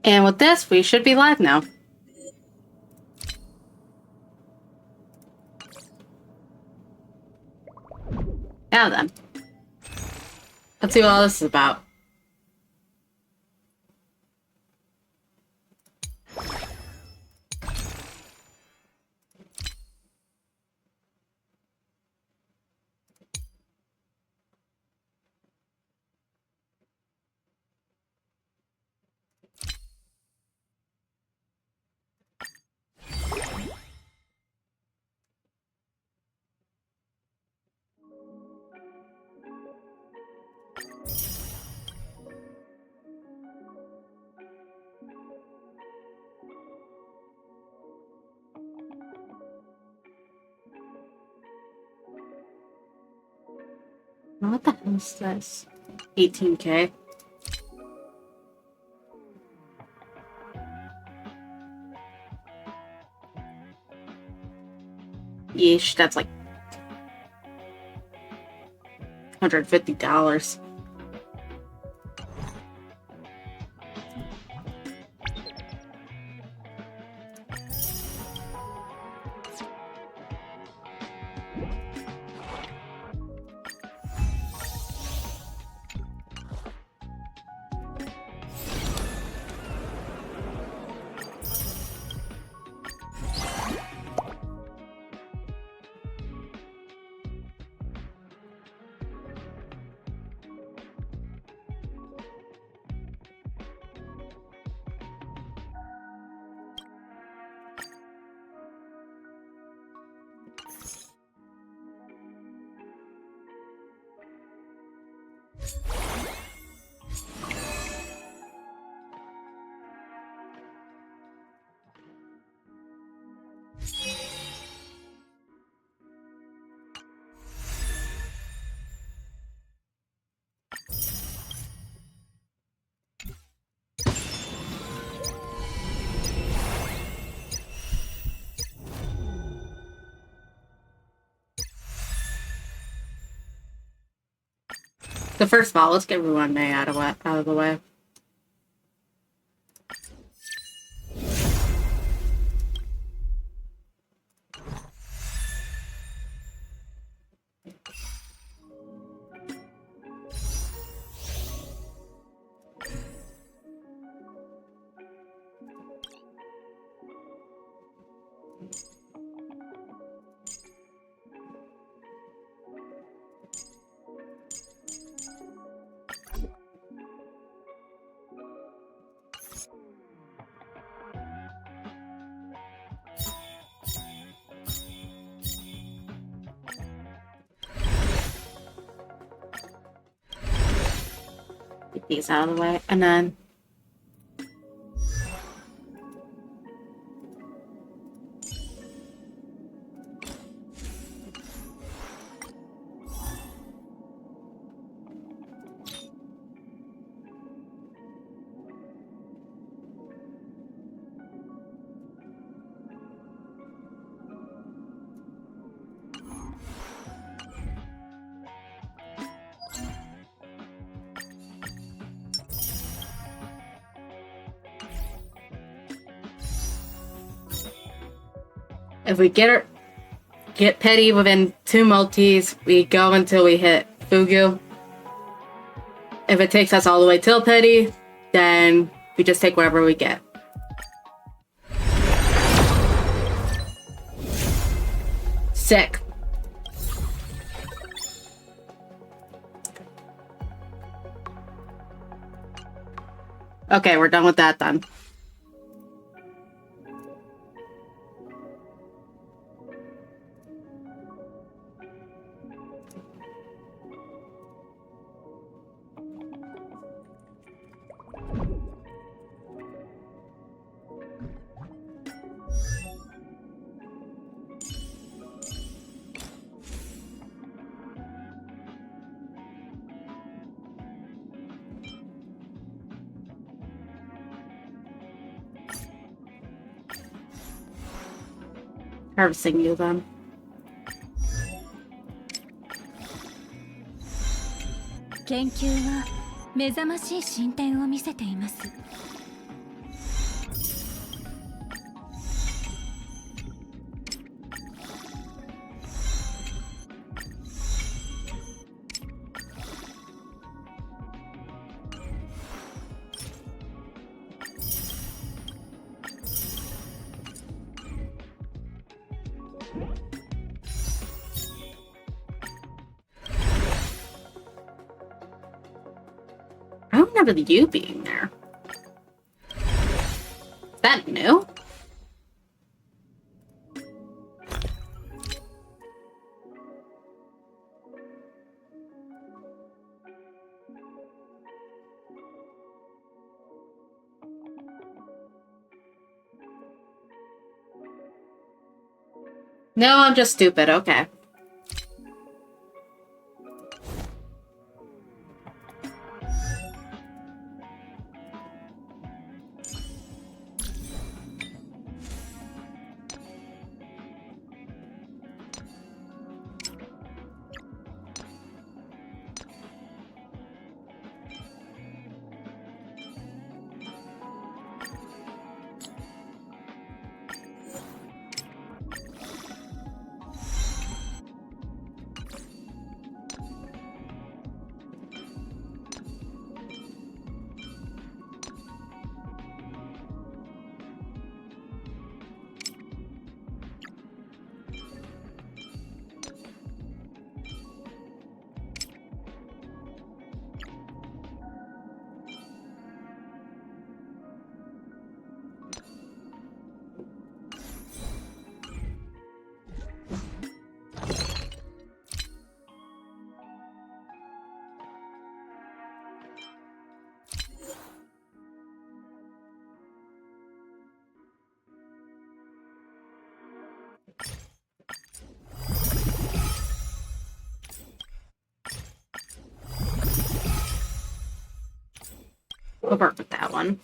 And with this, we should be live now. Now then. Let's see what all this is about. What the hell is this? 18K. Yeesh, that's like $150. So first of all, let's get Ruan May out of the way. Get these out of the way, and then if we get petty within 2 multis, we go until we hit Fugu. If it takes us all the way till petty, then we just take whatever we get. Sick. Okay, we're done with that then. Harvesting you then. remember you being there. Is that new? No, I'm just stupid. Okay. We'll work with that one.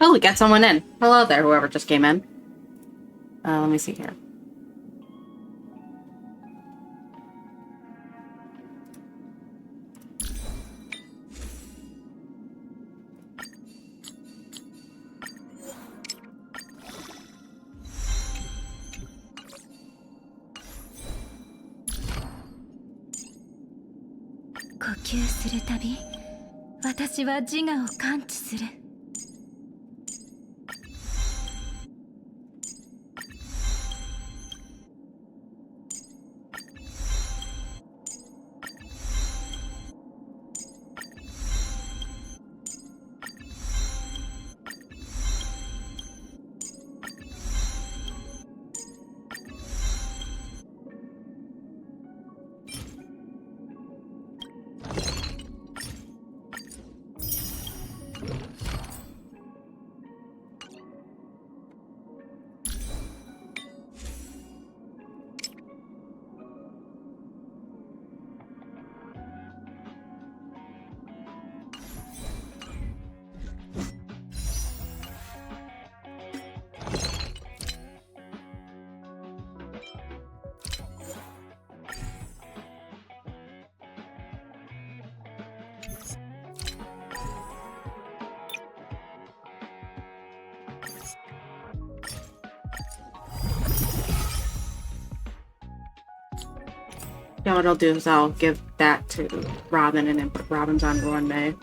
Oh, we got someone in. Hello there, whoever just came in. Let me see here. Yeah, what I'll do is I'll give that to Robin and then put Robin's on Ruan May.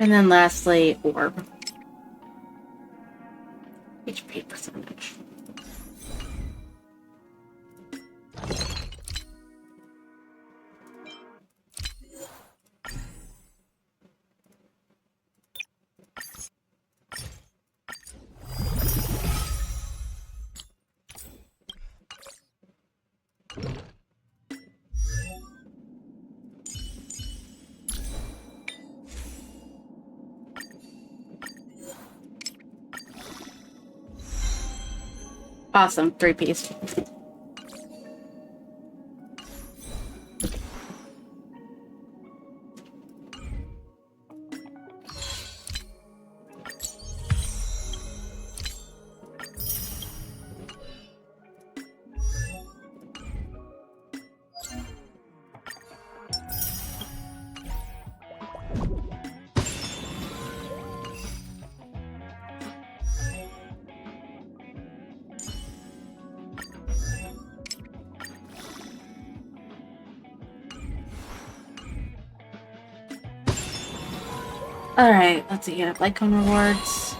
And then lastly, Orb. HP percentage. Awesome, 3-piece. Alright, let's see. Litecoin rewards.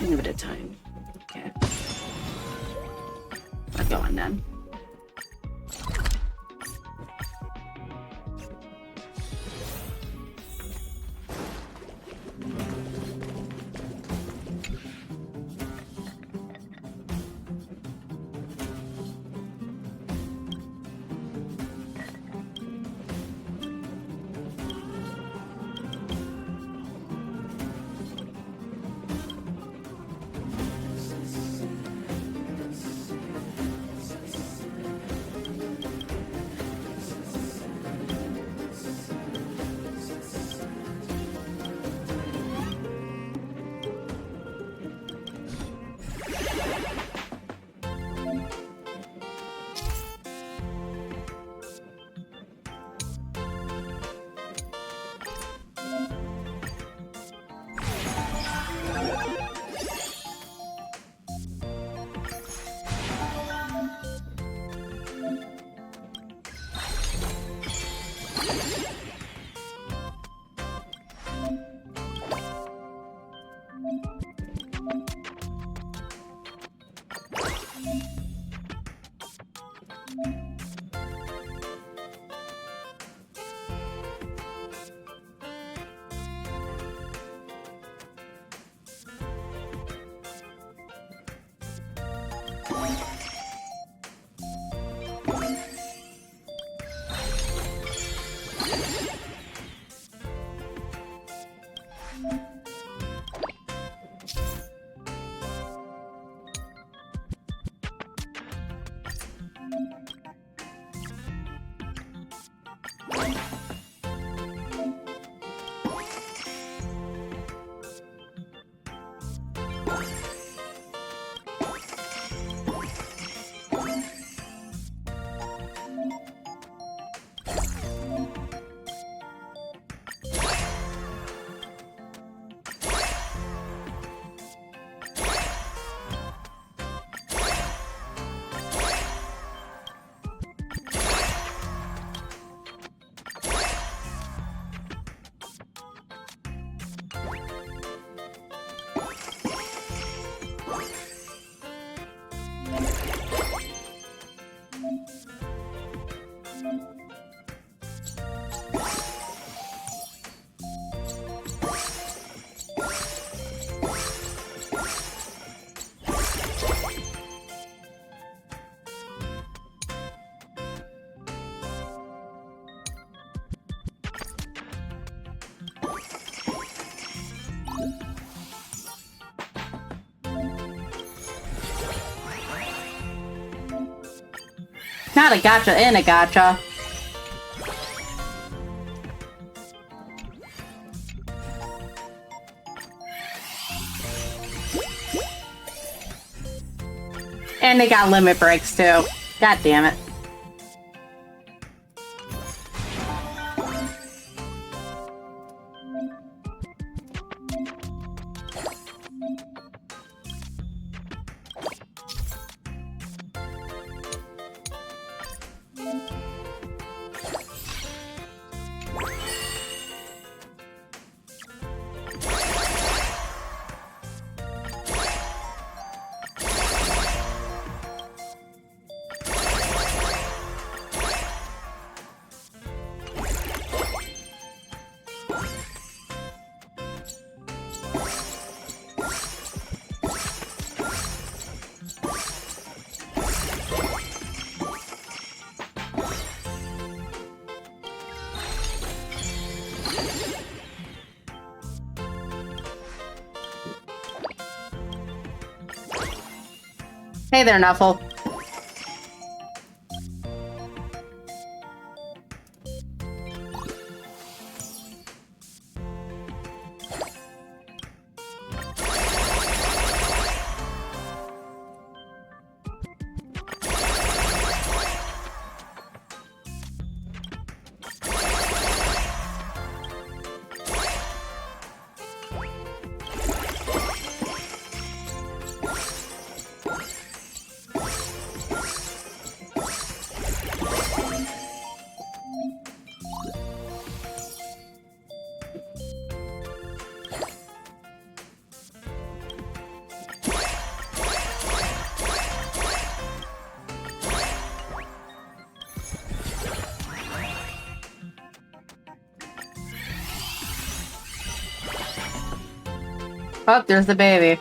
Limited time. Okay. I'll go on then. Not a gacha in a gacha. And they got limit breaks too. God damn it. Hey there, Nuffle. Oh, there's the baby.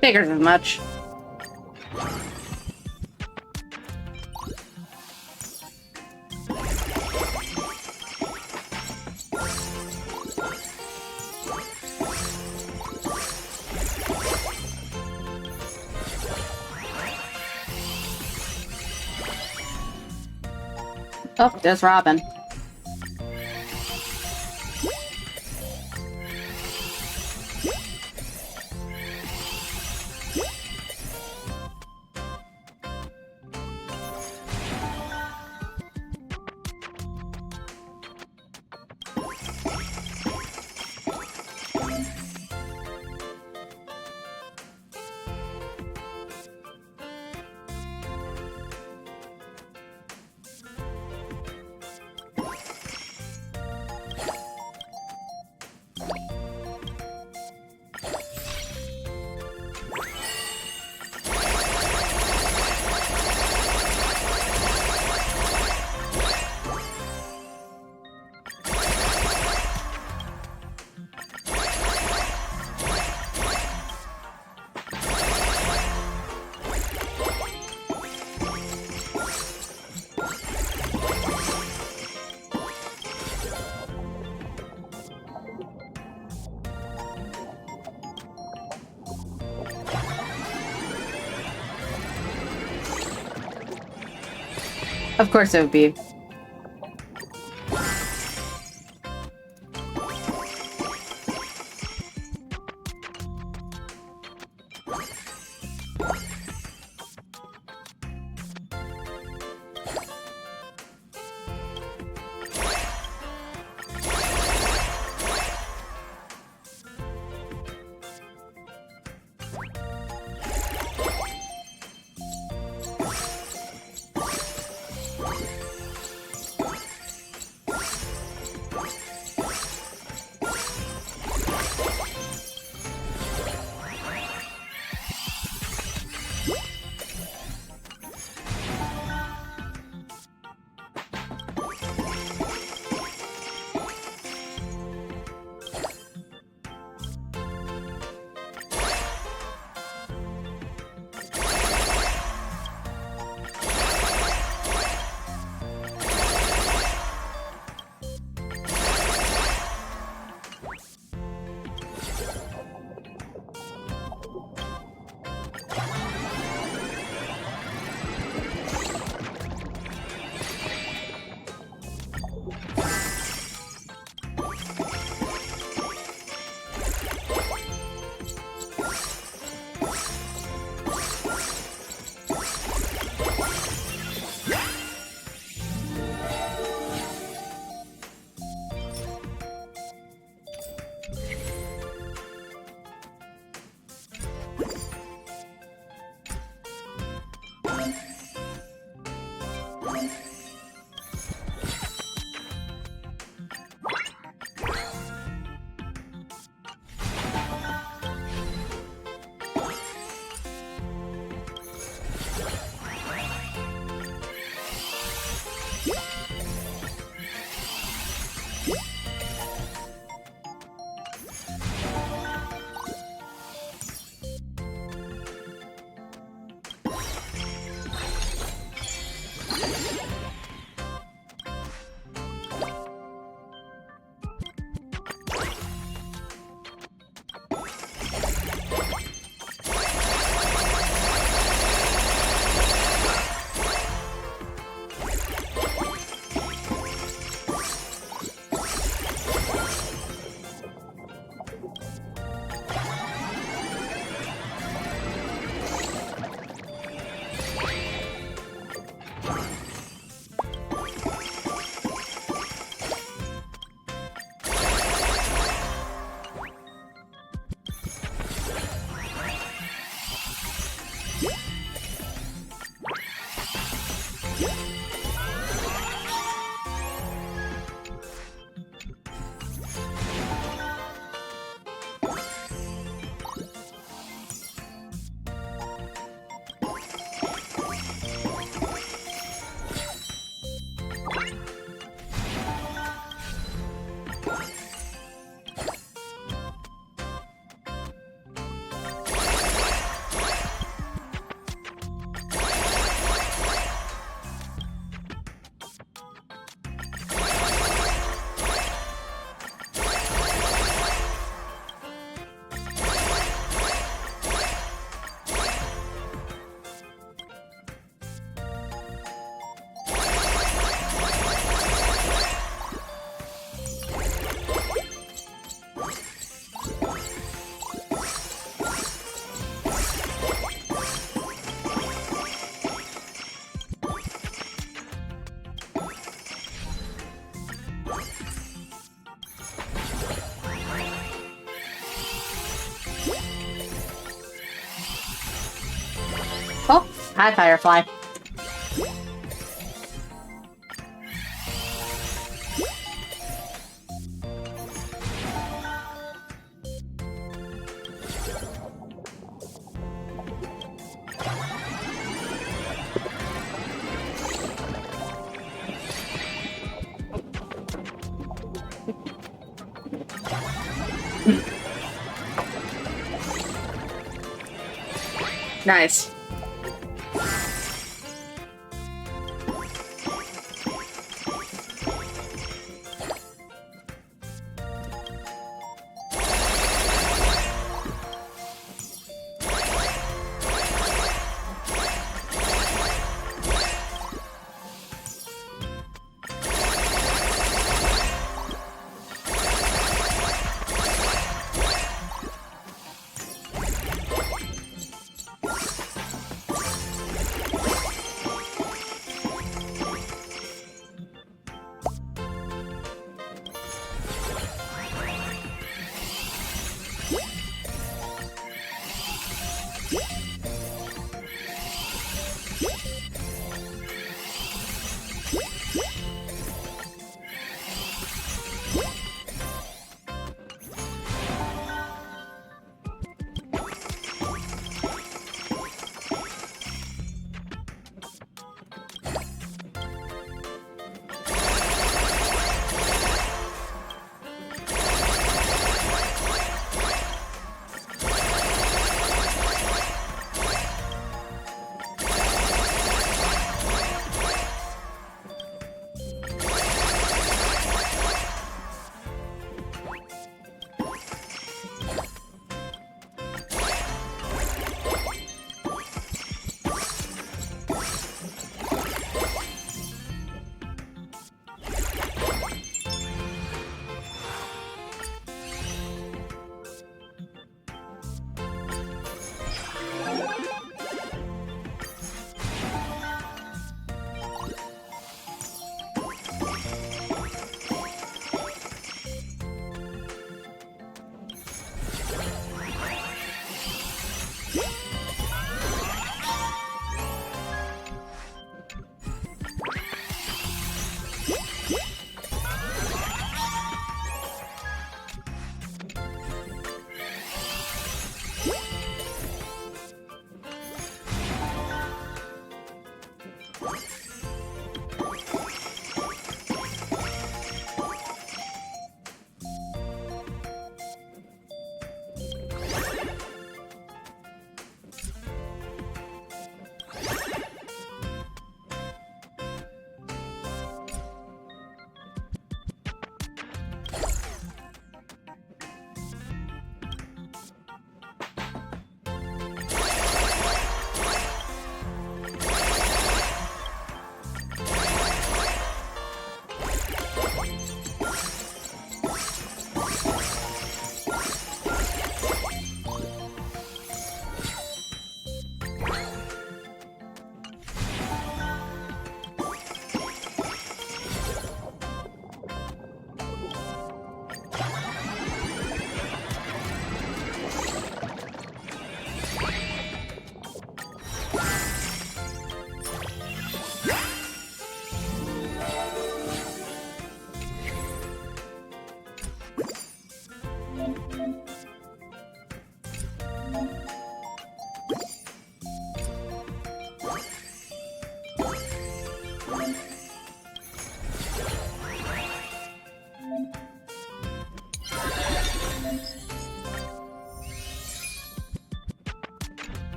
Figures as much. Oh, there's Robin. Of course it would be. Hi, Firefly. Nice.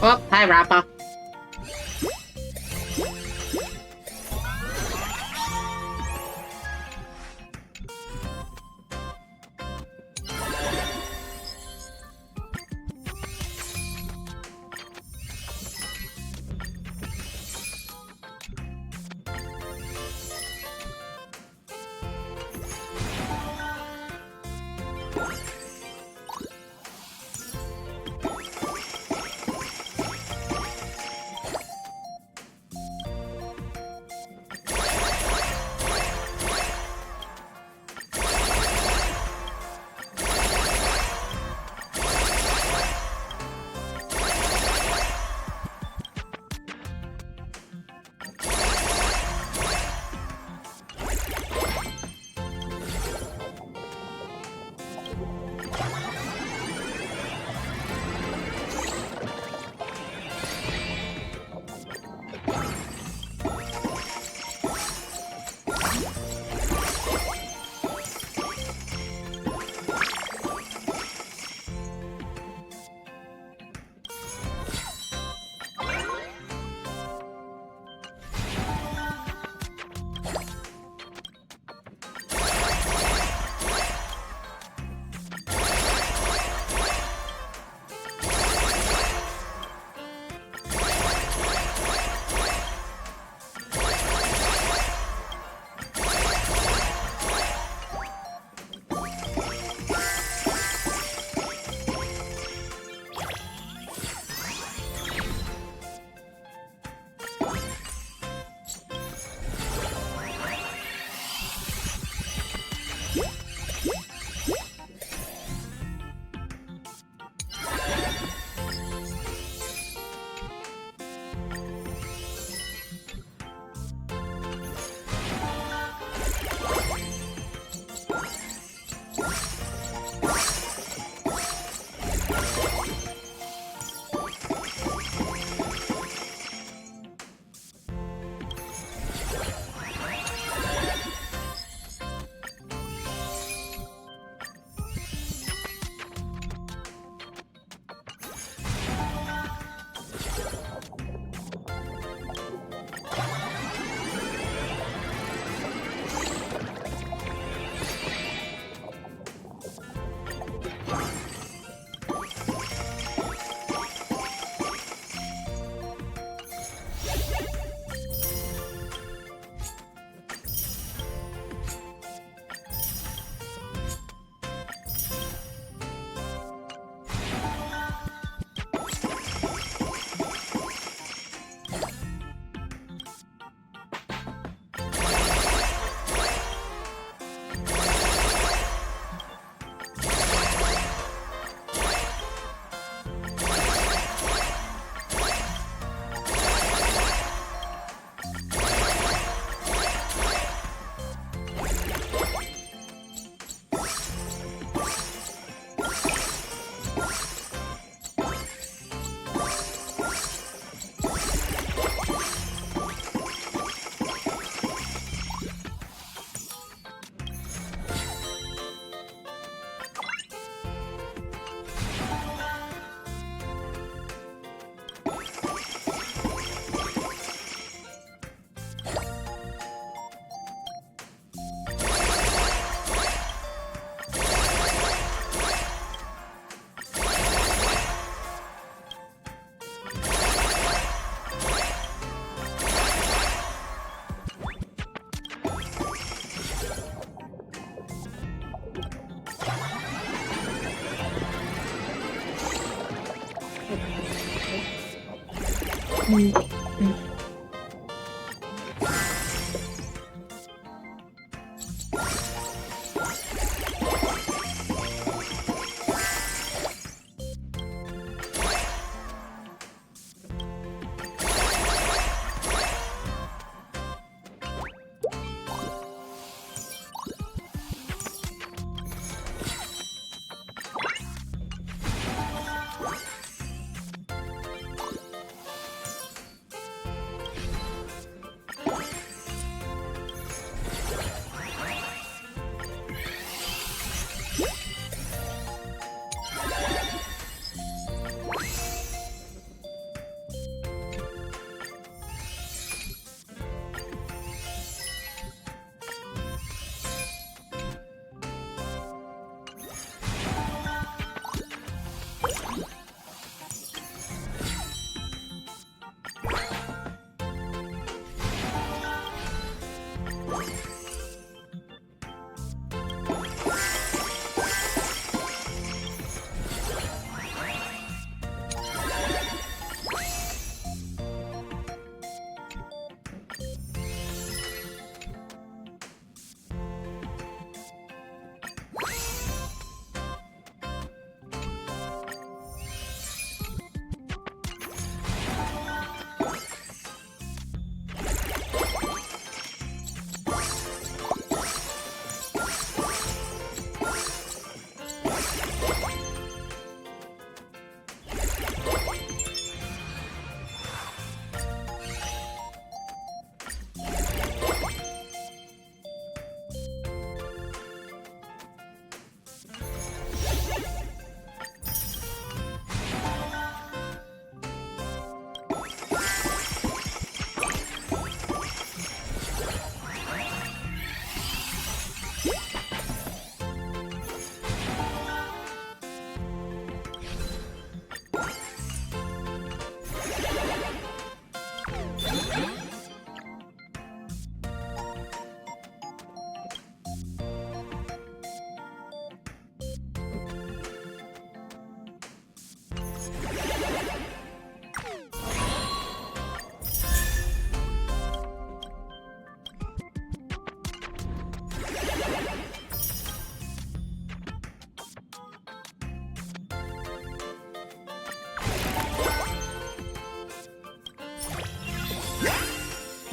Oh, hi, Rappa.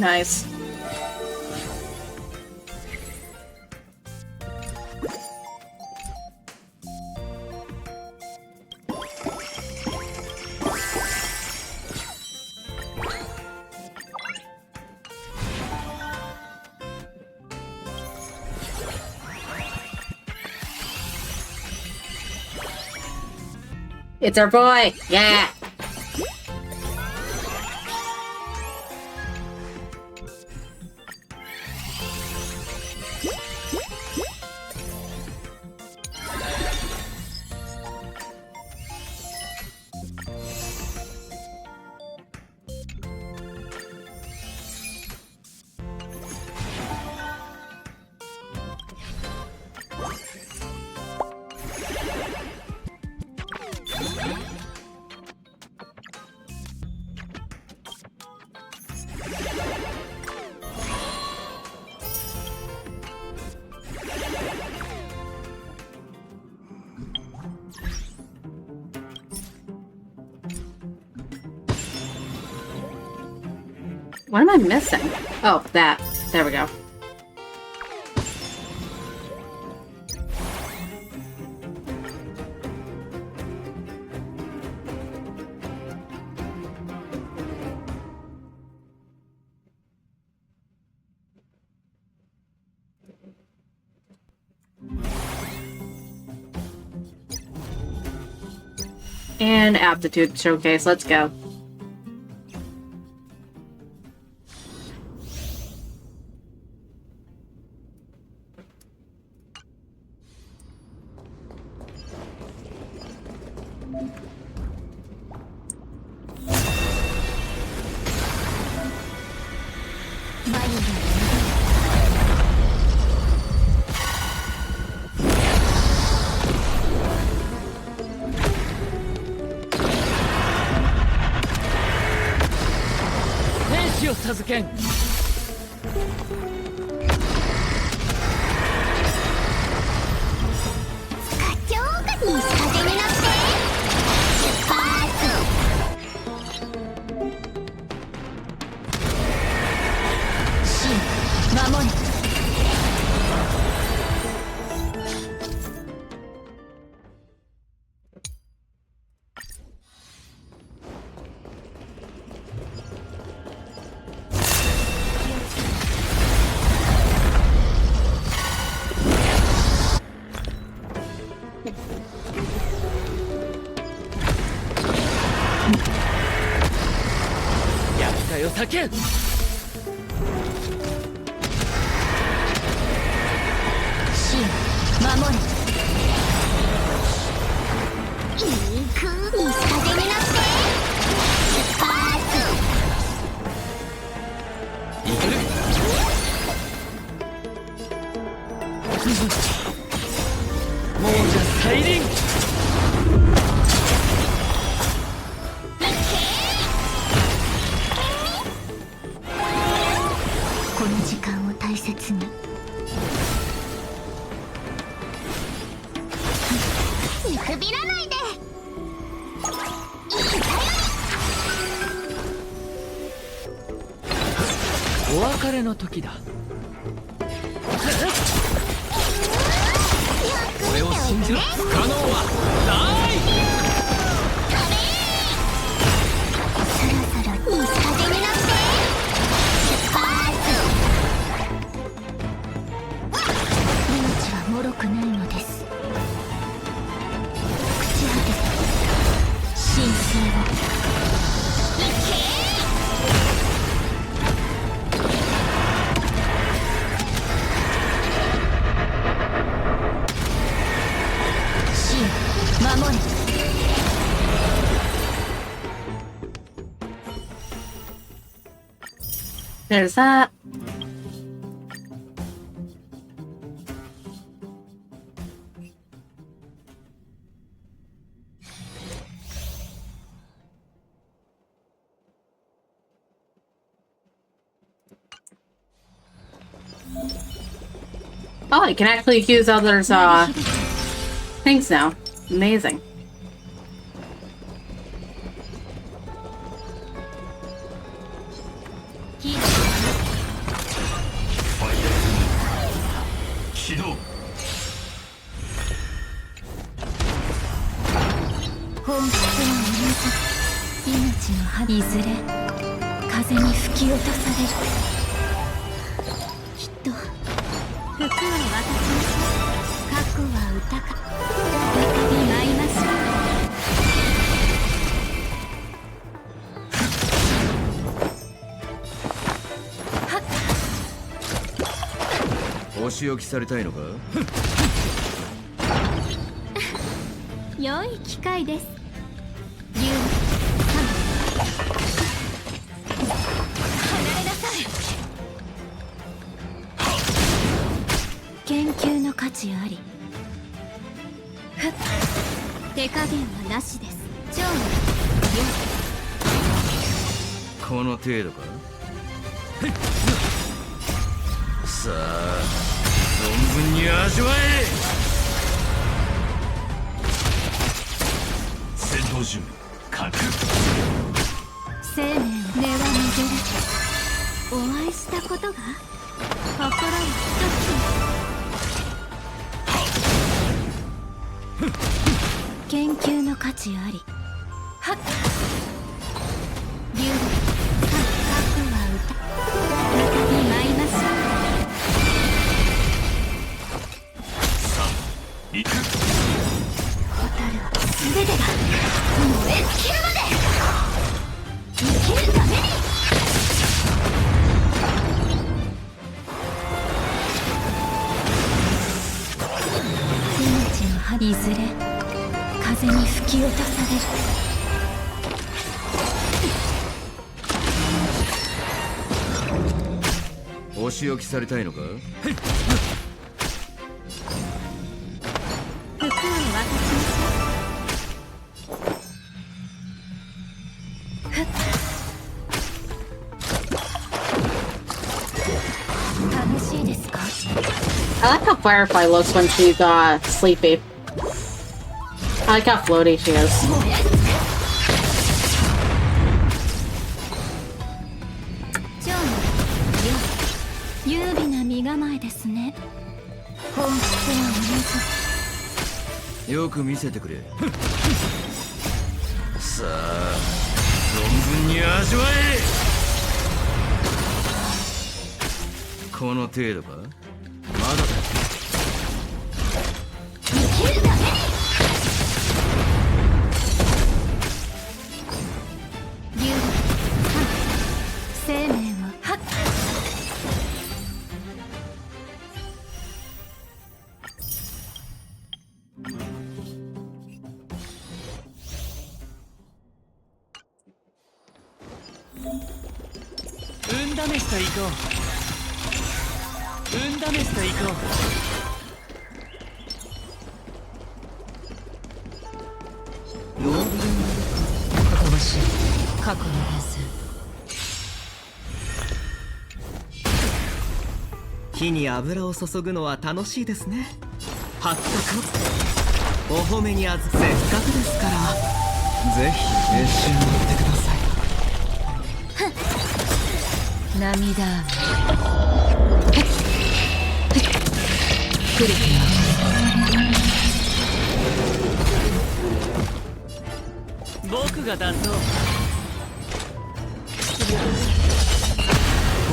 Nice. It's our boy! Yeah! What am I missing? Oh, that. There we go. And aptitude showcase, let's go. 守れ。There's that. Oh, I can actually use others' things now. Amazing.良い機会です。離れなさい。研究の価値あり。手加減はなしです。超のこの程度か。さあ存分に味わえ。戦闘準備完了。生命を根は逃げる。お会いしたことが心は一つ。研究の価値あり。はっ竜で核は歌再び舞いましょう。さあ行く。蛍は全てが燃え尽きるまで生きるために。命の針いずれ風に吹き落とされる。お仕置きされたいのか。服を渡しましょう。楽しいですか。 I like how Firefly looks when she's sleepy. I like how floaty she is. 優美な身構えですね。本質は同じ。よく見せてくれ。さあ存分に味わえ。この程度か。まだだ。生きるために。竜生命をはっ。試していこう。試していこう。曜日にかかましい過去の変遷。火に油を注ぐのは楽しいですね。はったくお褒めにあずせっかくですからぜひ召し上がってください。涙来る僕が出そう。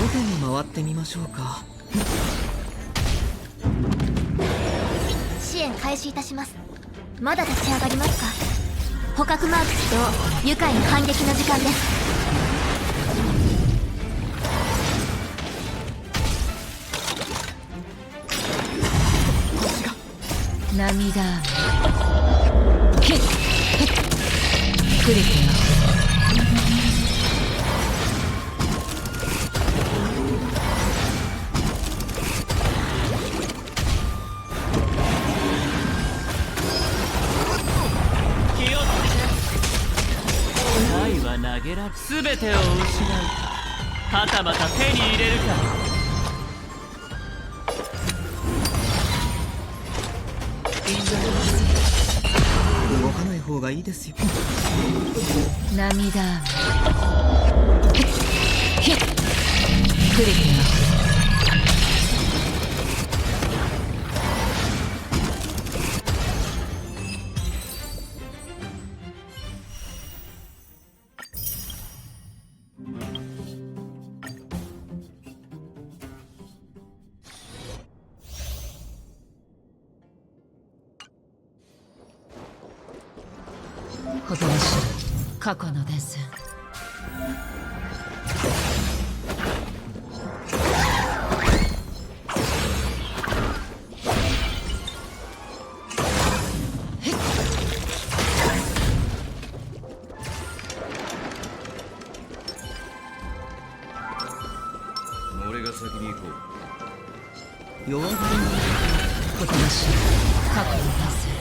元に回ってみましょうか。支援開始いたします。まだ立ち上がりますか。捕獲マーク起動。愉快な反撃の時間です。涙けっくれてます。気をつけて。愛は投げられ全てを失うか、はたまた手に入れるか。動かない方がいいですよ。涙けっくれてます。ほとばしる過去の伝線。俺が先に行こう。弱がりほとばしる過去の伝線。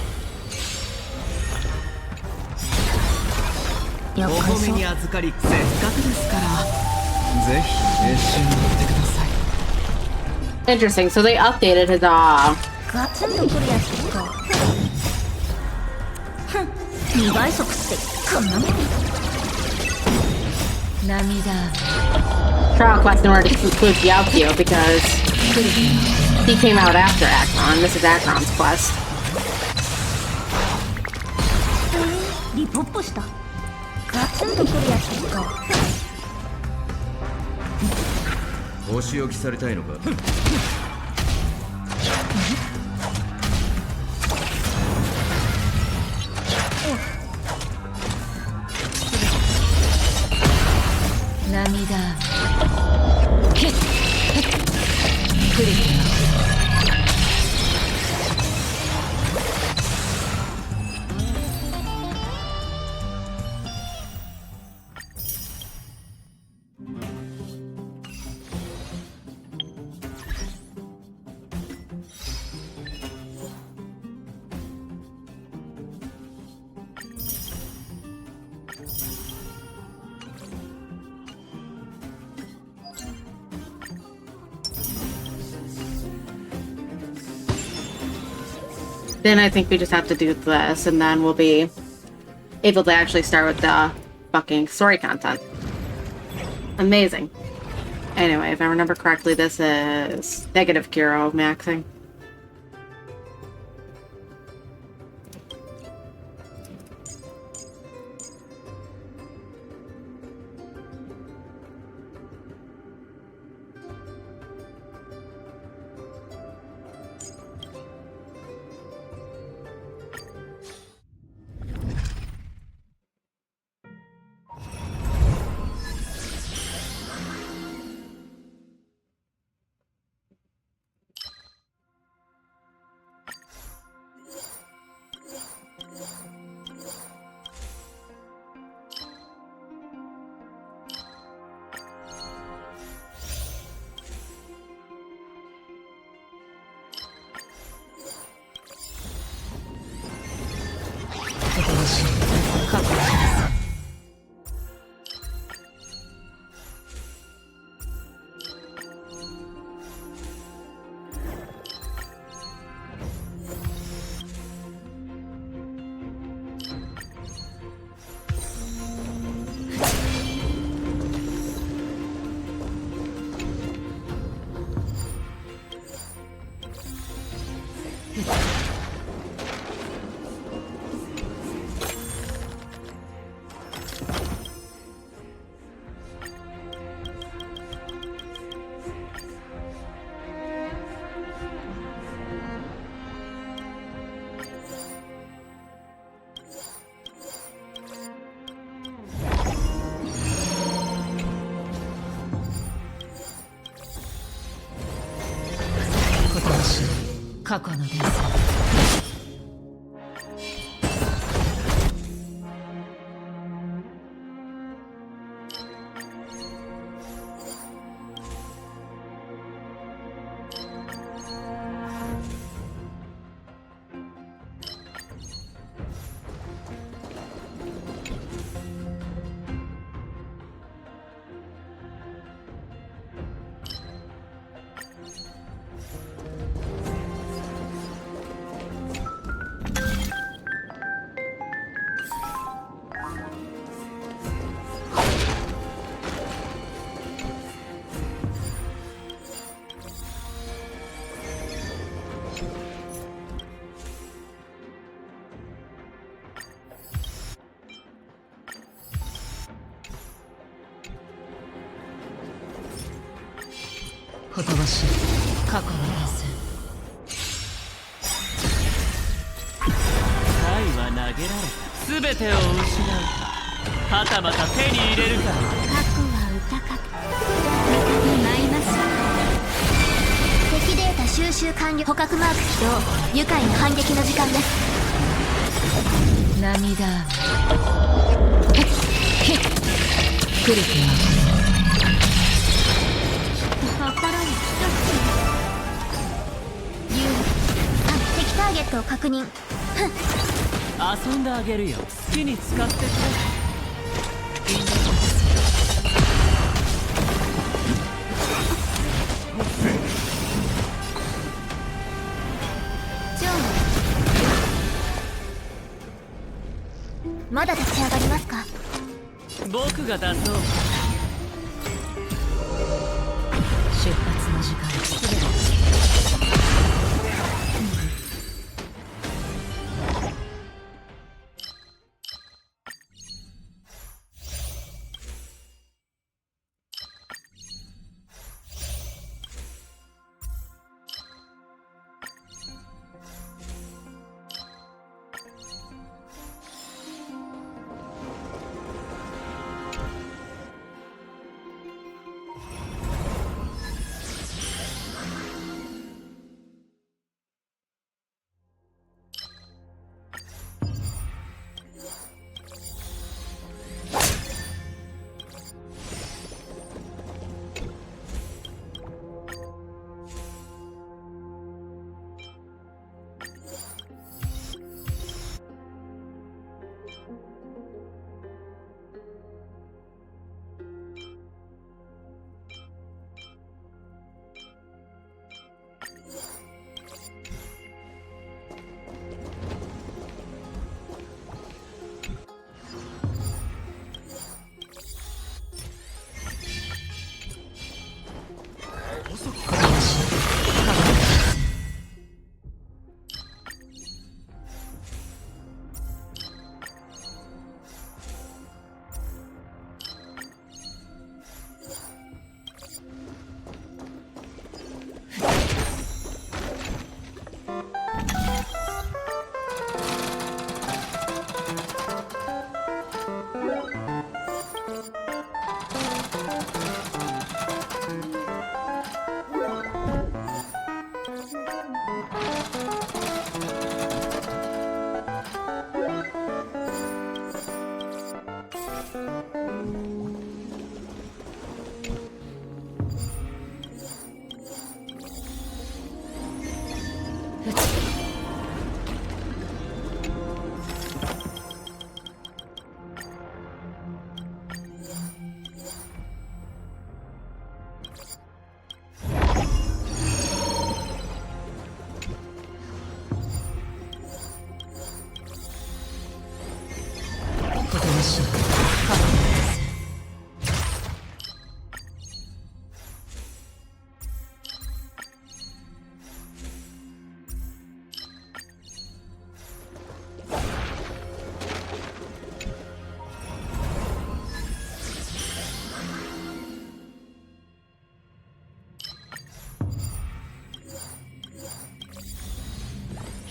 お褒めに預かり、せっかくですからぜひ召し上がってください。 Interesting. So they updated his ガツンとくるやつか。ふん、2倍速ってこんなもん。涙 trial quest in order to include Gyokyo because he came out after Akron. This is Akron's quest. リポップした。ガツンとくるやつか。お仕置きされたいのか。涙けっくれてます。Then I think we just have to do this, and then we'll be able to actually start with the fucking story content. Amazing. Anyway, if I remember correctly, this is negative Kuro maxing. ほとばしい過去の伝線。愛は投げられた。全てを失うか、はたまた手に入れるか。過去は歌か再び舞います。敵データ収集完了。捕獲マーク起動。愉快な反撃の時間です。涙来る気は心に一つ。竜敵ターゲットを確認。遊んであげるよ。好きに使ってくれ。まだ立ち上がりますか？僕が出そう。出発の時間。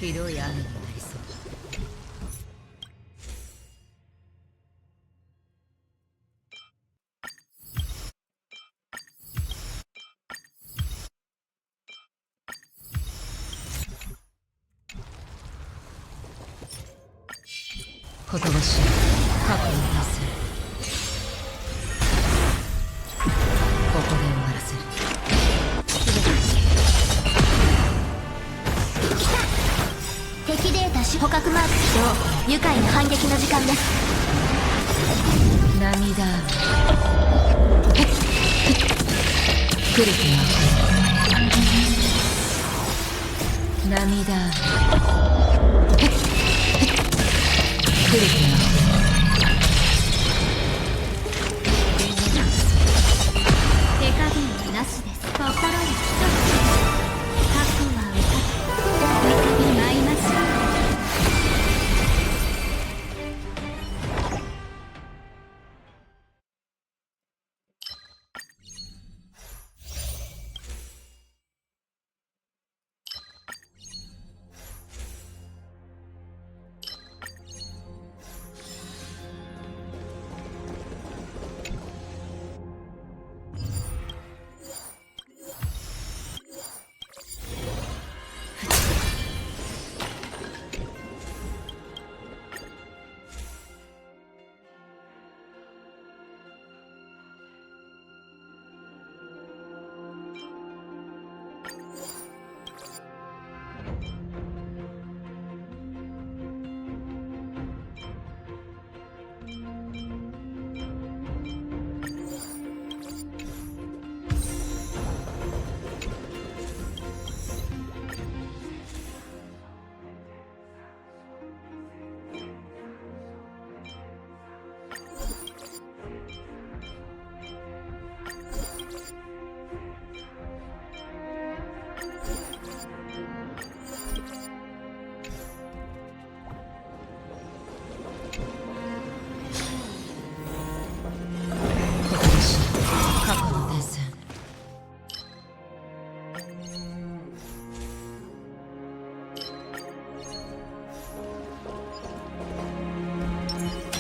ひどい雨になりそうだ。ほとばしい過去の達成。ここで終わらせる。敵データ捕獲マーク起動。愉快な反撃の時間です。涙来る気は涙来る気は手加減なしです。心に一つ。過去は歌再び舞います。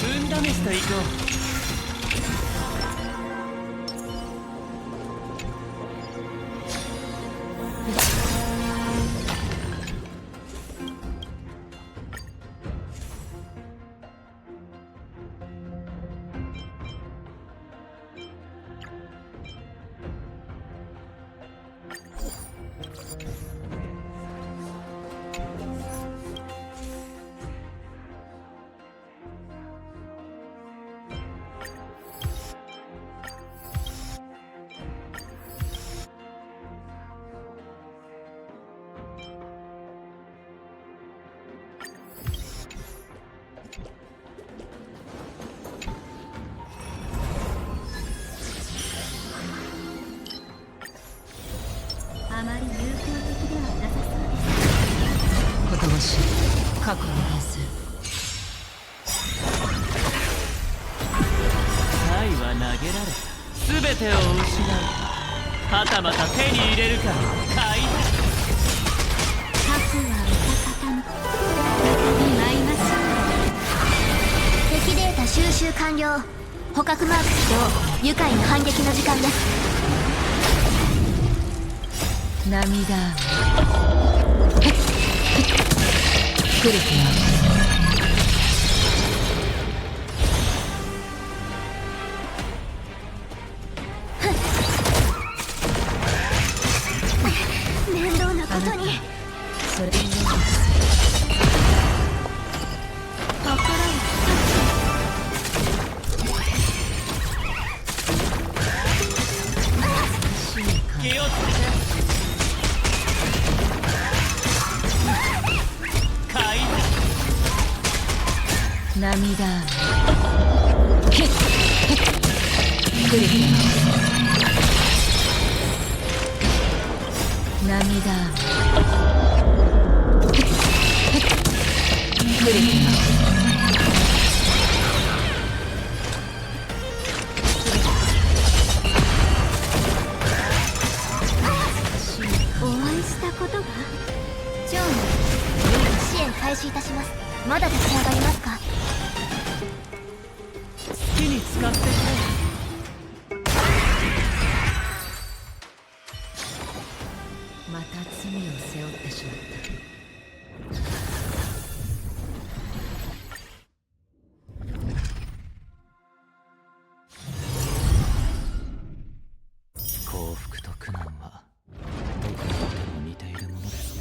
運試しといこう。あまり有効的ではなさそうです。ことばしい過去の変数。サイは投げられた。全てを失う。はたまた手に入れるか。買いだ。核は歌方の中に舞います。敵データ収集完了。捕獲マーク起動。愉快な反撃の時間です。涙雨来る気は面倒なことに。それ心は気をつけて。買いだ。涙雨来る気は涙雨来る気はお会いしたことが。ジョン、支援開始いたします。まだ立ち上がりますか。好きに使ってくれ。また罪を背負ってしまった。幸福と苦難はどこにいても似ているものですね。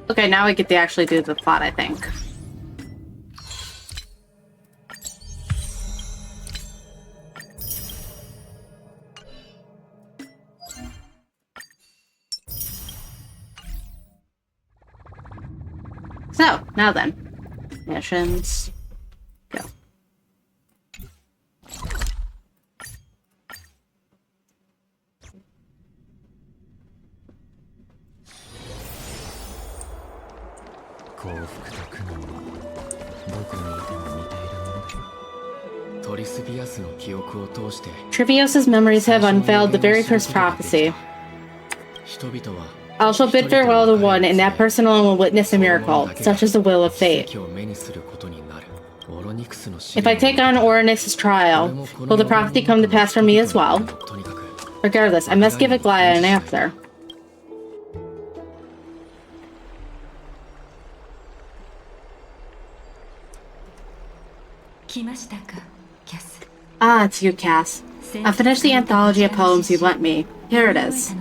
Okay, now we get to actually do the plot, I think. So, now then. Missions. Go. Triviosa's memories have unveiled the very first prophecy. I shall bid farewell to one, and that person alone will witness a miracle, such as the will of fate. If I take on Oronix's trial, will the prophecy come to pass for me as well? Regardless, I must give Aglaya an answer. Ah, it's you, Cass. I finished the anthology of poems you lent me. Here it is.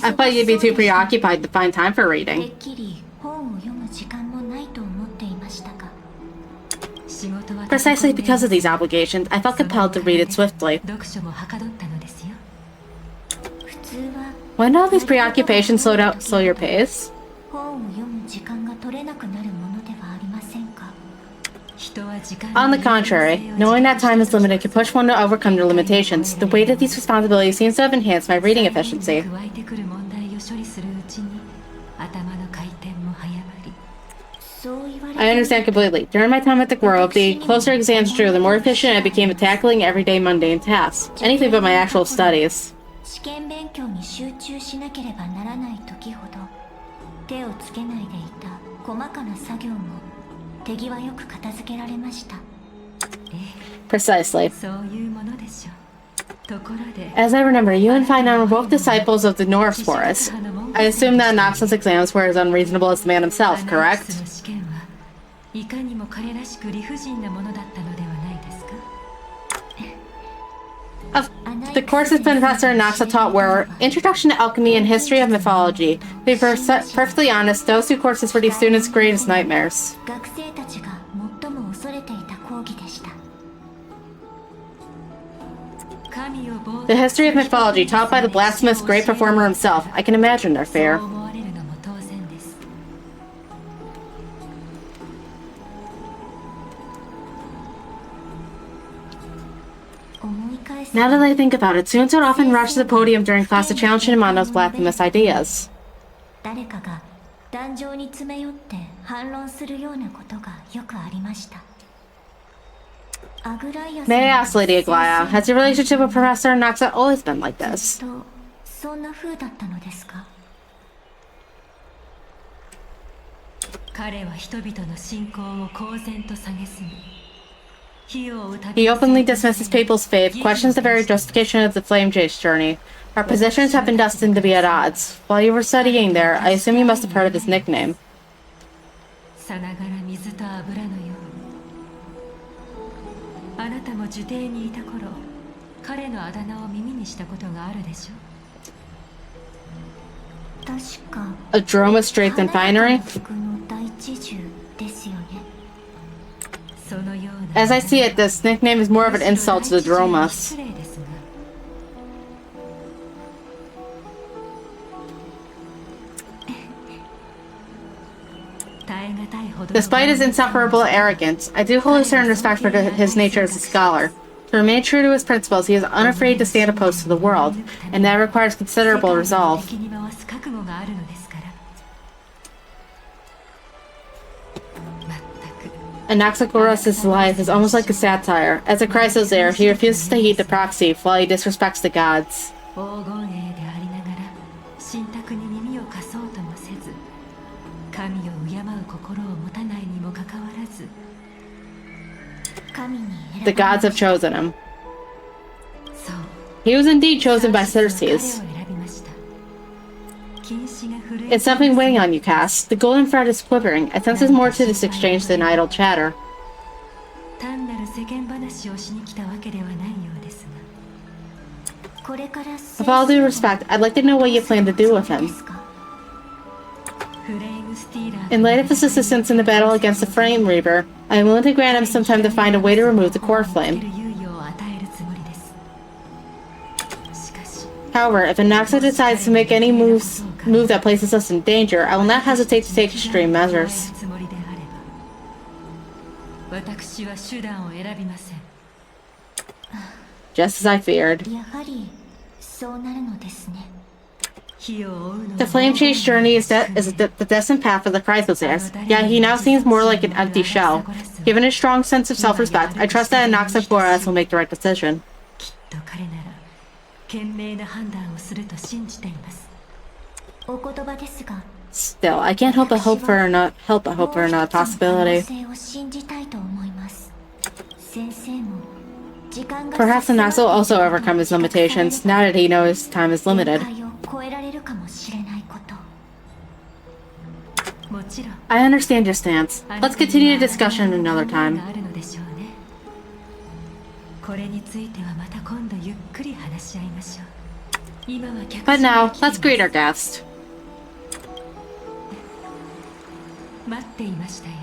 I thought you'd be too preoccupied to find time for reading. Precisely because of these obligations, I felt compelled to read it swiftly. When do all these preoccupations slow your pace? On the contrary, knowing that time is limited can push one to overcome their limitations. The weight of these responsibilities seems to have enhanced my reading efficiency. I understand completely. During my time at the Grove, the closer exams drew, the more efficient I became at tackling everyday mundane tasks. Anything but my actual studies. 試験勉強に集中しなければならない時ほど手をつけないでいた細かな作業も手際よく片付けられました。 Precisely. そういうものでしょう。ところで As I remember, you and Finan were both disciples of the Norse Forest. I assume that Noxus' exams were as unreasonable as the man himself, correct? の試験はいかにも彼らしく理不尽なものだったのではないですか。 The courses Professor Noxa taught were Introduction to Alchemy and History of Mythology. To be perfectly honest, those two courses were these students' greatest nightmares. 学生たちが最も恐れていた講義でした。 神を冒 The history of mythology taught by the blasphemous great performer himself. I can imagine their そう fear. 思われるのも当然です。 思い返す Now that I think about it, students would often rush to the podium during class to challenge Shinamondo's blasphemous ideas. 誰かが壇上に詰め寄って反論するようなことがよくありました。アグライアさん May I ask, Lady Aglaya, has your relationship with Professor Noxa always been like this? とそんな風だったのですか。彼は人々の信仰を公然と蔑み、火を歌 He openly dismisses people's faith, questions the very justification of the flame chase journey. Our positions have been destined to be at odds. While you were studying there, I assume you must have heard of his nickname. さながら水と油のように。あなたも受刑にいた頃、彼のあだ名を耳にしたことがあるでしょう。確か A drone with strength and finery? 服の第一銃ですよね。そのような As I see it, this nickname is more of an insult to the Dromas. 失礼ですが。耐え難いほどの Despite his insufferable arrogance, I do hold a certain respect for his nature as a scholar. To remain true to his principles, he is unafraid to stand opposed to the world, and that requires considerable resolve. 敵に回す覚悟があるのですから。全く Anaxagoras' life is almost like a satire. As a Chrysos heir, he refuses to heed the proxy while he disrespects the gods. 黄金栄でありながら信託に耳を貸そうともせず、神を敬う心を持たないにもかかわらず、神に The 選ばれ gods have chosen him. そう He was indeed chosen by 彼を Xerxes. 選びました。禁止が震え It's something weighing on you, Cass. The golden thread is quivering. I sense there's more to this exchange than idle chatter. 単なる世間話をしに来たわけではないようですが、これから With all due respect, I'd like to know what you plan to do with him. フレームスティーラー In light of his assistance in the battle against the Flame Reaver, I am willing to grant him some time to find a way to remove the core 受け flame. る猶予を与えるつもりです。しかし However, if Anaxa decides to make any move that places us in danger, I will not hesitate to take extreme measures. つもりであれば、私は手段を選びません。 Just as I feared. やはりそうなるのですね。火を追うの The flame chase journey is the destined path for the Chrysos heirs. Yet he now seems more like an empty shell. Given his strong sense of self-respect, I trust that Anaxagoras will make the right decision. きっと彼なら賢明な判断をすると信じています。お言葉ですが、 Still, I can't help but hope for another possibility. 可能性を信じたいと思います。先生も時間が Perhaps Anaxa will also overcome his limitations, now that he knows time is limited. 限界を超えられるかもしれないこと。もちろん I understand your stance. Let's continue the discussion another 考え time. があるのでしょうね。これについてはまた今度ゆっくり話し合いましょう。今は客 But 人が now, 来ていま let's す greet our guest. 待っていましたよ。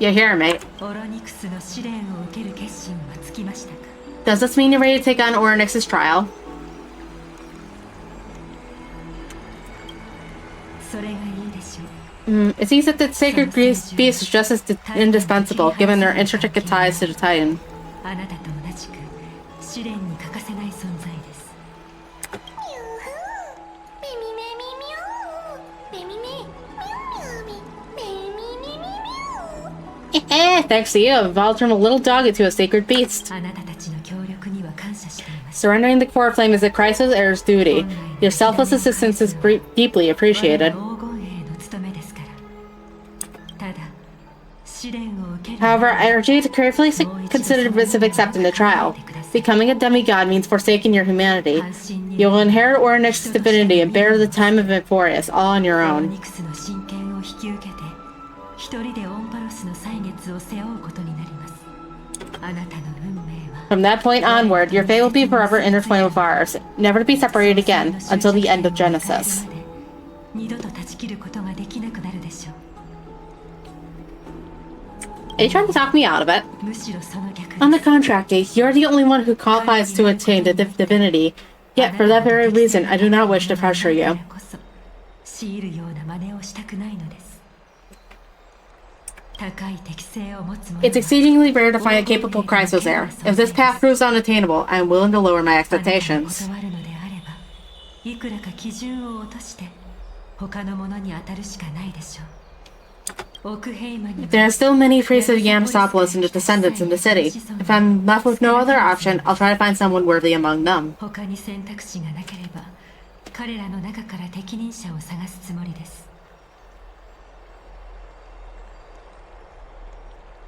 You hear, mate. オロニクスの試練を受ける決心はつきましたか。 Does this mean you're ready to take on Oryx's trial? それがいいでしょう。It seems that the sacred beast is just as indispensable, given their intricate ties to the Titan. あなたと同じく試練に欠かせない存在です。 Thanks to you, I've evolved from a little dog into a sacred beast. あなたたちの協力には感謝しています。 Surrendering the core flame is a Chrysos heir's duty. Your selfless assistance is deeply appreciated. 黄金への務めですから。ただ試練を受ける。 However, I urge you to carefully consider the risk of accepting the trial. Becoming a demigod means forsaking your humanity. You will inherit Oryx's divinity and bear the time of Emphorius all on your own. 一人でオンパロスの歳月を背負うことになります。あなたの運命は From that point onward, your fate will be forever intertwined with ours, never to be separated again until the end of Genesis. 二度と断ち切ることができなくなるでしょう。 Are you trying to talk me out of it? むしろその逆 On the contrary, you're the only one who qualifies to attain the divinity. Yet, for that very reason, I do not wish to pressure you. 強いるような真似をしたくないのです。 It's exceedingly rare to find a capable Chrysos heir. If this path proves unattainable, I am willing to lower my expectations. There are still many priests of Yamasopolis and the descendants in the city. If I'm left with no other option, I'll try to find someone worthy among them.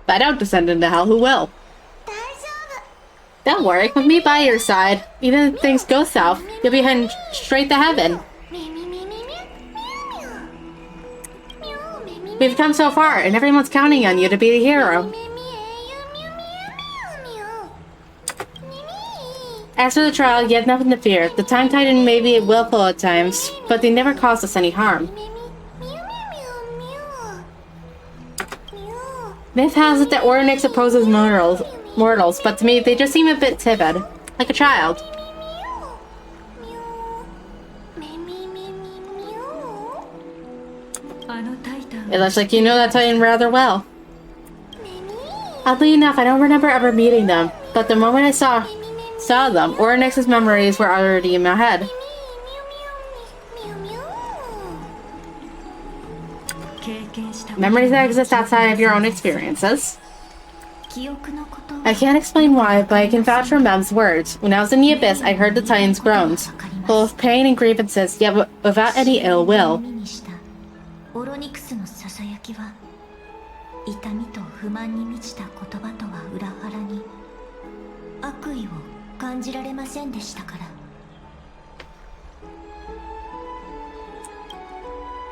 If I don't descend into hell, who will? Don't worry, with me by your side, even if things go south, you'll be heading straight to heaven. We've come so far, and everyone's counting on you to be the hero. As for the trial, you have nothing to fear. The Time Titan may be willful at times, but they never caused us any harm. Myth has it that Oryx opposes mortals, but to me, they just seem a bit timid, like a child. It looks like you know that Titan rather well. Oddly enough, I don't remember ever meeting them, but the moment I saw them, Oryx's memories were already in my head. Memories that exist outside of your own experiences. I can't explain why, but I can vouch for Mem's words. When I was in the abyss, I heard the Titan's groans, full of pain and grievances, yet without any ill will.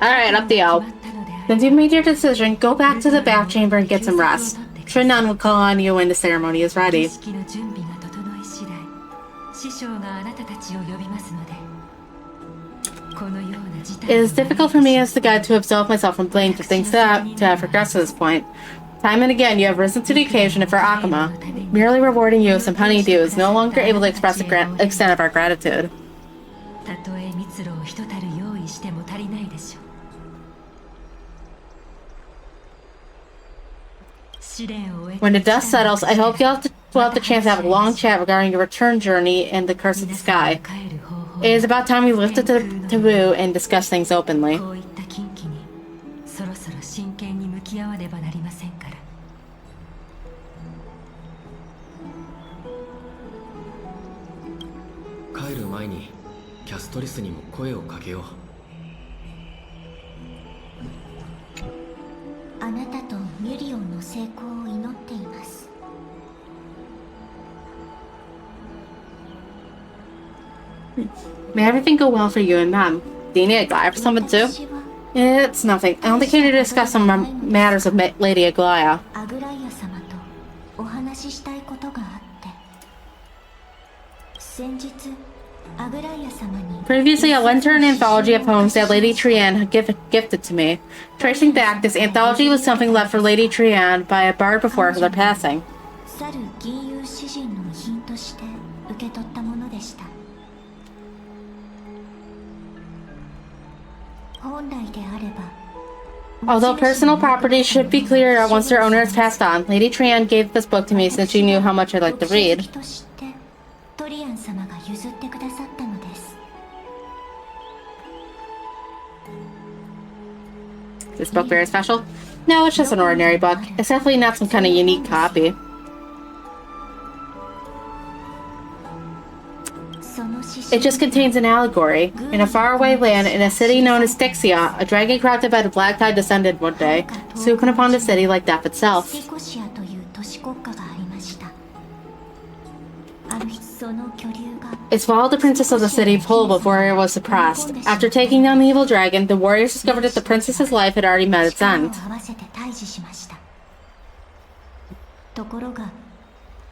Alright, up the L. Since you've made your decision, go back to the bath chamber and get some rest. Trinan will call on you when the ceremony is ready. It is difficult for me as the guide to absolve myself from blame for things to have progressed to this point. Time and again, you have risen to the occasion, and for Akuma, merely rewarding you with some honeydew is no longer able to express the extent of our gratitude. When the dust settles, I hope you'll have the chance to have a long chat regarding your return journey and the curse of the sky. It is about time we lifted the taboo and discuss things openly. May everything go well for you and Mom. Do you need a guy for someone too? It's nothing. I only came to discuss some matters of Lady Aglaya. Previously, I lent her an anthology of poems that Lady Trian had gifted to me. Tracing back, this anthology was something left for Lady Trian by a bard before her passing. Although personal property should be cleared out once their owner has passed on, Lady Trian gave this book to me since she knew how much I like to read. としてトリアン様が譲ってくださったのです。 Is this book very special? No, it's just an ordinary book. It's definitely not some kind of unique copy. その詩集 It just contains an allegory. In a faraway land, in a city known as Styxia, a dragon crafted by the Black Tide descended one day, swooping upon the city like death itself. スティコシアという都市国家がありました。ある日その巨竜が It swallowed the princess of the city whole before it was suppressed. After taking down the evil dragon, the warriors discovered that the princess's life had already met its 力を end. 合わせて退治しました。ところが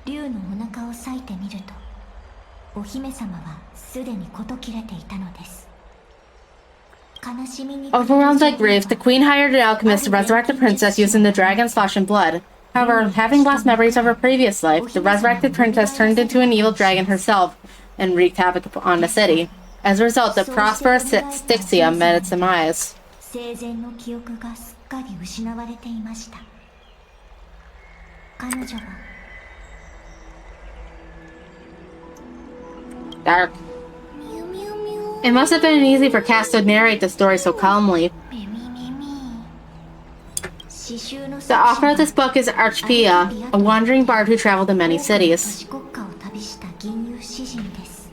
竜のお腹を裂いてみるとお姫様はすでに事切れていたのです。悲しみに Overwhelmed by grief, the queen hired an alchemist to resurrect the princess using the dragon's flesh and blood. However, having lost memories of her previous life, the resurrected princess turned into an evil dragon herself and wreaked havoc on the city. As a result, the prosperous Styxia met its demise. 生前の記憶がすっかり失われていました。彼女は Dark. It must have been easy for Cass to narrate the story so calmly. 詩集の The author of this book is Archpia, a wandering bard who traveled in many 都 cities. 市国家を旅した銀融詩人です。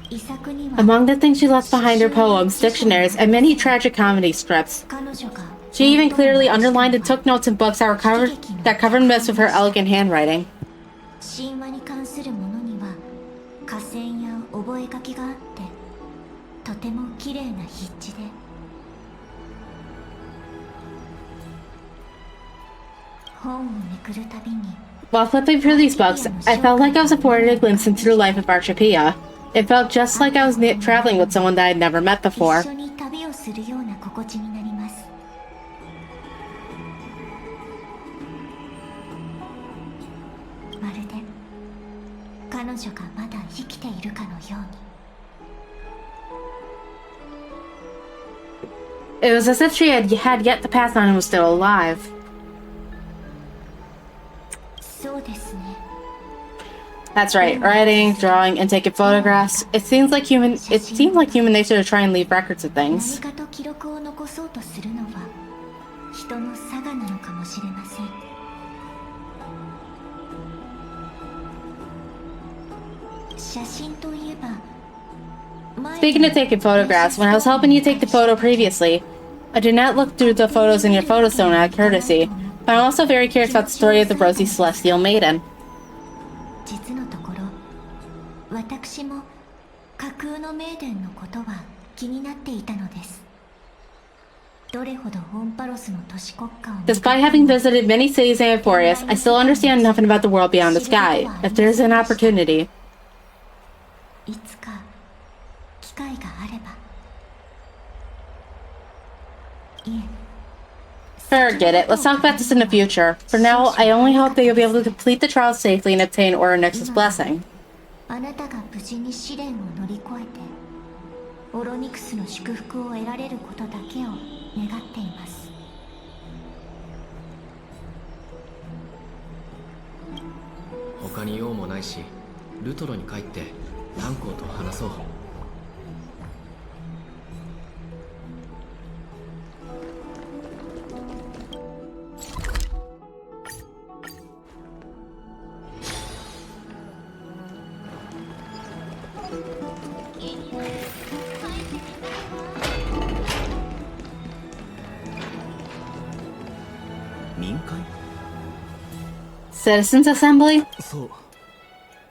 遺作には Among the things she left behind are poems, dictionaries, and many tragic comedy strips. 彼女が She even clearly underlined and took notes in books that covered myths with her elegant handwriting. 神話に関するものには下線や覚書きがあってとても綺麗な筆致で本をめくるたびに While flipping through these books, I felt like I was afforded a glimpse into the life of Archipia. It felt just like I was traveling with someone that I'd never met 一 before. 緒に旅をするような心地になります。まるで彼女がまだ生きているかのように。 It was as if she had yet to pass on and was still alive. そうですね。 That's right, writing, drawing, and taking photographs. It seems like human nature to try and leave records of 何 things. かと記録を残そうとするのは人の性なのかもしれません。写真といえば Speaking of taking photographs, when I was helping you take the photo previously, I did not look through the photos in your photo stone out of courtesy, but I'm also very curious about the story of the Rosy Celestial Maiden. 実のところ私も架空の名殿のことは気になっていたのです。どれほどオンパロスの都市国家を Despite having visited many cities in Euphorius, I still understand nothing about the world beyond the sky. If there is an opportunity, いつか機会があればいえ forget it. Let's talk about this in the future. For now, I only hope that you'll be able to complete the trial safely and obtain Oronix's blessing. あなたが無事に試練を乗り越えてオロニクスの祝福を得られることだけを願っています。他に用もないし、ルトロに帰ってランコーと話そう。民会？ Citizens Assembly? そう。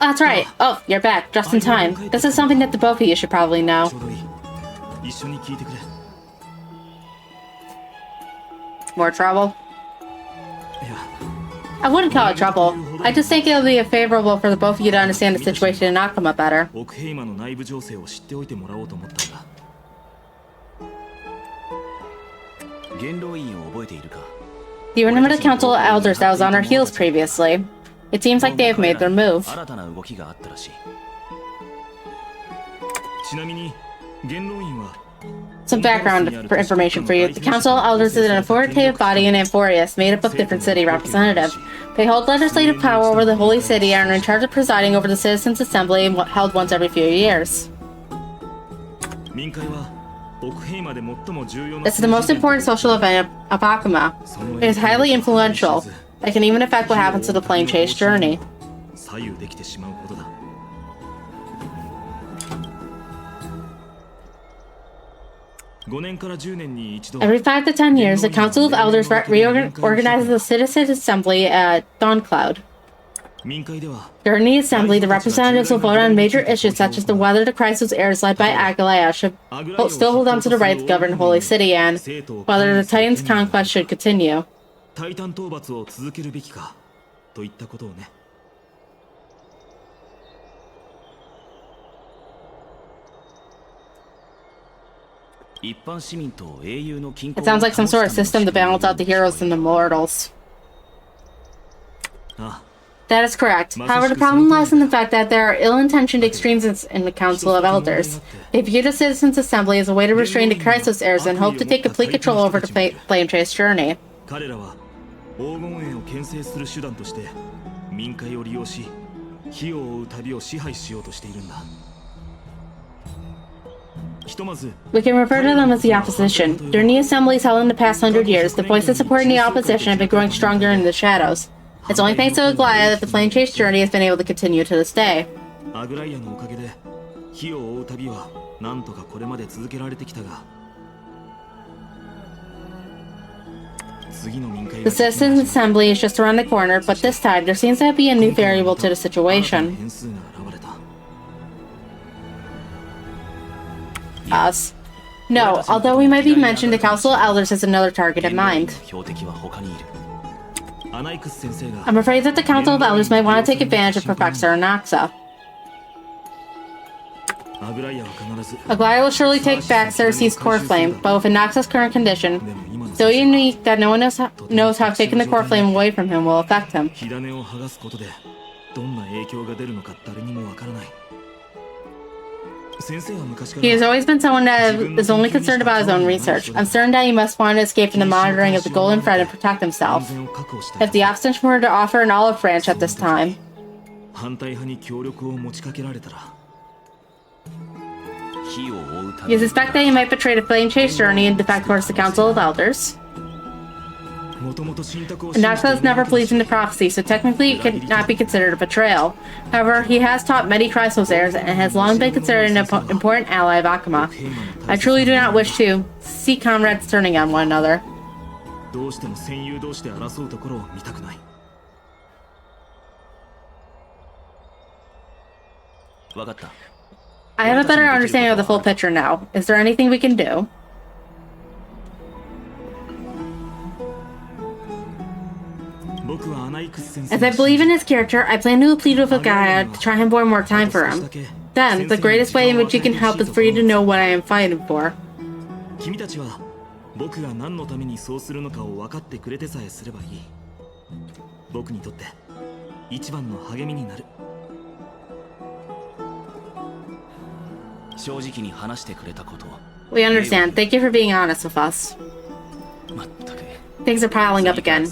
That's right. Oh, you're back, just in time. This is something that the both of you should probably know. ちょうどいい。一緒に聞いてくれ。 More trouble? いや、 I wouldn't call it trouble. I just think it'll be favorable for the both of you to understand the situation and not come up better. 奥ヘイマの内部情勢を知っておいてもらおうと思ったんだ。元老院を覚えているか？ Do you remember the council of elders that was on our heels previously? It seems like they have made their move. 新たな動きがあったらしい。ちなみに元老院は Some background information for you. The Council of Elders is an authoritative body in Amphorius, made up of different city representatives. They hold legislative power over the Holy City and are in charge of presiding over the Citizens' Assembly held once every few years. It's the most important social event of Akuma. It is highly influential. It can even affect what happens to the plane chase journey. Every 5 to 10 years, the Council of Elders reorganizes the Citizens' Assembly at Dawncloud. During the assembly, the representatives will vote on major issues such as whether the crisis heirs led by Agalea should still hold on to the right to govern Holy City and whether the Titan's conquest should continue. It sounds like some sort of system to balance out the heroes and the mortals. That is correct. However, the problem lies in the fact that there are ill-intentioned extremists in the Council of Elders. They view the Citizens' Assembly as a way to restrain the crisis heirs and hope to take complete control over the flame chase journey. We can refer to them as the opposition. During the assemblies held in the past 100 years, the voices supporting the opposition have been growing stronger in the shadows. It's only thanks to Aglaya that the plane chase journey has been able to continue to this day. The Citizens' Assembly is just around the corner, but this time there seems to be a new variable to the situation. Us. No, although we might be mentioned, the Council of Elders has another target in mind. I'm afraid that the Council of Elders might want to take advantage of Professor Anaxa. Aglaya will surely take back Cersei's core flame, but with Anaxa's current condition, so unique that no one knows how taking the core flame away from him will affect him. He has always been someone that is only concerned about his own research. I'm certain that he must want to escape from the monitoring of the Golden Thread and protect himself. If the opposition were to offer an olive branch at this time, you suspect that he might betray the flame chase journey and defect towards the Council of Elders. Anaxa has never believed in the prophecy, so technically it could not be considered a betrayal. However, he has taught many Chrysos heirs and has long been considered an important ally of Akuma. I truly do not wish to see comrades turning on one another. I have a better understanding of the full picture now. Is there anything we can do? As I believe in his character, I plan to plead with Aglaya to try and borrow more time for him. Then, the greatest way in which you can help is for you to know what I am fighting for. We understand. Thank you for being honest with us. Things are piling up again.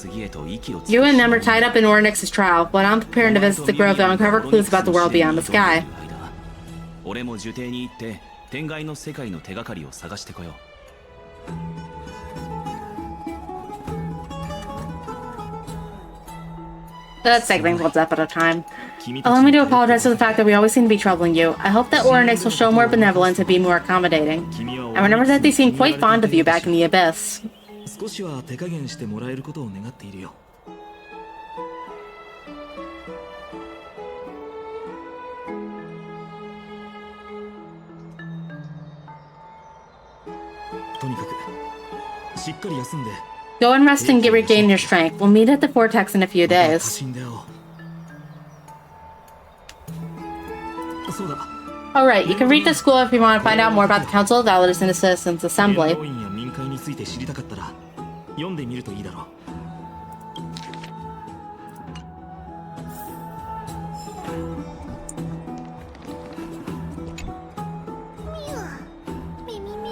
You and them are tied up in Ornyx's trial, but I'm preparing to visit the grove to uncover clues about the world beyond the sky. Let's take things one step at a time. Allow me to apologize for the fact that we always seem to be troubling you. I hope that Ornyx will show more benevolence and be more accommodating. I remember that they seemed quite fond of you back in the Abyss. Go and rest and regain your strength. We'll meet at the Vortex in a few days. Alright, you can read the school if you want to find out more about the Council of Elders and the Citizens' Assembly.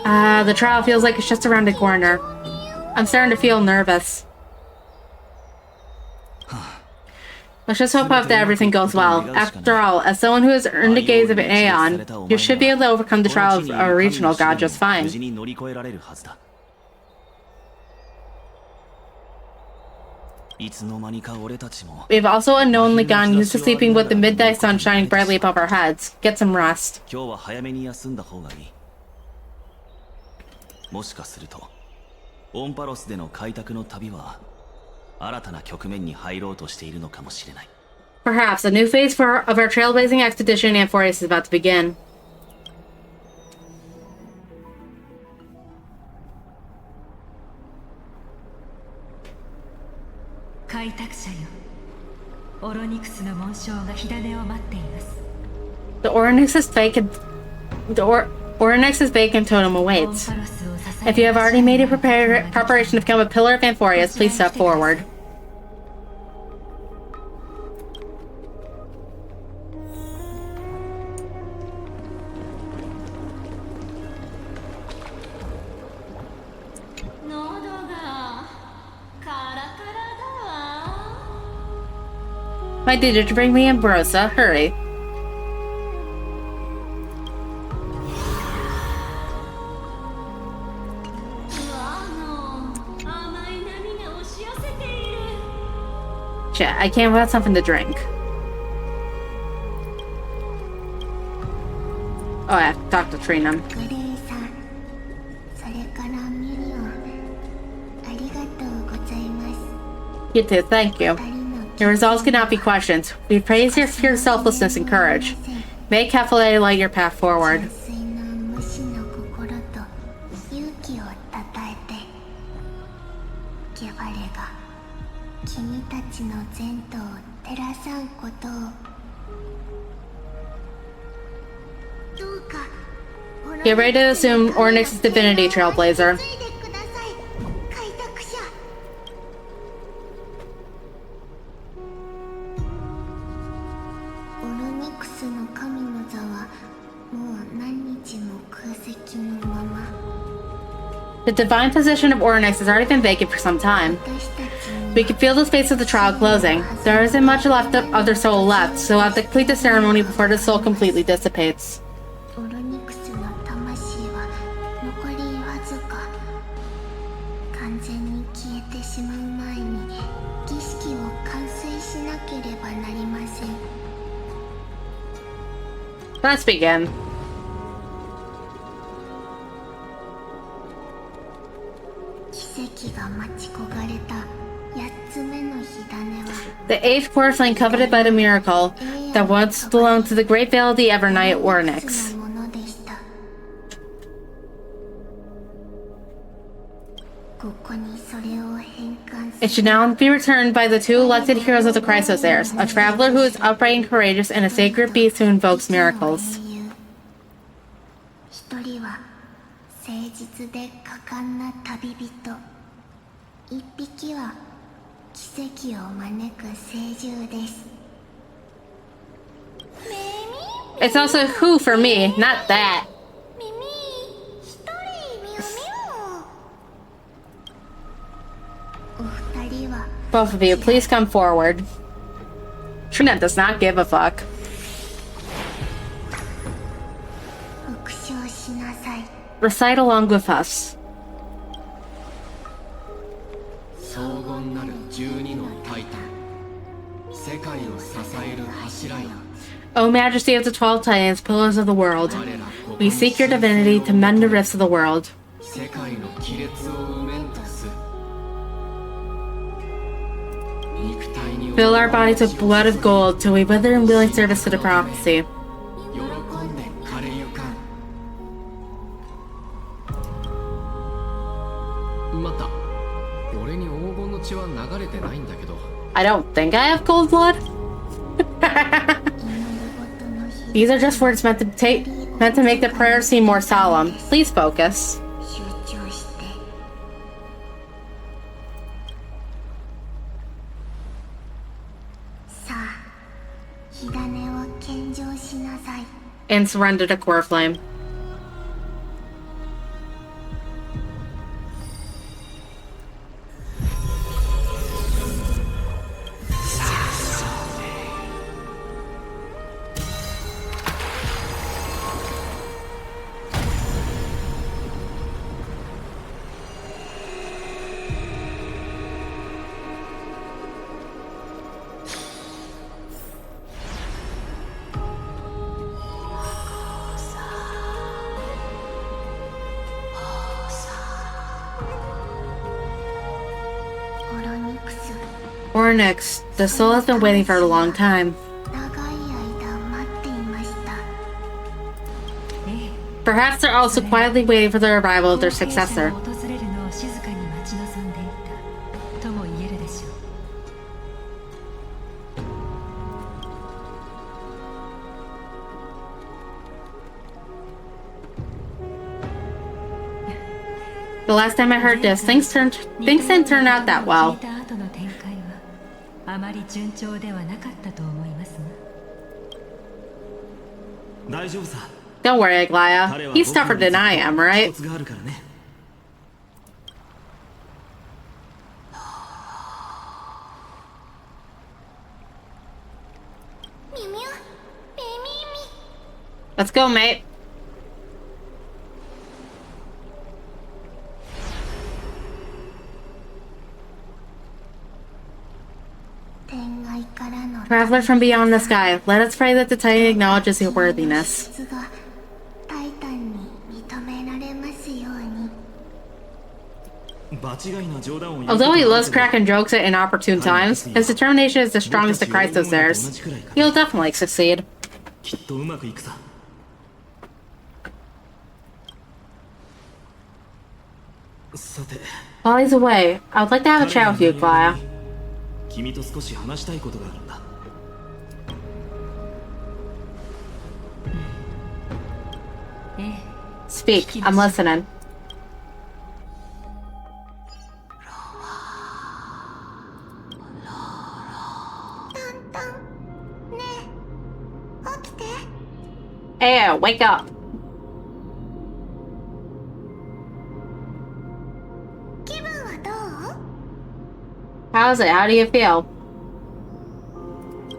The trial feels like it's just around the corner. I'm starting to feel nervous. Let's just hope that everything goes well. After all, as someone who has earned the gaze of an Aeon, you should be able to overcome the trial of a regional god just fine. We've also unknowingly gone used to sleeping with the midday sun shining brightly above our heads. Get some rest. もしかするとオンパロスでの開拓の旅は新たな局面に入ろうとしているのかもしれない。 Perhaps a new phase of our trailblazing expedition in Amphorius is about to begin. The Oryx's vacant totem awaits. If you have already made a preparation to become a pillar of Amphorius, please step forward. My dear, did you bring me Ambrosia? Hurry. Shit, I can't without something to drink. Oh yeah, talk to Trina. You too, thank you. Your results cannot be questioned. We praise your selflessness and courage. May Kefale light your path forward. Get ready to assume Ornyx's divinity, Trailblazer. The divine position of Ornyx has already been vacant for some time. We can feel the space of the trial closing. There isn't much left of their soul left, so we'll have to complete the ceremony before the soul completely dissipates. Let's begin. The eighth porcelain coveted by the miracle that once belonged to the great Veil of the Evernight Ornyx. It should now be returned by the two elected heroes of the Chrysos heirs, a traveler who is upright and courageous, and a sacred beast who invokes miracles. It's also who for me, not that. Both of you, please come forward. Trina does not give a fuck. Recite along with us. O Majesty of the 12 Titans, pillars of the world, we seek your divinity to mend the rifts of the world. Fill our bodies with blood of gold till we wither in willing service to the prophecy. I don't think I have cold blood. These are just words meant to make the prayer seem more solemn. Please focus. And surrender to Core Flame. Ornix, the soul has been waiting for a long time. 長い間待っていました。 Perhaps they're also quietly waiting for the arrival of their 後継者 successor. が訪れるのを静かに待ち望んでいたとも言えるでしょう。 The last time I heard this, things didn't turn out that 聞い well. た後の展開はあまり順調ではなかったと思いますが。大丈夫さ。 Don't worry, Aglaya. He's tougher than I am, right? コツがあるからね。ミュミュミミミ Let's go, mate. 天外からの Traveler from beyond the sky, let us pray that the Titan acknowledges your worthiness. 質がタイタンに認められますように。 場違いな冗談を言う Although he loves cracking jokes at inopportune times, his determination is as strong as the Christ is theirs. He'll definitely succeed. きっとうまくいくさ。さて、 While he's away, I would like to have a chat with you, Aglaya. 君と少し話したいことがあるんだ。 Speak, I'm listening. タンねえ起きて。 Hey, wake up. 気分はどう？ How's it? How do you feel?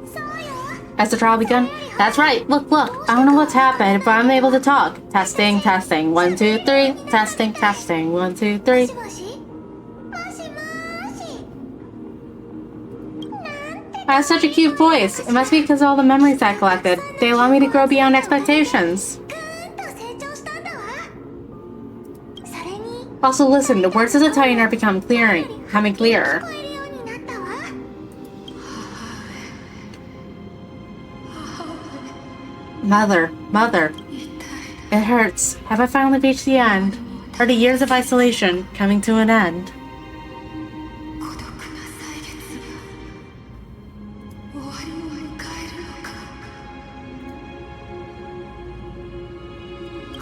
そうよ。 Has the trial begun? That's right. Look. I don't know what's happened, but I'm able to talk. Testing. 1, 2, 3. Testing. 1, 2, 3. もしもし？もしもーし。 I have such a cute voice. It must be because of all the memories I collected. They allow me to grow beyond expectations. ぐーんと成長したんだわ。それに Also, listen. The words of the Titan are becoming clearer. 聞こえるようになったわ。 Mother. It hurts. Have I finally reached the end? Are the years of isolation coming to an end? 孤独な歳月が終わりを迎えるのか。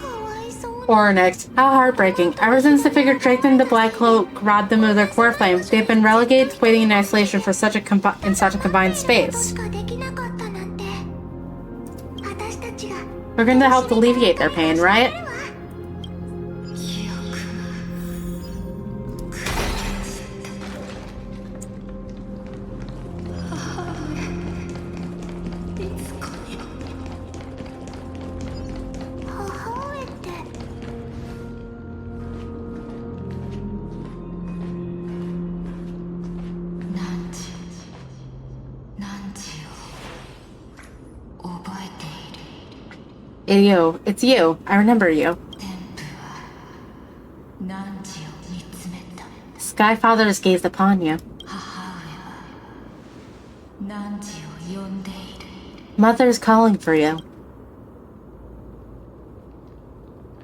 かわいそうに。 Ornix, how heartbreaking. Ever since the figure draped in the black cloak robbed them of their core flame, they've been relegated to waiting in isolation for such a confined space. しかできなかったなんて。私たちが We're going to help alleviate their pain, right? 記憶がいつこに母上って何時を覚えている。 It's you. I remember you. 天父は何時を見つめた。 Skyfather has gazed upon you. 母上は何時を呼んでいる。 Mother is calling for you.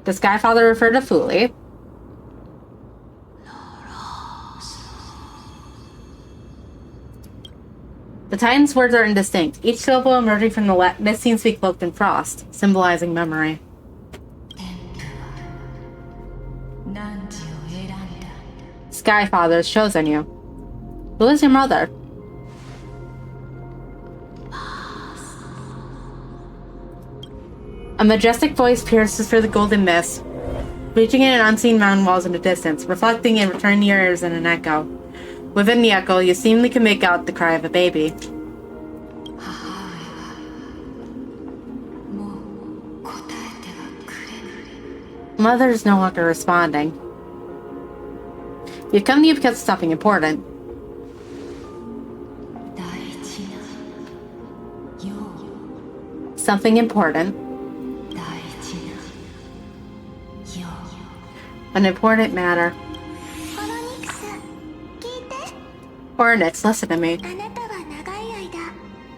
Does Skyfather refer to Fuli? The Titan's words are indistinct. Each syllable emerging from the mist seems to be cloaked in frost, symbolizing memory. 天父は何時を選んだ。 Skyfather has chosen you. Who is your mother? A majestic voice pierces through the golden mist, reaching in unseen mountain walls in the distance, reflecting in returning ears in an echo. Within the echo, you seemingly can make out the cry of a baby. もう答えてはくれない。 Mother is no longer responding. You've come to you because of something important. 大事な用。 Something important. 大事な用。 An important matter. オロニクス聞いて。Ornix, listen to me. あなたは長い間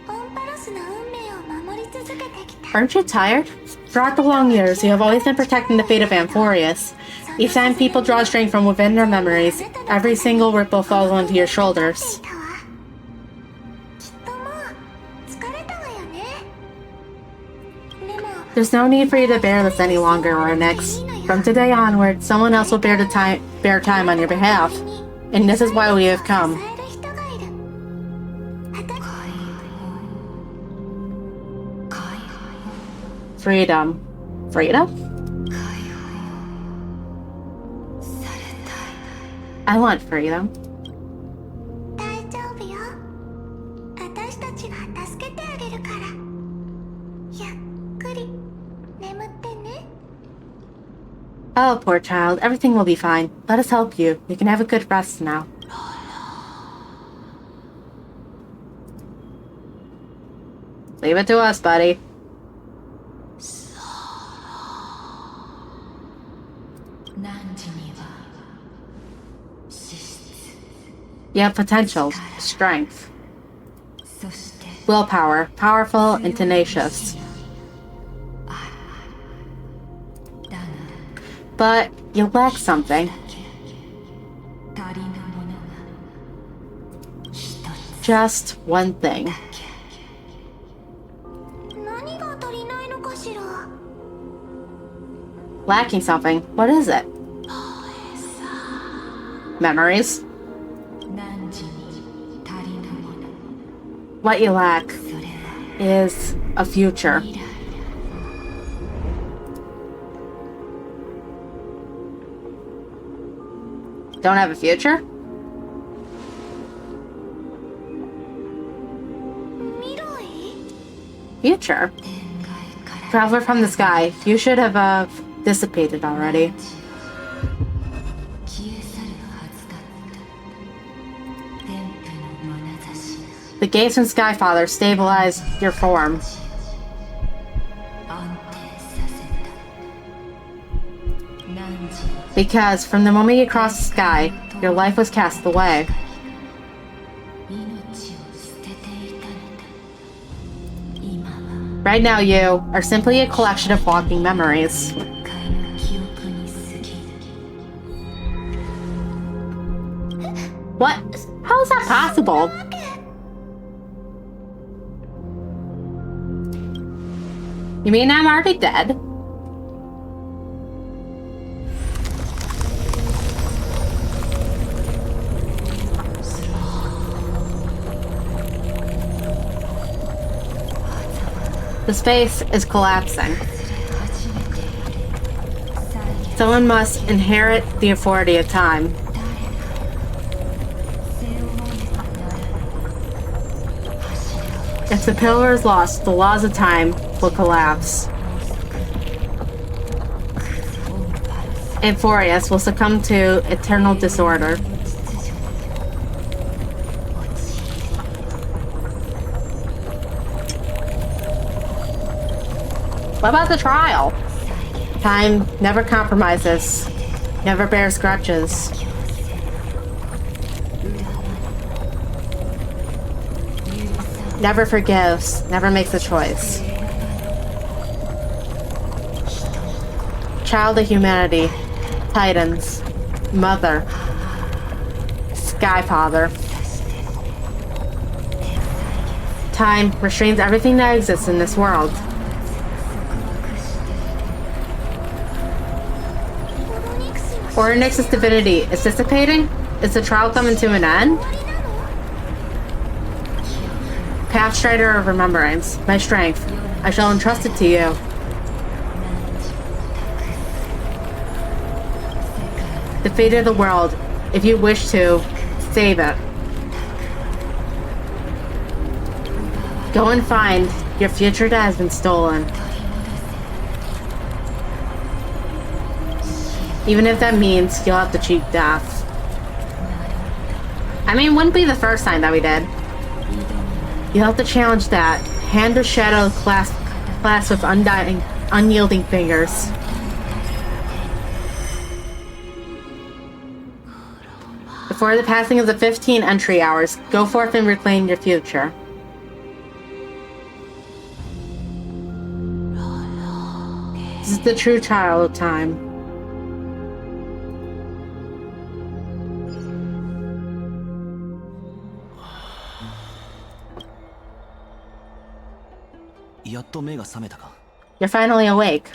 オンパロスの運命を守り続けてきた。 Aren't you tired? Throughout the long years, you have always been protecting the fate of Amphorius. Each time people draw strength from within their memories, every single ripple falls onto your shoulders. きっともう疲れたわよね。でも There's no need for you to bear this any longer, Ornix. From today onward, someone else will bear time on your behalf. And this is why we have 支 come. える人がいる。Freedom. Freedom? I want freedom. 大丈夫よ。私たちが助けてあげるから。ゆっくり眠ってね。 Oh, poor child. Everything will be fine. Let us help you. You can have a good rest now. Leave it to us, buddy. You have potential, strength, willpower, powerful and tenacious. But you lack something. Just one thing. 何が足りないのかしら。 Lacking something. What is it? Memories. What you lack is a future. Don't have a future? 未来？ Future? Traveler from the sky. You should have dissipated already. The gates from Skyfather stabilized your form. Because from the moment you crossed the sky, your life was cast away. Right now, you are simply a collection of walking memories. What? How is that possible? You mean I'm already dead? The space is collapsing. Someone must inherit the authority of time. If the pillar is lost, the laws of time will collapse. Amphorius will succumb to eternal disorder. What about the trial? Time never compromises, never bears grudges. Never forgives, never makes a choice. Child of humanity, Titans, Mother, Skyfather. Time restrains everything that exists in this world. Ornix's divinity is dissipating? Is the trial coming to an end? Pathstrider of Remembrance, my strength, I shall entrust it to you. The fate of the world, if you wish to, save it. Go and find your future that has been stolen. Even if that means you'll have to cheat death. I mean, wouldn't be the first time that we did. You'll have to challenge that. Hand or shadow clasped with unyielding fingers. Before the passing of the 15 entry hours, go forth and reclaim your future. This is the true child time. You're finally awake.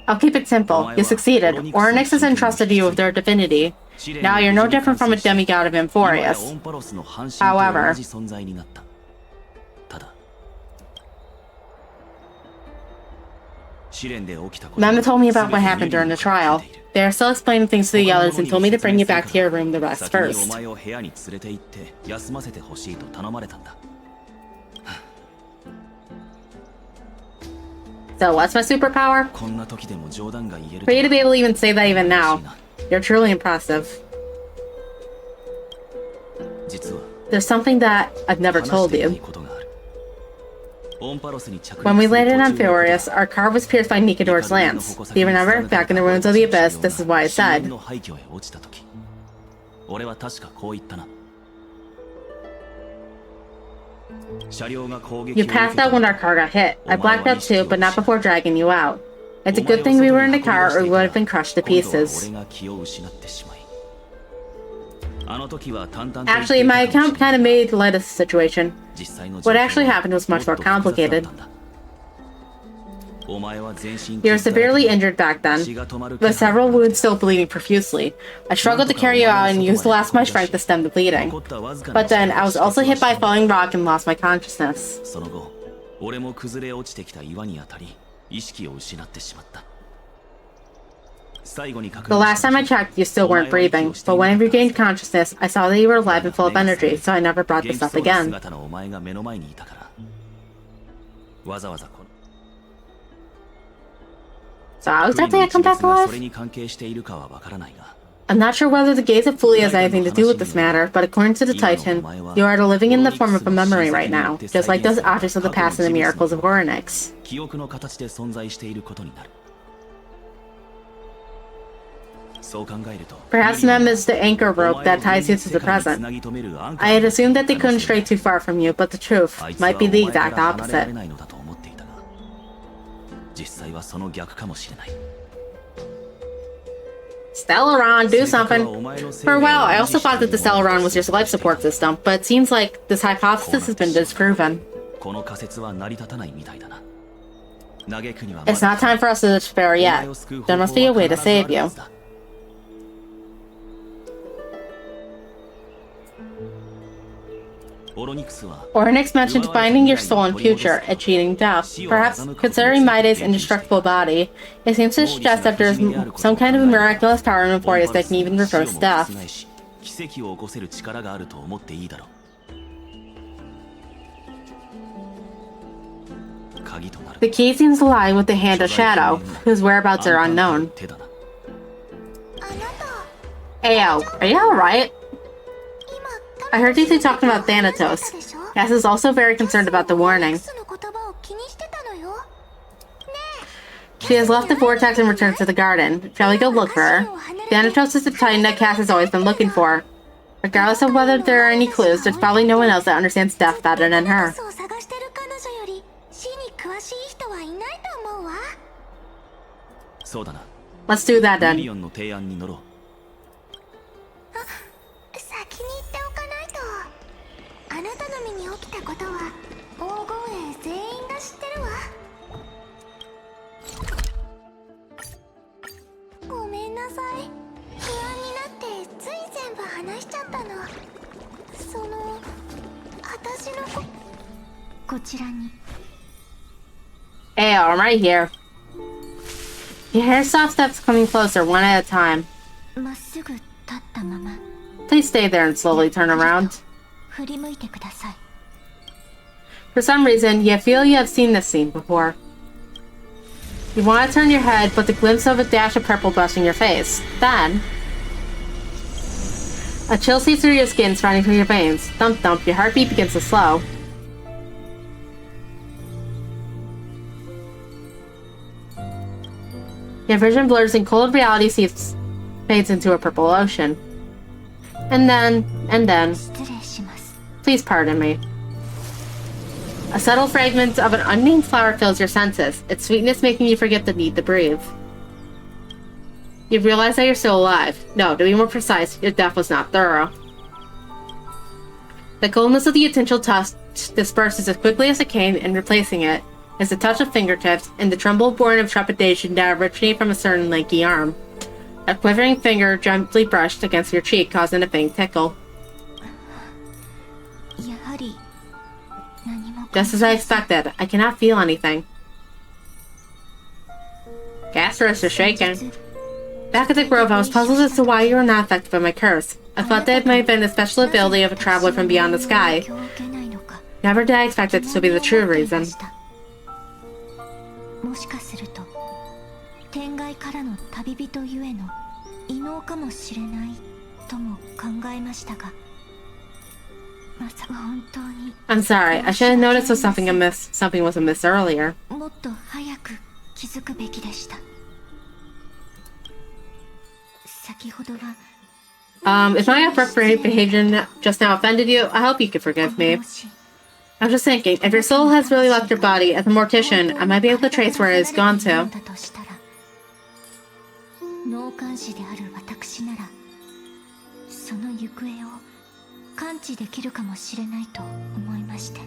I'll keep it simple. You succeeded. Ornyx has entrusted you with their divinity. Now you're no different from a demigod of Amphorius. However, Mama told me about what happened during the trial. They are still explaining things to the others and told me to bring you back to your room to rest first. So what's my superpower? For you to be able to even say that even now, you're truly impressive. There's something that I've never told you. When we landed on Amphorius, our car was pierced by Nikador's lance. Do you remember? Back in the ruins of the Abyss, this is what I said. You passed out when our car got hit. I blacked out too, but not before dragging you out. It's a good thing we were in the car or we would have been crushed to pieces. Actually, my account kind of made light of the situation. What actually happened was much more complicated. You were severely injured back then, with several wounds still bleeding profusely. I struggled to carry you out and used the last of my strength to stem the bleeding. But then, I was also hit by a falling rock and lost my consciousness. The last time I checked, you still weren't breathing, but when I regained consciousness, I saw that you were alive and full of energy, so I never brought this up again. So how exactly I come back alive? I'm not sure whether the gaze of Fully has anything to do with this matter, but according to the Titan, you are living in the form of a memory right now, just like those objects of the past and the miracles of Ornyx. Perhaps Mem is the anchor rope that ties you to the present. I had assumed that they couldn't stray too far from you, but the truth might be the exact opposite. Stellaron, do something! For a while, I also thought that the Stellaron was your life support system, but it seems like this hypothesis has been disproven. It's not time for us to despair yet. There must be a way to save you. Ornyx mentioned finding your soul and future, achieving death. Perhaps, considering Maide's indestructible body, it seems to suggest that there is some kind of a miraculous power in Amphorius that can even reverse death. The key seems to lie with the Hand of Shadow, whose whereabouts are unknown. Ayo, are you alright? I heard you two talking about Thanatos. Cass is also very concerned about the warning. She has left the vortex and returned to the garden. Shall we go look for her? Thanatos is the Titan that Cass has always been looking for. Regardless of whether there are any clues, there's probably no one else that understands death better than her. Let's do that then. Hey, I'm right here. You hear soft steps coming closer, one at a time. Please stay there and slowly turn around. For some reason, you feel you have seen this scene before. You want to turn your head, but the glimpse of a dash of purple brushing your face. Then, a chill seeps through your skin, running through your veins. Thump thump, your heartbeat begins to slow. Your vision blurs and cold reality fades into a purple ocean. And then, 失礼します。 please pardon me. A subtle fragment of an unnamed flower fills your senses, its sweetness making you forget the need to breathe. You realize that you're still alive. No, to be more precise, your death was not thorough. The coldness of the utensil touch disperses as quickly as it came, and replacing it is the touch of fingertips and the tremble born of trepidation that originated from a certain lanky arm. A quivering finger gently brushed against your cheek, causing a faint tickle. やはり何も Just as I expected, I cannot feel anything. Gasrus is shaking. Back at the grove, I was puzzled as to why you were not affected by my curse. I thought that it might have been the special ability of a traveler from beyond the sky. 影響を受けないのか Never did I expect it to be the true reason. もしかすると天外からの旅人ゆえの異能かもしれないとも考えましたが、まさか本当に I'm sorry, I should have noticed something was amiss earlier. もっと早く気づくべきでした。先ほどは If my appropriate behavior just now offended you, I hope you could forgive me. もし I was just thinking, if your soul has really left your body, as a mortician, I might be able to trace where it has gone to. だとしたら脳幹視である私ならその行方を感知できるかもしれないと思いまして。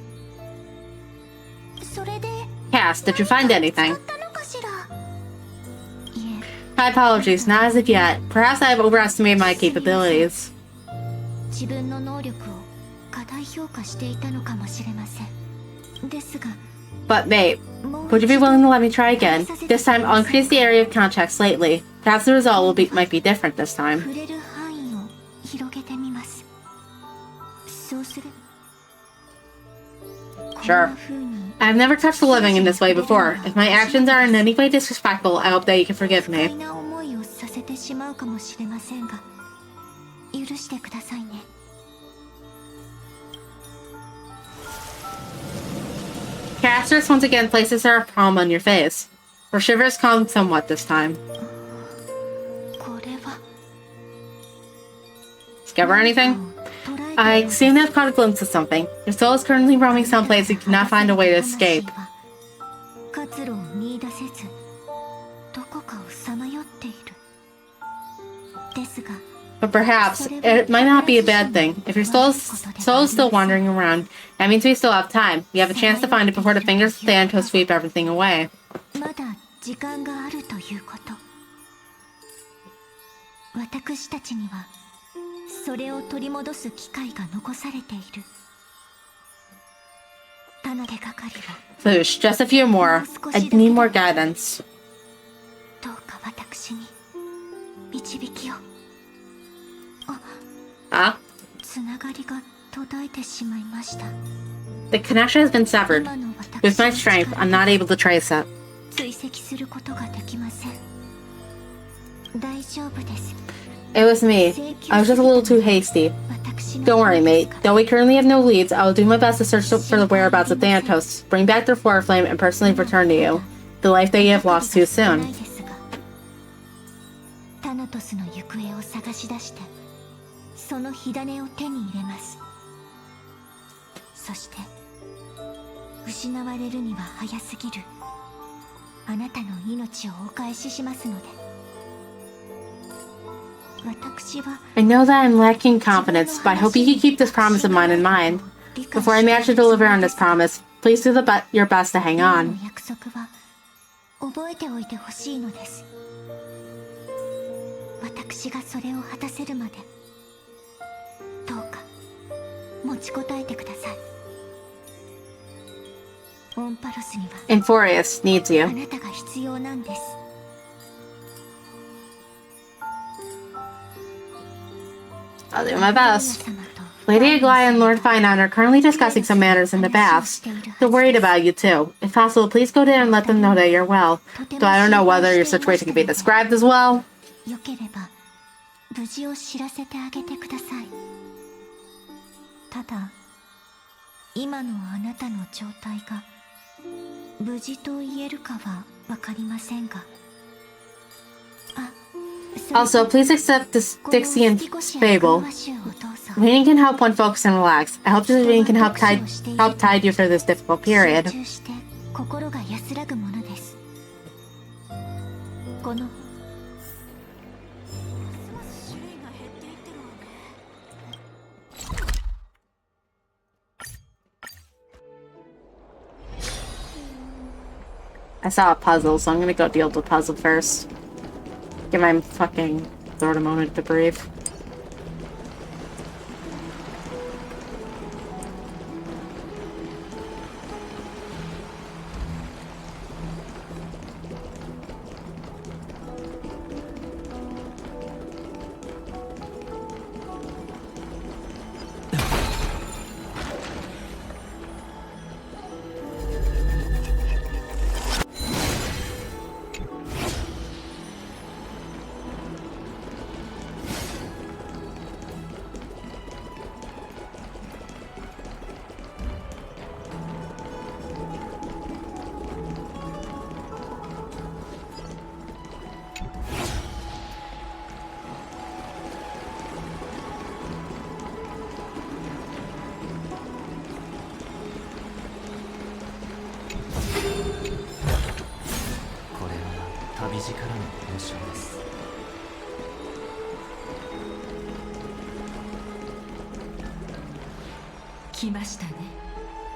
それで Cass, did you find anything? 使ったのかしら。いえ My apologies, not as of yet. Perhaps I have overestimated my capabilities. 自分の能力を過大評価していたのかもしれません。ですが But mate, would you be willing to let me try again? This time, I'll increase the area of contact slightly. Perhaps the result might be different this time. 触れる範囲を広げてみます。そうする。 Sure. こんな風に I've never touched the living in this way before. If my actions are in any way disrespectful, I hope that you can forgive 不快 me. な思いをさせてしまうかもしれませんが、許してくださいね。 Castress once again places her palm on your face. Her shivers calm somewhat this time. これは Discover anything? I seem to have caught a glimpse of something. Your soul is currently roaming someplace you cannot find a way to escape. 活路を見出せず、どこかをさまよっている。ですが、 But perhaps it might not be a bad thing. If your soul is still wandering around, that means we still have time. We have a chance to find it before the fingers of Thanatos sweep everything away. まだ時間があるということ。私たちにはそれを取り戻す機会が残されている。なので係を Foosh, just a few more. I need more guidance. どうか私に導きを。 Huh? つながりが途絶えてしまいました。 The connection has been severed. 今の With my 私 strength, I'm not able to trace it. 追跡することができません。大丈夫です。 It was me. I was just a little too hasty. 私の Don't worry, mate. Though we currently have no leads, I will do my best to search for the whereabouts of Thanatos, bring back their Flame, and personally return to you the life that you have lost too な soon. いですが、タナトスの行方を探し出して、その火種を手に入れます。そして失われるには早すぎるあなたの命をお返ししますので。私は I know that I'm lacking confidence, but I hope you can keep this promise of mine in mind. Before I manage to deliver on this promise, please do your best to hang 今 on. の約束は覚えておいてほしいのです。私がそれを果たせるまでどうか持ちこたえてください。オンパロスには Inforius needs あ you. なたが必要なんです。 I'll do my best. 様と Lady Aglaia and Lord Finon are currently discussing some matters in the baths. They're worried about you too. If possible, please go down and let them know that you're well. Though I don't know whether your situation can be described as well. よければ無事を知らせてあげてください。ただ今のあなたの状態が無事と言えるかはわかりませんが、Also, please accept the Styxian fable. Reading can help one focus and relax. I hope this reading can help tide you through this difficult period. 心が安らぐものです。この I saw a puzzle, so I'm gonna go deal with the puzzle first. Give my fucking throat a moment to breathe.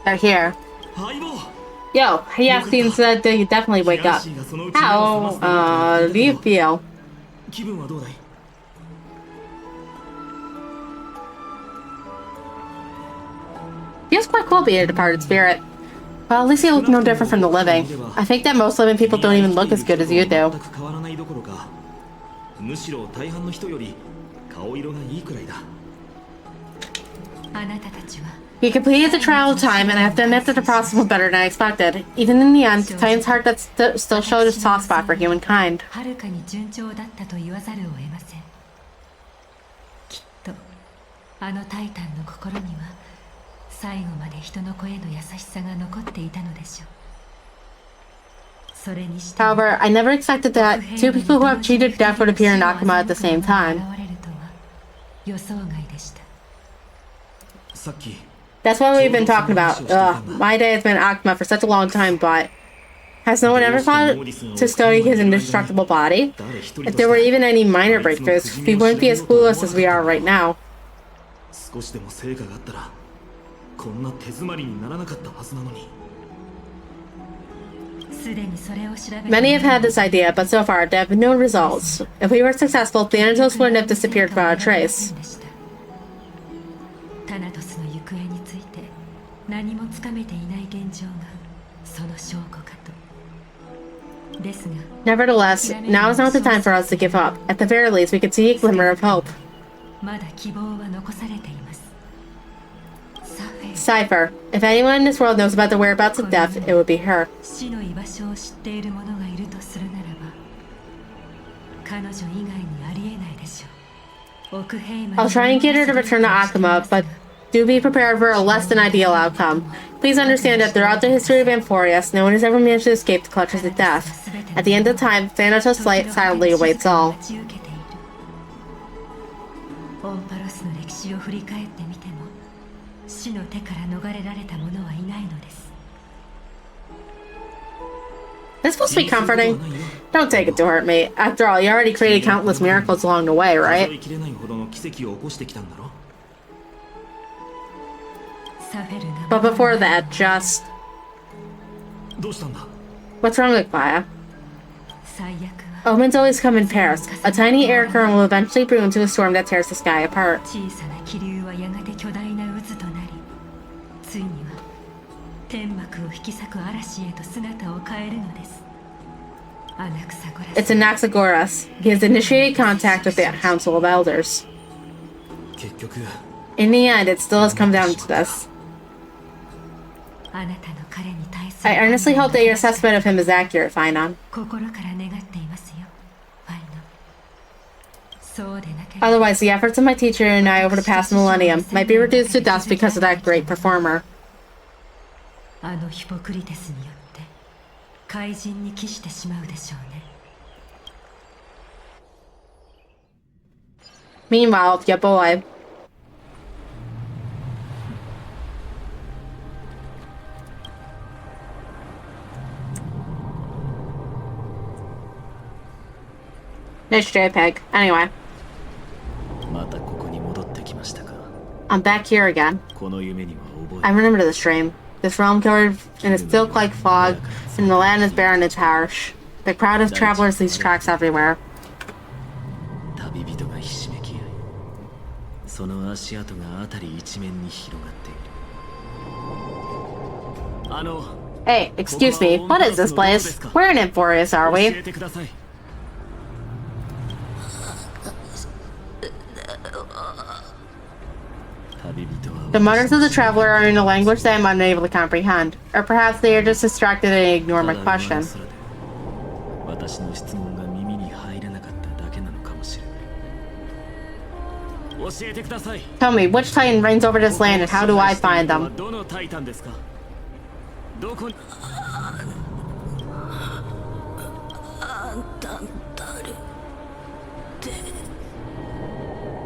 They're here. Yo, Yasin said that you definitely wake up. How do you feel? Feels quite cool being a departed spirit. Well, at least you look no different from the living. I think that most living people don't even look as good as you do. He completed the trial of time, and I have to admit that the process was better than I expected. Even in the end, Titan's heart that still showed a soft spot for humankind. However, I never expected that two people who have cheated death would appear in Akuma at the same time. That's what we've been talking about. My day has been Akuma for such a long time, but has no one ever thought to study his indestructible body? If there were even any minor breakthroughs, we wouldn't be as clueless as we are right now. Many have had this idea, but so far there have been no results. If we were successful, Thanatos wouldn't have disappeared without a trace. Nevertheless, now is not the time for us to give up. At the very least, we could see a glimmer of hope. Cypher. If anyone in this world knows about the whereabouts of death, it would be her. I'll try and get her to return to Akuma, but do be prepared for a less than ideal outcome. Please understand that throughout the history of Amphorius, no one has ever managed to escape the clutches of death. At the end of time, Thanatos' flight silently awaits all. This supposed to be comforting? Don't take it to hurt me. After all, you already created countless miracles along the way, right? But before that, just... What's wrong with Maya? Omens always come in pairs. A tiny air current will eventually brew into a storm that tears the sky apart. It's Anaxagoras. He has initiated contact with the Council of Elders. In the end, it still has come down to this. I earnestly hope that your assessment of him is accurate, Finon. Otherwise, the efforts of my teacher and I over the past millennium might be reduced to dust because of that great performer. Meanwhile, your boy. Nice JPEG. Anyway, またここに戻ってきましたか。 I'm back here again. この夢には覚 I え remember this dream. This realm covered in a silk like fog, and the land is barren and harsh. The crowd of travelers leaves tracks everywhere. 旅人がひしめき合い、その足跡が辺り一面に広がっている。Hey, excuse me, what is this place? We're in Emphorius, are 教 we? えてください。 The mutters of the traveler are in a language that I'm unable to comprehend. Or perhaps they are just distracted and ignore my question. 私の質問が耳に入らなかっただけなのかもしれない。教えてください。 Tell me, which titan reigns over this land and how do I find them? どのタイタンですか。どこに。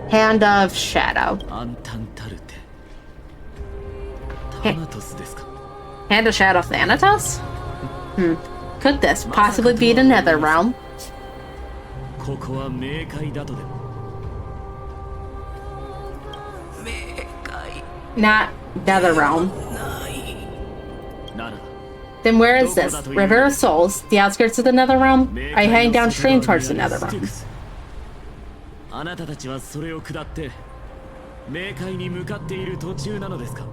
Hand of Shadow. アンタンタルテ。タナトスですか。 Hand of Shadow Thanatos? Could this possibly be the Nether Realm? ここは冥界だとでも。 Not Nether Realm. なら。 Then where is this? River of Souls? The outskirts of the Nether Realm? Are you heading downstream towards the Nether Realm? あなたたちはそれを下って冥界に向かっている途中なのですか。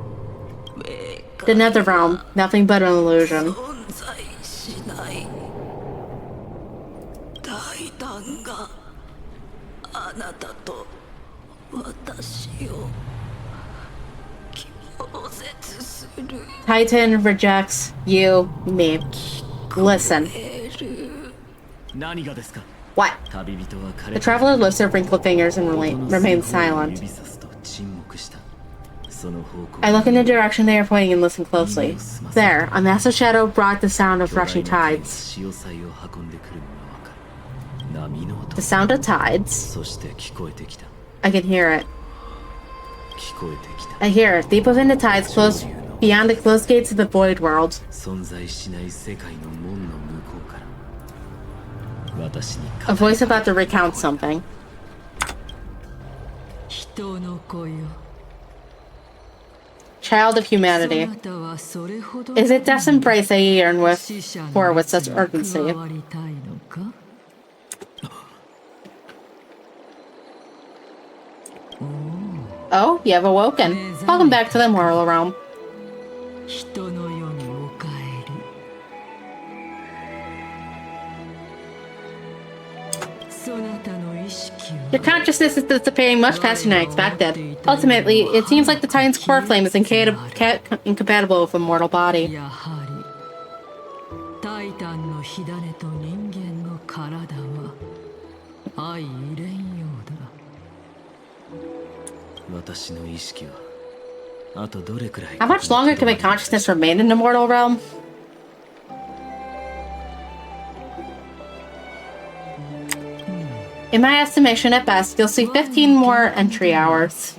The Nether Realm, nothing but an illusion. 大胆があなたと私を拒絶する。 Titan rejects you, me. Listen. 何がですか。 What? 旅人は彼 The traveler lifts her wrinkled fingers and remains silent. 指さすと沈黙した。その方向 I look in the direction they are pointing and listen closely. There, a massive shadow brought the sound of rushing tides. 潮騒を運んでくるのがわかる。波の音。 The sound of tides. そして聞こえてきた。 I can hear it. 聞こえてきた。 I hear it, deep within the tides, close beyond the closed gates of the void world. 存在しない世界の門の向こうから。 A voice about to recount something. 人の子よ。 Child of humanity. そなたはそれほど Is it death's embrace that ye yearn with, 死者の for with such 加 urgency? わりたいのか。 Oh, you have awoken. Welcome back to the mortal realm. 人の世にお帰り。そなたの意識は Your consciousness is dissipating much faster than I expected. Ultimately, it seems like the Titan's core flame is incompatible with a mortal body. やはりタイタンの火種と人間の体は相入れんようだ。私の意識はあとどれくらい How much longer can my consciousness remain in the mortal realm? In my estimation, at best, you'll see 15 more entry hours.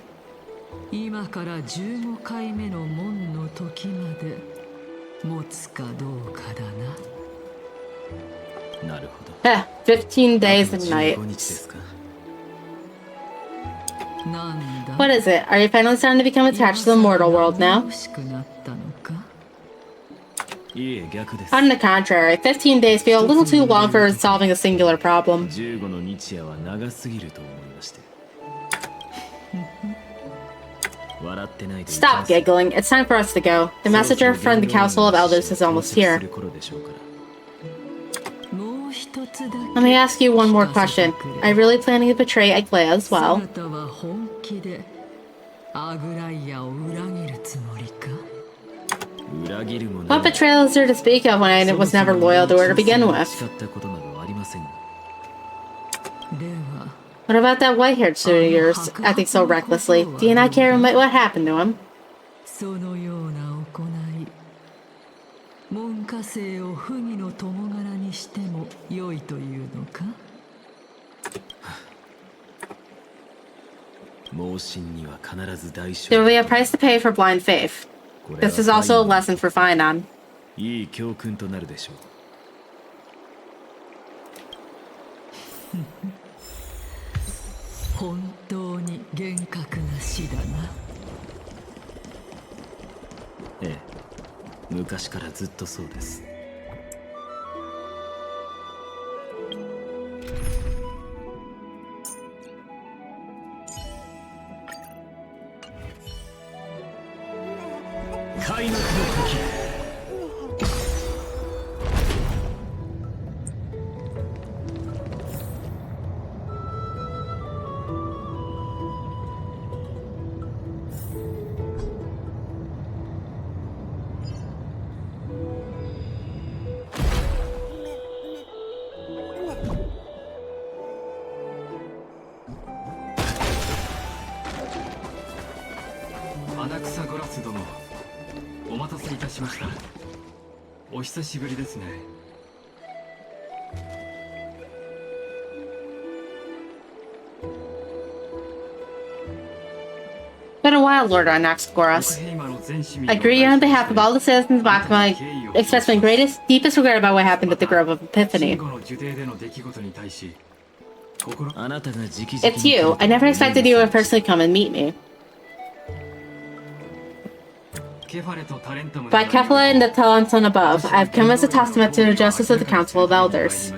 今から15回目の門の時まで持つかどうかだな。なるほど。 15 days and 15日です nights. か。なんだ What is it? Are you finally starting to become attached to the mortal world now? 欲しくなったのか。いえ、逆です。 On the contrary, 15 days feel a little too long for solving a singular problem. 15の日夜は長すぎると思いまして。笑ってないで。 Stop giggling. It's time for us to go. The messenger from the Council of Elders is almost here. もう一つだけ Let me ask you one more question. Are you really planning to betray Eglea as そ well? なたは本気でアグライアを裏切るつもりか。 裏切るも What betrayal is there to speak of when I was never loyal to her to begin with? 誓ったことなどありませんが。では What about that white-haired student of yours, acting so recklessly? Do you not care what happened to him? そのような行い門下生を不義の共柄にしても良いというのか。盲信には必ず代 There 償 will be a price to pay for blind faith. これは This is also a lesson for Finon. いい教訓となるでしょう。本当に厳格な死だな。ええ、昔からずっとそうです。開幕の時。穴草ゴラス殿、お待たせいたしました。お久しぶりですね。Been a while, Lord Anaxagoras. ヘイマの全市民 I greet you on behalf of all the citizens of Akama. Express my greatest, deepest regret about what happened at the Grove of Epiphany. の受刑での出来事に対し、心 あなたが直々に It's you. I never expected you would personally come and meet me. ケファレとタレントム By Kefla and the Talenton above, I have come as a testament to the justice of the Council of Elders.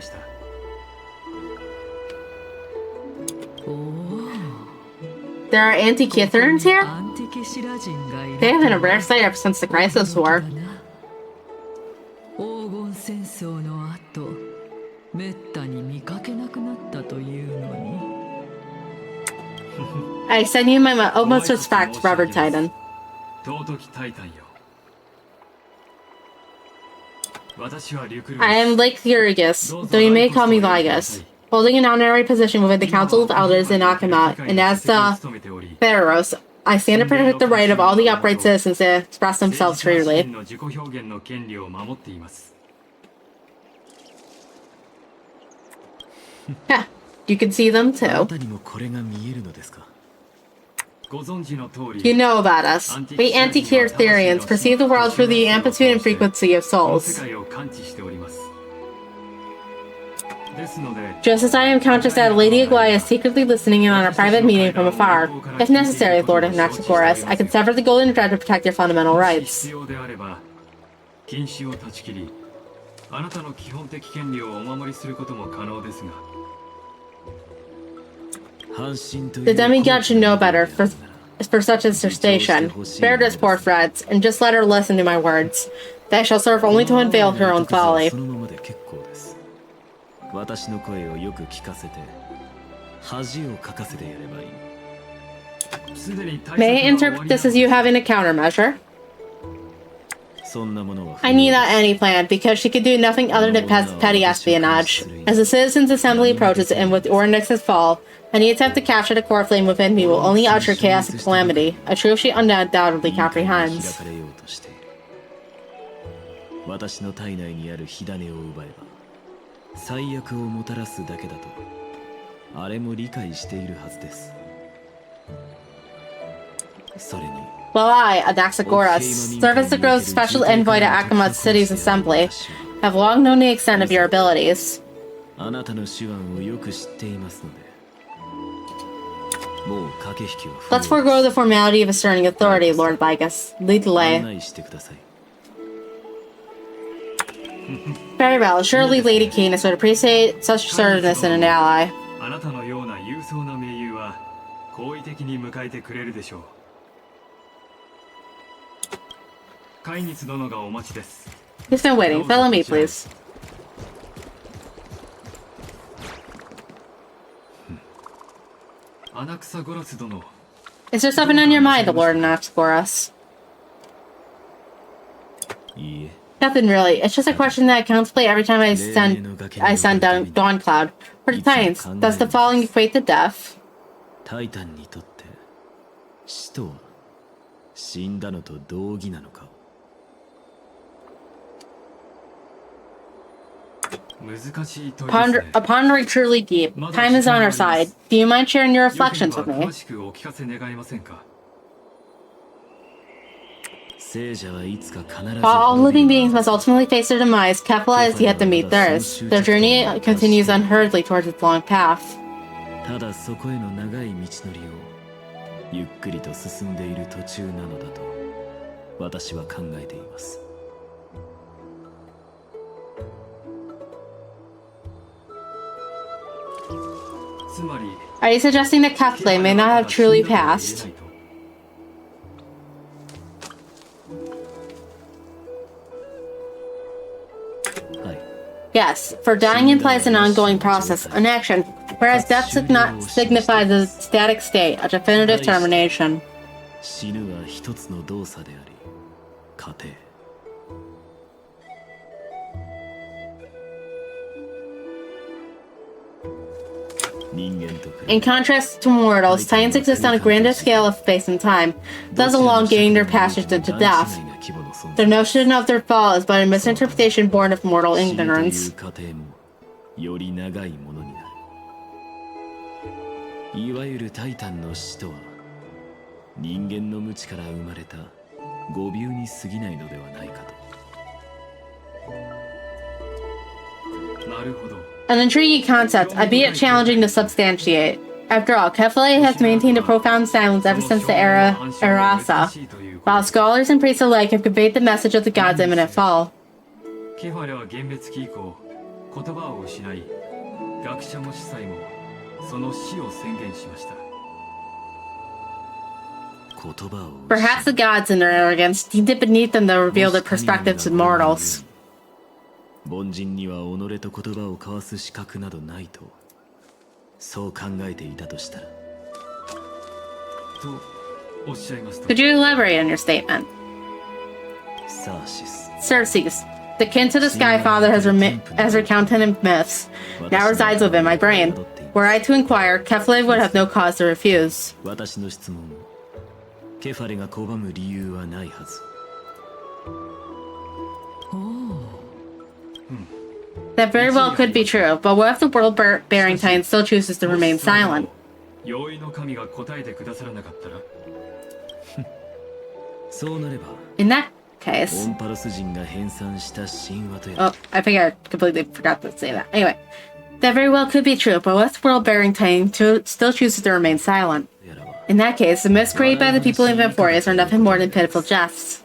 There are Anti-Kitherans here? アンティケシラ人がいる。 They have been a rare sight ever since the Crisis War. 黄金戦争の後、めったに見かけなくなったというのに。I send you my utmost respect, Robert Titan. 尊きタイタンよ。私はリュクル I am Lake Thurigus, though you may call me Ligus, holding an honorary position within the Council of Elders in Akama, and as the Pharaohs, I stand to protect the right of all the upright citizens to express themselves freely. の自己表現の権利を守っています。 Yeah, you can see them あな too. たにもこれが見えるのですか。ご存知の通り、 You know about us. We Anti-Kitherans perceive the world through the amplitude and frequency of この souls. 世界を感知しております。ですので、 Just as I am conscious that Lady Aglaia is secretly listening in on a private meeting from afar, if necessary, Lord Anaxagoras, I can sever the golden thread to protect your fundamental rights. 必要であれば、禁止を断ち切り、あなたの基本的権利をお守りすることも可能ですが。 The demigod should know better for such is her station. Spare this poor Freds, and just let her listen to my words. They shall serve only to unveil her own folly. そのままで結構です。私の声をよく聞かせて、恥をかかせてやればいい。すでに対策 May I が終わ interpret り this as you having a countermeasure? そんなものは I need that any plan, because she could do nothing other than petty espionage. As the Citizens' Assembly approaches and with Ornix's fall, any attempt to capture the core flame within me will only usher chaos and calamity, a truth she undoubtedly comprehends. 開かれようとしている。私の体内にある火種を奪えば最悪をもたらすだけだとあれも理解しているはずです。それに While I, Anaxagoras, serve as the Grove's special envoy to Akama's city's assembly, have long known the extent of your abilities. あなたの手腕をよく知っていますので、もう駆け引きを Let's forego the formality of asserting authority, Lord Ligus. Lead the 案 way. 内してください。 Very well. Surely Lady Canis would appreciate such service in an ally. あなたのような勇壮な盟友は好意的に迎えてくれるでしょう。カイニツ殿がお待ちです。 He's been waiting. Follow me, please. 穴草ゴラス殿、 Is there something on your mind, Lord Anaxagoras? いいえ、 Nothing really. It's just a question that I contemplate every time I send Dawn Cloud. For the Titans, does the falling equate to death? タイタンにとって死とは死んだのと同義なのか。A pondering truly deep. Time is on our side. Do you mind sharing your reflections with me? While all living beings must ultimately face their demise, Kefla has yet to meet theirs. Their journey continues unhurriedly towards its long path. ただそこへの長い道のりをゆっくりと進んでいる途中なのだと私は考えています。Are you suggesting that Kefla may not have truly passed? Yes, for dying implies an ongoing process, an action, whereas death signifies a static state, a definitive termination. 死ぬは一つの動作であり、過程。In contrast to mortals, Titans exist on a grander scale of space and time, thus elongating their passage into death. The notion of their fall is but a misinterpretation born of mortal ignorance. より長いものになる。いわゆるタイタンの死とは、人間の無知から生まれた誤謬に過ぎないのではないかと。なるほど。An intriguing concept, albeit challenging to substantiate. After all, Kefla has maintained a profound silence ever since the era Erasa, while scholars and priests alike have conveyed the message of the god's imminent fall. ケファレは幻滅期以降、言葉を失い、学者も司祭もその死を宣言しました。Perhaps the gods, in their arrogance, deemed it beneath them to reveal their perspectives to mortals. 凡人には己と言葉を交わす資格などないと、そう考えていたとしたら。とおっしゃいますと。Could you elaborate on your statement? サーシス。Xerxes, the kin to the Sky Father has recounted in myths, now resides within my brain. Were I to inquire, Kefla would have no cause to refuse. 私の質問、ケファレが拒む理由はないはず。That very well could be true, but what if the world-bearing Titan still chooses to remain silent? 容易の神が答えてくださらなかったら。そうなれば。In that case. オンパロス人が編纂した神話とや。Oh, I think I completely forgot to say that. Anyway, that very well could be true, but what if the world-bearing Titan still chooses to remain silent? In that case, the myths created by the people of Amphorius are nothing more than pitiful jests.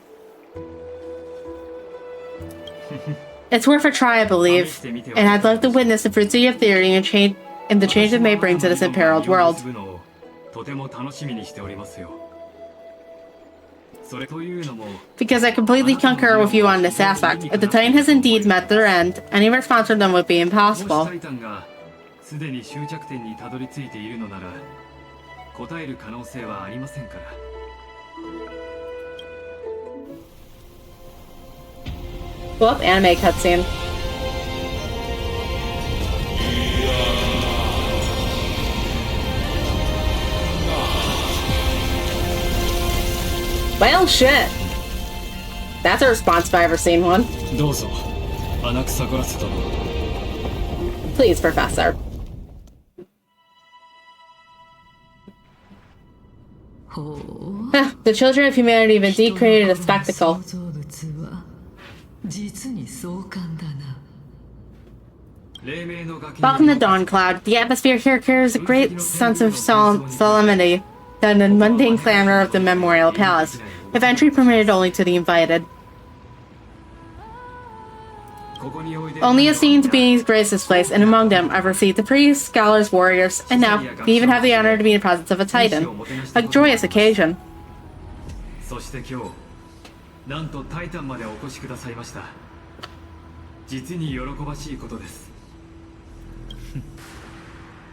It's worth a try, I believe, and I'd love to witness the fruits of your theory and the change it may bring to this imperiled world. Because I completely concur with you on this aspect. If the Titan has indeed met their end, any response from them would be impossible. Whoop, anime cutscene. Well, shit. That's a response if I ever seen one. Please, Professor. The children of humanity have indeed created a spectacle. Welcome to Dawn Cloud. The atmosphere here carries a great sense of solemnity than the mundane clamor of the Memorial Palace, with entry permitted only to the invited. Only esteemed beings grace this place, and among them I've received the priests, scholars, warriors, and now we even have the honor to be in the presence of a Titan. A joyous occasion. なんとタイタンまでお越しくださいました。実に喜ばしいことです。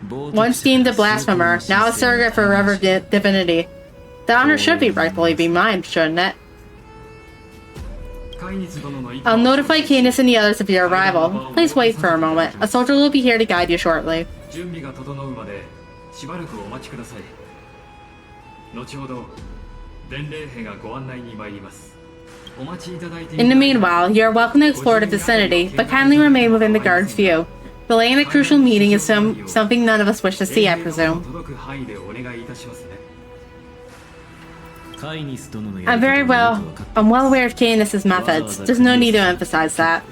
Once deemed a blasphemer, now a surrogate for revered divinity. The honor should be rightfully be mine, shouldn't it? I'll notify Cadus and the others of your arrival. Please wait for a moment. A soldier will be here to guide you shortly. 準備が整うまでしばらくお待ちください。後ほど伝令兵がご案内に参ります。In the meanwhile, you are welcome to explore the vicinity, but kindly remain within the guard's view. Delaying the crucial meeting is something none of us wish to see, I presume. I'm well aware of Canis' methods. There's no need to emphasize that.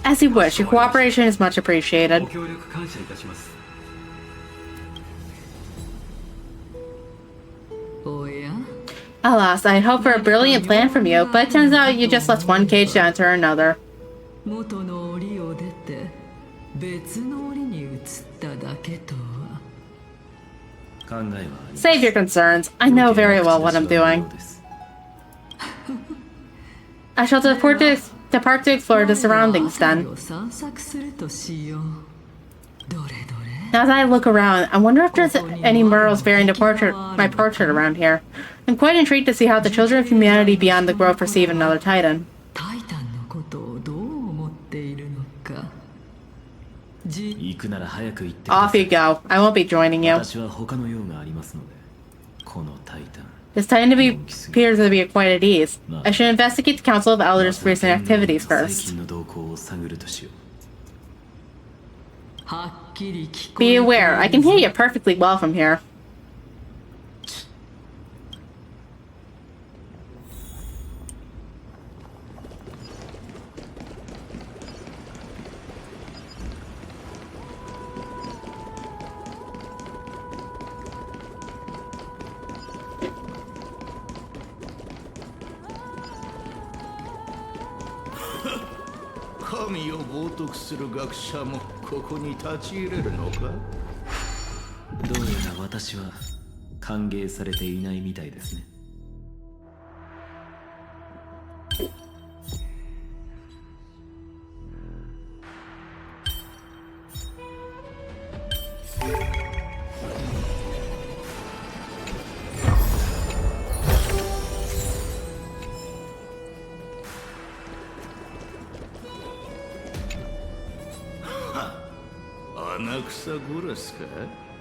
As you wish, your cooperation is much appreciated. Alas, I had hoped for a brilliant plan from you, but it turns out you just left one cage to enter another. Save your concerns. I know very well what I'm doing. I shall depart to explore the surroundings then. As I look around, I wonder if there's any murals bearing my portrait around here. I'm quite intrigued to see how the children of humanity beyond the grove perceive another Titan. Off you go. I won't be joining you. This Titan appears to be quite at ease. I should investigate the Council of Elders' recent activities first. Be aware, I can hear you perfectly well from here.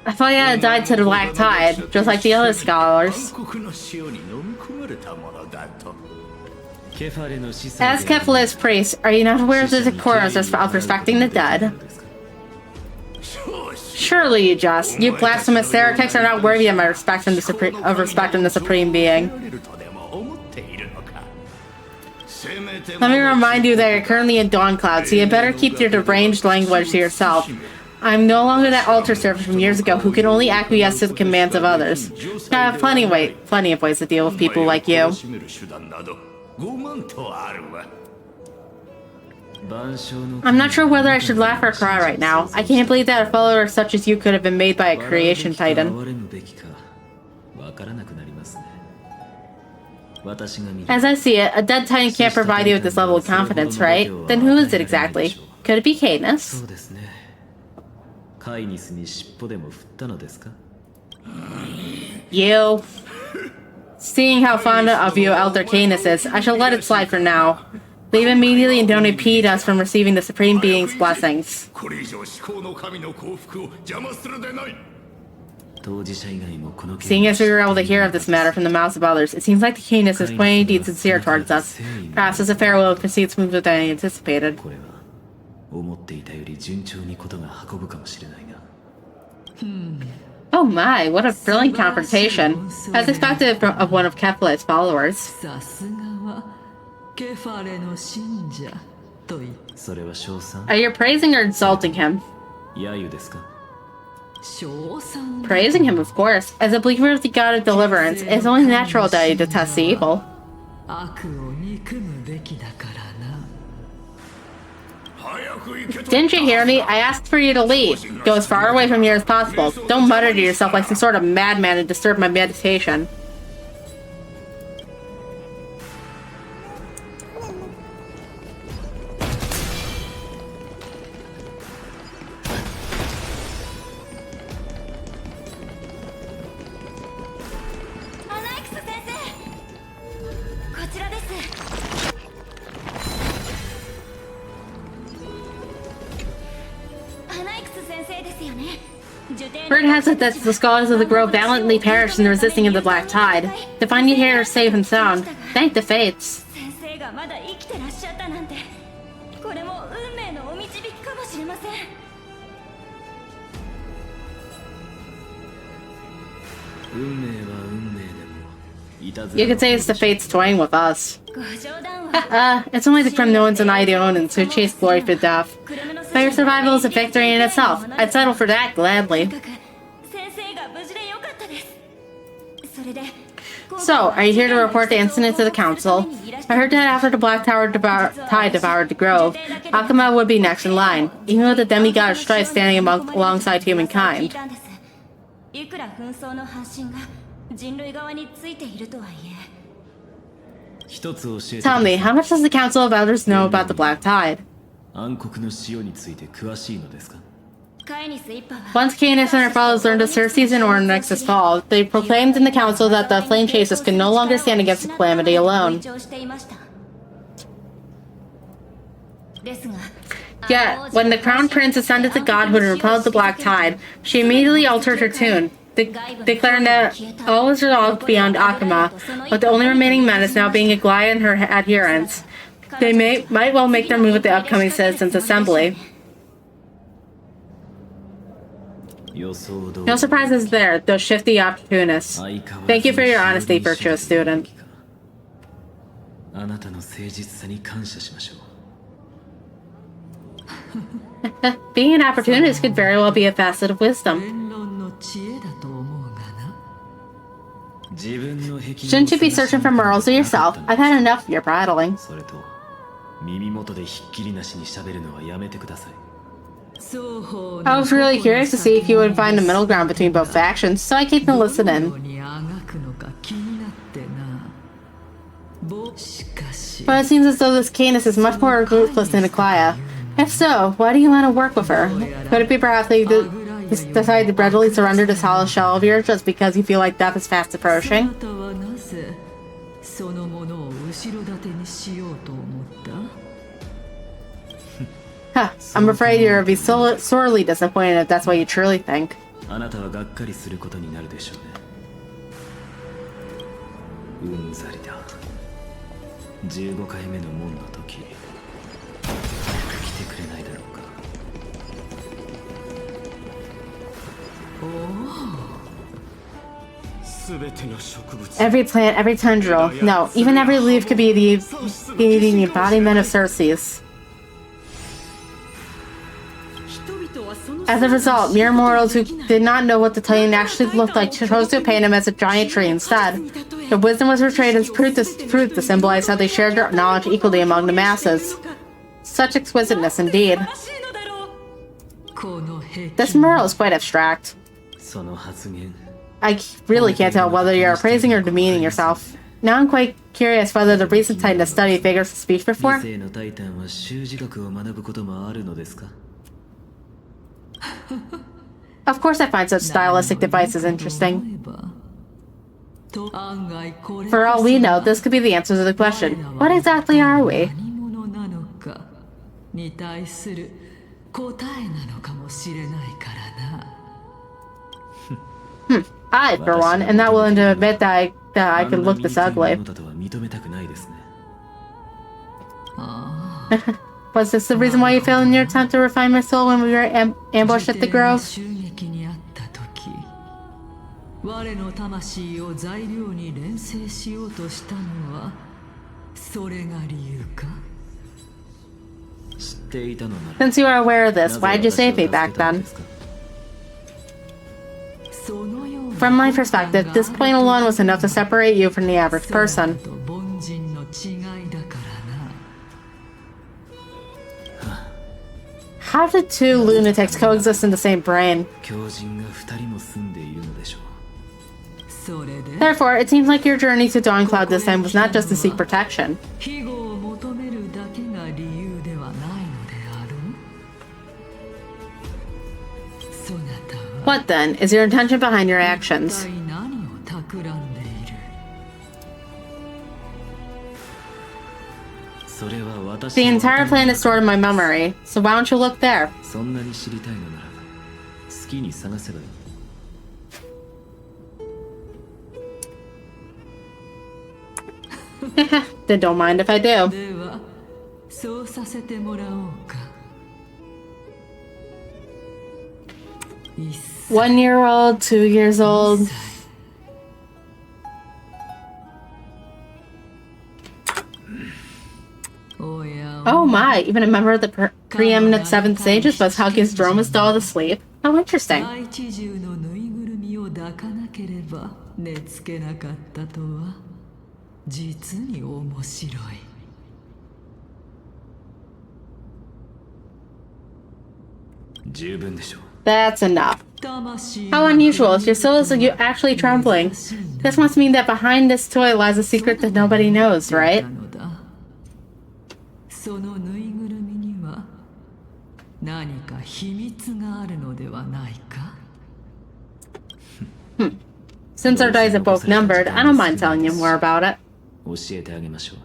I thought you had died to the black tide, just like the other scholars. As Kephal's priest, are you not aware of the decorums of respecting the dead? Surely you just. You blasphemous heretics are not worthy of my respect from the supreme being. Let me remind you that you're currently in Dawn Cloud, so you better keep your deranged language to yourself. I'm no longer that altar server from years ago who can only acquiesce to the commands of others. I have plenty of ways to deal with people like you. I'm not sure whether I should laugh or cry right now. I can't believe that a follower such as you could have been made by a creation titan. As I see it, a dead titan can't provide you with this level of confidence, right? Then who is it exactly? Could it be Canis? You. Seeing how fond of you Elder Canis is, I shall let it slide for now. Leave immediately and don't impede us from receiving the Supreme Being's blessings. Seeing as we were able to hear of this matter from the mouths of others, it seems like the Canis is quite indeed sincere towards us. Perhaps this affair will proceed smoother than I anticipated. Oh my, what a brilliant confrontation. As expected of one of Kephal's followers. Are you praising or insulting him? Praising him, of course. As a believer of the god of deliverance, it's only natural that he detests evil. Didn't you hear me? I asked for you to leave. Go as far away from here as possible. Don't mutter to yourself like some sort of madman and disturb my meditation. has it that the scholars of the grove valiantly perished in the resisting of the black tide. To find you here safe and sound, thank the fates. 先生がまだ生きてらっしゃったなんて、これも運命のお導きかもしれません。運命は運命でもいたずら You could say it's the fates toying with us. ご冗談は It's only the Kremnoans and Ideonans who chase glory for death. But your survival is a victory in itself. I'd settle for that gladly. 先生が無事でよかったです。それで So, are you here to report the incident to the council? I heard that after the Black Tower tide devoured the grove, Akuma would be next in line, even with the demigod of strife standing alongside humankind. いくら紛争の発信が人類側についているとはいえ。一つ教えて Tell me, how much does the Council of Elders know about the Black Tide? 暗黒の潮について詳しいのですか カイニス一派は Once Canis and her followers learned of Circe's and Ornyx's fall, they proclaimed in the council that the Flame Chasers could no longer stand against the calamity alone. 主張していました。ですが Yet, when the Crown Prince ascended to godhood and repelled the Black Tide, she immediately altered her tune, declaring that all was resolved beyond Akuma, with the only remaining menace now being Aglaia and her adherents. They might well make their move at the upcoming Citizens' Assembly. No surprises there, those shifty opportunists. Thank you for your honesty, virtuous student. あなたの誠実さに感謝しましょう Being an opportunist could very well be a facet of wisdom. 言論の知恵だと思うがな。 Shouldn't you be searching for morals of yourself? I've had enough of your prattling. それと耳元でひっきりなしに喋るのはやめてください I was really curious to see if you would find a middle ground between both factions, so I came to listen in. にあがくのか気になってな。しかし But it seems as though this Canis is much more ruthless than Aglaia. If so, why do you want to work with her? Could it be perhaps that you decide to readily surrender this hollow shell of yours just because you feel like death is fast あ approaching? なたはなぜそのものを後ろ盾にしようと思った？ Huh, I'm afraid you'll be sorely disappointed if that's what you truly think. あなたはがっかりすることになるでしょうねうんざりだ15回目の門の時来てくれないだろうか Every plant, every tendril, no, even every leaf could be the embodiment of Circe's. As a result, mere mortals who did not know what the Titan actually looked like chose to paint him as a giant tree instead. The wisdom was portrayed as fruit to symbolize how they shared their knowledge equally among the masses. Such exquisiteness indeed. This mural is quite abstract. その発言 I really can't tell whether you're praising or demeaning yourself. Now I'm quite curious whether the recent Titan has studied figures of speech before. 理性のタイタンは習字学を学ぶこともあるのですか Of course I find such stylistic devices interesting. For all we know, this could be the answer to the question, what exactly are we? 何者なのかに対する答えなのかもしれないからな。 I, for one, am not willing to admit that I can look this ugly. だとは認めたくないですね Was this the reason why you failed in your attempt to refine my soul when we were ambushed at the grove? 襲撃にあった時我の魂を材料に錬成しようとしたのはそれが理由か 知っていたのなら Since you are aware of this, why did you save me back then? そのような From my perspective, this point alone was enough to separate you from the average person. と凡人の違いだからな How did two lunatics coexist in the same brain? 狂人が2人も住んでいるのでしょう それで Therefore, it seems like your journey to Dawn Cloud this time was not just to seek protection. 庇護を求めるだけが理由ではないのであろうそなたは What then is your intention behind your actions? 一体何を企んでいる それは私 The entire plan is stored in my memory, so why don't you look there? そんなに知りたいのなら好きに探せばいい Then don't mind if I do. ではそうさせてもらおうか。1 year old, 2 years old. Oh my, even a member of the preeminent 7th sages was hugging his Droma's doll to sleep. How interesting. 大地中のぬいぐるみを抱かなければ寝つけなかったとは実に面白い。十分でしょう。 That's enough. How unusual. Your soul is actually trembling. This must mean that behind this toy lies a secret that nobody knows, right? そのぬいぐるみには何か秘密があるのではないか? Since our days are both numbered, I don't mind telling you more about it. 教えてあげましょう。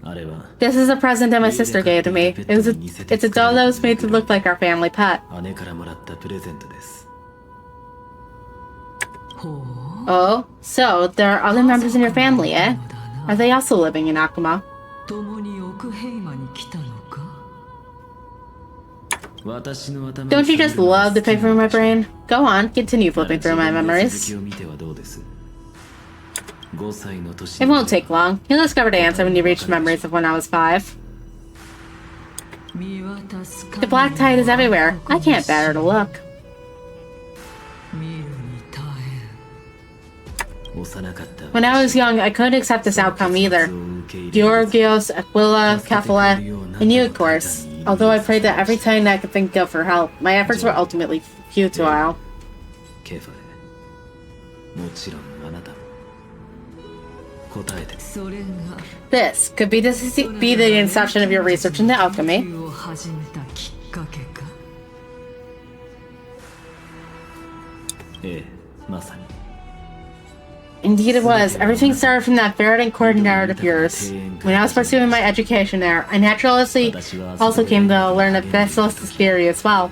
あれは This is a present that my sister gave to me. It's a doll that was made to look like our family pet. 姉からもらったプレゼントです。 Oh, so there are other members in your family, eh? Are they also living in Akuma? 共に奥平間に来たのか? Don't you just love to pick through my brain? Go on, continue flipping through my memories. It won't take long. You'll discover the answer when you reach memories of when I was 5. The black tide is everywhere. I can't bear to look. When I was young, I couldn't accept this outcome either. Georgios, Aquila, Kefala, and you, of course. Although I prayed that every time I could think of for help, my efforts were ultimately futile. This could be the inception of your research into alchemy. Indeed it was. Everything started from that verdant courtyard of yours. When I was pursuing my education there, I naturally also came to learn of Thessalus' theory as well.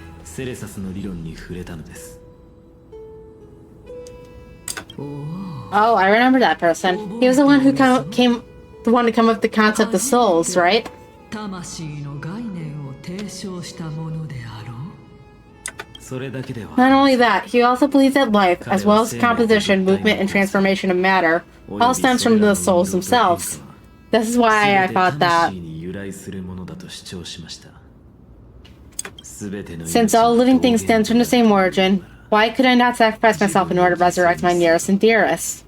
Oh, I remember that person. He was the one who came to come up with the concept of souls, right? Not only that, he also believes that life, as well as composition, movement, and transformation of matter, all stems from the souls themselves. This is why I thought that since all living things stem from the same origin, why could I not sacrifice myself in order to resurrect my nearest and dearest?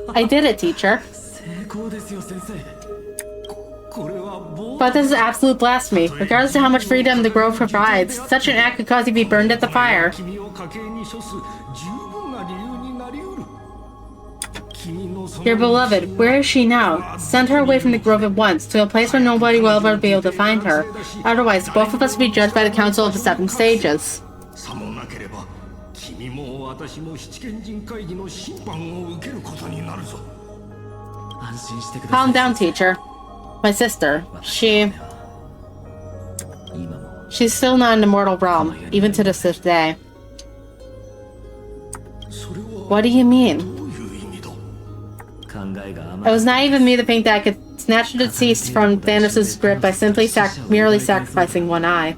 I did it, teacher. But this is absolute blasphemy. Regardless of how much freedom the grove provides, such an act could cause you to be burned at the fire. Your beloved, where is she now? Send her away from the grove at once, to a place where nobody will ever be able to find her. Otherwise, both of us will be judged by the Council of the Seven Stages. Calm down, teacher. My sister, she's still not in the mortal realm, even to this day. What do you mean? It was naive of me to think that I could snatch the deceased from Thanos' grip by simply merely sacrificing one eye.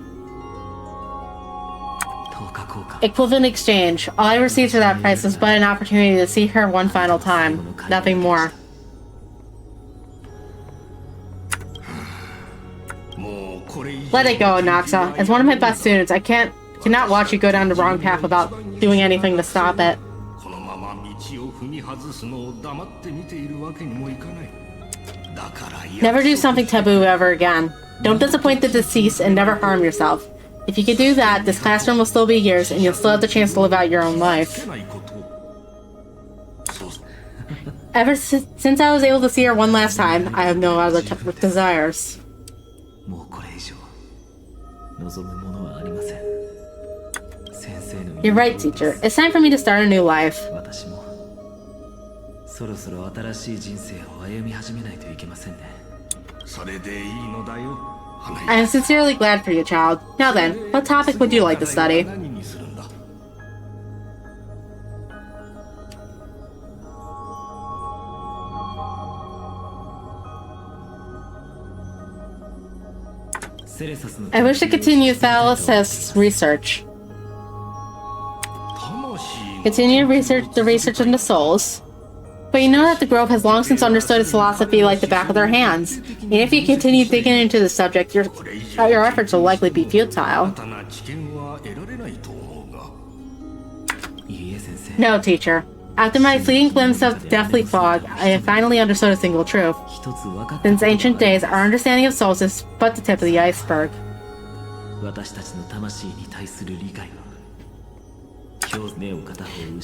Equivalent exchange. All I received for that price was but an opportunity to see her one final time. Nothing more. Let it go, Noxa. As one of my best students, I cannot watch you go down the wrong path without doing anything to stop it. Never do something taboo ever again. Don't disappoint the deceased and never harm yourself. If you could do that, this classroom will still be yours and you'll still have the chance to live out your own life. Ever since I was able to see her one last time, I have no other desires. You're right, teacher. It's time for me to start a new life. I am sincerely glad for you, child. Now then, what topic would you like to study? I wish to continue Thalas's research. Continue the research into souls. But you know that the Grove has long since understood its philosophy like the back of their hands. And if you continue digging into the subject, your efforts will likely be futile. No, teacher. After my fleeting glimpse of deathly fog, I have finally understood a single truth. Since ancient days, our understanding of souls is but the tip of the iceberg.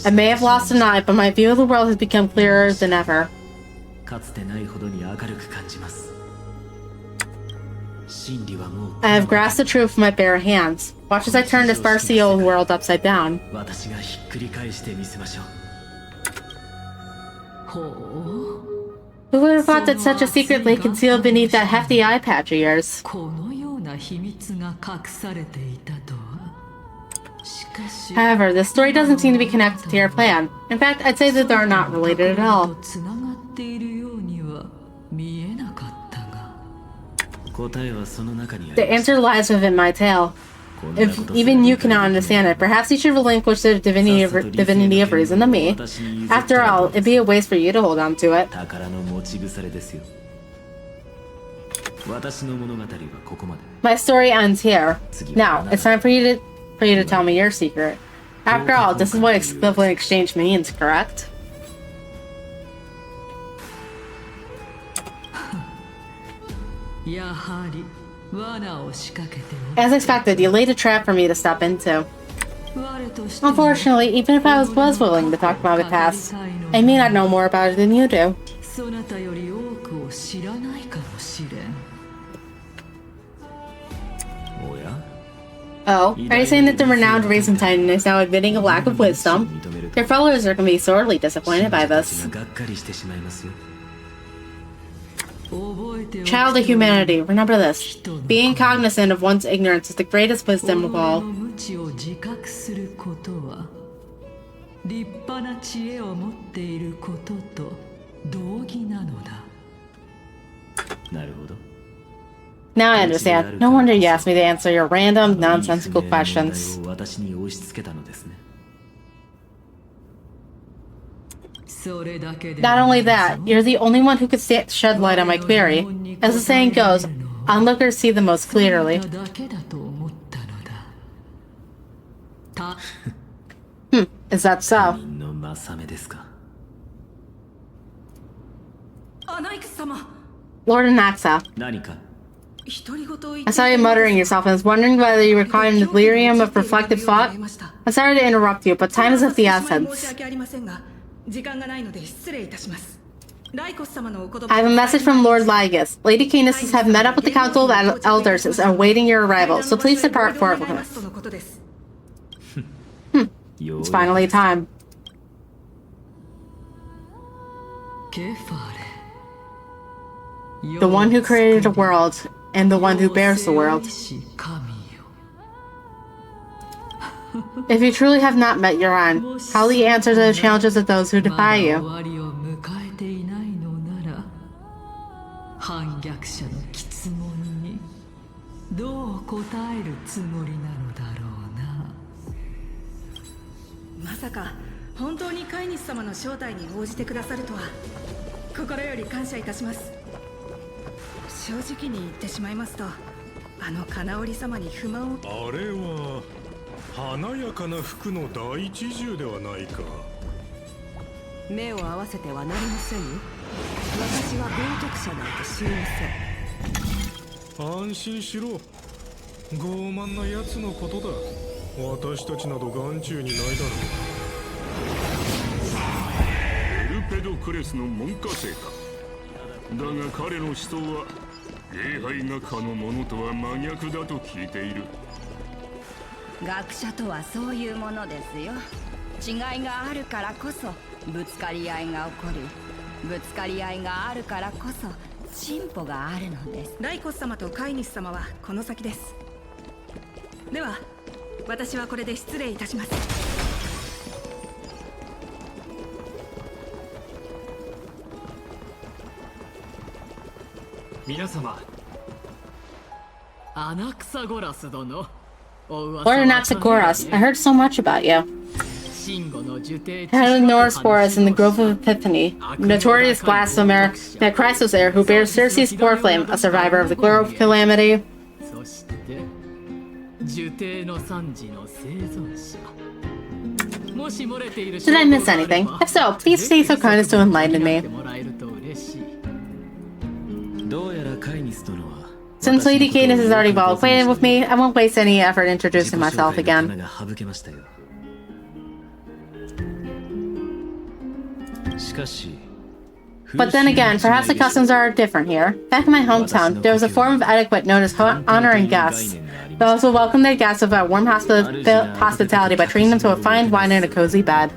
I may have lost an eye, but my view of the world has become clearer than ever. I have grasped the truth with my bare hands. Watch as I turn this sparsely old world upside down. Who would have thought that such a secret lay concealed beneath that hefty eye patch of yours? However, this story doesn't seem to be connected to your plan. In fact, I'd say that they're not related at all. The answer lies within my tale. If even you cannot understand it, perhaps you should relinquish the divinity of reason to me. After all, it'd be a waste for you to hold on to it. My story ends here. Now, it's time for you to tell me your secret. After all, this is what equivalent exchange means, correct? As expected, you laid a trap for me to step into. Unfortunately, even if I was willing to talk about my past, I may not know more about it than you do. Oh, are you saying that the renowned Raisin Titan is now admitting a lack of wisdom? Your followers are going to be sorely disappointed by this. Child of humanity, remember this. Being cognizant of one's ignorance is the greatest wisdom of all. Now I understand. No wonder you asked me to answer your random, nonsensical questions. Not only that, you're the only one who could shed light on my query. As the saying goes, onlookers see the most clearly. Is that so? Lord Anaxa. I saw you muttering yourself and was wondering whether you were caught in a delirium of reflective thought. I'm sorry to interrupt you, but time is of the essence. I have a message from Lord Lygus. Lady Canis have met up with the Council of Elders and are awaiting your arrival, so please depart forthwith. It's finally time. The one who created the world, and the one who bears the world. If you truly have not met your end, how will you answer to the challenges of those who defy you? 進歩があるのです。ライコス様と飼い主様はこの先です。では私はこれで失礼いたします。皆様、アナクサゴラス殿。 Lord Anaxagoras, I heard so much about you. Head of the North Forest in the Grove of Epiphany, notorious blasphemer, that Chrysos heir who bears Circe's spore flame, a survivor of the Grove Calamity. Did I miss anything? If so, please stay so kind as to enlighten me. Since Lady Cadence is already well acquainted with me, I won't waste any effort introducing myself again. But then again, perhaps the customs are different here. Back in my hometown, there was a form of etiquette known as honoring guests. Those will welcome their guests with a warm hospitality by treating them to a fine wine and a cozy bed.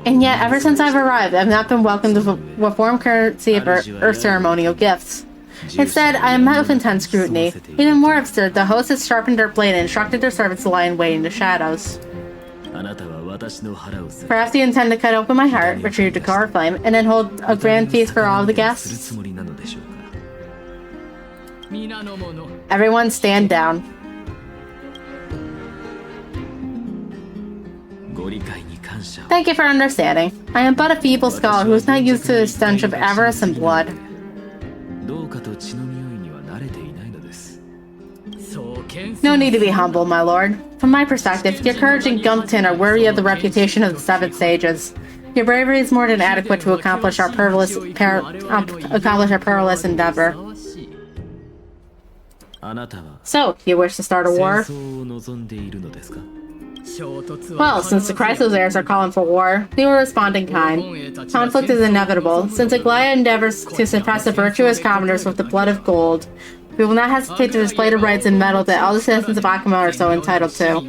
And yet, ever since I've arrived, I've not been welcomed with warm courtesy or ceremonial gifts. Instead, I am met with intense scrutiny. Even more absurd, the host has sharpened their blade and instructed their servants to lie in wait in the shadows. Perhaps you intend to cut open my heart, retrieve the core flame, and then hold a grand feast for all of the guests? Everyone stand down. Thank you for understanding. I am but a feeble scholar who is not used to the stench of avarice and blood. No need to be humble, my lord. From my perspective, your courage and gumption are worthy of the reputation of the Seven Sages. Your bravery is more than adequate to accomplish our perilous endeavor. So, you wish to start a war? Well, since the Chrysos heirs are calling for war, we will respond in kind. Conflict is inevitable, since Aglaia endeavors to suppress the virtuous commoners with the blood of gold. We will not hesitate to display the rights and metal that all the citizens of Akuma are so entitled to.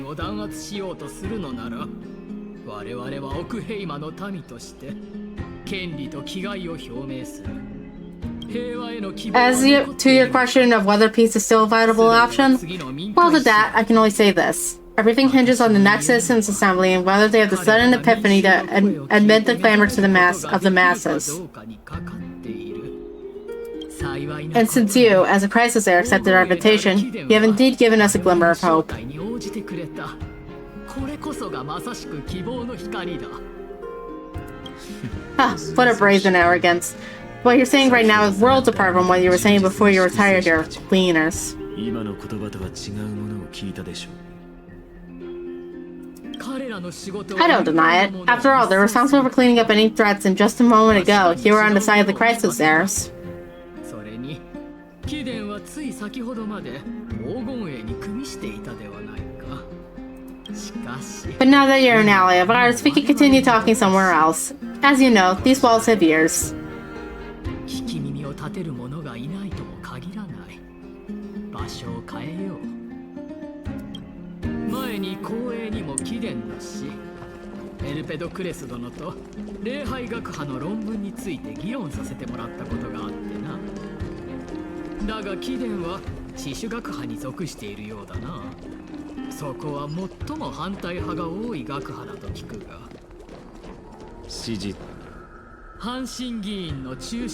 To your question of whether peace is still a viable option, well, to that, I can only say this. Everything hinges on the next citizens' assembly and whether they have the sudden epiphany to admit the clamor to the masses. And since you, as a Chrysos heir, accepted our invitation, you have indeed given us a glimmer of hope. What a brazen arrogance. What you're saying right now is worlds apart from what you were saying before you retired here, cleaners. I don't deny it. After all, they're responsible for cleaning up any threats, and just a moment ago, you were on the side of the Chrysos heirs. But now that you're an ally of ours, we can continue talking somewhere else. As you know, these walls have ears.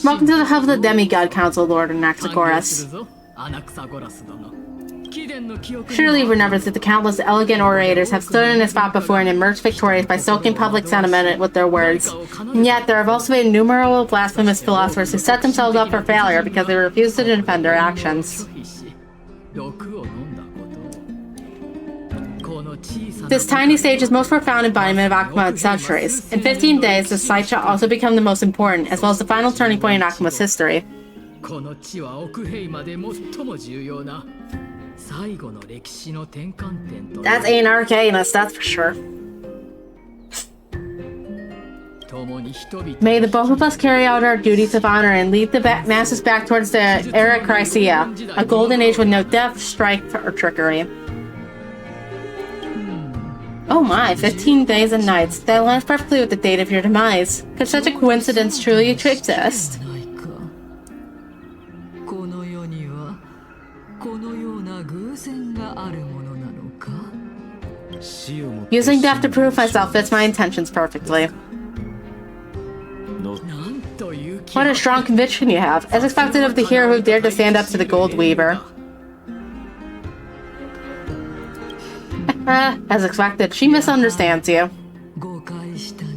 Welcome to the hub of the Demigod Council, Lord Anaxagoras. Surely remembers that the countless elegant orators have stood in a spot before and emerged victorious by soaking public sentiment with their words. And yet, there have also been innumerable blasphemous philosophers who set themselves up for failure because they refuse to defend their actions. This tiny stage is most profound embodiment of Akuma's centuries. In 15 days, this site shall also become the most important, as well as the final turning point in Akuma's history. That's anarchiness, that's for sure. May the both of us carry out our duties of honor and lead the masses back towards the era Chrysia, a golden age with no death, strife, or trickery. Oh my, 15 days and nights. That aligns perfectly with the date of your demise. Could such a coincidence truly exist? ないか。この世にはこのような偶然があるものなのか。 Using death to prove myself fits my intentions perfectly. What a strong conviction you have, as expected of the hero who dared to stand up to the Gold Weaver. As expected, she misunderstands you. 誤解したな。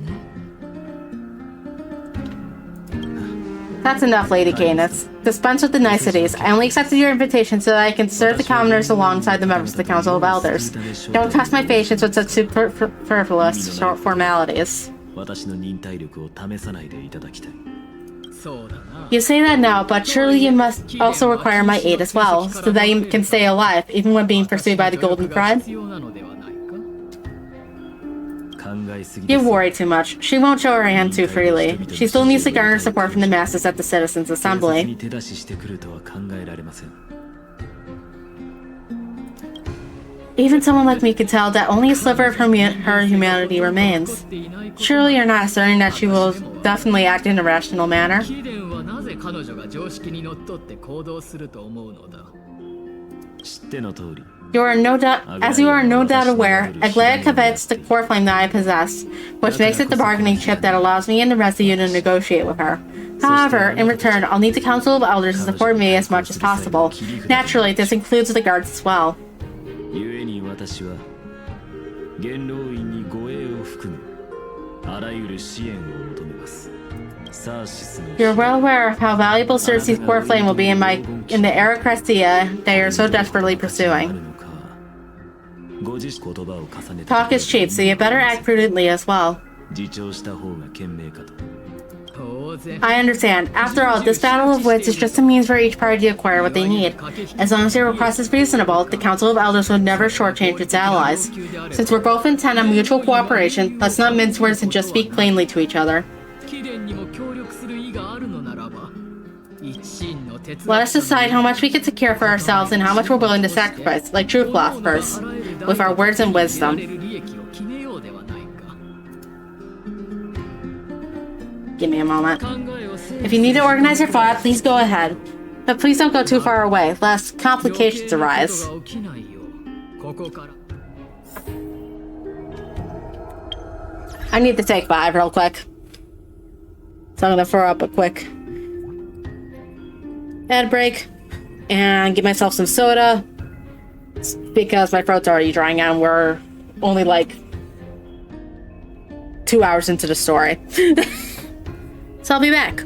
That's enough, Lady Canis. Dispense with the niceties. I only accepted your invitation so that I can serve the commoners alongside the members of the Council of Elders. Don't test my patience with such superfluous short formalities. 私の忍耐力を試さないでいただきたい。 You say that now, but surely you must also require my aid as well, so that you can stay alive, even when being pursued by the Golden Thread? 考えすぎ You です。 worry too much. She won't show her hand too freely. She still needs to garner support from the masses at the Citizens' 警察 Assembly. に手出ししてくるとは考えられません。 Even someone like me can tell that only a sliver of her humanity remains. Surely you're not asserting that she will definitely act in a rational manner? 貴殿はなぜ彼女が常識にのっとって行動すると思うのだ。知っての通り、 You are no doubt, as you are no doubt aware, Aglaia covets the core flame that I possess, which makes it the bargaining chip that allows me and the rest of you to negotiate with her. However, in return, I'll need the Council of Elders to support me as much as possible. Naturally, this includes the guards as well. 故に私は元老院に護衛を含むあらゆる支援を求めます。サーシスの You're well aware of how valuable Cersei's core flame will be in the Aristocratia that you're so desperately あ pursuing. るのか。ご自身言葉を重ねて Talk is cheap, so you better act prudently as well. 自重した方が賢明かと。 当然。 I understand. After all, this battle of wits is just a means for each party to acquire what they need. As long as your request is reasonable, the Council of Elders would never shortchange its allies. Since we're both intent on mutual cooperation, let's not mince words and just speak plainly to each other. 貴殿にも協力する意があるのならば、一心の手伝い Let us decide how much we can secure for ourselves and how much we're willing to sacrifice, like true philosophers, with our words and wisdom. 利益を決めようではないか。 Give me a moment. 考えを整理 If you need to organize your thought, please go ahead. But please don't go too far away, lest complications 余計 arise. なことが起きないよう、ここから。 I need to take 5 real quick. So I'm gonna throw up a quick ad break and give myself some soda because my throat's already drying out and we're only like 2 hours into the story. So I'll be back.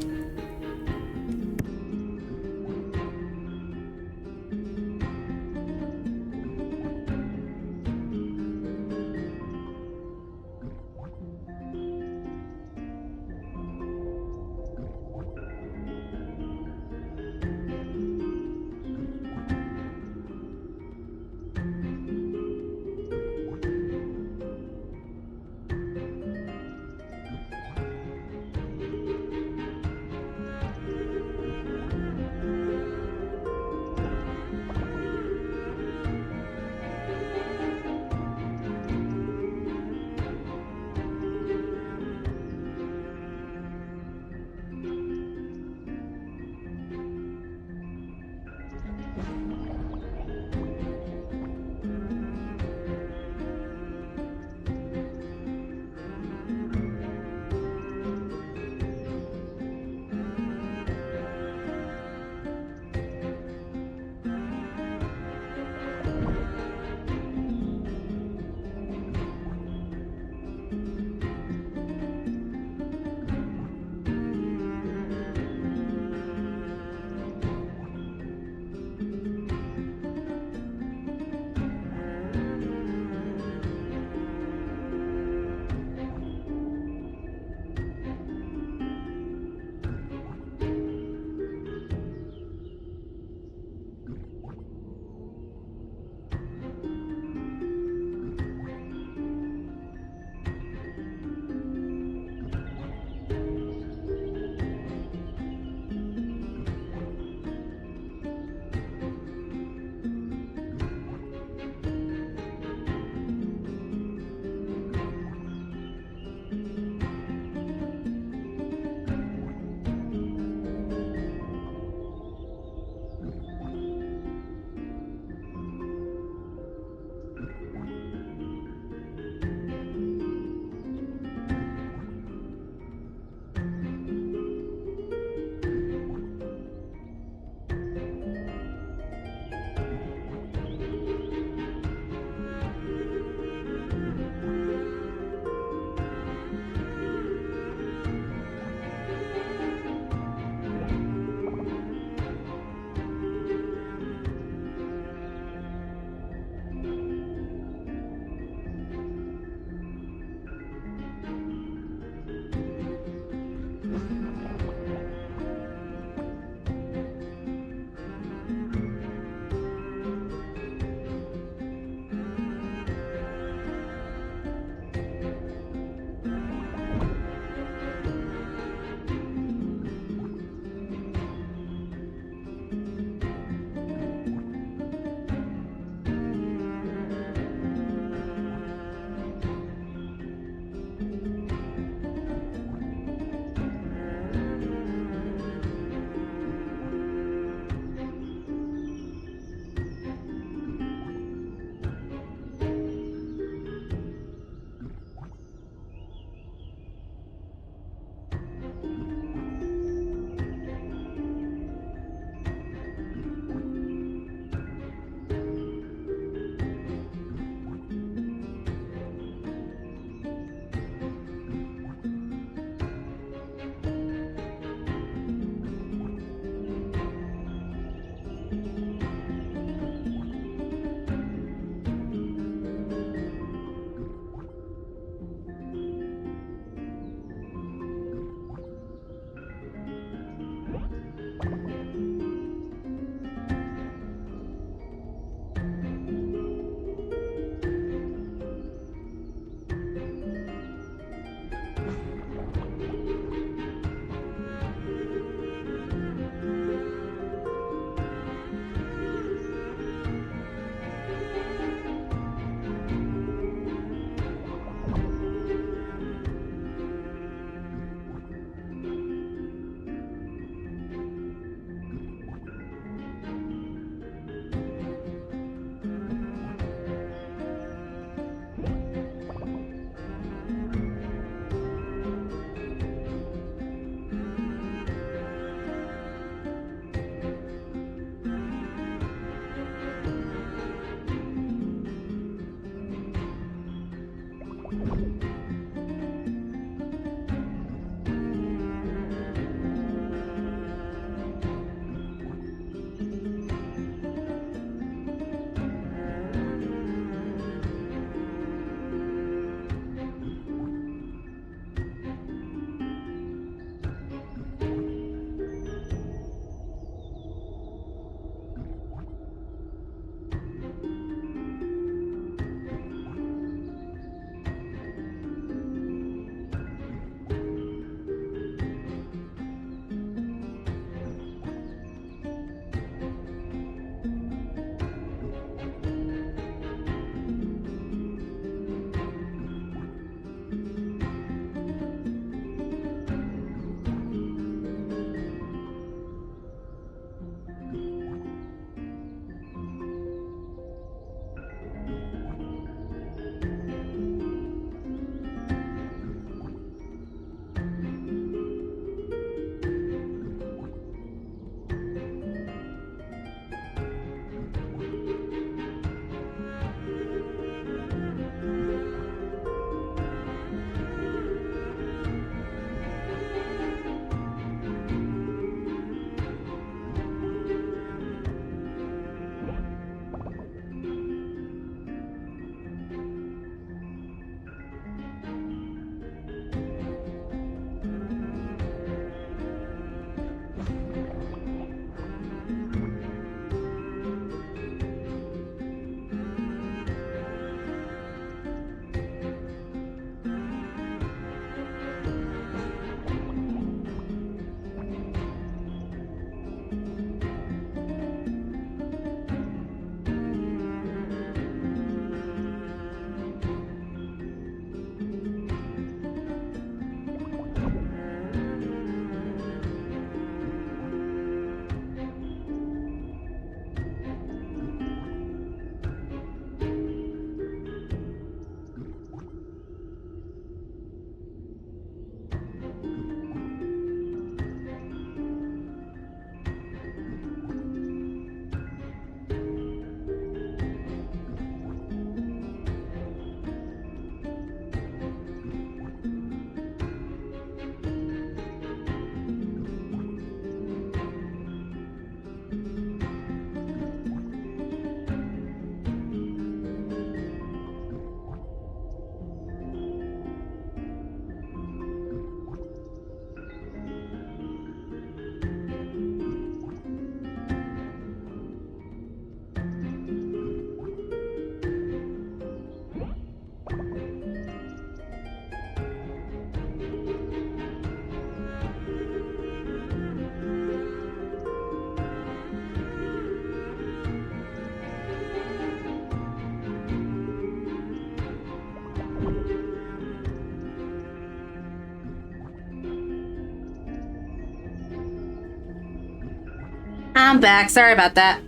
I'm back. Sorry about that.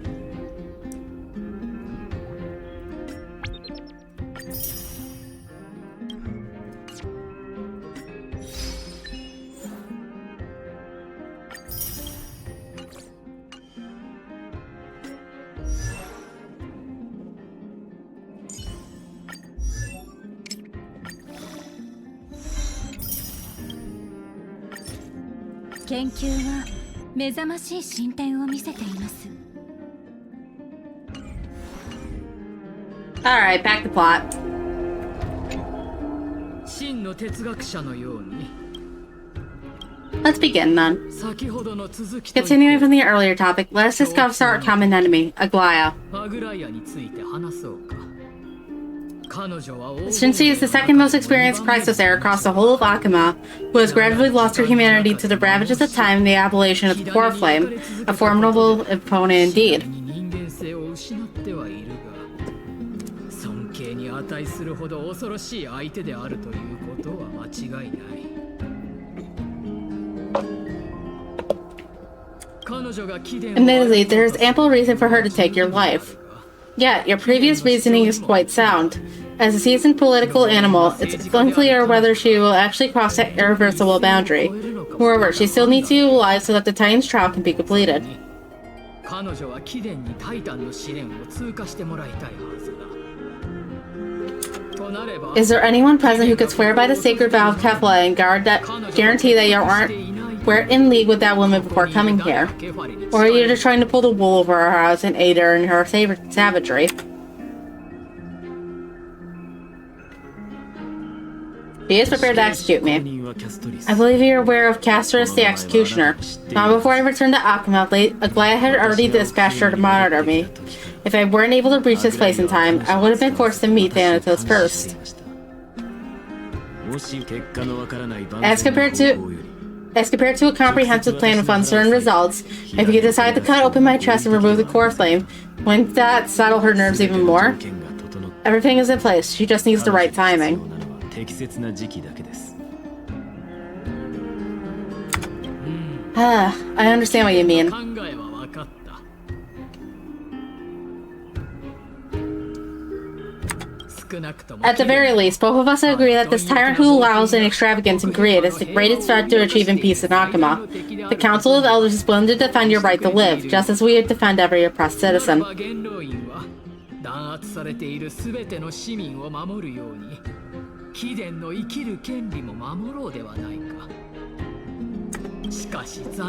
Alright, back to plot. 真の哲学者のように Let's begin then. 先ほどの続きと Continuing from the earlier topic, let us discuss our common enemy, Aglaya. アグライアについて話そうか。彼女は Since she is the second most experienced Chrysosaur across the whole of Akuma, who has gradually lost her humanity to the ravages of time and the appellation of the Core Flame, a formidable opponent indeed. 人間性を失ってはいるが、尊敬に値するほど恐ろしい相手であるということは間違いない。Admittedly, there is ample reason for her to take your life. Yet, your previous reasoning is quite sound. As a seasoned political animal, it's unclear whether she will actually cross that irreversible boundary. Moreover, she still needs to be alive so that the Titan's trial can be completed. 彼女は貴殿にタイタンの試練を通過してもらいたいはずだ。となれば Is there anyone present who could swear by the sacred vow of Kefla and guarantee that we're in league with that woman before coming here? Or are you just trying to pull the wool over our eyes and aid her in her savagery? He is prepared to execute me. I believe you're aware of Castorus the Executioner. Long before I returned to Akuma, Aglaya had already dispatched her to monitor me. If I weren't able to reach this place in time, I would have been forced to meet Thanatos first. As compared to a comprehensive plan with uncertain results, if you could decide to cut open my chest and remove the core flame, wouldn't that settle her nerves even more? Everything is in place, she just needs the right timing. I understand what you mean. At the very least, both of us agree that this tyrant who allows in extravagance and greed is the greatest threat to achieving peace in Akuma. The Council of Elders is willing to defend your right to live, just as we defend every oppressed citizen.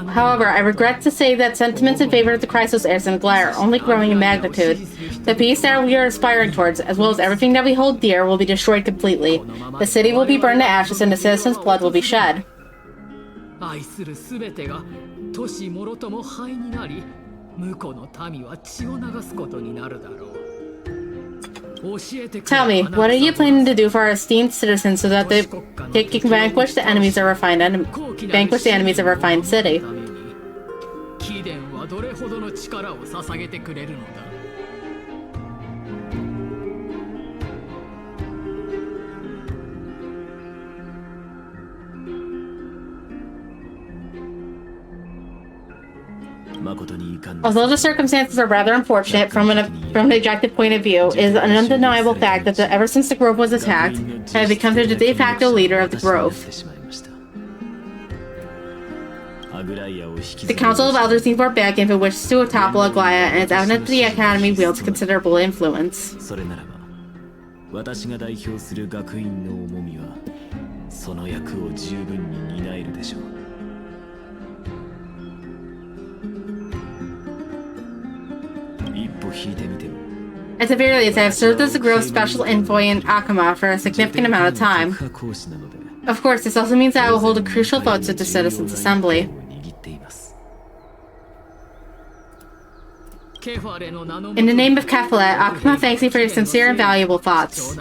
However, I regret to say that sentiments in favor of the Chrysosaurs and Aglaya are only growing in magnitude. The peace that we are aspiring towards, as well as everything that we hold dear, will be destroyed completely. The city will be burned to ashes and the citizens' blood will be shed. Tell me, what are you planning to do for our esteemed citizens so that they can vanquish the enemies of our fine city? Although the circumstances are rather unfortunate from an objective point of view, it is an undeniable fact that ever since the Grove was attacked, I have become the de facto leader of the Grove. The Council of Elders needs more backing if it wishes to topple Aglaya, and it's evident that the Academy wields considerable influence. At the very least, I have served as the Grove's special envoy in Akuma for a significant amount of time. Of course, this also means that I will hold a crucial vote at the Citizens' Assembly. In the name of Kefla, Akuma thanks you for your sincere and valuable thoughts.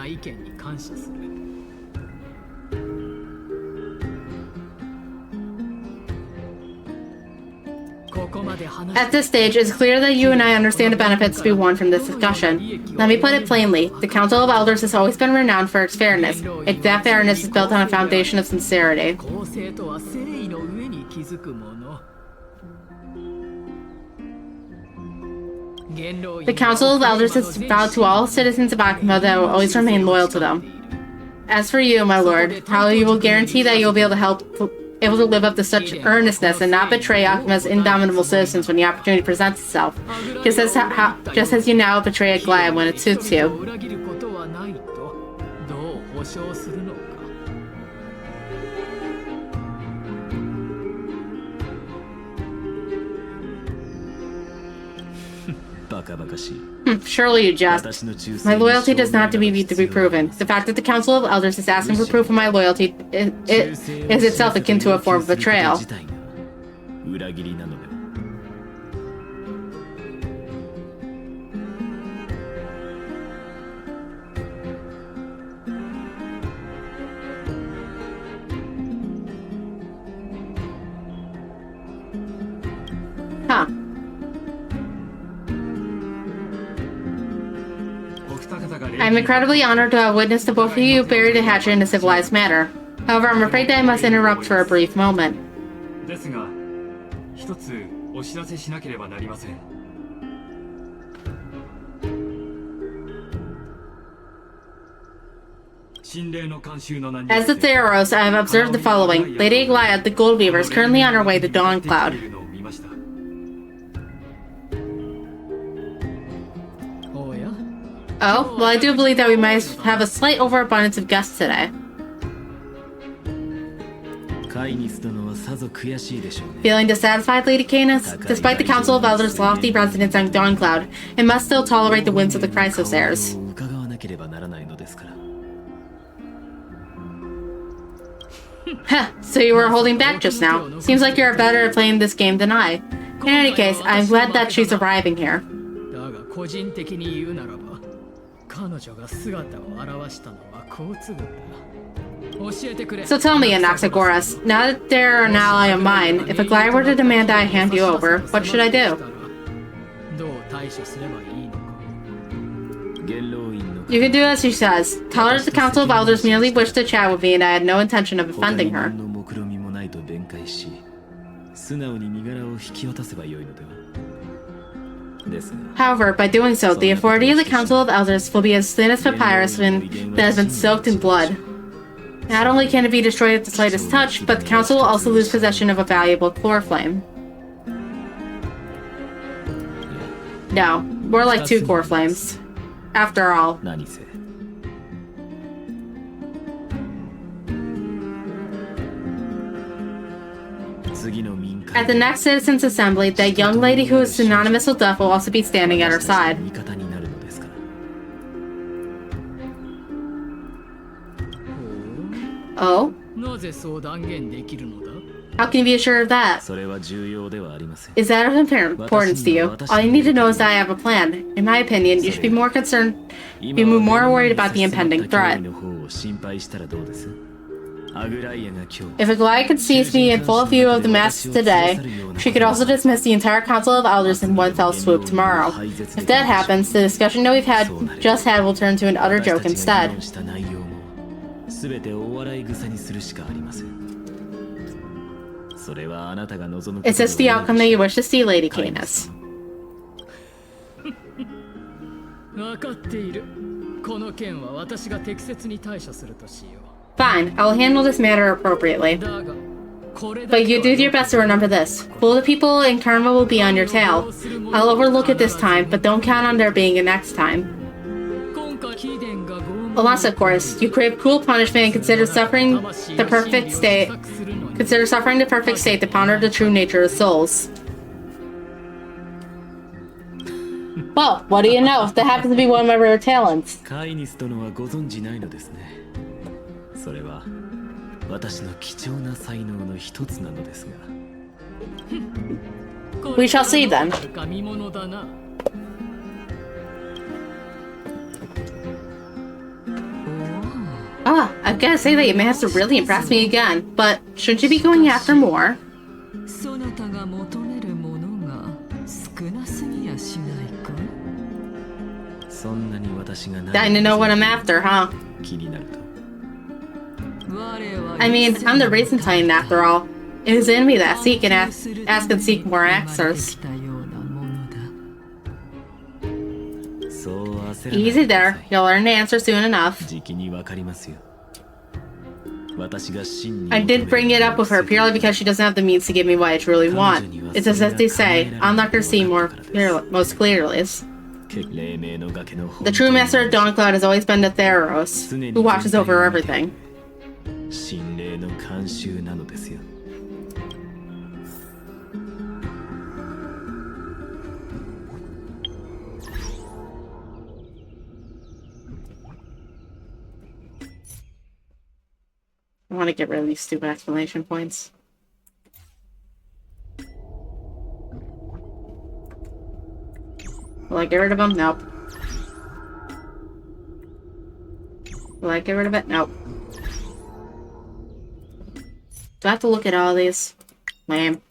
At this stage, it's clear that you and I understand the benefits to be won from this discussion. Let me put it plainly, the Council of Elders has always been renowned for its fairness. That fairness is built on a foundation of sincerity. The Council of Elders has vowed to all citizens of Akuma that will always remain loyal to them. As for you, my lord, how you will guarantee that you will be able to live up to such earnestness and not betray Akuma's indomitable citizens when the opportunity presents itself, just as you now betray a Glad when it suits you. Surely you jest. My loyalty does not need to be proven. The fact that the Council of Elders is asking for proof of my loyalty is itself akin to a form of betrayal. Huh. I'm incredibly honored to have witnessed the both of you bury the hatchet in a civilized manner. However, I'm afraid that I must interrupt for a brief moment. ですが、一つお知らせしなければなりません。As the Theros, I have observed the following. Lady Goliath, the Gold Weaver, is currently on her way to Dawn Cloud. Oh, well, I do believe that we might have a slight overabundance of guests today. Feeling dissatisfied, Lady Canis? Despite the Council of Elders' lofty residence on Dawn Cloud, it must still tolerate the winds of the Chrysos airs. Heh, so you were holding back just now. Seems like you're better at playing this game than I. In any case, I'm glad that she's arriving here. So tell me, Anaxagoras, now that they're an ally of mine, if a Glide were to demand that I hand you over, what should I do? You can do as she says. Tell her that the Council of Elders merely wished to chat with me and I had no intention of offending her. However, by doing so, the authority of the Council of Elders will be as thin as papyrus that has been soaked in blood. Not only can it be destroyed at the slightest touch, but the Council will also lose possession of a valuable core flame. No, more like 2 core flames. After all. At the next Citizens' Assembly, that young lady who is synonymous with death will also be standing at her side. Oh? How can you be assured of that? Is that of importance to you? All you need to know is that I have a plan. In my opinion, you should be more worried about the impending threat. If a Goliath could seize me in full view of the masses today, she could also dismiss the entire Council of Elders in one fell swoop tomorrow. If that happens, the discussion that we've just had will turn to an utter joke instead. Is this the outcome that you wish to see, Lady Canis? Fine, I will handle this matter appropriately. But you do your best to remember this. Fool the people and karma will be on your tail. I'll overlook it this time, but don't count on there being a next time. Unless, of course, you crave cruel punishment and consider suffering the perfect state to ponder the true nature of souls. Well, what do you know? That happens to be one of my rare talents. We shall see then. Ah, I've got to say that you managed to really impress me again, but shouldn't you be going after more? Dying to know what I'm after, huh? I mean, I'm the reason Titan after all. It is in me that ask and seek more answers. Easy there. You'll learn the answer soon enough. I did bring it up with her purely because she doesn't have the means to give me what I truly want. It's as if they say, I'm not going to see most clearly. The true master of Dawn Cloud has always been the Theros, who watches over everything. I want to get rid of these stupid explanation points. Will I get rid of them? Nope. Will I get rid of it? Nope. Do I have to look at all these? Lame.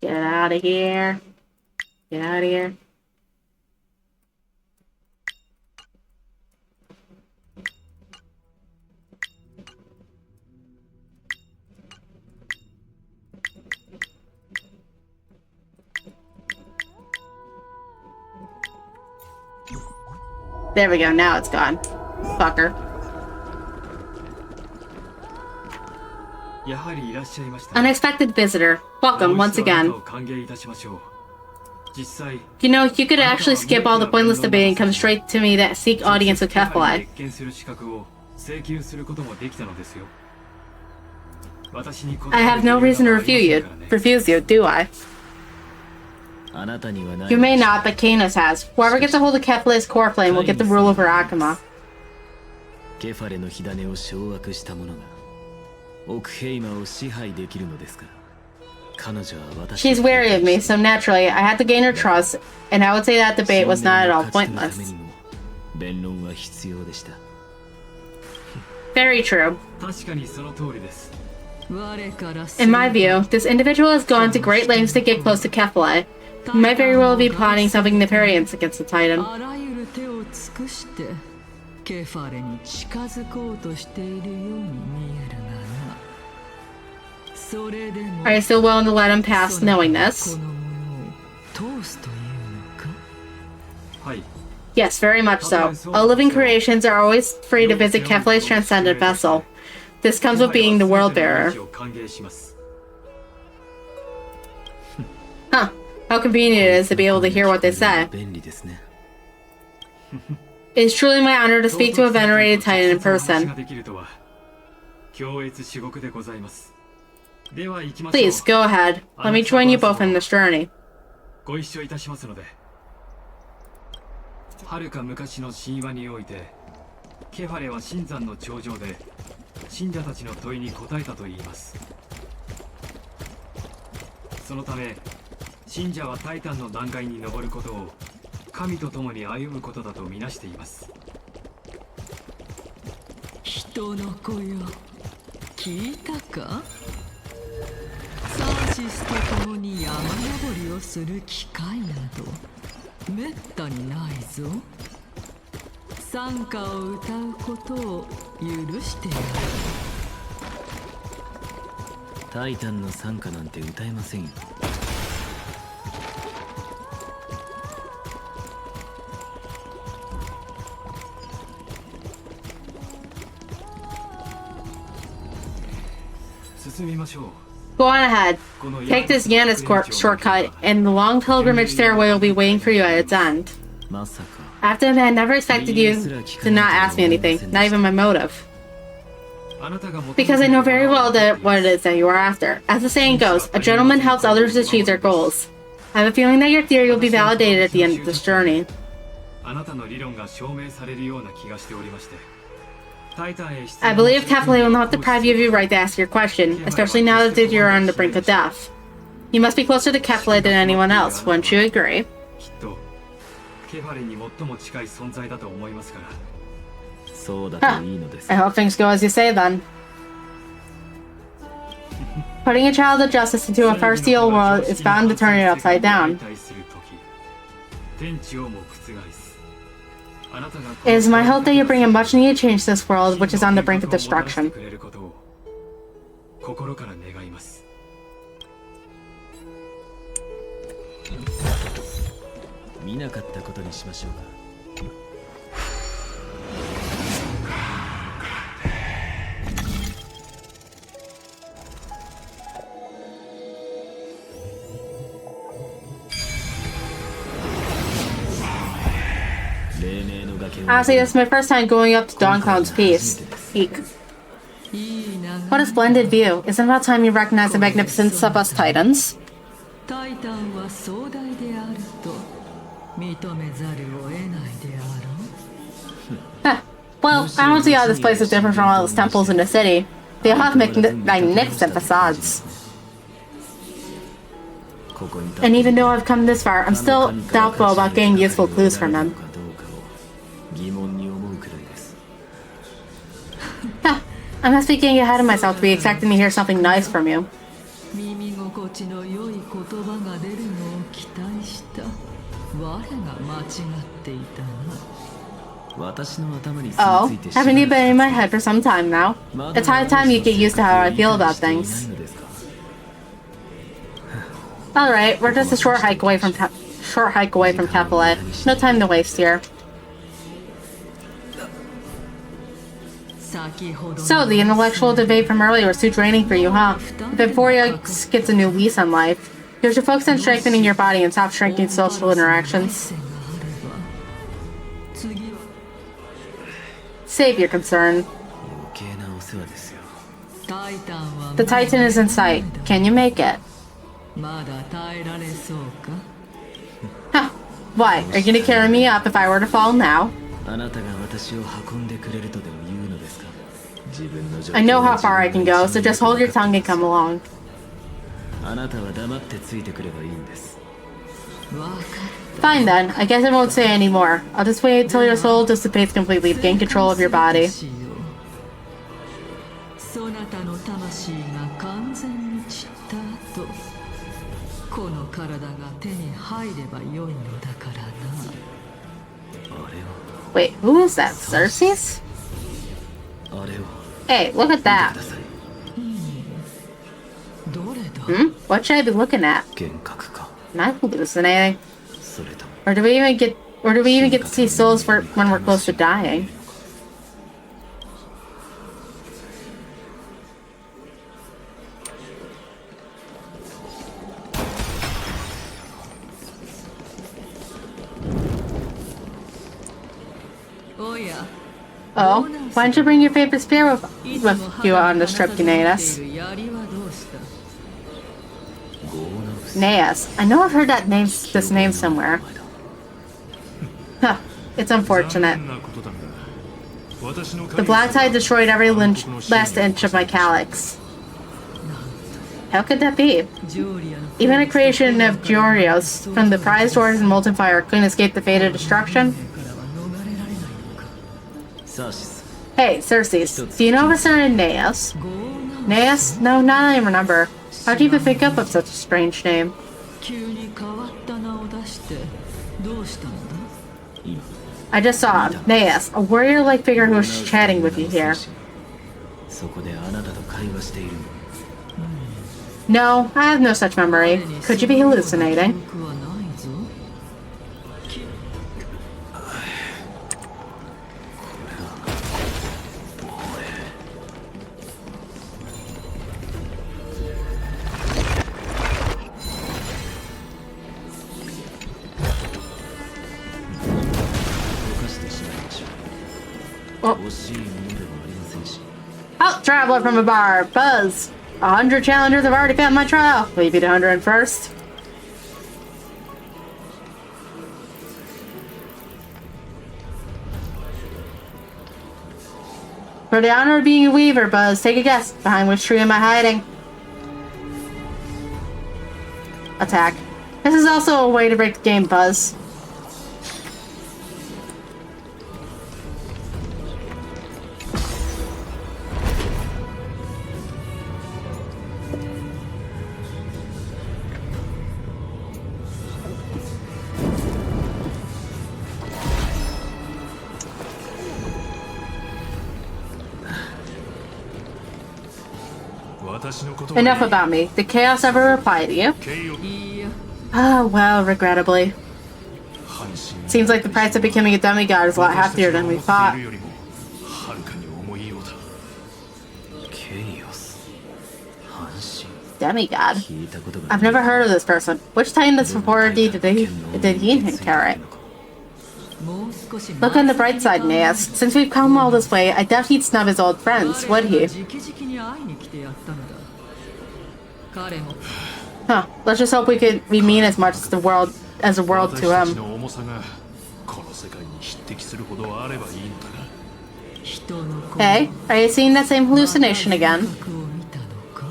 Get out of here. Get out of here. There we go, now it's gone. Fucker. Unexpected visitor. Welcome once again. You know, you could actually skip all the pointless debate and come straight to me that seek audience with Kefalai. I have no reason to refuse you, do I? You may not, but Canis has. Whoever gets a hold of Kefalai's core flame will get the rule over Akuma. She's wary of me, so naturally, I had to gain her trust, and I would say that debate was not at all pointless. Very true. In my view, this individual has gone to great lengths to get close to Kefalai. He might very well be plotting something nefarious against the Titan. Are you still willing to let him pass knowing this? Yes, very much so. All living creations are always free to visit Kefalai's transcendent vessel. This comes with being the world bearer. Huh. How convenient it is to be able to hear what they say. It is truly my honor to speak to a venerated Titan in person. Please, go ahead. Let me join you both in this journey. はるか昔の神話においてケファレは神山の頂上で信者たちの問いに答えたと言います。そのため信者はタイタンの段階に登ることを神と共に歩むことだとみなしています。人の子よ、聞いたか？サーシスと共に山登りをする機会などめったにないぞ。賛歌を歌うことを許してやる。タイタンの賛歌なんて歌えませんよ。進みましょう。Go on ahead. Take this Yanis shortcut, and the long pilgrimage stairway will be waiting for you at its end. I have to admit, I never expected you to not ask me anything, not even my motive. Because I know very well what it is that you are after. As the saying goes, a gentleman helps others achieve their goals. I have a feeling that your theory will be validated at the end of this journey. I believe Kefalai will not deprive you of your right to ask your question, especially now that you're on the brink of death. You must be closer to Kefalai than anyone else, wouldn't you agree? Huh. I hope things go as you say then. Putting a child of justice into a first-deal world is bound to turn it upside down. It is my hope that you bring a much-needed change to this world, which is on the brink of destruction. 見なかったことにしましょうか。Honestly, this is my first time going up to Dawn Cloud's peak. What a splendid view. Isn't it about time you recognize the magnificence of us Titans? タイタンは壮大であると認めざるを得ないであろう。 Huh. Well, I don't see how this place is different from all those temples in the city. They all have magnificent facades. And even though I've come this far, I'm still doubtful about getting useful clues from them. Huh. I must be getting ahead of myself to be expecting to hear something nice from you. 耳心地の良い言葉が出るのを期待した。我が間違っていたな。 Oh, haven't you been in my head for some time now? It's high time you get used to how I feel about things. Alright, we're just a short hike away from Capital. No time to waste here. So, the intellectual debate from earlier was too draining for you, huh? Before you gets a new lease on life, you should focus on strengthening your body and stop shrinking social interactions. Save your concern. The Titan is in sight. Can you make it? Huh. Why? Are you gonna carry me up if I were to fall now? I know how far I can go, so just hold your tongue and come along. Fine then, I guess I won't say any more. I'll just wait until your soul dissipates completely to gain control of your body. Wait, who is that? Xerxes? Hey, look at that. What should I be looking at? Am I hallucinating? Or do we even get to see souls when we're close to dying? Oh, why don't you bring your favorite spear with you on this trip, Naeus? Naeus. I know I've heard this name somewhere. Huh. It's unfortunate. The black tide destroyed every last inch of my calyx. How could that be? Even a creation of Giorios from the prized doors in molten fire couldn't escape the fate of destruction? Hey, Xerxes, do you know of a certain Naeus? Naeus? No, now I remember. How'd you even pick up of such a strange name? I just saw him, Naeus, a warrior-like figure who was chatting with you here. No, I have no such memory. Could you be hallucinating? Oh, traveler from a bar, Buzz. 100 challengers have already found my trial. Will you be the 101st? For the honor of being a weaver, Buzz, take a guess. Behind which tree am I hiding? Attack. This is also a way to break the game, Buzz. Enough about me. Did Chaos ever reply to you? Ah, well, regrettably. Seems like the price of becoming a demigod is a lot heftier than we thought. よりもはるかに重いようだ。ケイオス半身 Demigod? 聞いたことがない I've never heard of this person. Which titan of authority did he inherit? もう少し Look on the bright side, Neas. Since we've come all this way, I doubt he'd snub his old friends, would he? 直々に会いに来てやったのだ。彼も Huh. Let's just hope we mean as much as the world to 私たち him. の重さがこの世界に匹敵するほどあればいいのだが。人の子 Hey, are you seeing that same hallucination again? 覚を見たのか。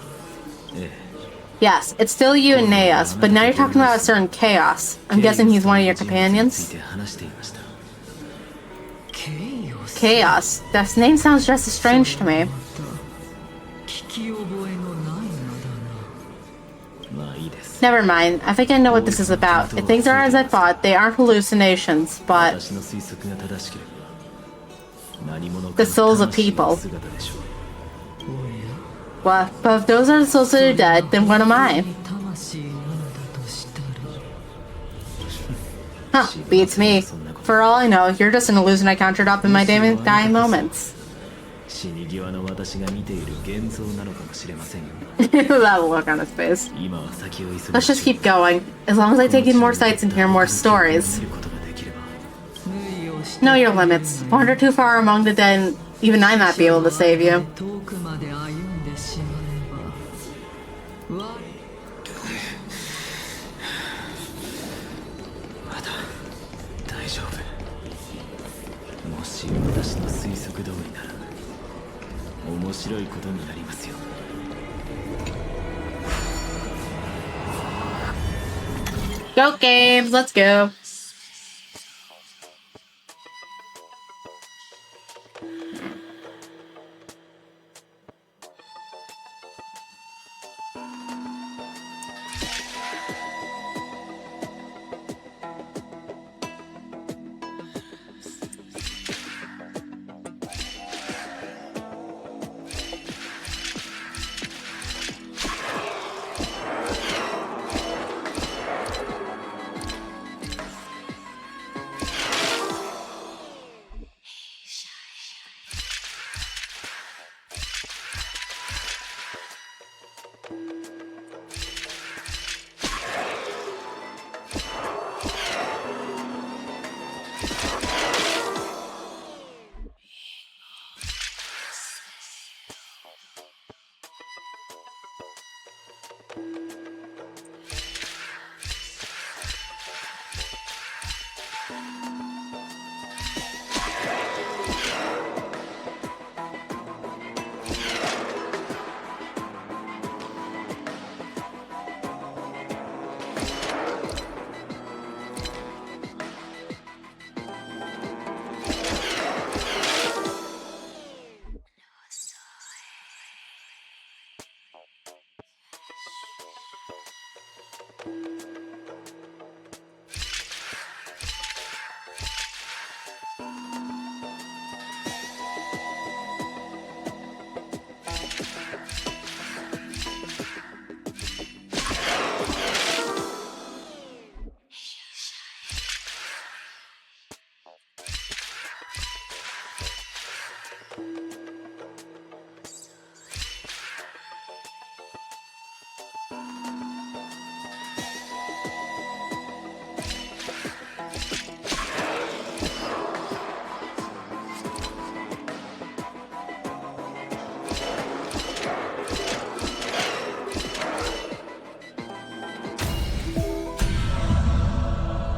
Yes, it's still you and Neas, but now you're talking about a certain Chaos. I'm guessing he's one of your つい companions? て話していました。ケイオス Chaos. That name sounds just as strange to me. 聞き覚えのない名だな。まあいいです。 Never mind, I think I know what this is about. If things are as I thought, they aren't hallucinations, but 私の推測が正しければ何者か the souls of の魂 people. の姿でしょう。 Well, but if those are the souls that are dead, then what am I? 魂なのだとしたら Huh, beats me. For all I know, you're just an illusion I conjured up in my dying moments. 死に際の私が見ている現像なのかもしれませんよ。 That look on his face. 今は先を急ぐ Let's just keep going. As long as I take in more sights and hear more stories. 見ることができれば 無理をして Know your limits. Wander too far among the dead, even I might be able to save you. 遠くまで歩んでしまえばわまだ大丈夫。もし私の推測通りなら面白いことになりますよ。 Go games, let's go.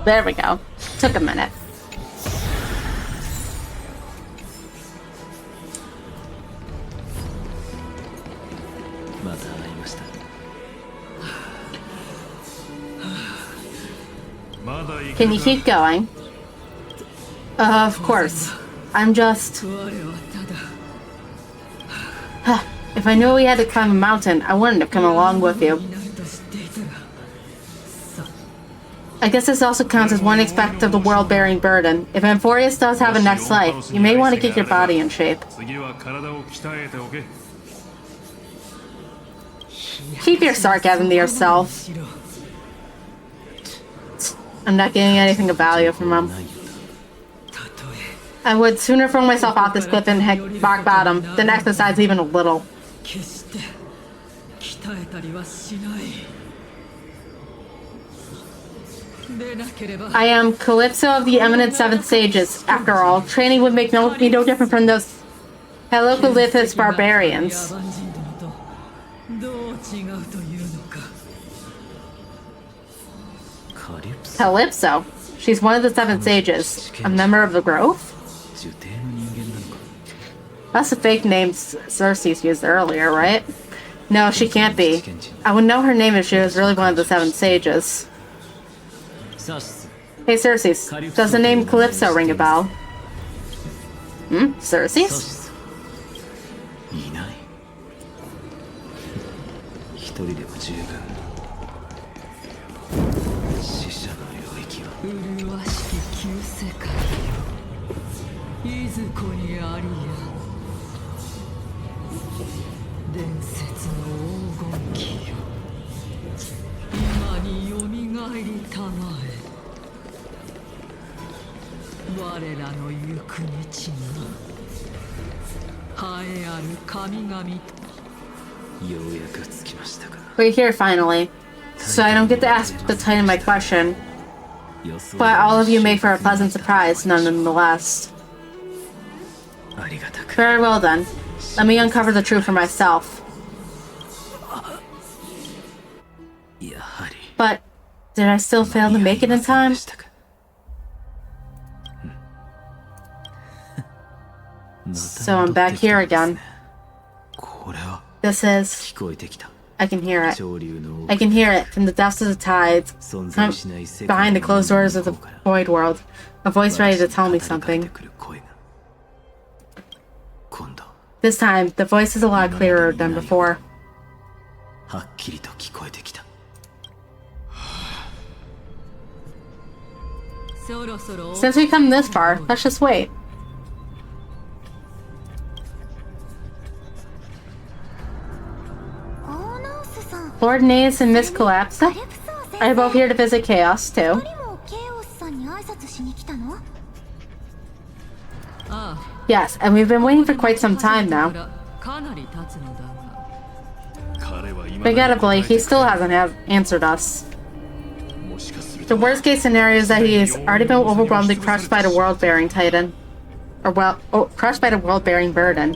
There we go. Took a minute. Can you keep going? Of course. I'm just... If I knew we had to climb a mountain, I wouldn't have come along with you. I guess this also counts as one aspect of the world-bearing burden. If Amphorius does have a next life, you may want to get your body in shape. Keep your sarcasm to yourself. I'm not getting anything of value from him. たとえ I would sooner throw myself off this cliff and hit rock bottom than exercise even a little. 決して鍛えたりはしないでなければ I am Calypso of the eminent seventh sages. After all, training would make me no different from those Haloglyphus barbarians. 野蛮人どもとどう違うというのか Calypso. She's one of the seven sages. A member of the Grove? That's the fake name Cersei used earlier, right? No, she can't be. I would know her name if she was really one of the seven sages. Hey Cersei, does the name Calypso ring a bell? Hmm? Cersei's? いない一人でも十分死者の領域は麗しき旧世界よいずこにありや伝説の黄金期よ今によみがえりたまえ我らの行く道が栄えある神々と We're here finally. So I don't get to ask the Titan my question. But all of you make for a pleasant surprise, nonetheless. Very well then. Let me uncover the truth for myself. But did I still fail to make it in time? So I'm back here again. This is... I can hear it. I can hear it from the depths of the tides, behind the closed doors of the void world. A voice ready to tell me something. This time, the voice is a lot clearer than before. Since we've come this far, let's just wait. Lord Naeus and Miss Collapsa? Are you both here to visit Chaos, too? Yes, and we've been waiting for quite some time now. Regrettably, he still hasn't answered us. The worst case scenario is that he has already been overwhelmed and crushed by the world-bearing titan. Or, well, crushed by the world-bearing burden.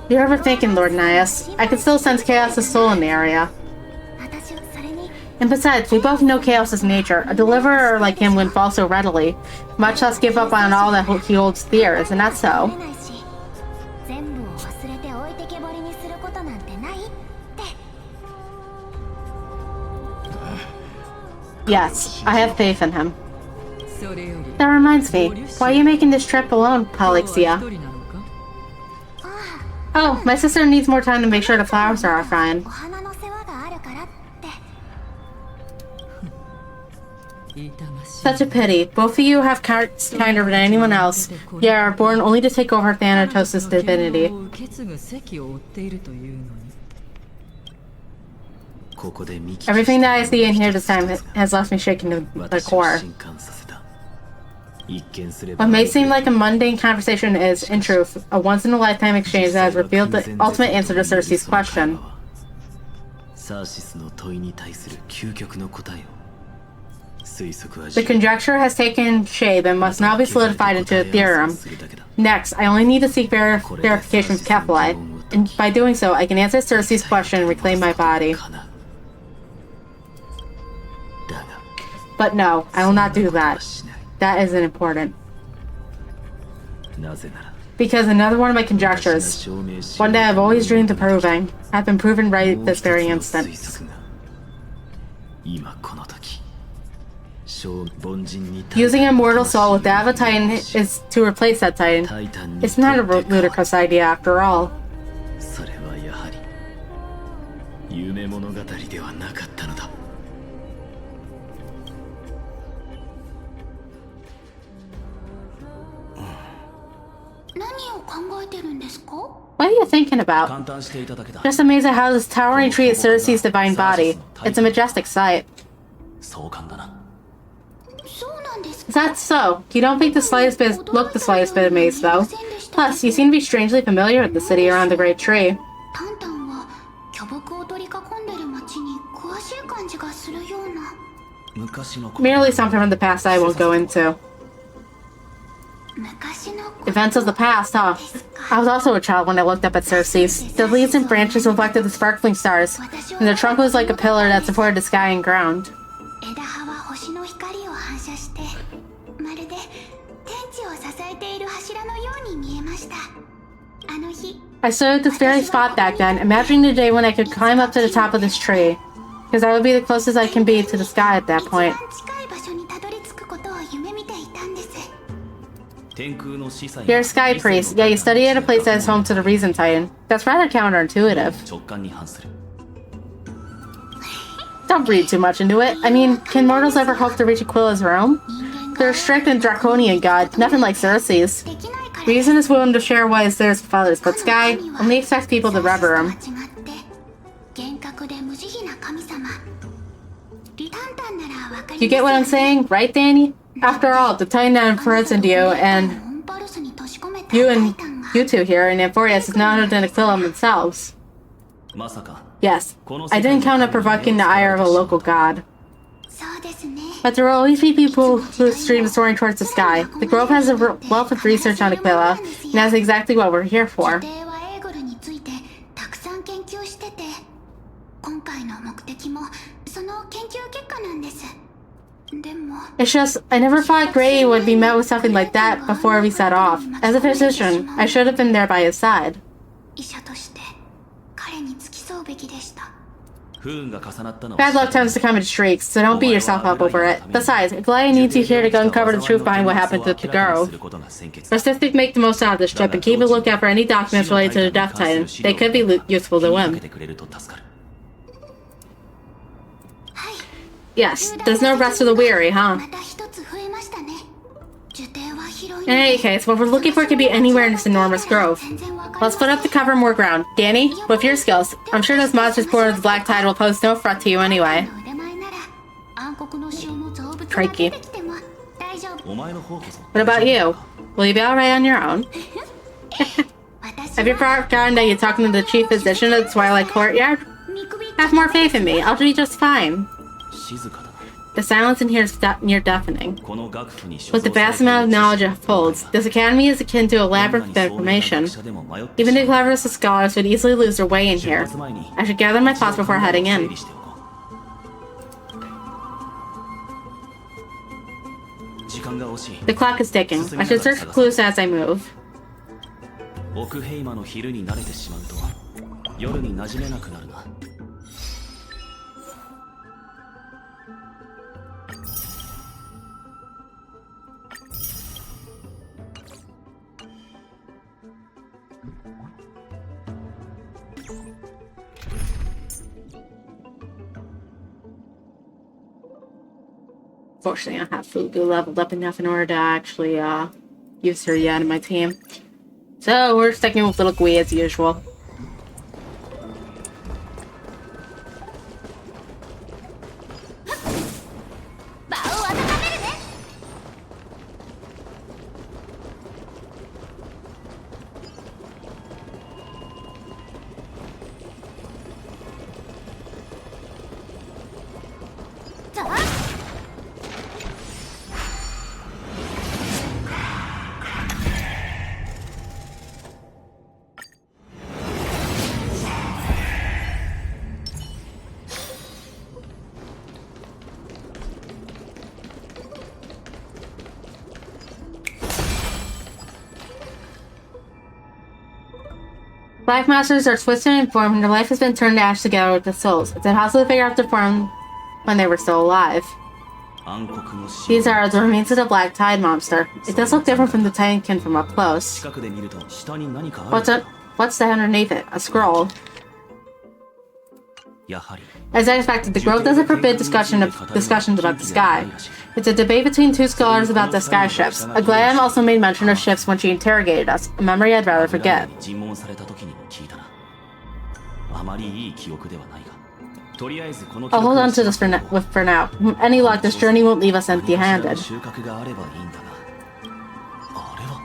You're overthinking, Lord Naeus. I can still sense Chaos' soul in the area. And besides, we both know Chaos' nature. A deliverer like him wouldn't fall so readily, much less give up on all that he holds dear, isn't that so? Yes, I have faith in him. That reminds me, why are you making this trip alone, Polixia? Oh, my sister needs more time to make sure the flowers are fine. Such a pity. Both of you have hearts kinder than anyone else, yet are born only to take over Thanatos' divinity. Everything that I see and hear this time has left me shaken to the core. What may seem like a mundane conversation is, in truth, a once-in-a-lifetime exchange that has revealed the ultimate answer to Cersei's question. The conjecture has taken shape and must now be solidified into a theorem. Next, I only need to seek verification from Kephalite, and by doing so, I can answer Cersei's question and reclaim my body. But no, I will not do that. That isn't important. Because another one of my conjectures, one that I've always dreamed of proving, have been proven right this very instant. Using a mortal soul with that of a titan is to replace that titan. It's not a ludicrous idea after all. What are you thinking about? Just amazed at how this towering tree is Cersei's divine body. It's a majestic sight. Is that so? You don't think look the slightest bit amazed, though. Plus, you seem to be strangely familiar with the city around the Great Tree. タンタンは巨木を取り囲んでる町に詳しい感じがするような。 Merely something from the past I won't go into. Events of the past, huh? I was also a child when I looked up at Cersei's. The leaves and branches reflected the sparkling stars, and the trunk was like a pillar that supported the sky and ground. 枝葉は星の光を反射して、まるで天地を支えている柱のように見えました。あの日、 I stood at this very spot back then, imagining the day when I could climb up to the top of this tree. Because I would be the closest I can be to the sky at that point. 一番近い場所にたどり着くことを夢見ていたんです。 You're a sky priest, yet you study at a place that is home to the Reason Titan. That's rather counterintuitive. Don't read too much into it. I mean, can mortals ever hope to reach Aquila's realm? They're a strict and draconian god, nothing like Cersei's. Reason is willing to share what is theirs with others, but Sky only expects people to revere him. You get what I'm saying, right, Danny? After all, the Titan that imprisoned you and you two here in Amphorius is none other than Aquila themselves. Yes, I didn't count on provoking the ire of a local god. But there will always be people whose dream is soaring towards the sky. The Grove has a wealth of research on Aquila, and that's exactly what we're here for. It's just, I never thought Gray would be met with something like that before we set off. As a physician, I should have been there by his side. Bad luck tends to come in streaks, so don't beat yourself up over it. Besides, Glaya needs you here to uncover the truth behind what happened to the girl. Persistic make the most out of this trip and keep a lookout for any documents related to the Death Titan. They could be useful to him. Yes, there's no rest for the weary, huh? In any case, what we're looking for could be anywhere in this enormous grove. Let's split up to cover more ground. Danny, with your skills, I'm sure those monsters born of the Black Tide will pose no threat to you anyway. Crikey. What about you? Will you be alright on your own? Have you forgotten that you're talking to the chief physician of the Twilight Courtyard? Have more faith in me, I'll be just fine. The silence in here is near deafening. With the vast amount of knowledge it holds, this academy is akin to a labyrinth of information. Even the cleverest of scholars would easily lose their way in here. I should gather my thoughts before heading in. The clock is ticking. I should search for clues as I move. Fortunately, I don't have Fugu leveled up enough in order to actually use her yet in my team. So we're sticking with Little Gui as usual. Life masters are twisted and formed, and their life has been turned to ash together with the souls. It's impossible to figure out their form when they were still alive. These are the remains of the Black Tide monster. It does look different from the Titankin from up close. What's that underneath it? A scroll. As I expected, the Grove doesn't forbid discussions about the sky. It's a debate between two scholars about the sky ships. Aglaia also made mention of ships when she interrogated us, a memory I'd rather forget. I'll hold on to this for now. Any luck, this journey won't leave us empty-handed. 収穫があればいいんだが、あれは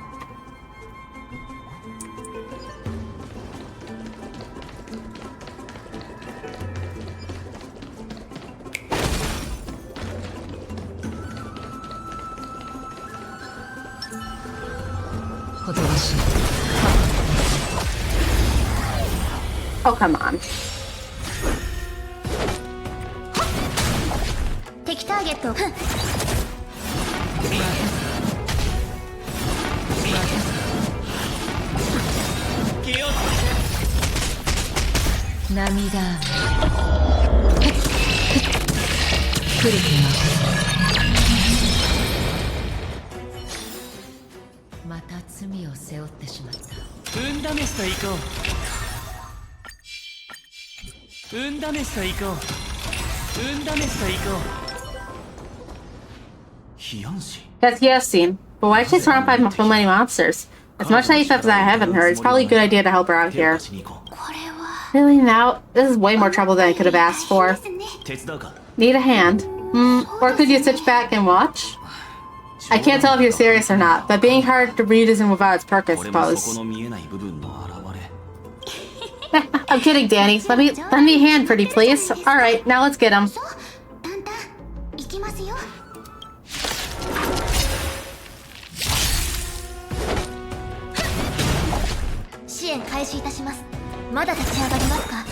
Oh, come on. 敵ターゲット涙クリティまた罪を背負ってしまった運試しと行こう運試しと行こう運試しと行こう Yes, you have seen. But why is she surrounded by so many monsters? As much safe as I haven't heard, it's probably a good idea to help her out here. Really now? This is way more trouble than I could have asked for. Need a hand? Or could you sit back and watch? I can't tell if you're serious or not, but being hard to read isn't without its perk, I suppose. I'm kidding, Danny. Let me a hand, pretty please. Alright, now let's get him. 支援開始いたします。まだ立ち上がりますか。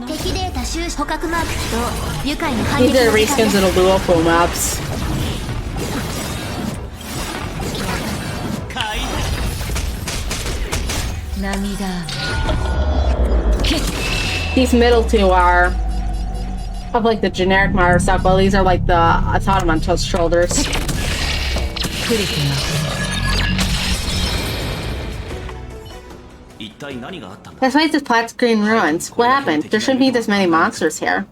敵データ収集捕獲マーク起動。愉快な反撃 These are reskins that'll do up full maps. These middle two are of like the generic Mario stuff, while these are like the automaton shoulders. Despite this black screen ruins, what happened? There shouldn't be this many monsters here.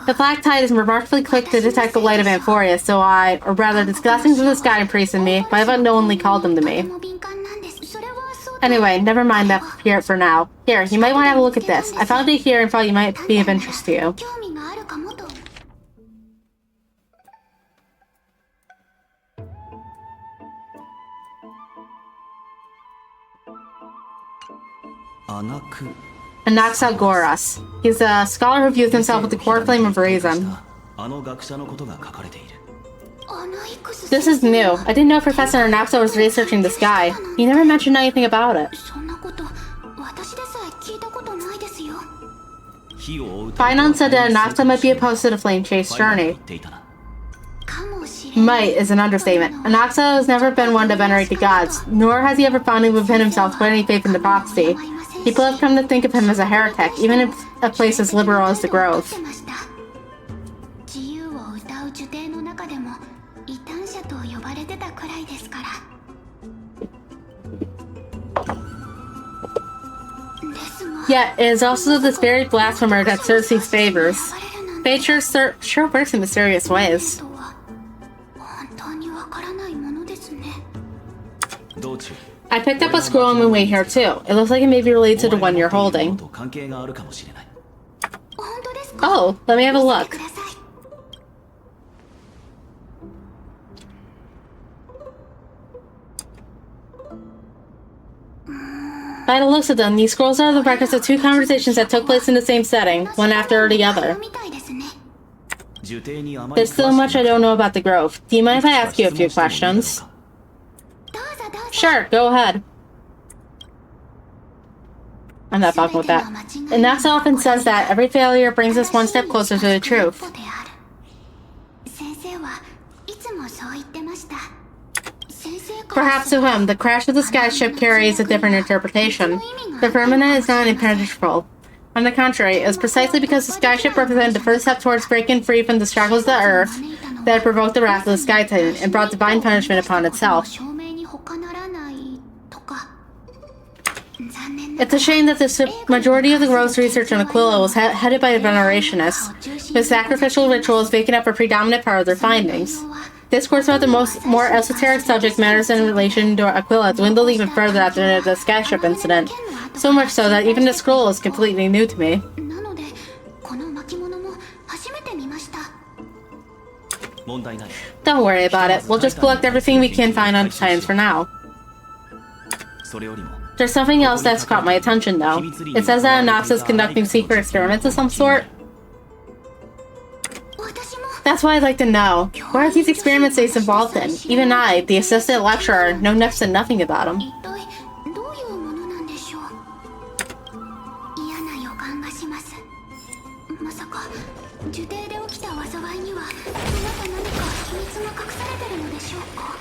The black tide is remarkably quick to detect the light of Amphoria, so or rather, the disgustings of the sky imprisoned me, but I've unknowingly called them to me. Anyway, never mind that here for now. Here, you might want to have a look at this. I found it here and thought it might be of interest to you. Anaxagoras. He's a scholar who views himself with the core flame of reason. This is new. I didn't know Professor Anaxa was researching the sky. He never mentioned anything about it. Finon said that Anaxa might be opposed to the Flame Chase journey. Might is an understatement. Anaxa has never been one to venerate the gods, nor has he ever found within himself to put any faith in the prophecy. People have come to think of him as a heretic, even in a place as liberal as the Grove. Yet, it is also this very blasphemer that Cersei favors. Fate sure works in mysterious ways. I picked up a scroll on my way here too. It looks like it may be related to the one you're holding. Oh, let me have a look. By the looks of them, these scrolls are the records of two conversations that took place in the same setting, one after the other. There's still much I don't know about the Grove. Do you mind if I ask you a few questions? Sure, go ahead. I'm not fucking with that. And Nax often says that every failure brings us one step closer to the truth. Perhaps to him, the crash of the skyship carries a different interpretation. The firmament is not impenetrable. On the contrary, it was precisely because the skyship represented the first step towards breaking free from the shackles of the earth that it provoked the wrath of the Sky Titan and brought divine punishment upon itself. It's a shame that the majority of the Grove's research on Aquila was headed by venerationists, with sacrificial rituals making up a predominant part of their findings. Discourse about the more esoteric subject matters in relation to Aquila dwindled even further after the skyship incident, so much so that even the scroll is completely new to me. Don't worry about it. We'll just collect everything we can find on Titans for now. There's something else that's caught my attention, though. It says that Nox is conducting secret experiments of some sort. That's why I'd like to know. What are these experiments he's involved in? Even I, the assistant lecturer, know next to nothing about them. どういうものなんでしょう。嫌な予感がします。まさか樹底で起きた災いにはまた何か秘密が隠されてるのでしょうか。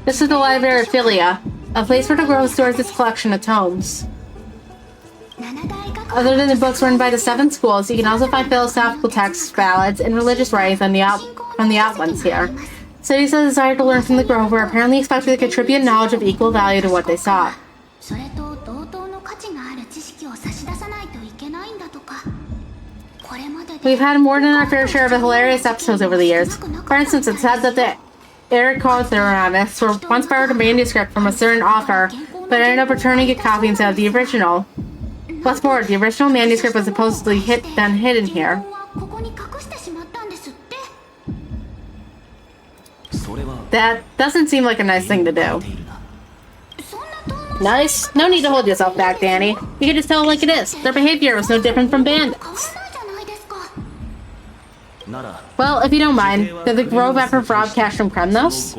This is the Library of Philia, a place where the Grove stores its collection of tomes. Other than the books written by the 7 schools, you can also find philosophical texts, ballads, and religious writings from the Outlands here. Studies that desire to learn from the Grove were apparently expected to contribute knowledge of equal value to what they sought. We've had more than our fair share of hilarious episodes over the years. For instance, it's said that the Eric Cotheramics were once borrowed a manuscript from a certain author, but ended up returning a copy instead of the original. What's more, the original manuscript was supposedly then hidden here. That doesn't seem like a nice thing to do. Nice? No need to hold yourself back, Danny. You can just tell it like it is. Their behavior was no different from bandits. Well, if you don't mind, did the Grove ever rob cash from Kremnos?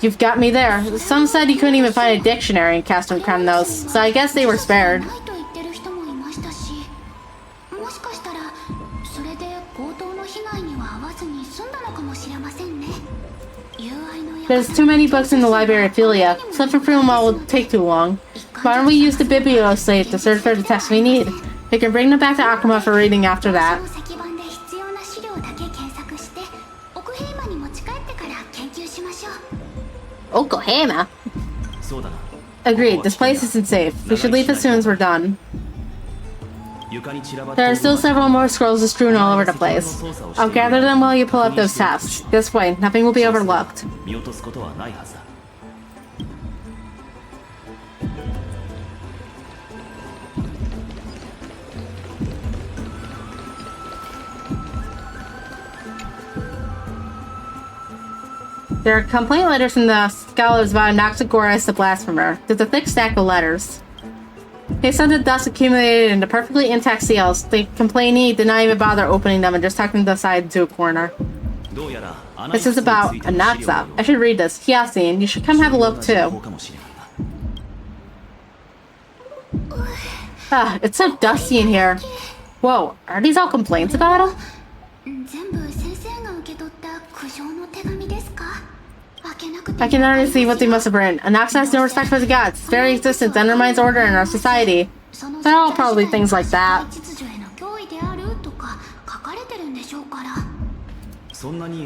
You've got me there. Some said you couldn't even find a dictionary in Castrum Kremnos, so I guess they were spared. There's too many books in the Library of Philia. Sifting through them all will take too long. Why don't we use the biblioslate to search for the texts we need? We can bring them back to Akuma for reading after that. Okohama? Agreed, this place isn't safe. We should leave as soon as we're done. There are still several more scrolls strewn all over the place. I'll gather them while you pull up those tests. This way, nothing will be overlooked. There are complaint letters from the scholars about Anaxagoras the Blasphemer. There's a thick stack of letters. They said the dust accumulated into perfectly intact seals. The complainee did not even bother opening them and just tucked them aside into a corner. This is about Anaxa. I should read this. Hyacinth, you should come have a look too. Ah, it's so dusty in here. Whoa, are these all complaints about him? I can already see what they must have written. Anaxa has no respect for the gods. Its very existence undermines order in our society. They're all probably things like that.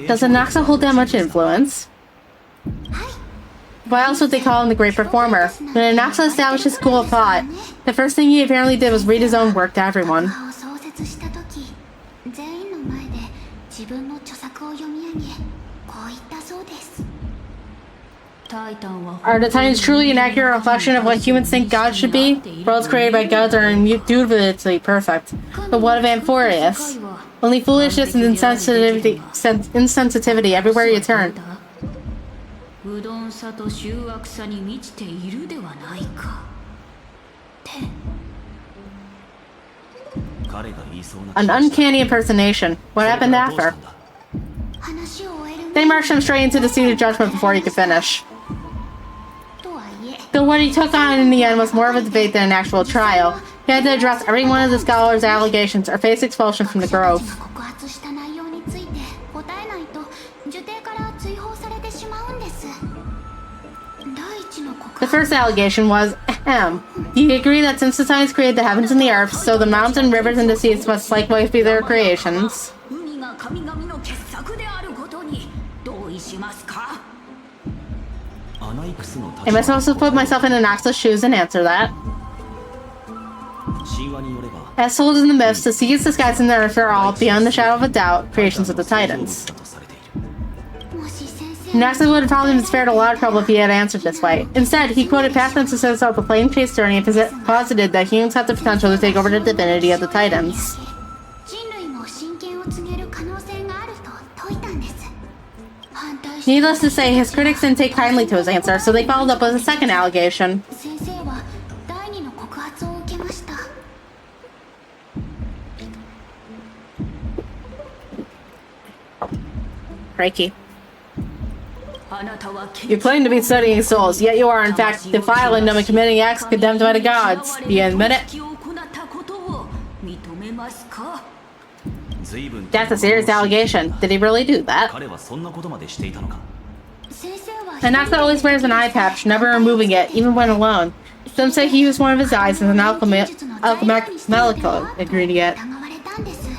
Does Anaxa hold that much influence? Why else would they call him the great performer? When Anaxa established his school of thought, the first thing he apparently did was read his own work to everyone. Are the Titans truly an accurate reflection of what humans think gods should be? Worlds created by gods are indubitably perfect. But what of Amphorius? Only foolishness and insensitivity everywhere you turn. An uncanny impersonation. What happened after? They marched him straight into the seat of judgment before he could finish. Though what he took on in the end was more of a debate than an actual trial. He had to address every one of the scholars' allegations or face expulsion from the Grove. The first allegation was, do you agree that since the Titans created the heavens and the earth, so the mountains, rivers, and the seas must likewise be their creations? Am I supposed to put myself in Anaxa's shoes and answer that? As told in the myths, the seas, the skies, and the earth are all, beyond the shadow of a doubt, creations of the Titans. Naxa would have probably been spared a lot of trouble if he had answered this way. Instead, he quoted past instances of the plane chase journey and posited that humans have the potential to take over the divinity of the Titans. 人類も神権を告げる可能性があると説いたんです。反対して Needless to say, his critics didn't take kindly to his answer, so they followed up with a second allegation. 先生は第二の告発を受けました。 Crikey. You claim to be studying souls, yet you are in fact defiling them and committing acts condemned by the gods. Do you admit it? That's a serious allegation. Did he really do that? 彼はそんなことまでしていたのか。 And Naxa always wears an eye patch, never removing it, even when alone. Some say he used one of his eyes as an alchemical ingredient. 疑われたんです。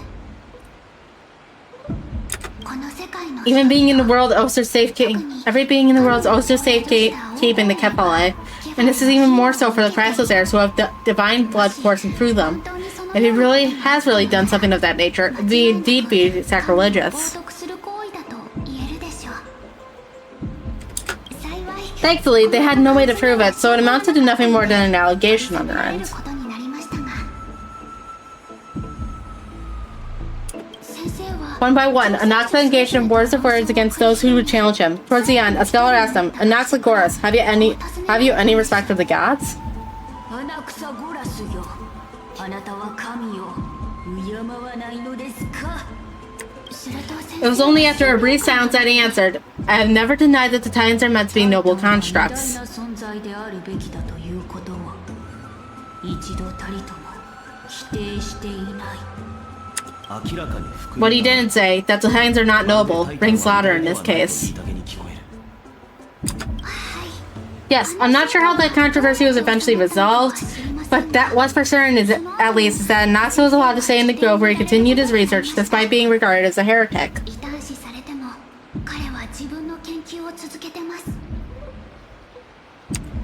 この世界の Even being in the world also safekeeping. Every being in the world is also safekeeping the Kepale. And this is even more so for the Praxis heirs who have divine blood coursing through them. If he really has done something of that nature, it would indeed be sacrilegious. 冒涜する行為だと言えるでしょう。幸い Thankfully, they had no way to prove it, so it amounted to nothing more than an allegation on their 得 end. ることになりましたが、先生は One by one, Anaxa engaged in words against those who would challenge him. Towards the end, a scholar asked him, Anaxagoras, have you any respect of the gods? アナクサゴラスよ。あなたは神を敬わないのですか。すると先 It was only after a brief silence that he answered, I have never denied that the Titans are meant to be noble 偉大 constructs. な存在であるべきだということを一度たりとも否定していない。明らかに福 What he didn't say, that the Titans are not noble, rings louder in this case. Yes, I'm not sure how that controversy was eventually resolved, but that was for certain is at least is that Naxa was allowed to stay in the grove where he continued his research despite being regarded as a heretic. 異端視されても彼は自分の研究を続けてます。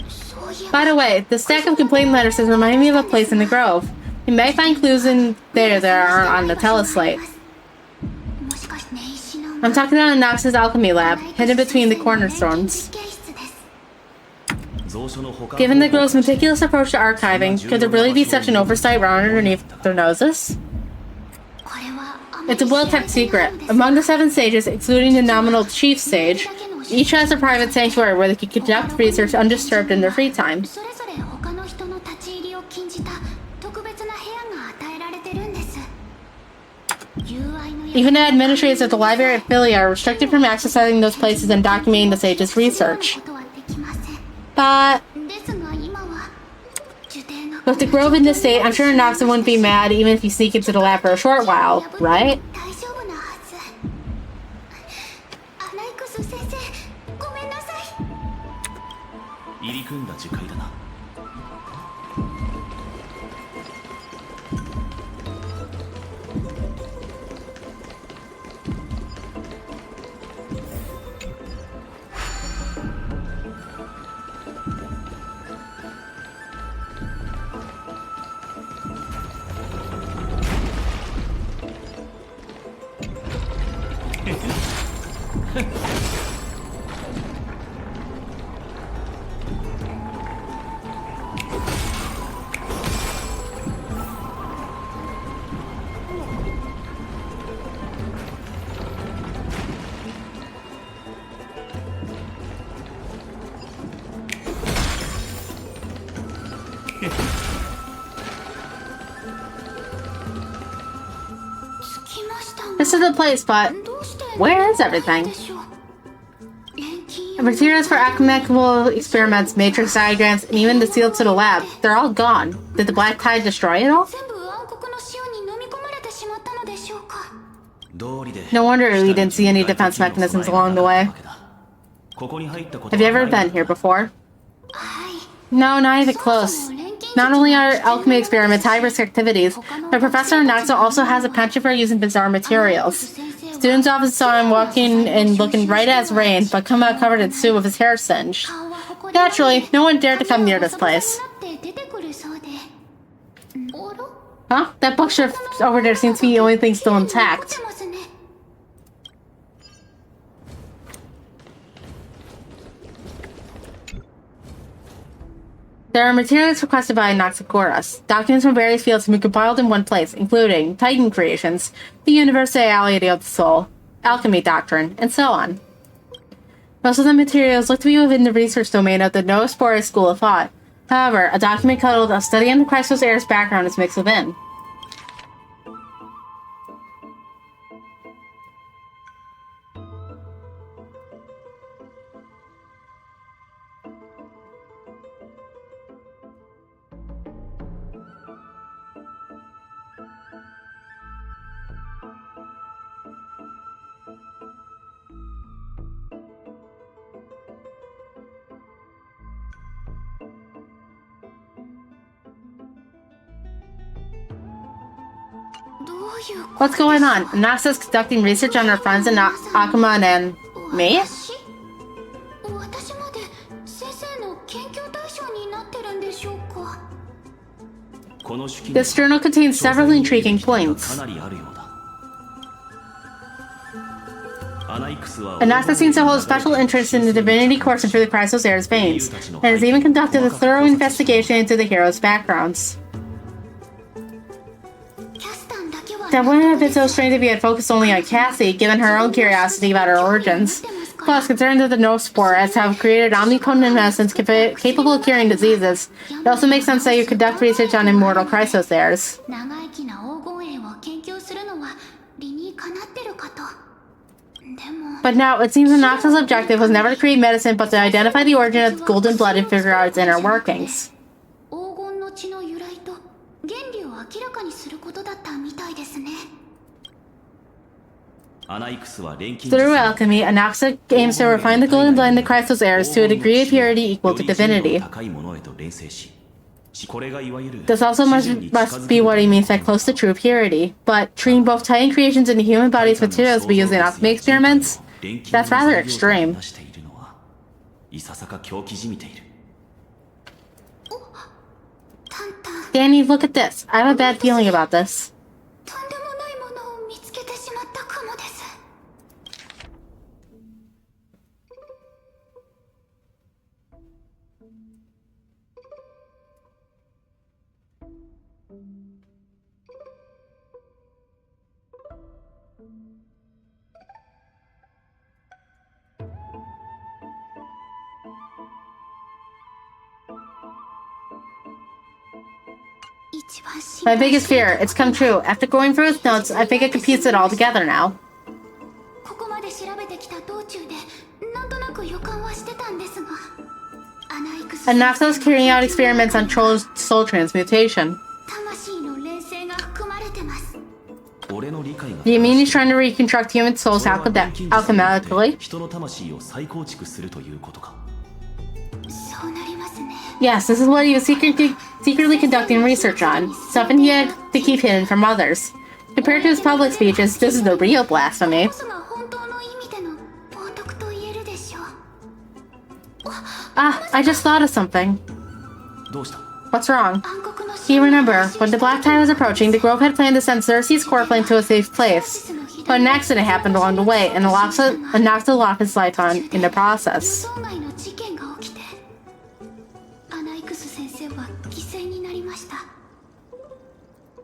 そういえば By the way, the stack of complaint letters has reminded me of a place in the grove. You may find clues in there that aren't on the teleslate. もしかして石の I'm talking about Naxa's alchemy lab, hidden between the cornerstones. 研室です。 Given the grove's meticulous approach to archiving, could there really be such an oversight right underneath their noses? これはあまり It's a well-kept secret. Among the 7 sages, including the nominal chief sage, each has a private sanctuary where they can conduct research undisturbed in their free time. それぞれ他の人の立ち入りを禁じた特別な部屋が与えられてるんです。友愛の Even the administrators of the library at Philly are restricted from accessing those places and documenting the sage's research. ことはできません。 But ですが今は受定の with the grove in this state, I'm sure Naxa wouldn't be mad even if you sneak into the lab for a short while, right? 大丈夫なはず。アナイクス先生、ごめんなさい。入り組んだ樹海だな。 着きましたが This is the place, but どうして where is everything? でしょう。錬金 The materials for alchemical experiments, matrix diagrams, and even the seals to the lab, they're all gone. Did the black tide destroy it all? 全部暗黒の潮に飲み込まれてしまったのでしょうか。 No wonder we didn't see any defense mechanisms along the way. Have you ever been here before? はい。 No, not even close. Not only are alchemy experiments high-risk activities, but Professor Naxa also has a penchant for using bizarre materials. Students often saw him walking and looking right as rain, but come out covered in soot with his hair singed. Naturally, no one dared to come near this place. 出てくるそうで。あら？ Huh? That bookshelf over there seems to be the only thing still intact. 出てますね。There are materials requested by Noxagoras. Documents from various fields have been compiled in one place, including Titan creations, the universality of the soul, alchemy doctrine, and so on. Most of the materials look to be within the research domain of the Noospora school of thought. However, a document titled A Study on the Christos Heir's Background is mixed within. What's going on? Nasa's conducting research on her friends and Akuman and me? This journal contains several intriguing points. Anasa seems to hold a special interest in the divinity coursing through the Christos Heir's veins, and has even conducted a thorough investigation into the heroes' backgrounds. That wouldn't have been so strange if he had focused only on Cassie, given her own curiosity about her origins. Plus, concerns of the Noospora have created omnipotent medicines capable of curing diseases. It also makes sense that you conduct research on immortal Christos Heirs. But now, it seems that Nox's objective was never to create medicine, but to identify the origin of the golden blood and figure out its inner workings. Through alchemy, Anaxa aims to refine the golden blood in the Christos Heirs to a degree of purity equal to divinity. This also must be what he means by close to true purity. But treating both Titan creations into human bodies materials to be used in alchemy experiments? That's rather extreme. Danny, look at this. I have a bad feeling about this. My biggest fear, it's come true. After going through his notes, I think I can piece it all together now. Anaxa was carrying out experiments on Troll's soul transmutation. Do you mean he's trying to reconstruct human souls alchemically? Yes, this is what he was secretly conducting research on, something he had to keep hidden from others. Compared to his public speeches, this is the real blasphemy. I just thought of something. What's wrong? You remember, when the Black Tide was approaching, the Grove had planned to send Cersei's core flame to a safe place. But an accident happened along the way, and Anaxa lost his life in the process.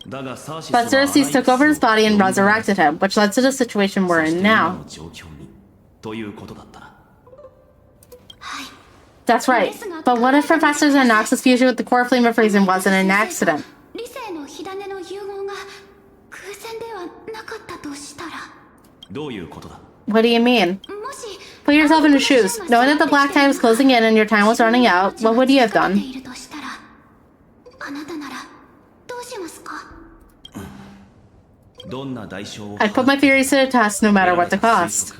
But Cersei took over his body and resurrected him, which led to the situation we're in now. That's right. But what if Professor Xanax's fusion with the core flame of reason wasn't an accident? What do you mean? Put yourself in his shoes. Knowing that the Black Tide was closing in and your time was running out, what would you have done? I'd put my theories to the test no matter what the cost.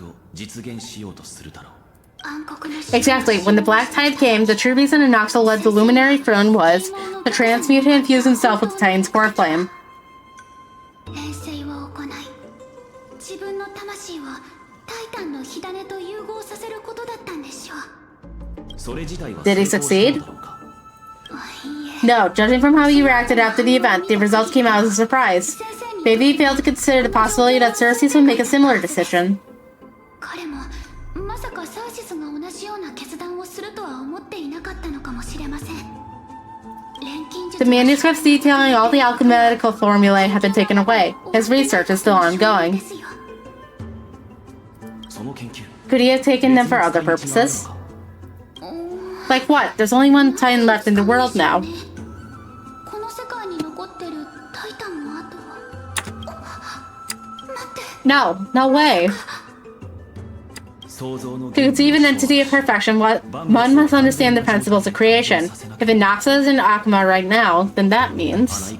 Exactly. When the Black Tide came, the true reason Anaxa led the Luminary Throne was to transmute and infuse himself with the Titan's core flame. Did he succeed? No, judging from how he reacted after the event, the results came out as a surprise. Maybe he failed to consider the possibility that Cersei would make a similar decision. The manuscripts detailing all the alchemical formulae have been taken away. His research is still ongoing. Could he have taken them for other purposes? Like what? There's only one Titan left in the world now. No, no way. To conceive an entity of perfection, one must understand the principles of creation. If Inoxa is in Akuma right now, then that means...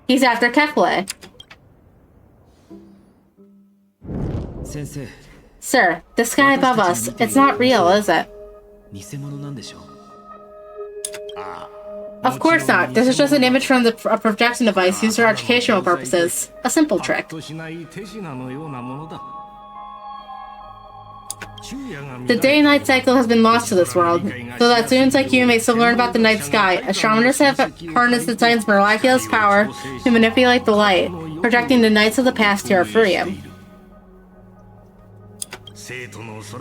he's after Kefle. Sir, the sky above us, it's not real, is it? Of course not. This is just an image from a projection device used for educational purposes. A simple trick. The day-night cycle has been lost to this world, so that students like you may still learn about the night sky. Astronomers have harnessed the Titan's miraculous power to manipulate the light, projecting the nights of the past here for you.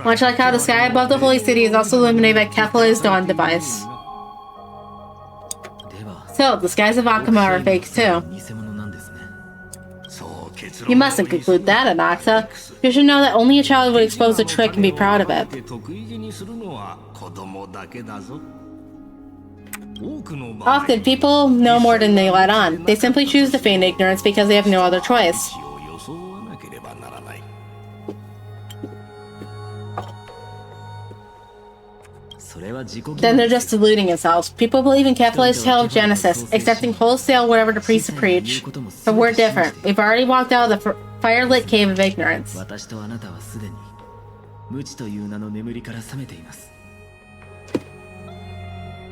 Much like how the sky above the holy city is also illuminated by Kefle's dawn device. So, the skies of Akuma are fake too. You mustn't conclude that, Inoxa. You should know that only a child would expose a trick and be proud of it. Often, people know more than they let on. They simply choose to feign ignorance because they have no other choice. Then they're just deluding themselves. People believe in Kefle's tale of Genesis, accepting wholesale whatever the priests preach. But we're different. We've already walked out of the fire-lit cave of ignorance.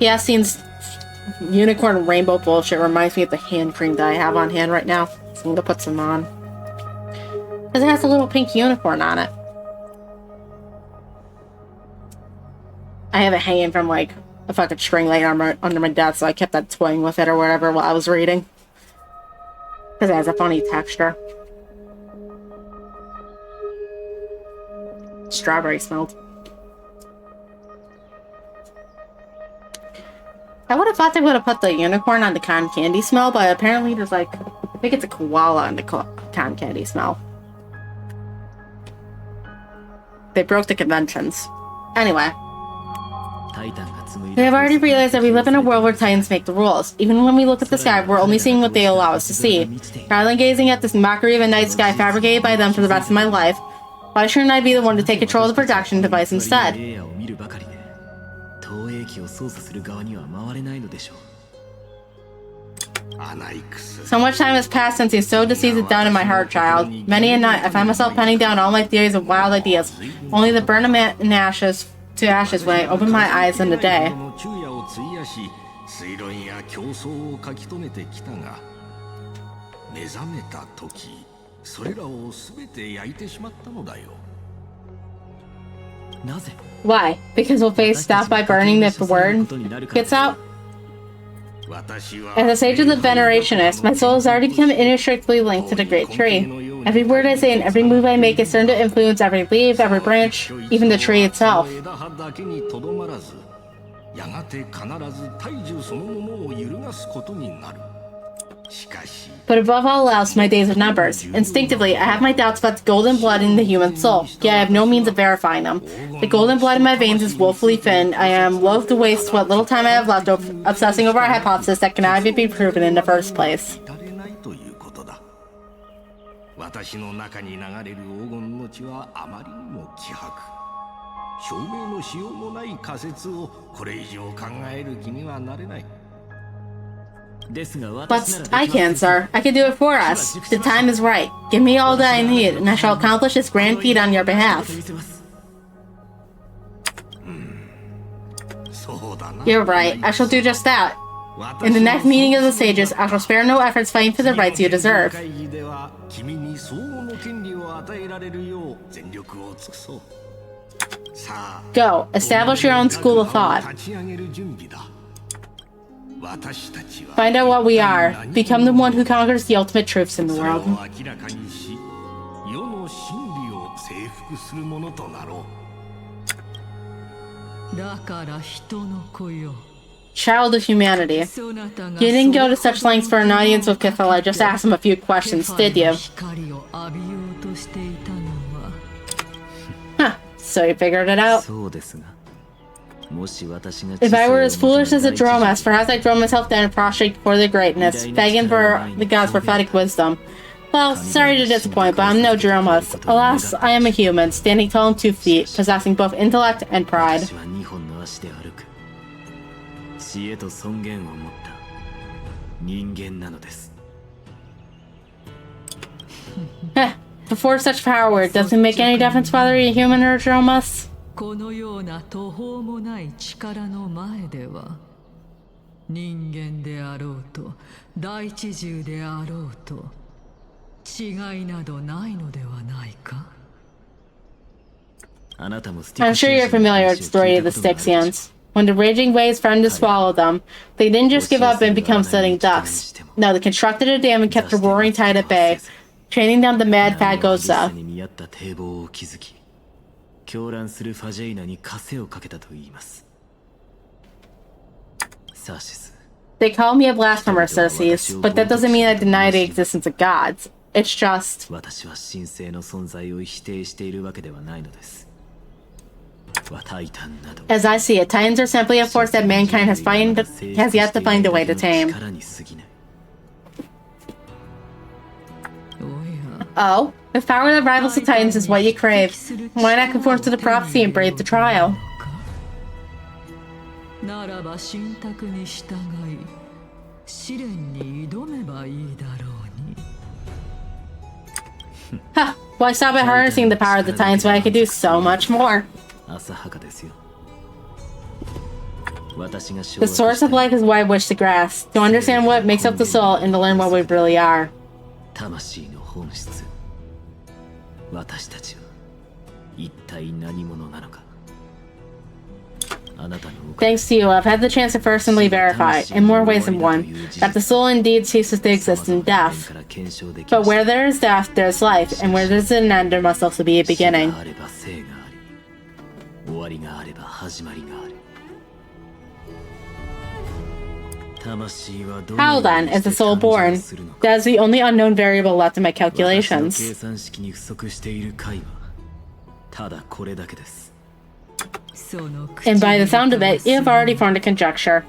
Yassine's unicorn rainbow bullshit reminds me of the hand cream that I have on hand right now. So I'm gonna put some on. Because it has a little pink unicorn on it. I have it hanging from like a fucking string light under my desk, so I kept that toying with it or whatever while I was reading. Because it has a funny texture. Strawberry smelled. I would have thought they would have put the unicorn on the cotton candy smell, but apparently there's like, I think it's a koala on the cotton candy smell. They broke the conventions. Anyway. We have already realized that we live in a world where Titans make the rules. Even when we look at the sky, we're only seeing what they allow us to see. Rather than gazing at this mockery of a night sky fabricated by them for the rest of my life, why shouldn't I be the one to take control of the projection device instead? So much time has passed since you sowed the seeds of doubt in my heart, child. Many a night I find myself penning down all my theories and wild ideas, only to burn them in ashes to ashes when I open my eyes in the day. Why? Because we'll face death by burning if the word gets out? As a sage of the Venerationist, my soul has already become inextricably linked to the Great Tree. Every word I say and every move I make is certain to influence every leaf, every branch, even the tree itself. But above all else, my days are numbers. Instinctively, I have my doubts about the golden blood in the human soul, yet I have no means of verifying them. The golden blood in my veins is woefully thin. I am loath to waste what little time I have left obsessing over a hypothesis that cannot even be proven in the first place. But I can, sir. I can do it for us. The time is right. Give me all that I need, and I shall accomplish this grand feat on your behalf. You're right. I shall do just that. In the next meeting of the sages, I shall spare no efforts fighting for the rights you deserve. Go. Establish your own school of thought. Find out what we are. Become the one who conquers the ultimate truths in the world. だから人の子よ。 Child of humanity. そなたが You didn't go to such lengths for an audience with Kithela. Just ask him a few questions, did you? 光を浴びようとしていたのは Huh. So you figured it out. そうですが、もし私が If I were as 知性を求め foolish as a 第一次 Dromas, perhaps I'd throw myself down and prostrate before their greatness, begging for the gods' prophetic wisdom. Well, sorry to disappoint, but I'm no Dromas. Alas, I am a human, standing tall on 2 feet, possessing both intellect and pride. 私は2本の足で歩く。知恵と尊厳を持った人間なのです。 Heh, before such power, does it make any difference whether you're human or a Dromas? このような途方もない力の前では人間であろうと大地獣であろうと違いなどないのではないか。 あなたも I'm sure you're familiar with the story of the Styxians. When the raging waves threatened to swallow them, they didn't just give up and become sitting ducks. No, they constructed a dam and kept the roaring tide at bay, training down the mad fat Goza. に見合った堤防を築き、狂乱するファジェイナに枷をかけたと言います。サーシス。 They call me a blasphemer, Circes, but that doesn't mean I deny the existence of gods. It's just... 私は神聖の存在を否定しているわけではないのです。タイタンなど As I see it, Titans are simply a force that mankind has yet to find a way to tame. 力に過ぎない。 Oh, if power that rivals the Titans is what you crave, why not conform to the prophecy and brave the trial? ならば神託に従い試練に挑めばいいだろうに。 Huh, why stop at harnessing the power of the Titans when I could do so much more? 浅はかですよ。 The source of life is what I wish to grasp, to understand what makes up the soul and to learn what we really are. 魂の本質。私たちは一体何者なのか。 Thanks to you, I've had the chance to personally verify, in more ways than one, that the soul indeed ceases to exist in death. But where there is death, there is life, and where there is an end, there must also be a beginning. How then is the soul born? That is the only unknown variable left in my calculations. And by the sound of it, you have already formed a conjecture.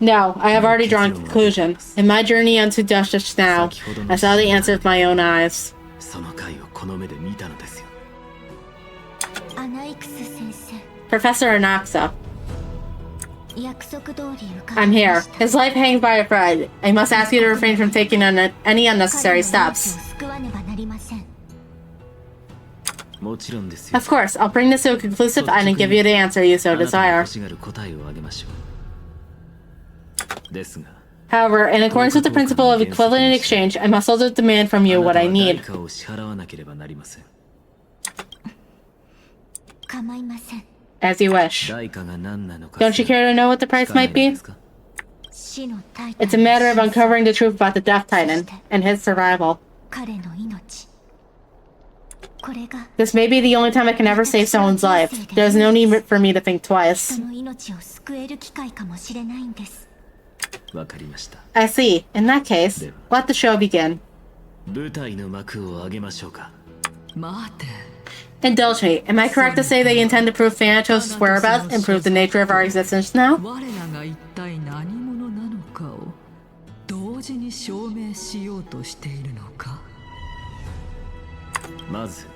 No, I have already drawn a conclusion. In my journey unto justice now, I saw the answer with my own eyes. Professor Anaxa. I'm here. His life hangs by a thread. I must ask you to refrain from taking any unnecessary steps. Of course, I'll bring this to a conclusive end and give you the answer you so desire. However, in accordance with the principle of equivalent exchange, I must also demand from you what I need. As you wish. Don't you care to know what the price might be? It's a matter of uncovering the truth about the Death Titan and his survival. This may be the only time I can ever save someone's life. There's no need for me to think twice. I see. In that case, let the show begin. Indulge me. Am I correct to say that you intend to prove Thanatos' whereabouts and prove the nature of our existence now?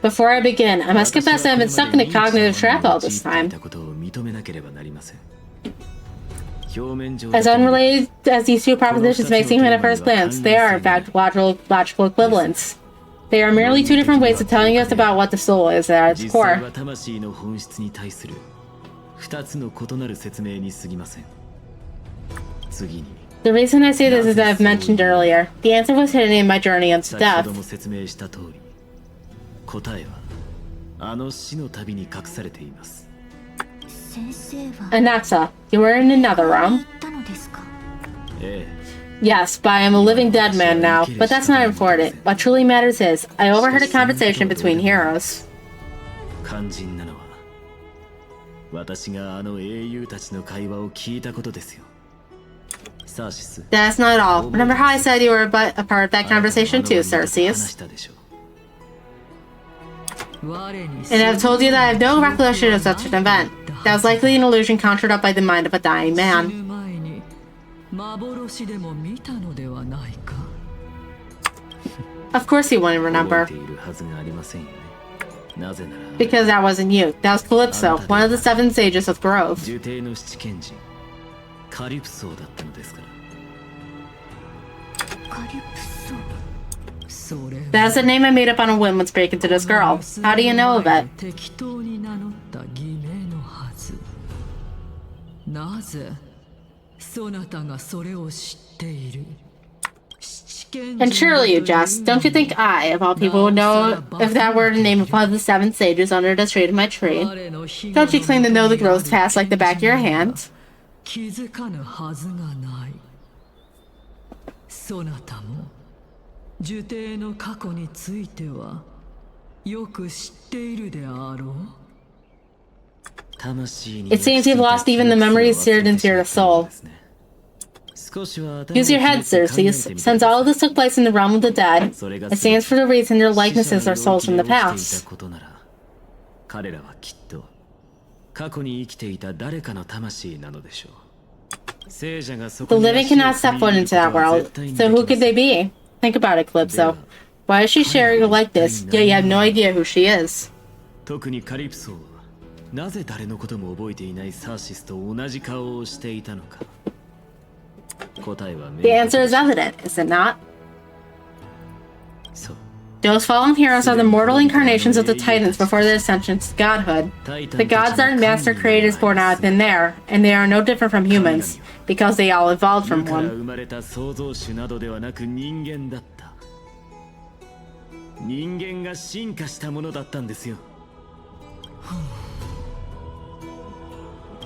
Before I begin, I must confess I've been stuck in a cognitive trap all this time. As unrelated as these two propositions may seem at first glance, they are, in fact, logical equivalents. They are merely two different ways of telling us about what the soul is at its core. The reason I say this is that I've mentioned earlier. The answer was hidden in my journey unto death. Anaxa, you were in another realm? Yes, but I am a living dead man now, but that's not important. What truly matters is, I overheard a conversation between heroes. 肝心なのは私があの英雄たちの会話を聞いたことですよ。サーシス。 That's not all. Remember how I said you were a part of that conversation too, Cersei? And I've told you that I have no recollection of such an event. That was likely an illusion conjured up by the mind of a dying man. Of course he wouldn't remember. Because that wasn't you. That was Calypso, one of the 7 sages of Grove. That's the name I made up on a whim when speaking to this girl. How do you know of it? And surely you jest. Don't you think I, of all people, would know if that were the name of one of the 7 sages under the shade of my tree? Don't you claim to know the Grove's past like the back of your hand? It seems you've lost even the memories seared into your soul. Use your head, Cersei. Since all of this took place in the realm of the dead, it stands for the reason your likenesses are souls from the past. The living cannot step foot into that world, so who could they be? Think about it, Calypso. Why is she sharing a likeness, yet you have no idea who she is? The answer is evident, is it not? Those fallen heroes are the mortal incarnations of the Titans before their ascension to godhood. The gods aren't master creators born out of thin air, and they are no different from humans, because they all evolved from one.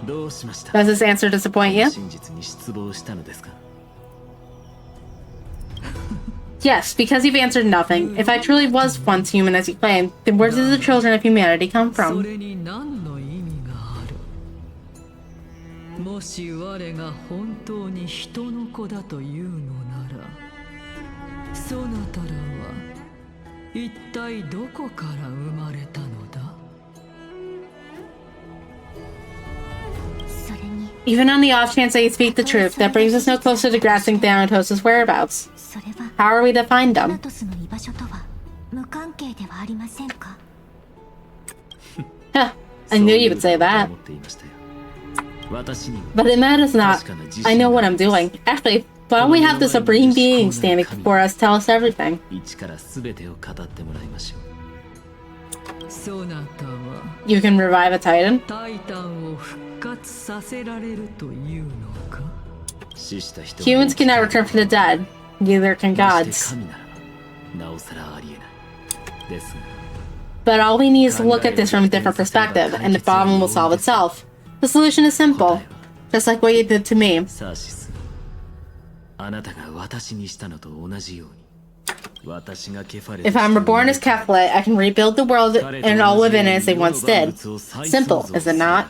Does this answer disappoint you? Yes, because you've answered nothing. If I truly was once human as you claim, then where did the children of humanity come from? Even on the off chance that you speak the truth, that brings us no closer to grasping Thanatos' whereabouts. How are we to find them? Huh, I knew you would say that. But it matters not. I know what I'm doing. Actually, why don't we have the Supreme Being standing before us tell us everything? You can revive a Titan? Humans cannot return from the dead, neither can gods. But all we need is to look at this from a different perspective, and the problem will solve itself. The solution is simple, just like what you did to me. If I'm reborn as Kefla, I can rebuild the world and all within it as they once did. Simple, is it not?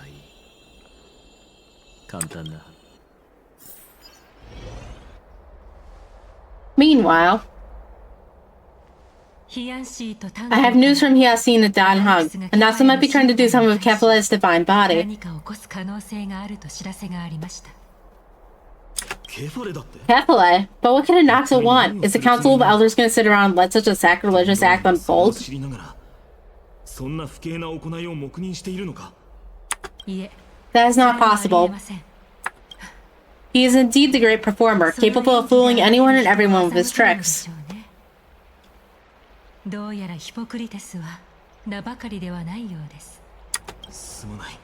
Meanwhile, I have news from Hyacinth and Dan Hug. Anaxa might be trying to do something with Kefla's divine body. Kefla? But what can Anaxa want? Is the Council of Elders going to sit around and let such a sacrilegious act unfold? That is not possible. He is indeed the great performer, capable of fooling anyone and everyone with his tricks.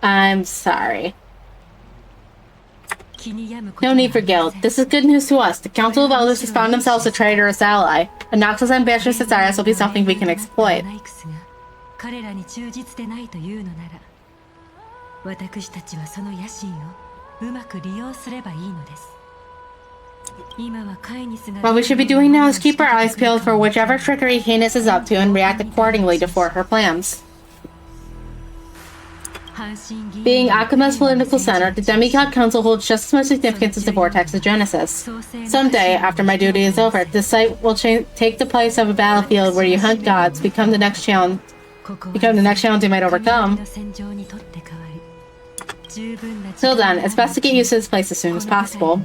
I'm sorry. No need for guilt. This is good news to us. The Council of Elders has found themselves a traitorous ally. Anaxa's ambitious desires will be something we can exploit. What we should be doing now is keep our eyes peeled for whichever trickery Canis is up to and react accordingly to thwart her plans. Being Akuma's political center, the Demigod Council holds just as much significance as the Vortex of Genesis. Someday, after my duty is over, this site will take the place of a battlefield where you hunt gods, become the next challenge you might overcome. Till then, it's best to get used to this place as soon as possible.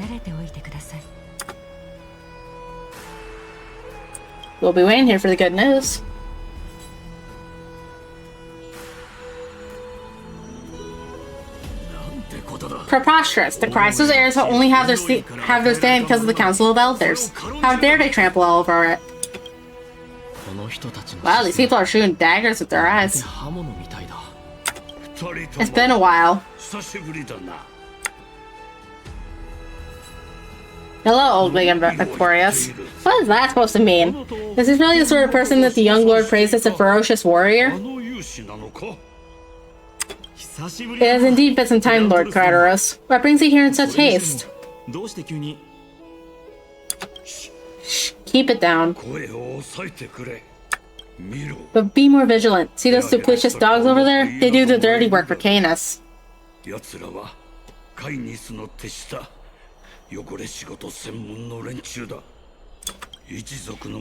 We'll be waiting here for the good news. Preposterous! The Chrysos heirs only have their stand because of the Council of Elders. How dare they trample all over it? Wow, these people are shooting daggers with their eyes. It's been a while. Hello, old man Aquarius. What is that supposed to mean? Is this really the sort of person that the young lord praised as a ferocious warrior? It has indeed been some time, Lord Kratos. What brings you here in such haste? Shh, keep it down. But be more vigilant. See those duplicitous dogs over there? They do the dirty work for Canis.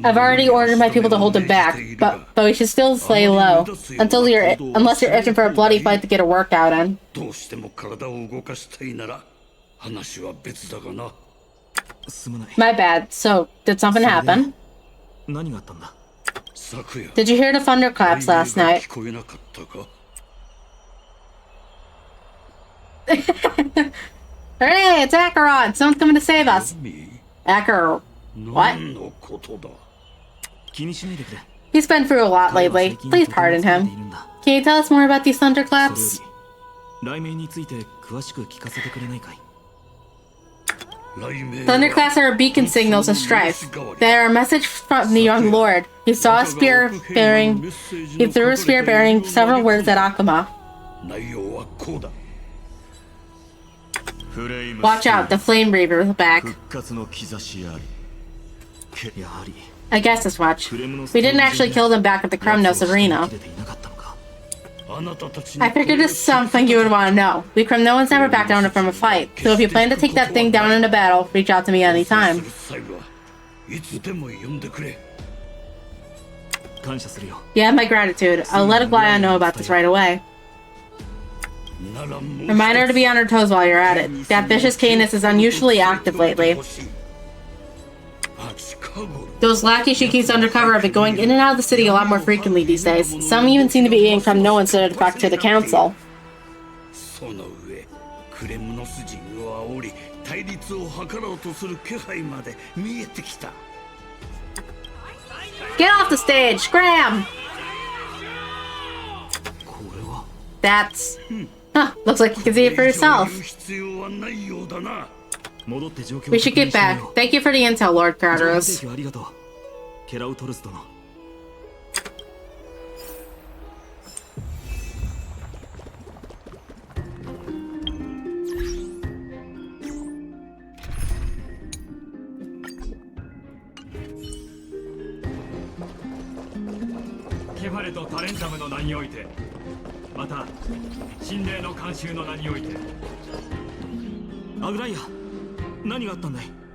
I've already ordered my people to hold him back, but we should still lay low unless you're itching for a bloody fight to get a workout in. My bad. So, did something happen? Did you hear the thunderclaps last night? Hooray, it's Acheron! Someone's coming to save us! Acher... what? He's been through a lot lately. Please pardon him. Can you tell us more about these thunderclaps? Thunderclaps are beacon signals of strife. They are a message from the young lord. He threw a spear bearing several words at Akuma. Watch out, the Flame Reaver is back. I guess as much. We didn't actually kill them back at the Kremnos arena. I figured it's something you would want to know. We Kremnoans never back down from a fight, so if you plan to take that thing down in a battle, reach out to me anytime. You have my gratitude. I'll let Aglaya know about this right away. Remind her to be on her toes while you're at it. That vicious Canis is unusually active lately. Those lackeys she keeps undercover have been going in and out of the city a lot more frequently these days. Some even seem to be eating from no one instead of back to the council. Get off the stage! Scram! That's... huh, looks like you can see it for yourself. We should get back. Thank you for the intel, Lord Kratos.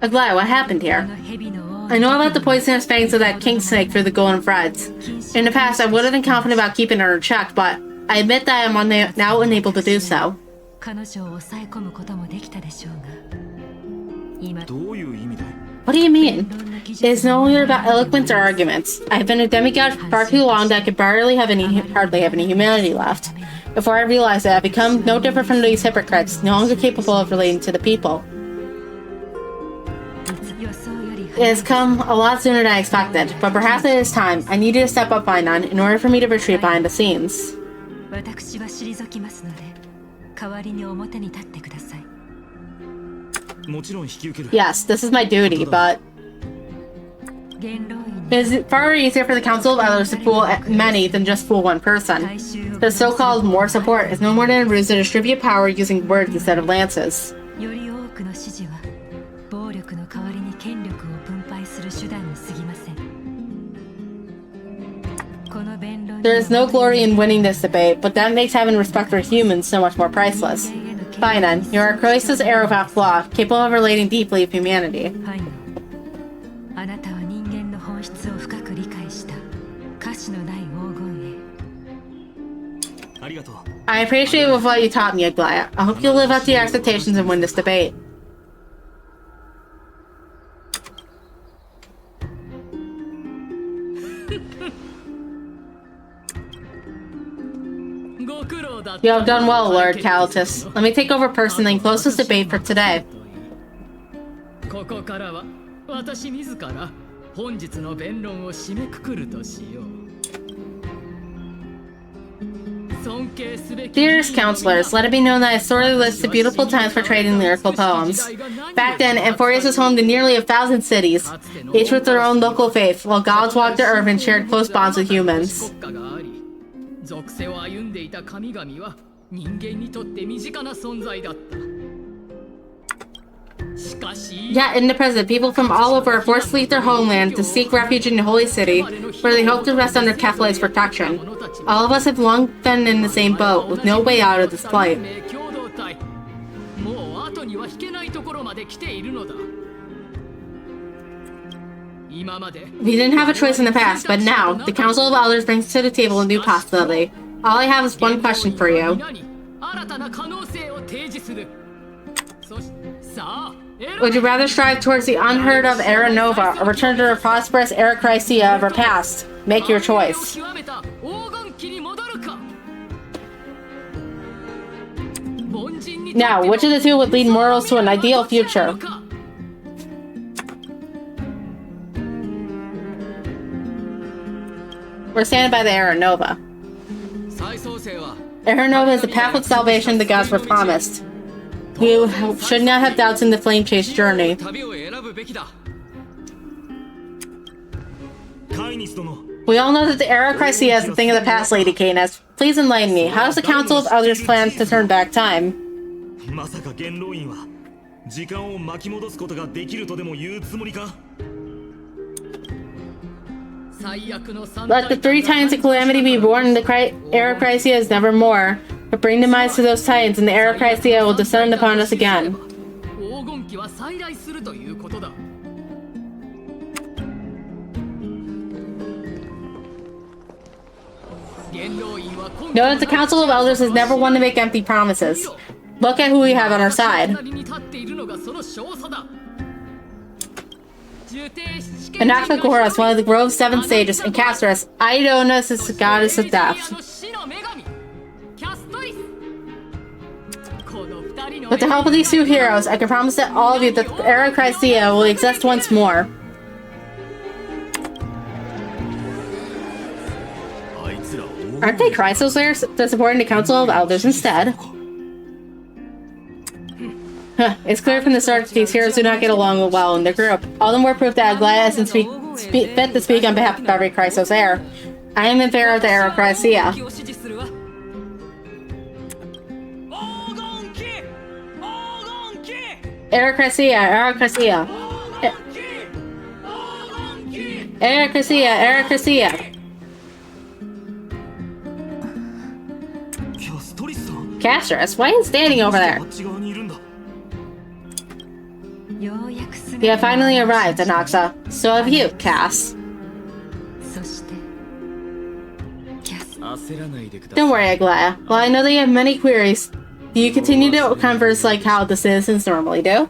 Aglaya, what happened here? I know about the poisonous fangs of that king snake through the golden threads. In the past, I would have been confident about keeping her in check, but I admit that I am now unable to do so. What do you mean? It is no longer about eloquence or arguments. I have been a demigod for far too long that I could hardly have any humanity left. Before I realized that I've become no different from these hypocrites, no longer capable of relating to the people. It has come a lot sooner than I expected, but perhaps it is time. I need you to step up, Ainan, in order for me to retreat behind the scenes. Yes, this is my duty, but... it is far easier for the Council of Elders to fool many than just fool one person. The so-called more support is no more than a ruse to distribute power using words instead of lances. There is no glory in winning this debate, but that makes having respect for humans so much more priceless. Fine then, you are Croesus heir without flaw, capable of relating deeply with humanity. あなたは人間の本質を深く理解した歌詞のない黄金へ。ありがとう。 I appreciate with what you taught me, Aglaya. I hope you'll live up to your expectations and win this debate. You have done well, Lord Calatus. Let me take over personally and close this debate for today. ここからは私自ら本日の弁論を締めくくるとしよう。 Dearest counselors, let it be known that I sorely list the beautiful times portrayed in lyrical poems. Back then, Amphorius was home to nearly 1,000 cities, each with their own local faith, while gods walked the earth and shared close bonds with humans. Yet, in the present, people from all over are forced to leave their homeland to seek refuge in the holy city, where they hope to rest under Catholic's protection. All of us have long been in the same boat, with no way out of this plight. We didn't have a choice in the past, but now, the Council of Elders brings to the table a new possibility. All I have is one question for you. Would you rather strive towards the unheard of Era Nova or return to the prosperous Era Chrysia of our past? Make your choice. Now, which of the two would lead mortals to an ideal future? We're standing by the Era Nova. Era Nova is the path of salvation the gods were promised. We should not have doubts in the flame chase journey. We all know that the Era Chrysia is a thing of the past, Lady Canis. Please enlighten me. How does the Council of Elders plan to turn back time? Let the 3 Titans of Calamity be born in the Era Chrysia as nevermore, but bring demise to those Titans and the Era Chrysia will descend upon us again. Notice the Council of Elders has never one to make empty promises. Look at who we have on our side. Anaxagoras, one of the Grove's 7 sages, and Castras, Aidonis is the goddess of death. With the help of these 2 heroes, I can promise that all of you that the Era Chrysia will exist once more. Aren't they Chrysoslayers? They're supporting the Council of Elders instead. It's clear from the start that these heroes do not get along well in their group. All the more proof that Aglaya isn't fit to speak on behalf of every Chrysos heir. I am in favor of the Era Chrysia. Era Chrysia, Era Chrysia. Era Chrysia, Era Chrysia. Castras, why are you standing over there? You have finally arrived, Anaxa. So have you, Cass. Don't worry, Aglaya. While I know that you have many queries, do you continue to converse like how the citizens normally do?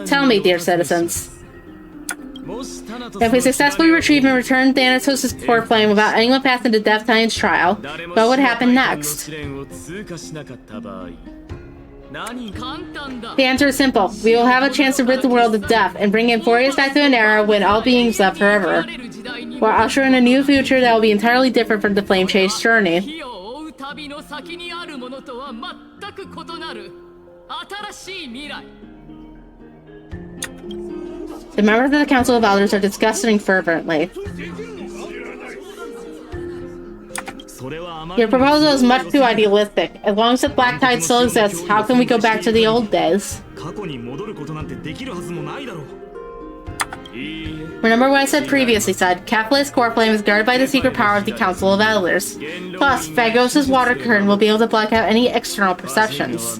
Tell me, dear citizens. If we successfully retrieve and return Thanatos' core flame without anyone passing the Death Titan's trial, what would happen next? The answer is simple. We will have a chance to rid the world of death and bring Amphorius back to an era when all beings live forever. We'll usher in a new future that will be entirely different from the Flame Chase journey. The members of the Council of Elders are discussing fervently. Your proposal is much too idealistic. As long as the Black Tide still exists, how can we go back to the old days? Remember what I said previously, said Kefla's core flame is guarded by the secret power of the Council of Elders. Plus, Phagos' water curtain will be able to block out any external perceptions.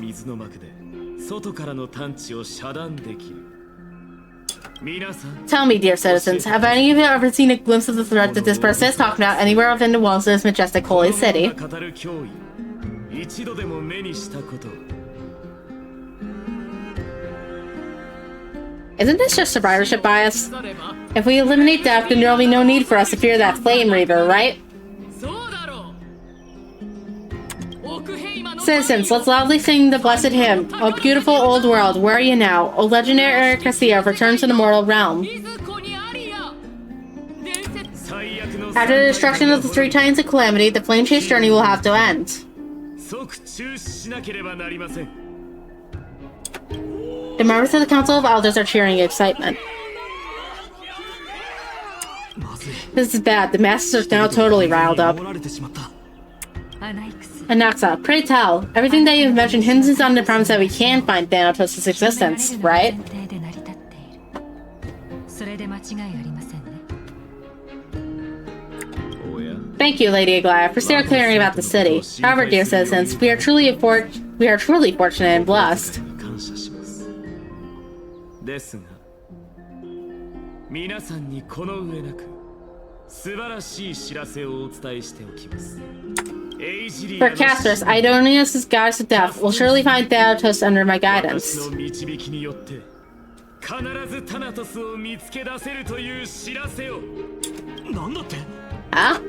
Tell me, dear citizens, have any of you ever seen a glimpse of the threat that this person is talking about anywhere within the walls of this majestic holy city? Isn't this just survivorship bias? If we eliminate death, then there will be no need for us to fear that flame reaver, right? Citizens, let's loudly sing the blessed hymn. O beautiful old world, where are you now? O legendary Cassia, return to the mortal realm. After the destruction of the 3 Titans of Calamity, the flame chase journey will have to end. The members of the Council of Elders are cheering in excitement. This is bad. The masters are now totally riled up. Anaxa, pray tell. Everything that you've mentioned hinges on the premise that we can find Thanatos' existence, right? Thank you, Lady Aglaya, for still clearing about the city. However, dear citizens, we are truly fortunate and blessed. For Casters, Idonius' goddess of death will surely find Thanatos under my guidance. Huh?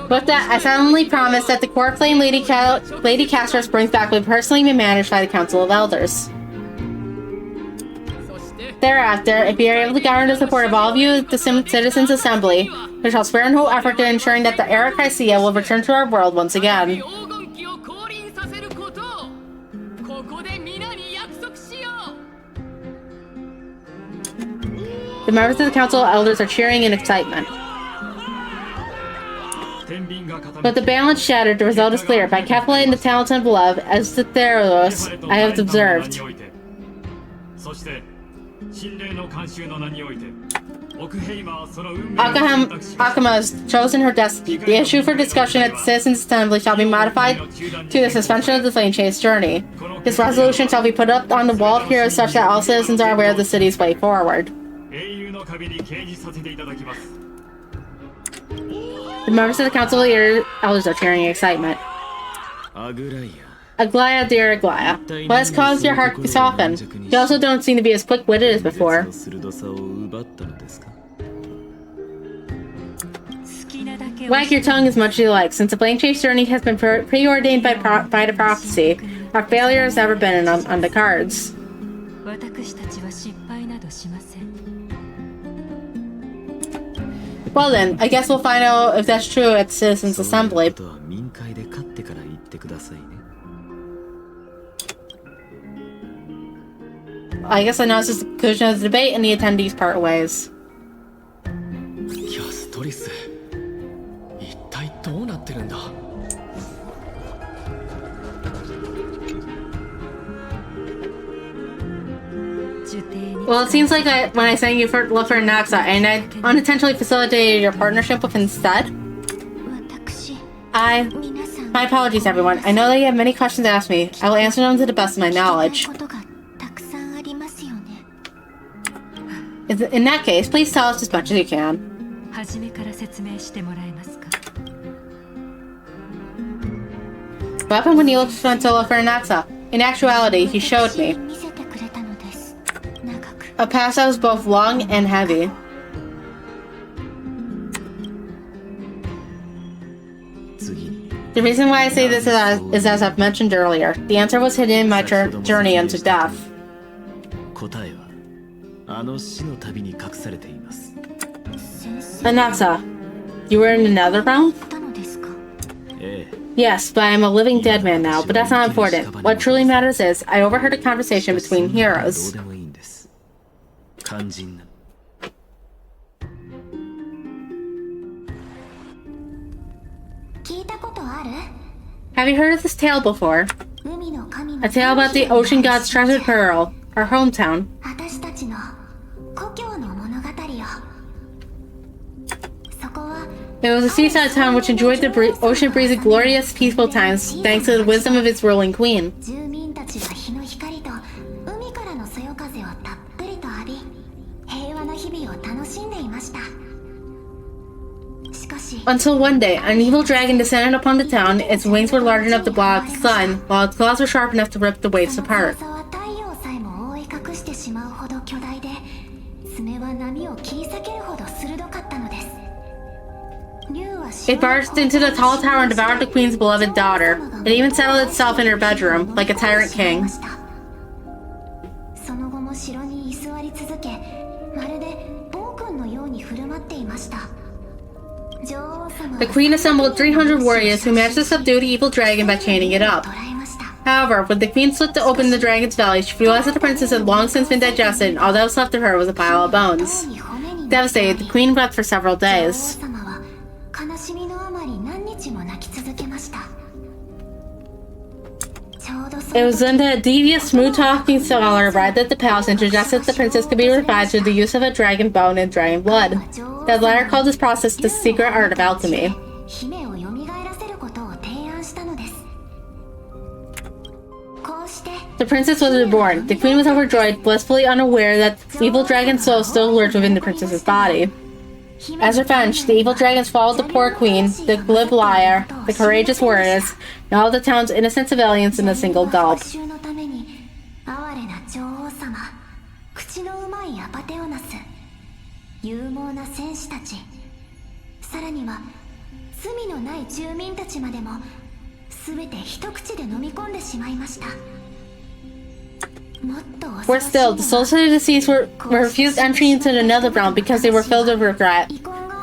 With that, I solemnly promise that the core flame Lady Casters brings back will personally be managed by the Council of Elders. Thereafter, if we are able to garner the support of all of you, the Citizens' Assembly, we shall spare no effort in ensuring that the Era Chrysia will return to our world once again. The members of the Council of Elders are cheering in excitement. With the balance shattered, the result is clear. By Kefla and the talented and beloved, as the Theros I have observed. Akama has chosen her destiny. The issue for discussion at the Citizens' Assembly shall be modified to the suspension of the Flame Chase journey. This resolution shall be put up on the Wall of Heroes such that all citizens are aware of the city's way forward. The members of the Council of Elders are cheering in excitement. Aglaya, dear Aglaya, what has caused your heart to soften? You also don't seem to be as quick-witted as before. Wag your tongue as much as you like. Since the Flame Chase journey has been preordained by the prophecy, our failure has never been on the cards. Well then, I guess we'll find out if that's true at the Citizens' Assembly. I guess I know this is the conclusion of the debate and the attendees part ways. Well, it seems like when I sang you for look for Naxa, and I unintentionally facilitated your partnership with instead. My apologies, everyone. I know that you have many questions to ask me. I will answer them to the best of my knowledge. In that case, please tell us as much as you can. What happened when you looked for Naxa? In actuality, he showed me a past that was both long and heavy. The reason why I say this is as I've mentioned earlier. The answer was hidden in my journey into death. Anaxa, you were in another realm? Yes, but I am a living dead man now, but that's not important. What truly matters is, I overheard a conversation between heroes. Have you heard of this tale before? A tale about the ocean god's treasured pearl, our hometown. It was a seaside town which enjoyed the ocean breeze and glorious, peaceful times thanks to the wisdom of its ruling queen. 住民たちは日の光と海からのそよ風をたっぷりと浴び、平和な日々を楽しんでいました。しかし、 Until one day, an evil dragon descended upon the town. Its wings were large enough to block the sun, while its claws were sharp enough to rip the waves その apart. 翼は太陽さえも覆い隠してしまうほど巨大で、爪は波を切り裂けるほど鋭かったのです。 It barged into the tall tower and devoured the queen's beloved daughter. It even settled itself in her bedroom, like a tyrant king. その後も城に居座り続け、まるで暴君のように振る舞っていました。 女王様は The queen assembled 300 warriors who managed to subdue the evil dragon by chaining it up. 捕らえました。 However, when the queen slipped to open the dragon's belly, she realized that the princess had long since been digested, and all that was left of her was a pile of bones. Devastated, the queen wept for several 女王 days. 様は悲しみのあまり何日も泣き続けました。 ちょうどそ It の was then that a devious, smooth-talking scholar arrived at the palace and suggested that the princess could be revived through the use of a dragon bone and dragon blood. The latter called this process the secret art of alchemy. 姫を蘇らせることを提案したのです。こうして The princess was reborn. The queen was overjoyed, blissfully unaware that the evil dragon's soul still lurked within the princess's body. As revenge, the evil dragons followed the poor queen, the glib liar, the courageous warriors, and all the town's innocent civilians in a single gulp. 復讐のために哀れな女王様、口のうまいアパテオナス、勇猛な戦士たち、さらには罪のない住民たちまでも全て一口で飲み込んでしまいました。 Worse still, the souls of the deceased were refused entry into the nether realm because they were filled with regret.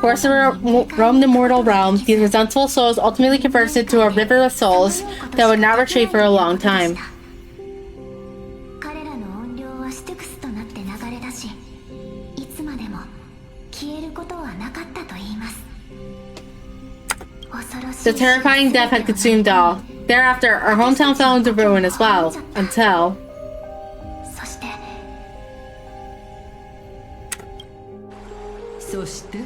Forced to roam the mortal realm, these resentful souls ultimately converted to a river of souls that would not retreat for a long time. 彼らの怨霊はステュクスとなって流れ出し、いつまでも消えることはなかったと言います。 恐ろしい The terrifying death had consumed all. Thereafter, our hometown fell into ruin as well, until... そして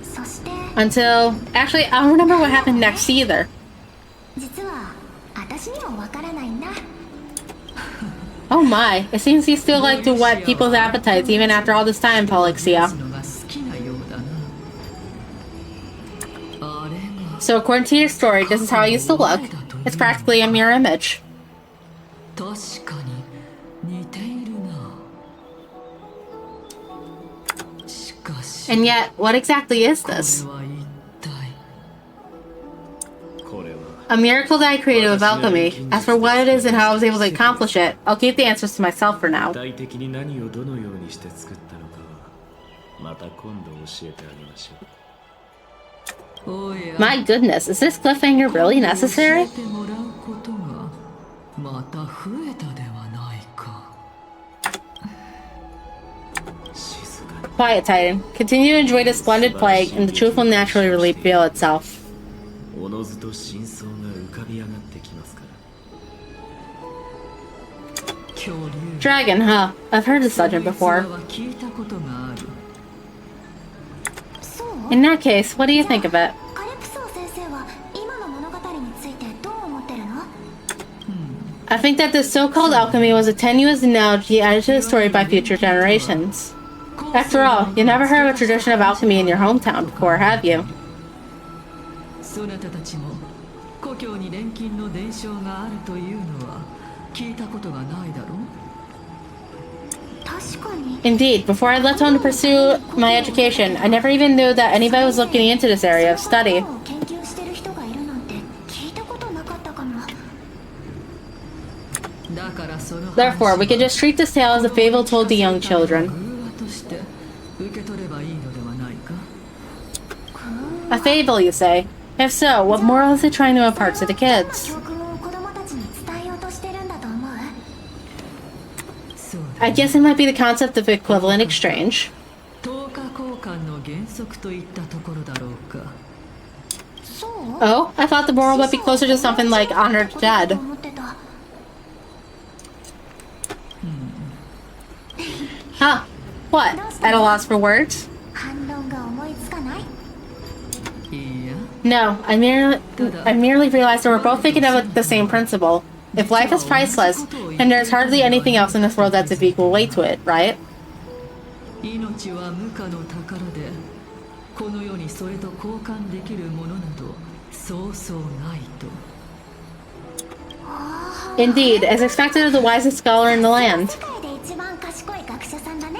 そして Until... Actually, I don't remember what happened next either. 実は私にもわからないんだ。 Oh my, it seems you still like to whet people's appetites even after all this time, Polixia. のが好きなようだな。あれが So according to your story, this is how I used to look. It's practically a mirror image. 確かに似ているな。しかし And yet, what exactly is これ this? は一体 これは A miracle that I created with alchemy. As for what it is and how I was able to accomplish it, I'll keep the answers to myself for now. 具体的に何をどのようにして作ったのかはまた今度教えてあげましょう。おや My goodness, is this cliffhanger really 教 necessary? えてもらうことがまた増えたではないか。静かに Quiet, Titan. Continue to enjoy this splendid plague, and the truth will naturally reveal itself. おのずと真相が浮かび上がってきますから。恐竜 Dragon, huh? I've heard this legend そ before. の逸話は聞いたことがある。そう In that case, what do you think of it? カレプソー先生は今の物語についてどう思ってるの？ I think that this so-called alchemy was a tenuous analogy added to the story by future generations. After all, you never heard of a tradition of alchemy in your hometown before, have you? そなたたちも故郷に錬金の伝承があるというのは聞いたことがないだろう。確かに Indeed, before I left home to pursue my education, I never even knew that anybody was looking into this area of study. 研究してる人がいるなんて聞いたことなかったかも。だからその Therefore, we can just treat this tale as a fable told to young children. 偶話として受け取ればいいのではないか。 A fable, you say? If so, what moral is it trying to impart to the kids? 教訓を子供たちに伝えようとしてるんだと思う。そうだ。 I guess it might be the concept of equivalent exchange. 等価交換の原則といったところだろうか。そう？ Oh, I thought the moral would be closer to something like honor the dead. 思ってた。 Huh? What? At a loss for words? 反論が思いつかない？ No, I merely realized that we're both thinking of the same principle. If life is priceless, then there's hardly anything else in this world that's of equal weight to it, right? 命は無価の宝で、この世にそれと交換できるものなどそうそうないと。 Indeed, as expected of the wisest scholar in the land. 世界で一番賢い学者さんだね。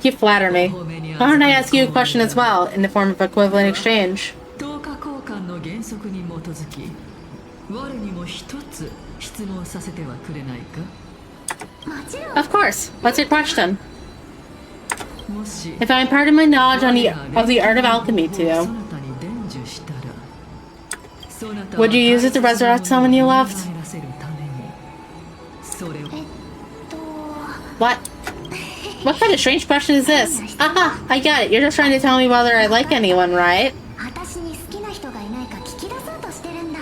You flatter me. Why don't I ask you a question as well, in the form of equivalent exchange? 等価交換の原則に基づき、我にも一つ質問させてはくれないか? もちろん。 Of course. What's your question? もし If I imparted my knowledge of the art of alchemy to そ you, なたに伝授したら、そなたは would you use it to resurrect someone you loved? 帰らせるために、それを What? What kind of strange question is this? Aha! I get it. You're just trying to tell me whether I like anyone, right? 私に好きな人がいないか聞き出そうとしてるんだ。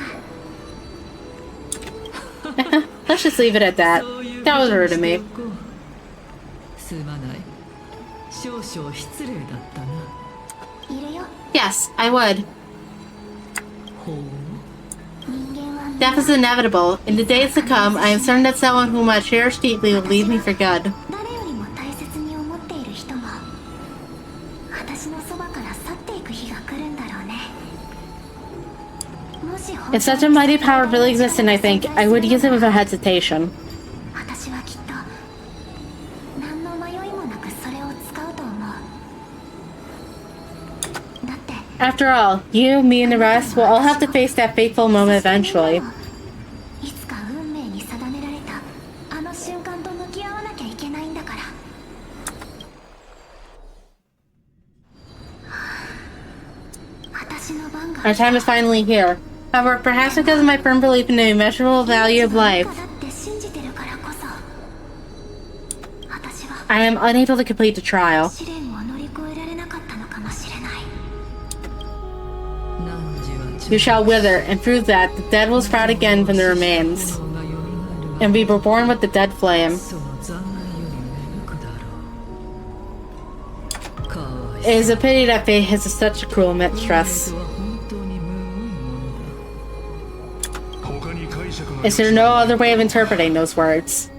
Let's just leave it at that. That was rude of me. すまない。少々失礼だったな。いるよ。 Yes, I would. ほう。人間は Death is inevitable. In the days to come, I am certain that someone whom I cherish deeply will leave me for good. 誰よりも大切に思っている人も私のそばから去っていく日が来るんだろうね。もし本当 If such a mighty power really existed, I think, I would use it without hesitation. 私はきっと何の迷いもなくそれを使うと思う。だって After all, you, me, and the rest will all have to face that fateful moment eventually. いつか運命に定められたあの瞬間と向き合わなきゃいけないんだから。私の番が Our time is finally here. However, perhaps because of my firm belief in the immeasurable value of life, だって信じてるからこそ私は I am unable to complete the trial. 試練を乗り越えられなかったのかもしれない。You shall wither, and through that, the dead will sprout again from the remains, and be reborn with the dead flame. It is a pity that fate has such a cruel mistress. Is there no other way of interpreting those words?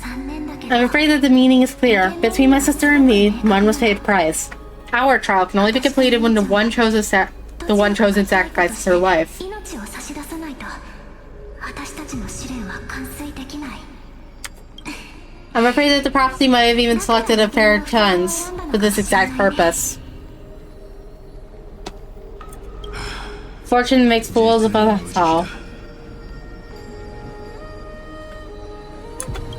残念だけど I'm afraid that the meaning is clear. Between my sister and me, one was paid a price. Our trial can only be completed when the one chosen sacrifices her life. 命を差し出さないと私たちの試練は完遂できない。 I'm afraid that the prophecy might have even selected a pair of twins for this exact purpose. Fortune makes fools of us all.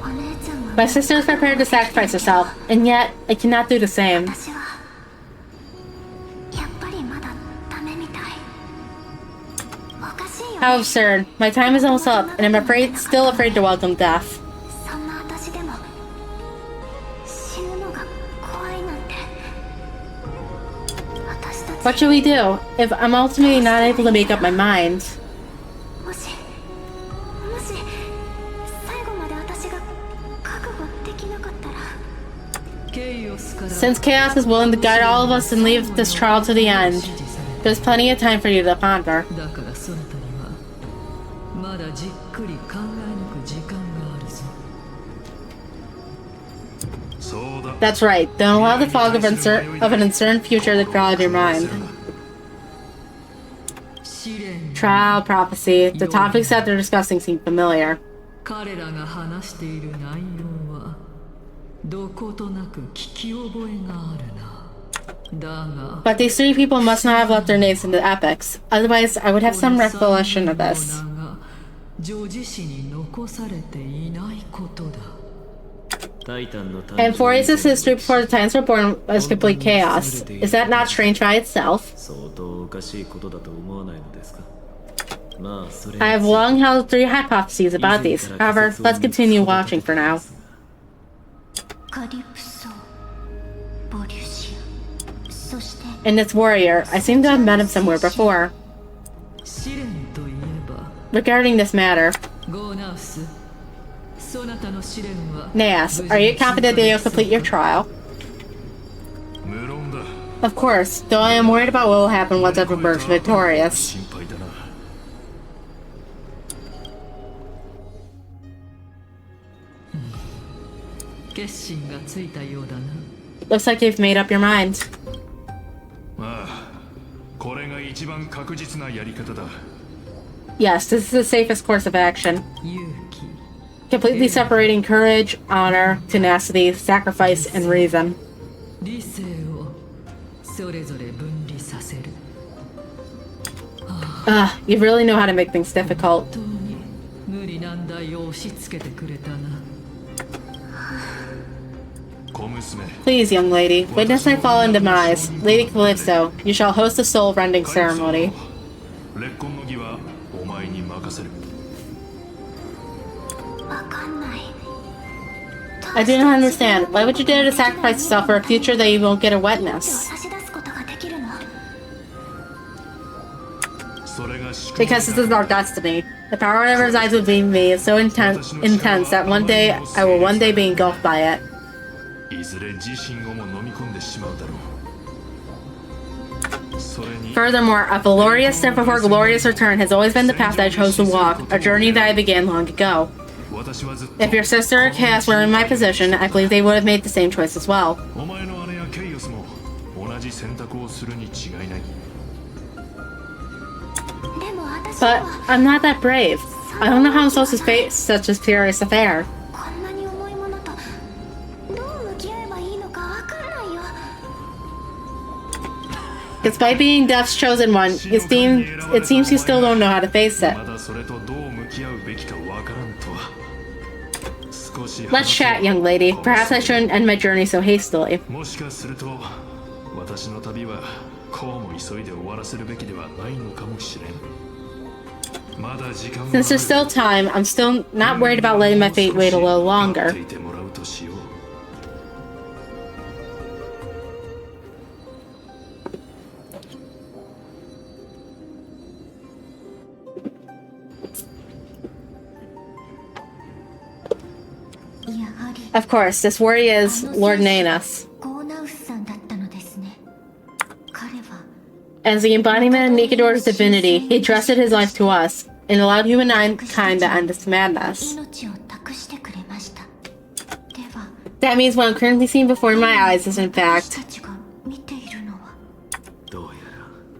お姉ちゃんは My sister is prepared to sacrifice herself, and yet I cannot do the same. 私はやっぱりまだダメみたい。おかしいよ How absurd. My time is almost up, and I'm still afraid to welcome death. そんな私でも死ぬのが怖いなんて。私たち What should we do if I'm ultimately not able to make up my mind? もし最後まで私が覚悟できなかったら Since chaos is willing to guide all of us and leave this trial to the end, there's plenty of time for you to ponder. だからそなたにはまだじっくり考え抜く時間があるぞ。 That's right. Don't allow the fog of an uncertain future to cloud your mind. 試練 Trial, prophecy, the topics that they're discussing seem familiar. 彼らが話している内容はどことなく聞き覚えがあるな。だが But these three people must not have left their names in the epics. Otherwise, I would have some recollection of this. 女児誌に残されていないことだ。 And 4 years of history before the Titans were born was complete chaos. Is that not strange by itself? I have long held 3 hypotheses about these. However, let's continue watching for now. カリプソ、ボリュシア、そして And this warrior, I seem to have met him somewhere before. 試練といえば Regarding this matter, ゴーナウス、そなたの試練は Naeus, are you confident that you'll complete your trial? 無論だ。Of course, though I am worried about what will happen once I've emerged victorious. 心配だな。 決心がついたようだな。 Looks like you've made up your mind. ああ、これが一番確実なやり方だ。 Yes, this is the safest course of action. 勇気、 Completely separating courage, honor, tenacity, sacrifice, and reason. 理性をそれぞれ分離させる。 You really know how to make things difficult. 本当に無理難題を押し付けてくれたな。 小娘、 Please, young lady, witness my fall and demise. Lady Calypso, you shall host a soul-rending ceremony. 烈婚の儀はお前に任せる。 わかんない。 I do not understand. Why would you dare to sacrifice yourself for a future that you won't get a witness? 差し出すことができるの？ それが宿命 Because this is our destiny. The power that resides within me is so intense that I will one day be engulfed by it. いずれ自身をも飲み込んでしまうだろう。それに Furthermore, a glorious step before glorious return has always been the path that I chose to walk, a journey that I began long ago. 私はずっと If your sister or Cass were in my position, I believe they would have made the same choice as well. お前の姉やケイオスも同じ選択をするに違いない。でも私 But は I'm not that brave. I don't know how I'm supposed to face such a serious affair. こんなに重いものとどう向き合えばいいのかわかんないよ。 Despite being Death's chosen one, it seems you still don't know how to face it. まだそれとどう向き合うべきかわからんとは。少し Let's chat, young lady. Perhaps I shouldn't end my journey so hastily. もしかすると私の旅はこうも急いで終わらせるべきではないのかもしれん。まだ時間がある。 Since there's still time, I'm still not worried about letting my fate wait a little 待 longer. っていてもらうとしよう。 やはり Of course, this worry is Lord Naenas. ゴーナウスさんだったのですね。彼は As the embodiment of Nikidor's divinity, he trusted his life to us and allowed humankind to end this madness. 命を託してくれました。では That means what I'm currently seeing before my eyes is in 私 fact. たちが見ているのは どうや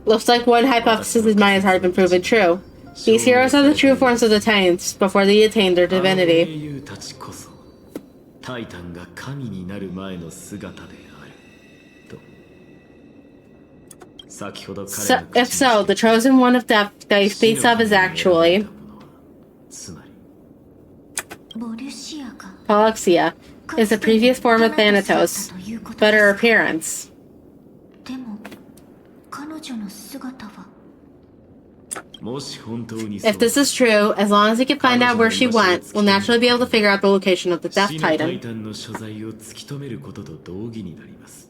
Looks like one hypothesis of mine has already been proven true. These heroes are the true forms of the Titans before they attained their ら英 divinity. 雄たちこそタイタンが神になる前の姿であると先ほど彼 So, の if so, the chosen one of death that he speaks of is actually つまりボルシアが Polyxia, is a previous form of Thanatos, but her appearance. でも彼女の姿はもし本当に If this is true, as long as we can find out where she went, we'll naturally be able to figure out the location of the Death 死のタイ Titan. タンの所在を突き止めることと同義になります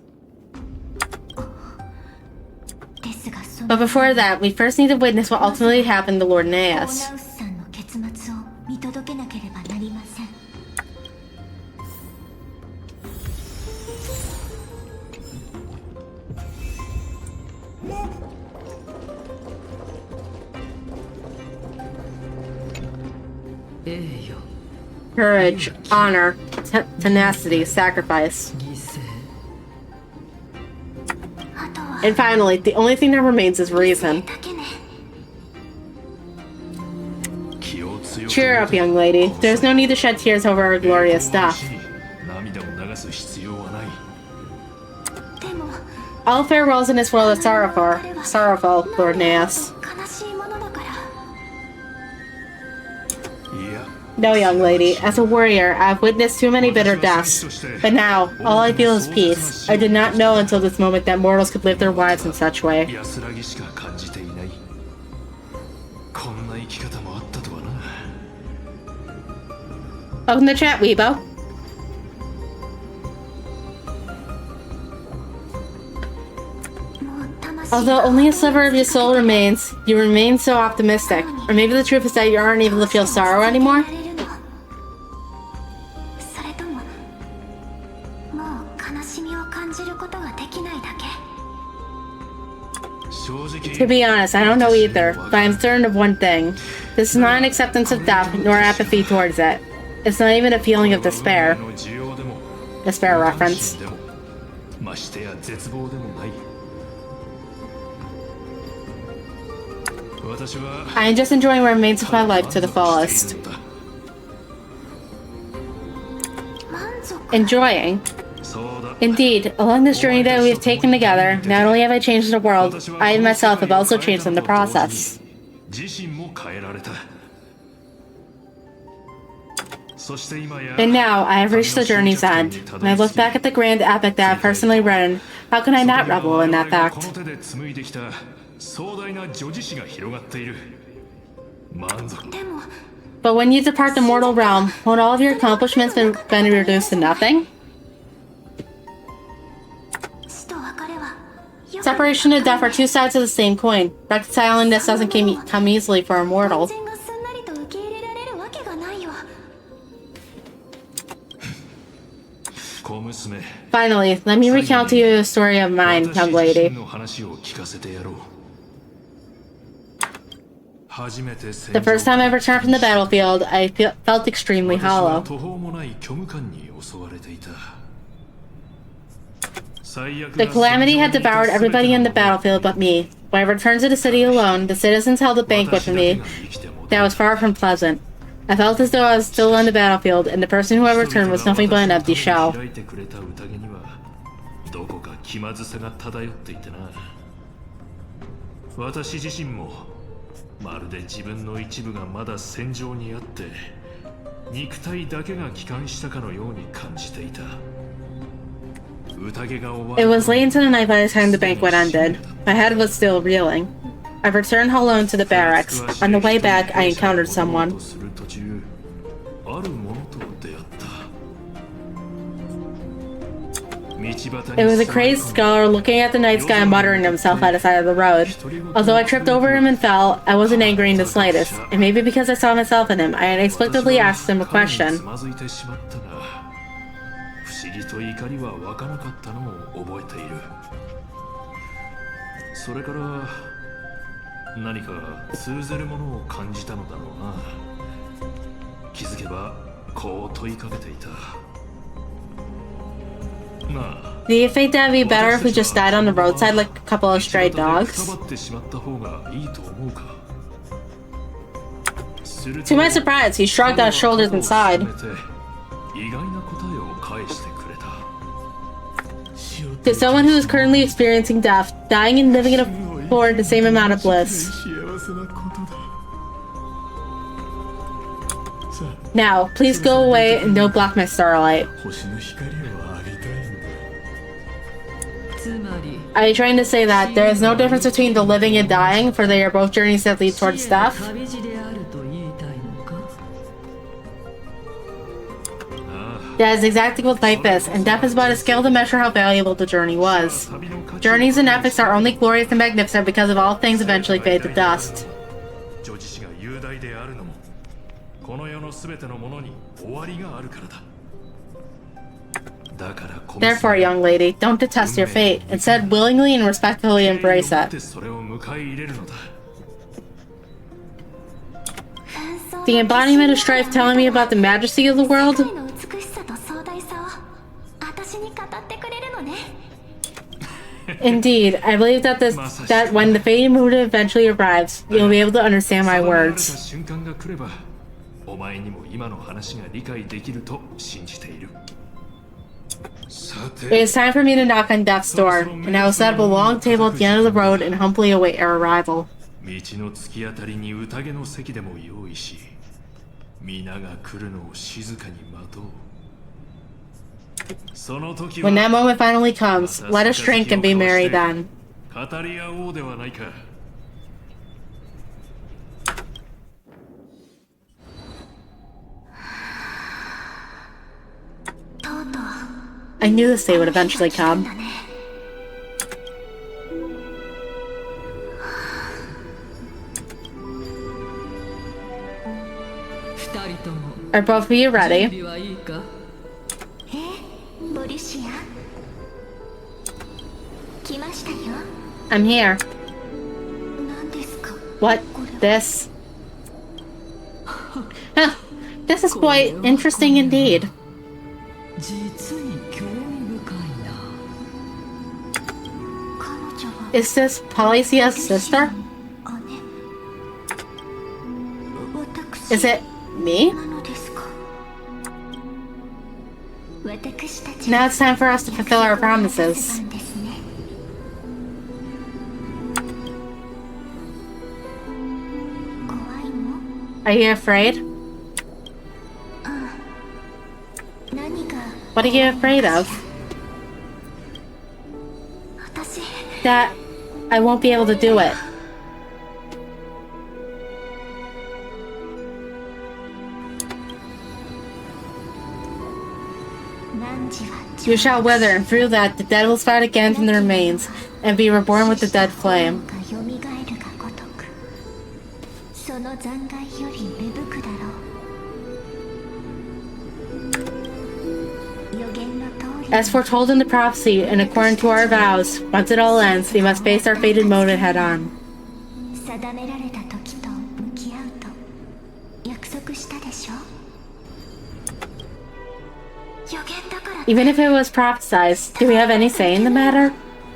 ですがその But before that, we first need to witness what ultimately happened to Lord ゴーナ Naeas. ウスさんの結末を見届けなければなりません。 栄誉、 Courage, honor, tenacity, sacrifice. 犠牲、 あとは And finally, the only thing that remains is reason. だけね。気を強く Cheer up, young lady. There's no need to shed tears over our glorious death. 涙を流す必要はない。 でも All farewells in this world are sorrowful, Lord Naeas. 悲しいものだから。いや No, young lady. As a warrior, I've witnessed too many bitter deaths. But now, all I feel is peace. I did not know until this moment that mortals could live their lives in such way. 安らぎしか感じていない。こんな生き方もあったとはな。 Welcome to chat, Weibo. Although only a sliver of your soul remains, you remain so optimistic. Or maybe the truth is that you aren't able to feel sorrow anymore? それとももう悲しみを感じることができないだけ。To be honest, I don't know either, but I'm certain of one thing. This is not an acceptance of death, nor apathy towards it. It's not even a feeling of despair. Despair reference. I am just enjoying what remains of my life to the fullest. Enjoying? Indeed, along this journey that we have taken together, not only have I changed the world, I myself have also changed in the process. And now, I have reached the journey's end. When I look back at the grand epic that I have personally written, how can I not revel in that fact? But when you depart the mortal realm, won't all of your accomplishments have been reduced to nothing? Separation and death are two sides of the same coin. Reconciling this doesn't come easily for a mortal. Finally, let me recount to you a story of mine, young lady. The first time I returned from the battlefield, I felt extremely hollow. The calamity had devoured everybody in the battlefield but me. When I returned to the city alone, the citizens held a banquet for me that was far from pleasant. I felt as though I was still on the battlefield, and the person who I returned was nothing but an empty shell. It was late into the night by the time the banquet ended. My head was still reeling. I returned alone to the barracks. On the way back, I encountered someone. It was a crazed scholar looking at the night sky and muttering to himself at the side of the road. Although I tripped over him and fell, I wasn't angry in the slightest, and maybe because I saw myself in him, I inexplicably asked him a question. Do you think that'd be better if we just died on the roadside like a couple of stray dogs? To my surprise, he shrugged his shoulders and sighed. To someone who is currently experiencing death, dying and living afford the same amount of bliss. Now, please go away and don't block my starlight. Are you trying to say that there is no difference between the living and dying, for they are both journeys that lead towards death? That is exactly what life is, and death is but a scale to measure how valuable the journey was. Journeys and epics are only glorious and magnificent because of all things eventually fade to dust. Therefore, young lady, don't detest your fate. Instead, willingly and respectfully embrace it. The embodiment of strife telling me about the majesty of the world? Indeed, I believe that when the fading mood eventually arrives, you'll be able to understand my words. It is time for me to knock on death's door, and I will set up a long table at the end of the road and humbly await our arrival. When that moment finally comes, let us drink and be merry then. I knew this day would eventually come. Are both of you ready? I'm here. What? This? Huh. This is quite interesting indeed. 実に興味深いな。 Is this Polycia's sister? 姉。 Is it me? なのですか。私たち Now it's time for us to fulfill our promises. 番ですね。怖いの？ Are you afraid? 何が What are you afraid of? 私 That I won't be able to do it. 汝は You shall wither, and through that the dead will sprout again from the remains, and be reborn with the dead flame. が蘇るがごとくその残骸より芽吹くだろう予言の通り As foretold in the prophecy, and according to our vows, once it all ends, we must face our fated moment head on. 定められた時と向き合うと約束したでしょ予言だから Even if it was prophesied, do we have any say in the matter?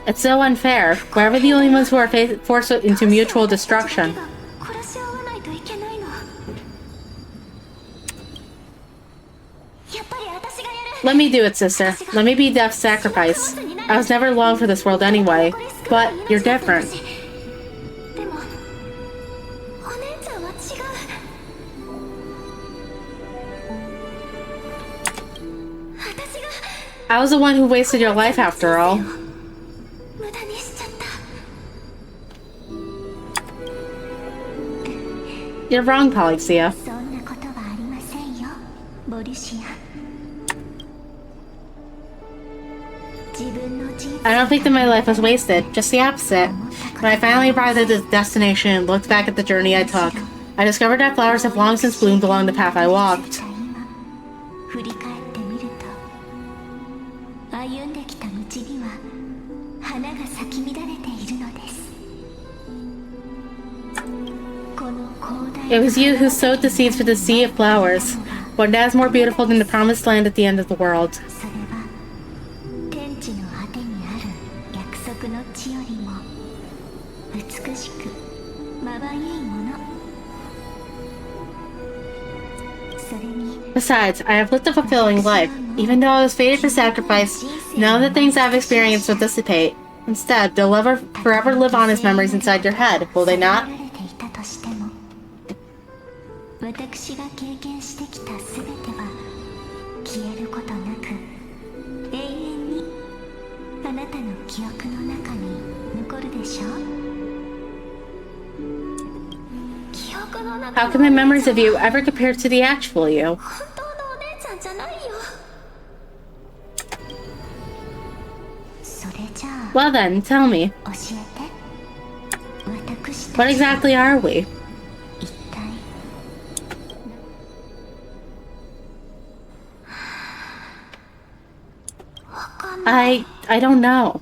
It's so unfair. Why are we the only ones who are forced into mutual destruction? 殺し合わないといけないのやっぱり私がやる Let me do it, sister. Let me be death's sacrifice. I was never long for this world anyway, but you're different. でもお姉ちゃんは違う私が I was the one who wasted your life after all. 無駄にしちゃった You're wrong, Polyxia. そんなことはありませんよボリシア自分の人生 I don't think that my life was wasted, just the opposite. When I finally arrived at this destination and looked back at the journey I took, I discovered that flowers have long since bloomed along the path I walked. 今振り返ってみると歩んできた道には花が咲き乱れているのですこの広大 It was you who sowed the seeds for the sea of flowers, one that is more beautiful than the promised land at the end of the world. それは天地の果てにある約束の地よりも美しくまばゆいものそれに Besides, I have lived a fulfilling life. Even though I was fated for sacrifice, none of the things I've experienced will dissipate. Instead, they'll forever live on as memories inside your head, will they not? られていたとしても私が経験してきたすべては消えることなく永遠にあなたの記憶の中に残るでしょう記憶の中 How can my memories of you ever compare to the actual you? 本当のお姉ちゃんじゃないよそれじゃあ Well then, tell me, 教えて私た what ちは exactly are we? 一体 I don't know.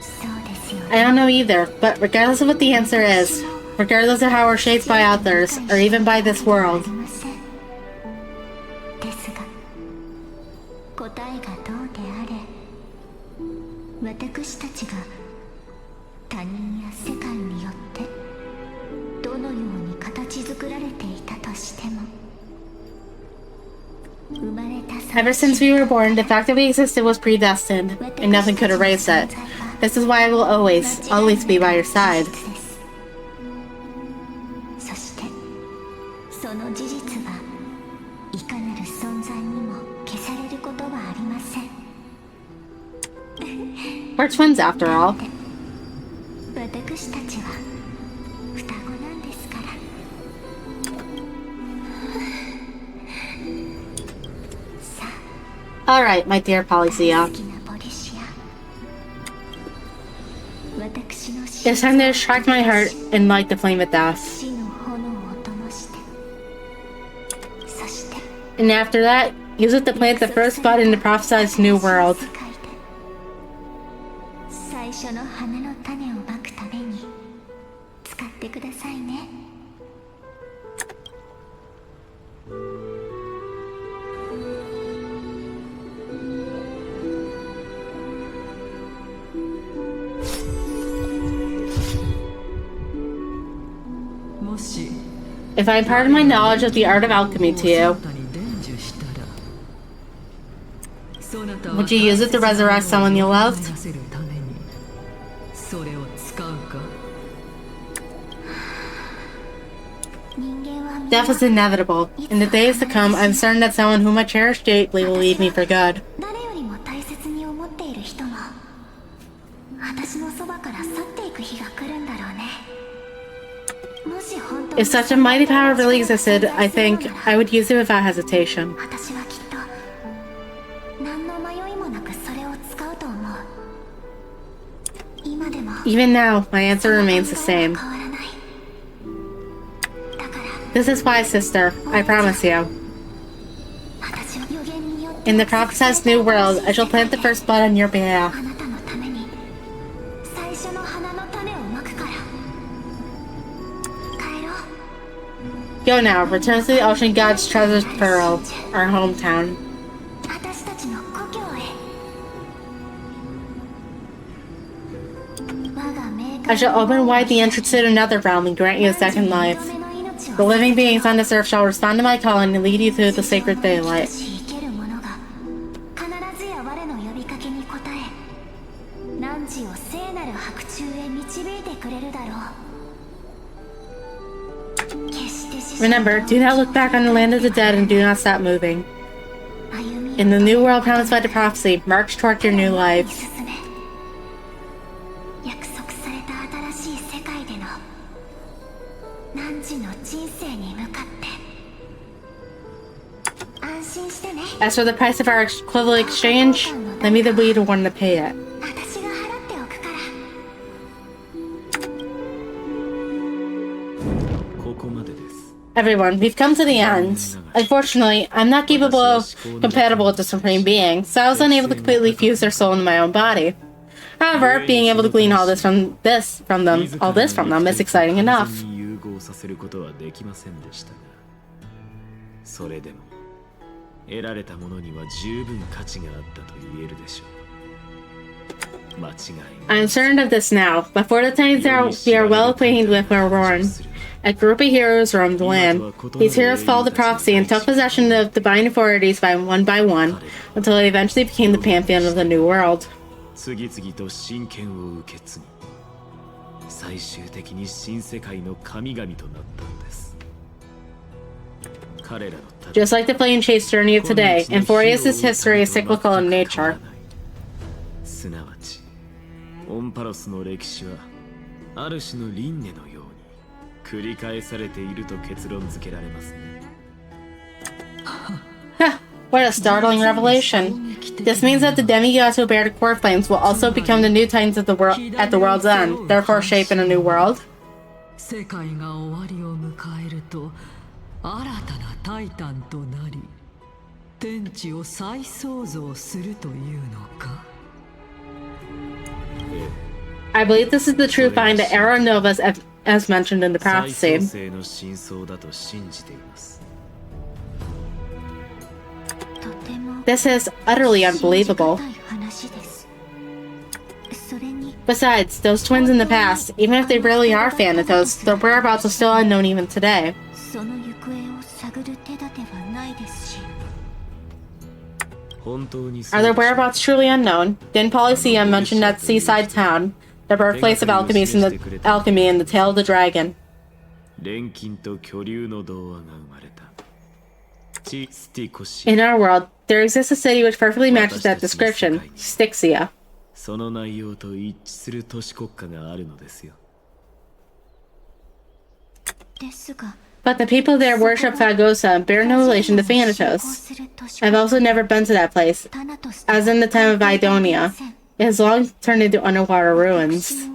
そうですよね I don't know either, but regardless of what the answer is, regardless of how we're shaped by others, or even by this world, ですが答えがどうであれ私たちが他人や世界によってどのように形作られていたとしても生まれた ever since we were born, the fact that we existed was predestined, and nothing could erase it. This is why I will always be by your side. そしてその事実はいかなる存在にも消されることはありません We're twins after all. 私たちは双子なんですから Alright, my dear Polyxia. 好きなポリシア私の It's time to extract my heart and light the flame of death. 死の炎を灯してそして And after that, use it to plant the first bud in the prophesized new world. 世界で最初初の花の種をまくために使ってくださいね。もし If I imparted my knowledge of the art of alchemy to you, would you use it to resurrect someone you loved? Death is inevitable. In the days to come, I'm certain that someone whom I cherish deeply will leave me for good. 誰よりも大切に思っている人も私のそばから去っていく日が来るんだろうね。 If such a mighty power really existed, I think I would use it without hesitation. Even now, my answer remains the same. This is why, sister, I promise you. In the prophesized new world, I shall plant the first blood on your behalf. Go now, return to the ocean god's treasured pearl, our hometown. I shall open wide the entrance to another realm and grant you a second life. The living beings on this earth shall respond to my calling and lead you through the sacred daylight. Remember, do not look back on the land of the dead and do not stop moving. In the new world promised by the prophecy, march toward your new lives. As for the price of our equivalent exchange, let me be the one to pay it. Everyone, we've come to the end. Unfortunately, I'm not capable of compatible with the Supreme Being, so I was unable to completely fuse their soul into my own body. However, being able to glean all this from them is exciting enough. I'm certain of this now. Before the times we are well acquainted with were born, a group of heroes roamed the land. These heroes followed the prophecy and took possession of divine authorities by one, until they eventually became the pantheon of the New World. Just like the flame-chased journey of today, Emphorius' history is cyclical in nature. What a startling revelation. This means that the demigods who bear the core flames will also become the new titans of the world at the world's end, therefore shaping a new world. I believe this is the true find of Era Novas as mentioned in the prophecy. This is utterly unbelievable. Besides, those twins in the past, even if they really are Thanatos, their whereabouts are still unknown even today. Are their whereabouts truly unknown? Didn't Polyseum mention that seaside town, the birthplace of alchemy in the Tale of the Dragon? In our world, there exists a city which perfectly matches that description, Styxia. But the people there worship Phagosa and bear no relation to Thanatos. I've also never been to that place, as in the time of Idonia. It has long turned into underwater ruins.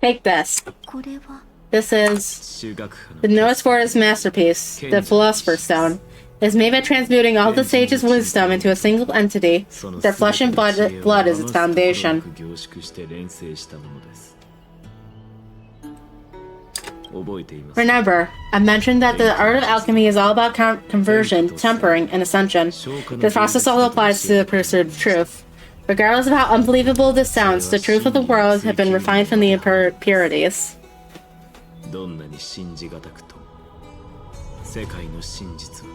Take this. これは This is the newest Forest masterpiece, the Philosopher's Stone. It is made by transmuting all the sage's wisdom into a single entity, with their flesh and blood as its foundation. Remember, I mentioned that the art of alchemy is all about conversion, tempering, and ascension. This process all applies to the pursuit of truth. Regardless of how unbelievable this sounds, the truth of the world have been refined from the impurities. どんなに信じがたくとも世界の真実は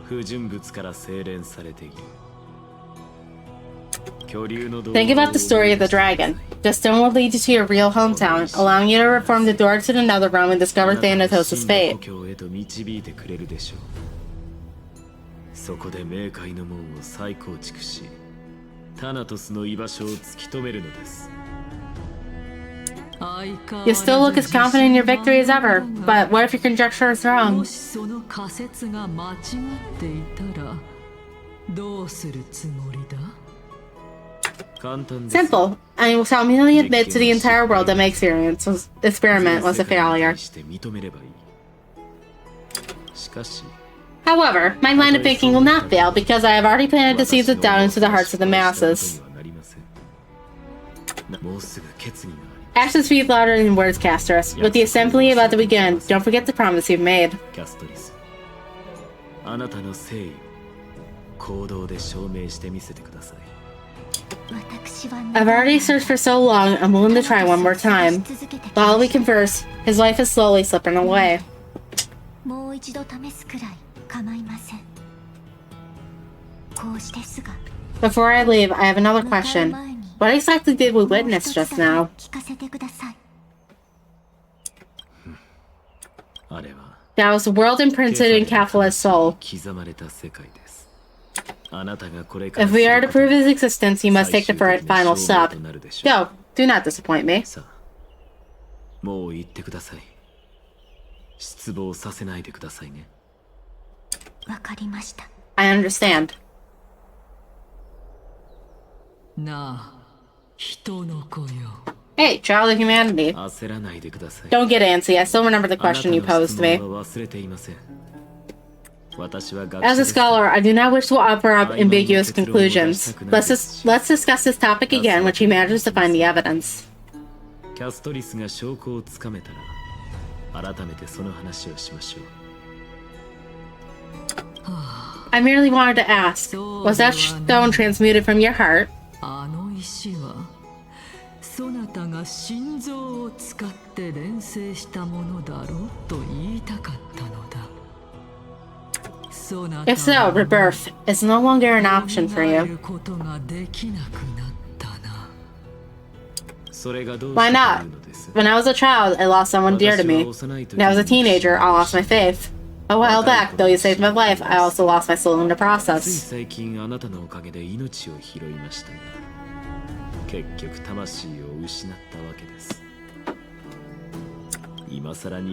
不純物から精錬されている。 Think about the story of the dragon. The stone will lead you to your real hometown, allowing you to reform the door to the nether realm and discover Thanatos' fate. そこで冥界の門を再構築し、タナトスの居場所を突き止めるのです。 You still look as confident in your victory as ever, but what if your conjecture is wrong? もしその仮説が間違っていたらどうするつもりだ？ Simple. I will solemnly admit to the entire world that my experiment was a failure. However, my line of thinking will not fail because I have already planted the seeds of doubt into the hearts of the masses. Actions speak louder than words, Castris. With the assembly about to begin, don't forget the promise you've made. あなたの誠意を行動で証明してみせてください。 I've already searched for so long, I'm willing to try one more time. While we converse, his life is slowly slipping away. もう一度試すくらい構いません。こうしてすが Before I leave, I have another question. What exactly did we witness just now? 聞かせてください。 That was the world imprinted in Kafala's soul. 刻まれた世界です。 If we are to prove his existence, you must take the final step. Go, do not disappoint me. もう言ってください。失望させないでくださいね。わかりました。 I understand. なあ、人の子よ。 Hey, child of humanity. 焦らないでください。 Don't get antsy, I still remember the question you posed to me. 忘れていません。 As a scholar, I do not wish to offer up ambiguous conclusions. Let's discuss this topic again when she manages to find the evidence. キャストリスが証拠をつかめたら、改めてその話をしましょう。 I merely wanted to ask, was that stone transmuted from your heart? あの石はそなたが心臓を使って錬成したものだろうと言いたかったのだ。 If so, rebirth is no longer an option for you. Why not? When I was a child, I lost someone dear to me. When I was a teenager, I lost my faith. A while back, though you saved my life, I also lost my soul in the process.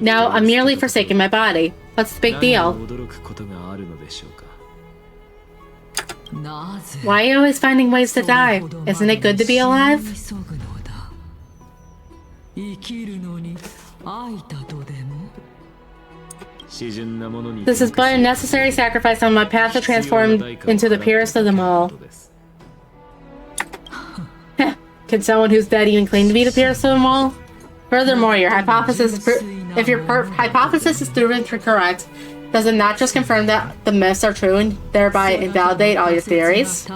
Now I'm merely forsaking my body. What's the big deal? Why are you always finding ways to die? Isn't it good to be alive? This is but a necessary sacrifice on my path to transform into the purest of them all. Can someone who's dead even claim to be the purest of them all? Furthermore, your hypothesis if your hypothesis is proven correct, does it not just confirm that the myths are true and thereby invalidate all your theories?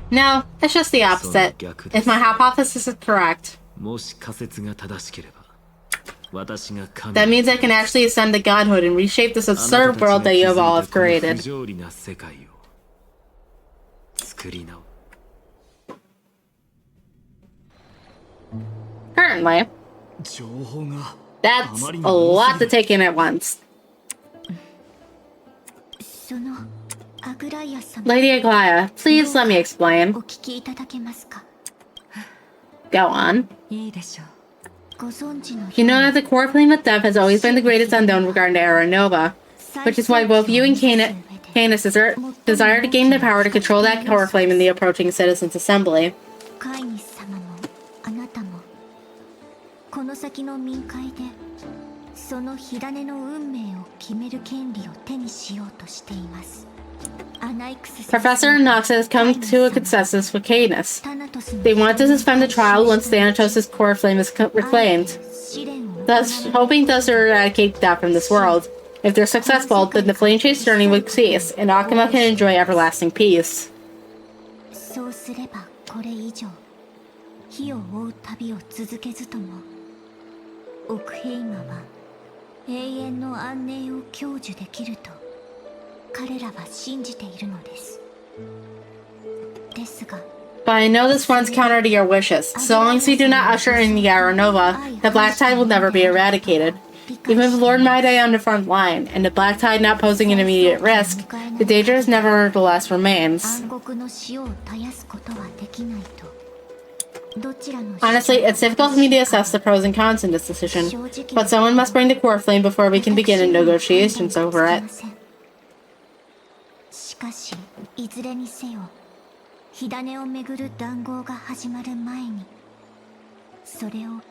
No, it's just the opposite. If my hypothesis is correct, that means I can actually ascend to godhood and reshape this absurd world that you have all have created. Currently. That's a lot to take in at once. Lady Aglaya, please let me explain. Go on. You know that the core flame of death has always been the greatest unknown regarding the Era Nova, which is why both you and Canis desire to gain the power to control that core flame in the approaching Citizens' Assembly. カイニス様もあなたもこの先の冥界でその火種の運命を決める権利を手にしようとしています。 Professor and Nox has come to a consensus with Canis. They want to suspend the trial once Thanatos' core flame is reclaimed, hoping thus to eradicate death from this world. If they're successful, then the flame chase journey will cease, and Akuma can enjoy everlasting peace. そうすればこれ以上火を追う旅を続けずとも奥平魔は永遠の安寧を享受できると彼らは信じているのです。ですが But I know this runs counter to your wishes. So long as you do not usher in the Era Nova, the Black Tide will never be eradicated. Even with Lord Maidai on the front line, and the Black Tide not posing an immediate risk, the danger nevertheless remains. 暗黒の死を絶やすことはできないと Honestly, it's difficult for me to assess the pros and cons in this decision, but someone must bring the core flame before we can begin negotiations over it. しかしいずれにせよ火種をめぐる談合が始まる前にそれを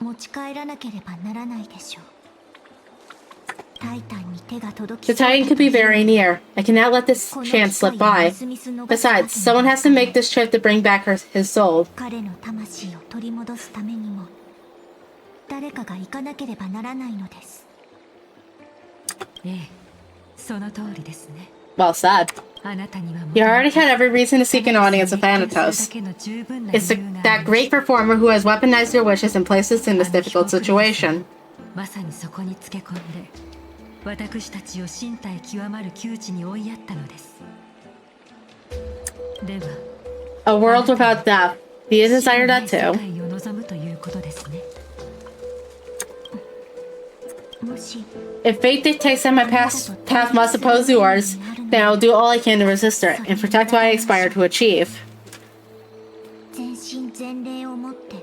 持ち帰らなければならないでしょう。 The Titan could be very near. I cannot let this chance slip by. Besides, someone has to make this trip to bring back his soul. 彼の魂を取り戻すためにも誰かが行かなければならないのです。ええ、その通りですね。 Well said. You already had every reason to seek an audience with Thanatos. It's that great performer who has weaponized your wishes and placed us in this difficult situation. まさにそこにつけ込んで私たちを身体極まる窮地に追いやったのです。では A world without death. Do you desire that too? 世界を望むということですね。 If fate dictates that my path must oppose yours, then I will do all I can to resist it and protect what I aspire to achieve. 全身全霊をもって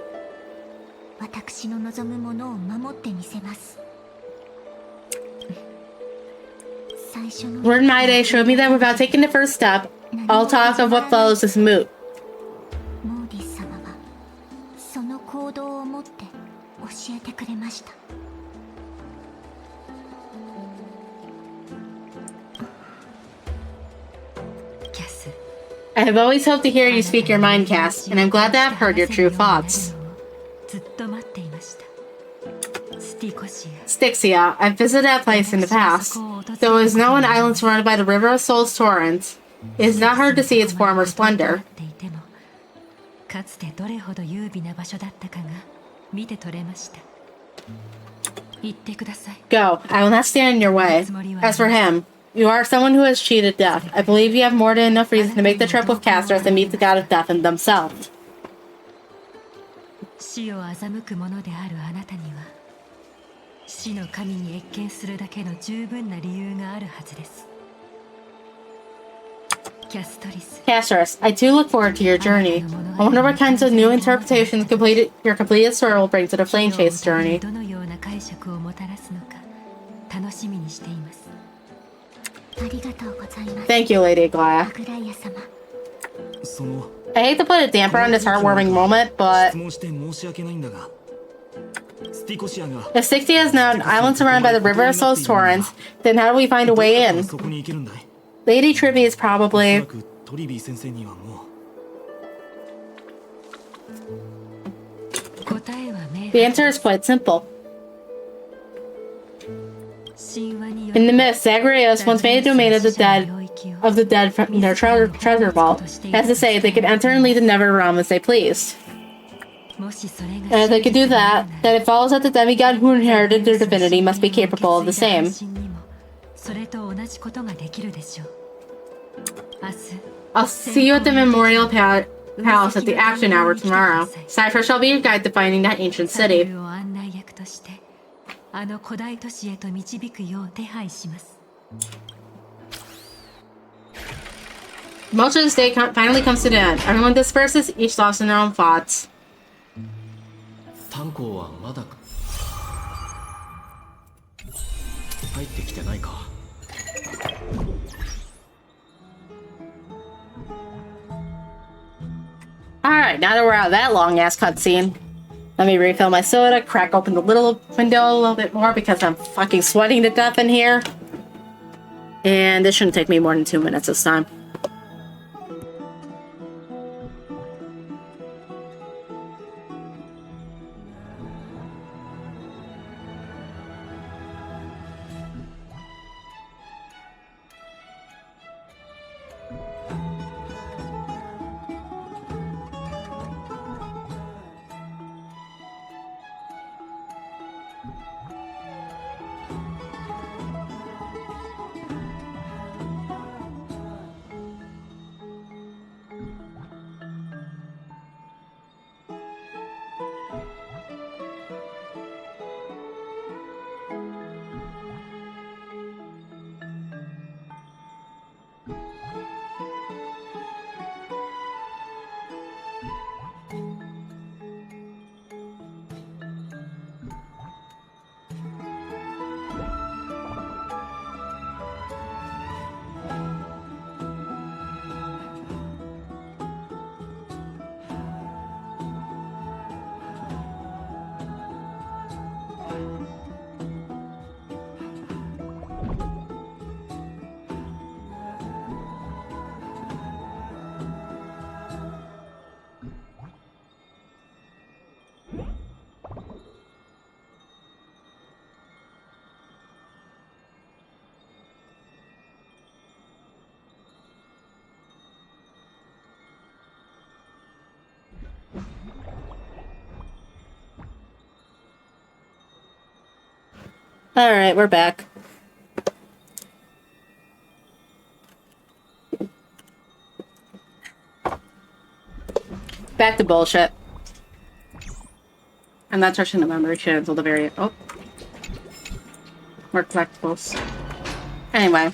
私の望むものを守ってみせます。 Lord Maidai showed me that without taking the first step, all talk of what follows is moot. モーディス様はその行動をもって教えてくれました。 I have always hoped to hear you speak your mind, Cass, and I'm glad that I've heard your true thoughts. ずっと待っていました。スティコシア Styxia, I've visited that place in the past. Though it is now an island surrounded by the River of Souls torrents, it is not hard to see its former splendor. かつてどれほど優美な場所だったかが見て取れました。言ってください。 Go, I will not stand in your way. As for him, you are someone who has cheated death. I believe you have more than enough reason to make the trip with Castros and meet the god of death in themselves. 死を欺くものであるあなたには死の神に謁見するだけの十分な理由があるはずです。キャストリス Castros, I too look forward to your journey. I wonder what kinds of new interpretations your completed story will bring to the Flame Chase journey. どのような解釈をもたらすのか楽しみにしています。 ありがとうございます。 Thank you, Lady Aglaya. アグライア様。 I hate to put a damper on this heartwarming moment, but if Styxia is now an island surrounded by the River of Souls torrents, then how do we find a way in? Lady Trivia is probably... The answer is quite simple. In the myth, Zagreus once made a domain of the dead from their treasure vault. As to say, they could enter and leave the Never Realm as they pleased. And if they could do that, then it follows that the demigod who inherited their divinity must be capable of the same. I'll see you at the Memorial Palace at the action hour tomorrow. Cypher shall be your guide to finding that ancient city. あの古代都市へと導くよう手配します。 Most of this day finally comes to an end. Everyone disperses, each lost in their own thoughts. 3校はまだ入ってきてないか。Alright, now that we're out of that long ass cutscene, let me refill my soda, crack open the little window a little bit more because I'm fucking sweating to death in here. And this shouldn't take me more than 2 minutes this time. Alright, we're back. Back to bullshit. I'm not touching the memory shit until the very... Oh. More collectibles. Anyway.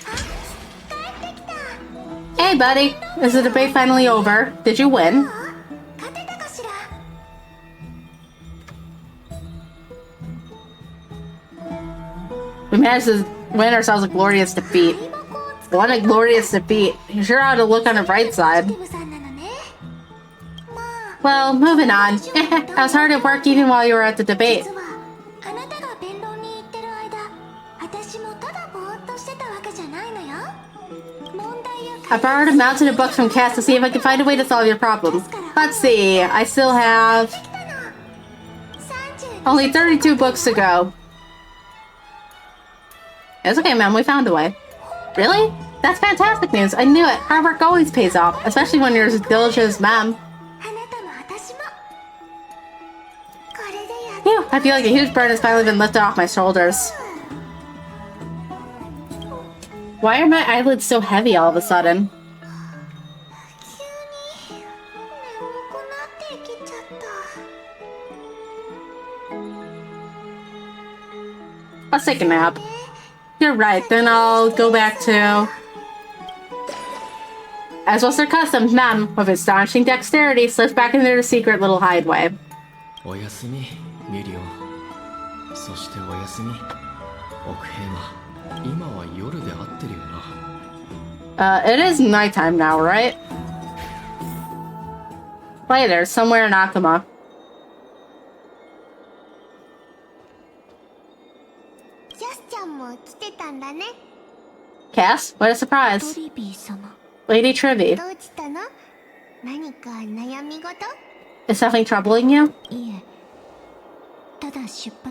Hey, buddy! Is the debate finally over? Did you win? We managed to win ourselves a glorious defeat. What a glorious defeat. You sure ought to look on the bright side. Well, moving on. I was hard at work even while you were at the debate. I borrowed a mountain of books from Cass to see if I can find a way to solve your problem. Let's see, I still have... only 32 books to go. It's okay, man, we found a way. Really? That's fantastic news. I knew it. Hard work always pays off, especially when you're as diligent as ma'am. Phew, I feel like a huge burden has finally been lifted off my shoulders. Why are my eyelids so heavy all of a sudden? Let's take a nap. You're right, then I'll go back to... As was their custom, ma'am, with astonishing dexterity, slipped back into their secret little hideaway. It is nighttime now, right? Later, somewhere in Akuma. Cass, what a surprise. Lady Trivy. Is something troubling you?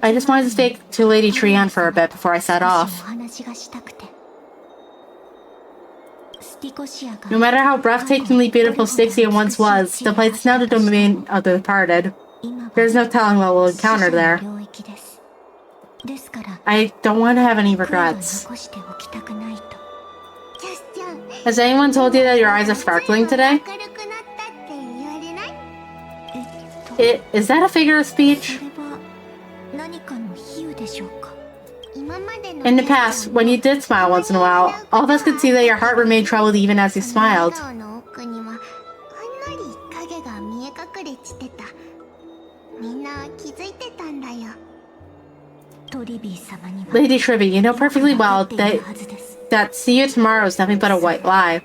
I just wanted to speak to Lady Trian for a bit before I set off. No matter how breathtakingly beautiful Styxia once was, the place now the domain of the departed. There's no telling what we'll encounter there. I don't want to have any regrets. Has anyone told you that your eyes are sparkling today? Is that a figure of speech? In the past, when you did smile once in a while, all of us could see that your heart remained troubled even as you smiled. Lady Tribby, you know perfectly well that see you tomorrow is nothing but a white lie.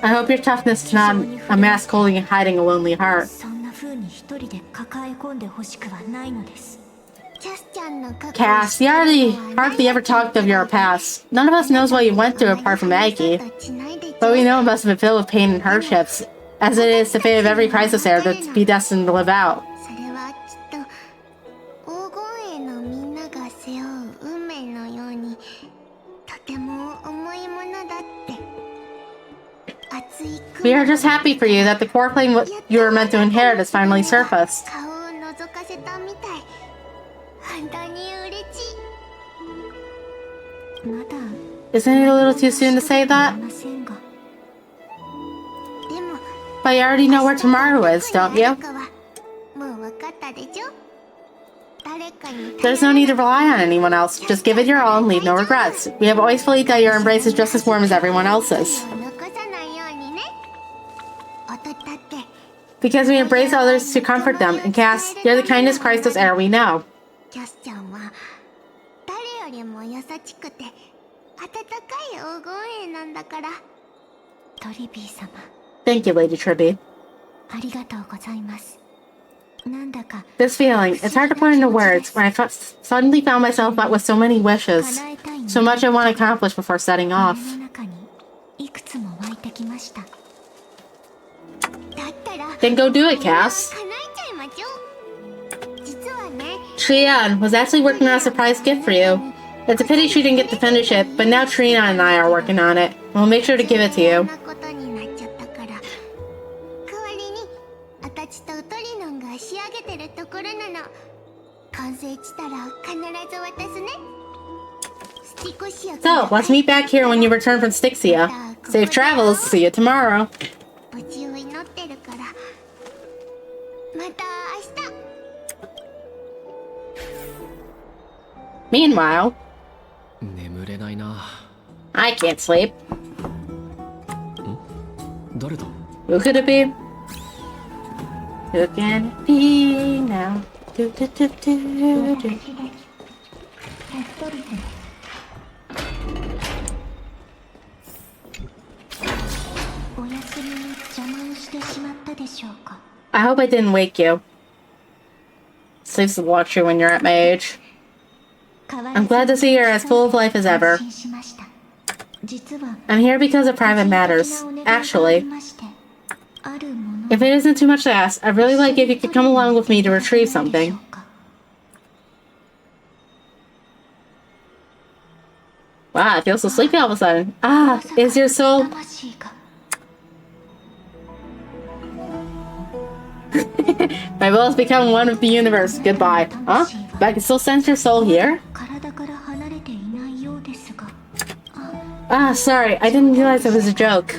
I hope your toughness is not a mask holding and hiding a lonely heart. Cass, you hardly ever talked of your past. None of us knows what you went through apart from Maggie. But we know it must have been filled with pain and hardships, as it is the fate of every crisis heir that's be destined to live out. We are just happy for you that the core flame you were meant to inherit has finally surfaced. Isn't it a little too soon to say that? But you already know where tomorrow is, don't you? There's no need to rely on anyone else. Just give it your all and leave no regrets. We have always believed that your embrace is just as warm as everyone else's. Because we embrace others to comfort them, and Cass, you're the kindest crisis heir we know. Thank you, Lady Tribby. This feeling, it's hard to put into words when I suddenly found myself met with so many wishes, so much I want to accomplish before setting off. Then go do it, Cass. Trian was actually working on a surprise gift for you. It's a pity she didn't get to finish it, but now Trian and I are working on it. We'll make sure to give it to you. So, let's meet back here when you return from Styxia. Safe travels. See you tomorrow. Meanwhile, I can't sleep. Who could it be? Who can it be now? Do, do, do, do, do. I hope I didn't wake you. Sleep's a luxury when you're at my age. I'm glad to see you're as full of life as ever. I'm here because of private matters. Actually, if it isn't too much to ask, I'd really like if you could come along with me to retrieve something. Wow, I feel so sleepy all of a sudden. Ah, is your soul... My will has become one with the universe. Goodbye. Huh? But I can still sense your soul here? Ah, sorry. I didn't realize it was a joke.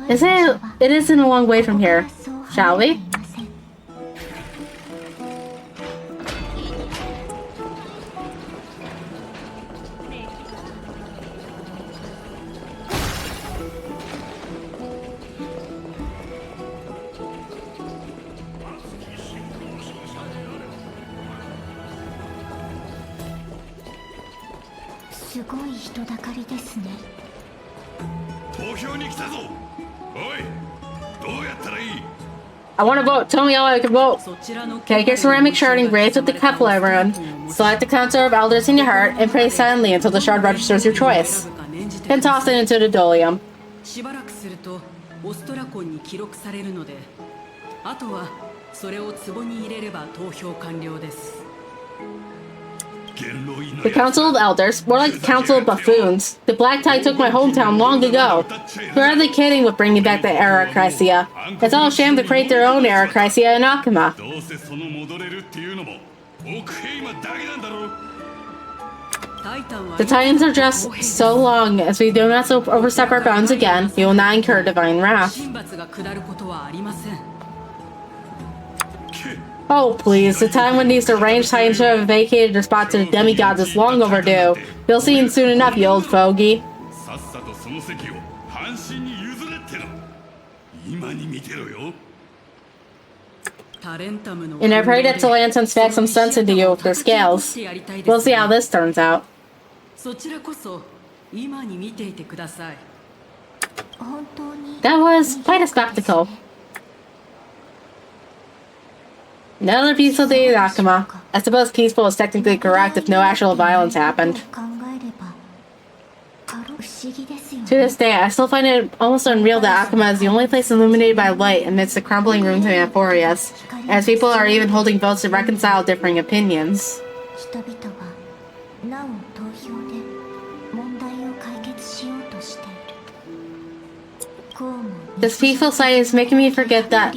It isn't a long way from here. Shall we? I want to vote. Tell me how I can vote. Take your ceramic shard and graze with the Kepler rune. Select the Council of Elders in your heart and pray silently until the shard registers your choice. Then toss it into the dolium. The Council of Elders, more like the Council of Buffoons. The Black Tide took my hometown long ago. Who are they kidding with bringing back the Arachrysia? It's all a shame to create their own Arachrysia in Akuma. The Titans are just so long, as we do not overstep our bounds again, we will not incur divine wrath. Oh, please, the time when these deranged Titans should have vacated their spot to the demigods is long overdue. You'll see soon enough, you old fogey. その席を半身に譲れっての。今に見てろよ。 And I pray that Lanterns smack some sense into you with their scales. We'll see how this turns out. そちらこそ今に見ていてください。 That was quite a spectacle. Another peaceful day at Akuma. I suppose peaceful is technically correct if no actual violence happened. To this day, I still find it almost unreal that Akuma is the only place illuminated by light amidst the crumbling ruins of Amphorius, as people are even holding votes to reconcile differing opinions. This peaceful sight is making me forget that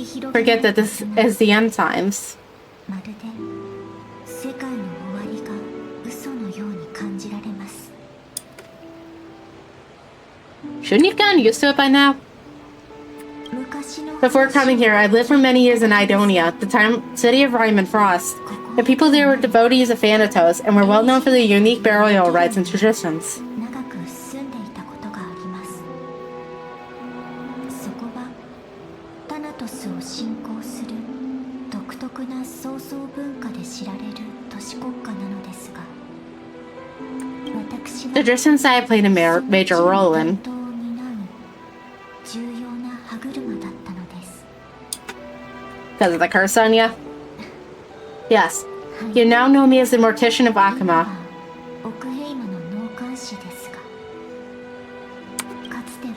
this is the end times. Shouldn't you have gotten used to it by now? Before coming here, I lived for many years in Idonia, the city of Rhyme and Frost. The people there were devotees of Thanatos and were well known for their unique burial rites and traditions. The traditions I played a major role in. Because of the curse on you? Yes. You now know me as the Mortician of Akuma.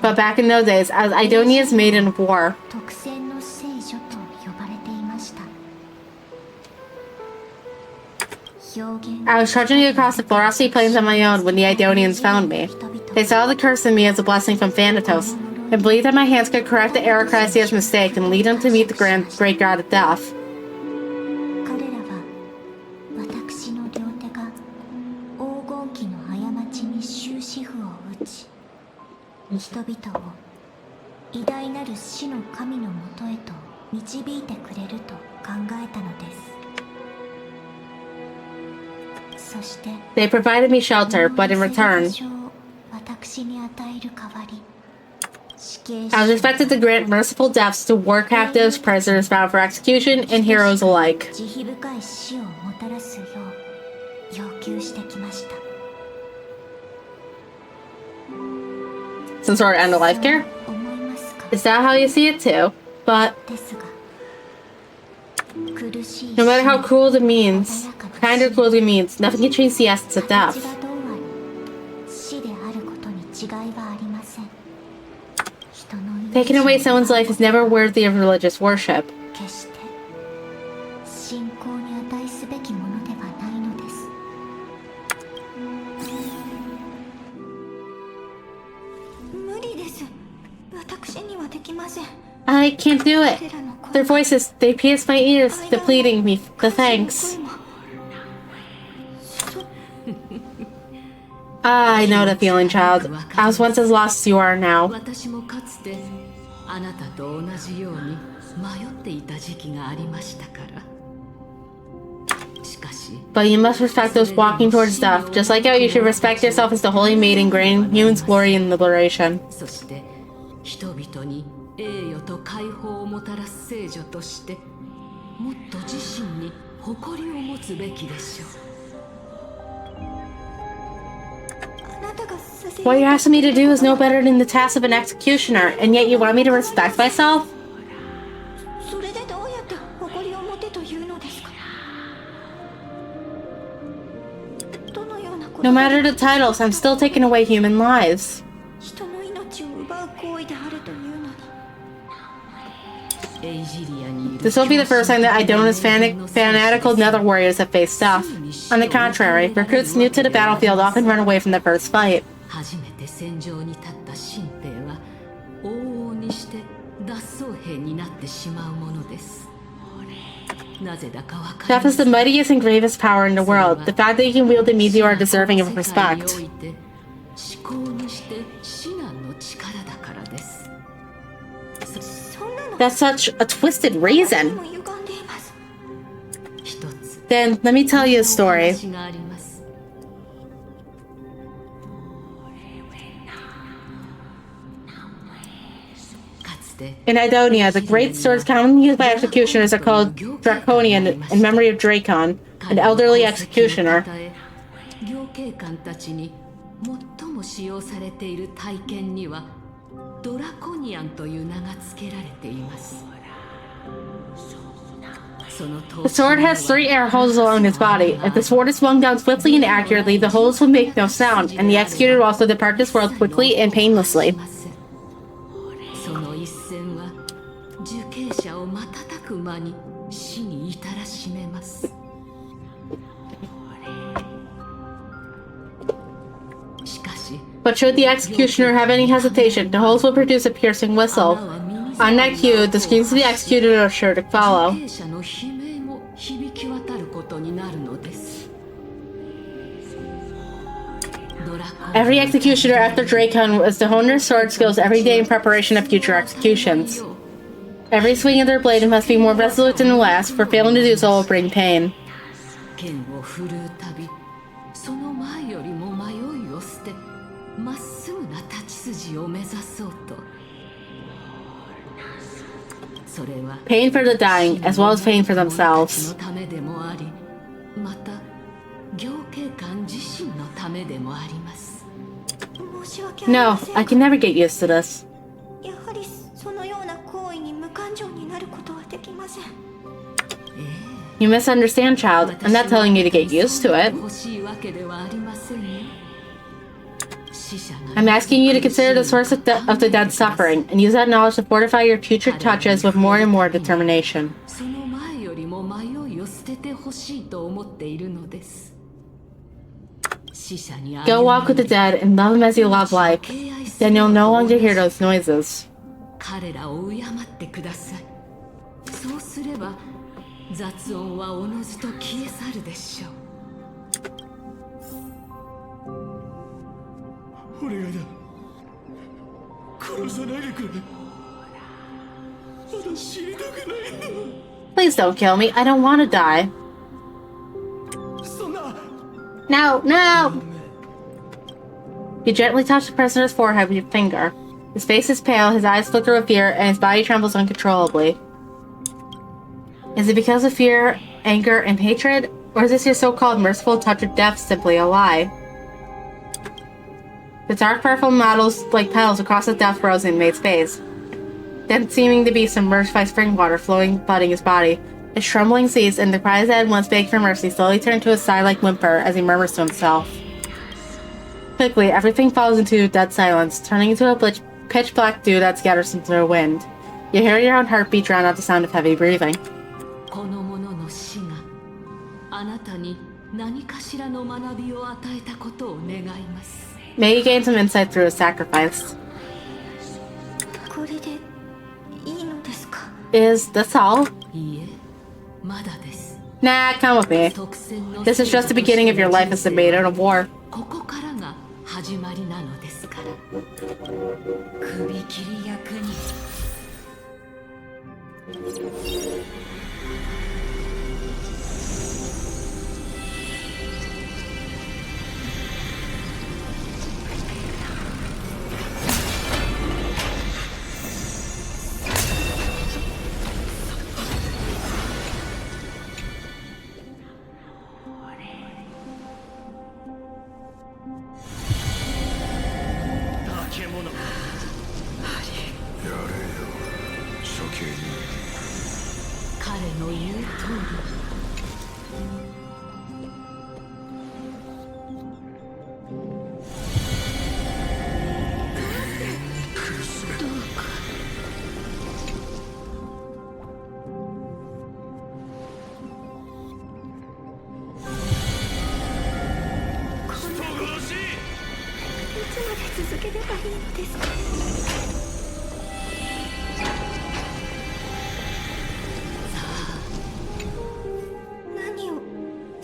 But back in those days, I was Idonia's maiden of war. I was trudging across the Florosity Plains on my own when the Idonians found me. They saw the curse in me as a blessing from Thanatos, and believed that my hands could correct the Aristocracy's mistake and lead him to meet the great god of death. They provided me shelter, but in return, I was expected to grant merciful deaths to war captives, prisoners bound for execution, and heroes alike. Some sort of end-of-life care? Is that how you see it too? But no matter how cruel it means, kind or cruel it means, nothing can change the essence of death. Taking away someone's life is never worthy of religious worship. I can't do it. Their voices, they pierce my ears, depleting me the thanks. I know the feeling, child. I was once as lost as you are now. But you must respect those walking towards death, just like how you should respect yourself as the holy maiden granting humans glory and liberation. What you're asking me to do is no better than the task of an executioner, and yet you want me to respect myself? No matter the titles, I'm still taking away human lives. This won't be the first time that Idona's fanatical nether warriors have faced death. On the contrary, recruits new to the battlefield often run away from the first fight. Death is the mightiest and gravest power in the world. The fact that you can wield it means you are deserving of respect. That's such a twisted reason. Then, let me tell you a story. In Idonia, the great swords commonly used by executioners are called Draconian in memory of Dracon, an elderly executioner. 行警官たちに最も使用されている体験にはドラコニアンという名が付けられています。 The sword has 3 air holes along its body. If the sword is swung down swiftly and accurately, the holes will make no sound, and the executor will also depart this world quickly and painlessly. その一戦は受刑者を瞬く間に死に至らしめます。 But should the executioner have any hesitation, the holes will produce a piercing whistle. On that cue, the screams of the executed are sure to follow. Every executioner after Dracon was to hone their sword skills every day in preparation of future executions. Every swing of their blade must be more resolute than the last, for failing to do so will bring pain. Pain for the dying, as well as pain for themselves. No, I can never get used to this. You misunderstand, child. I'm not telling you to get used to it. I'm asking you to consider the source of the dead's suffering, and use that knowledge to fortify your future touches with more and more determination. Go walk with the dead and love them as you love life. Then you'll no longer hear those noises. 雑音はおのずと消え去るでしょう。お願いだ。殺さないでくれ。まだ死にたくないの。Please don't kill me. I don't want to die. そんな。No, no! You gently touch the prisoner's forehead with your finger. His face is pale, his eyes flicker with fear, and his body trembles uncontrollably. Is it because of fear, anger, and hatred? Or is this your so-called merciful touch of death simply a lie? The dark purple models like petals across the death rose in Mate's face. Then seeming to be submerged by spring water flooding his body, his trembling ceased, and the cries that had once begged for mercy slowly turned to a sigh-like whimper as he murmurs to himself. Quickly, everything falls into dead silence, turning into a pitch-black dew that scatters into the wind. You hear your own heartbeat drown out the sound of heavy breathing. May you gain some insight through his sacrifice. Is this all? Nah, come with me. This is just the beginning of your life as a maiden of war.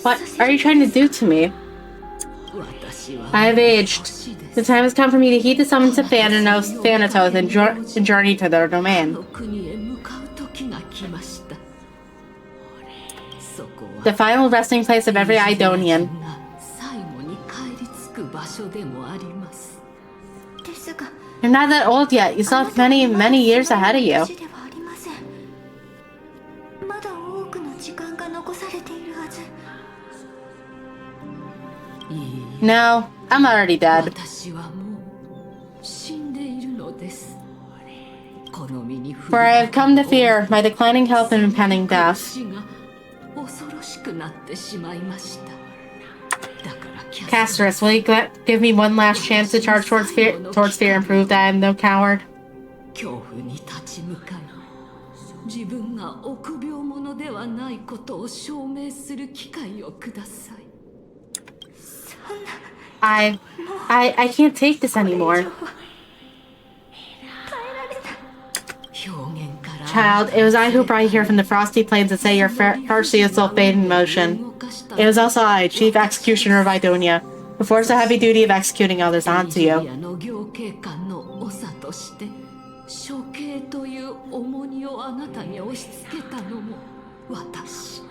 What are you trying to do to me? I have aged. The time has come for me to heed the summons of Thanatos and journey to their domain. The final resting place of every You're not that old yet. You still have many, many years ahead of you. ではありません。まだ多くの時間が残されているはず。 No, I'm already dead. 私はもう死んでいるのです。この身に For I have come to fear my declining health and impending death. 死が恐ろしくなってしまいました。だからキャ Casterus, will you give me one last chance to charge towards fear and prove that I am no coward? 恐怖に立ち向かい、自分が臆病者ではないことを証明する機会をください。 I can't take this anymore. Child, it was I who brought you here from the frosty plains to set your farcious soul fade in motion. It was also I, chief executioner of Idonia, who forced the heavy duty of executing others onto you. 処刑という重荷をあなたに押し付けたのも私。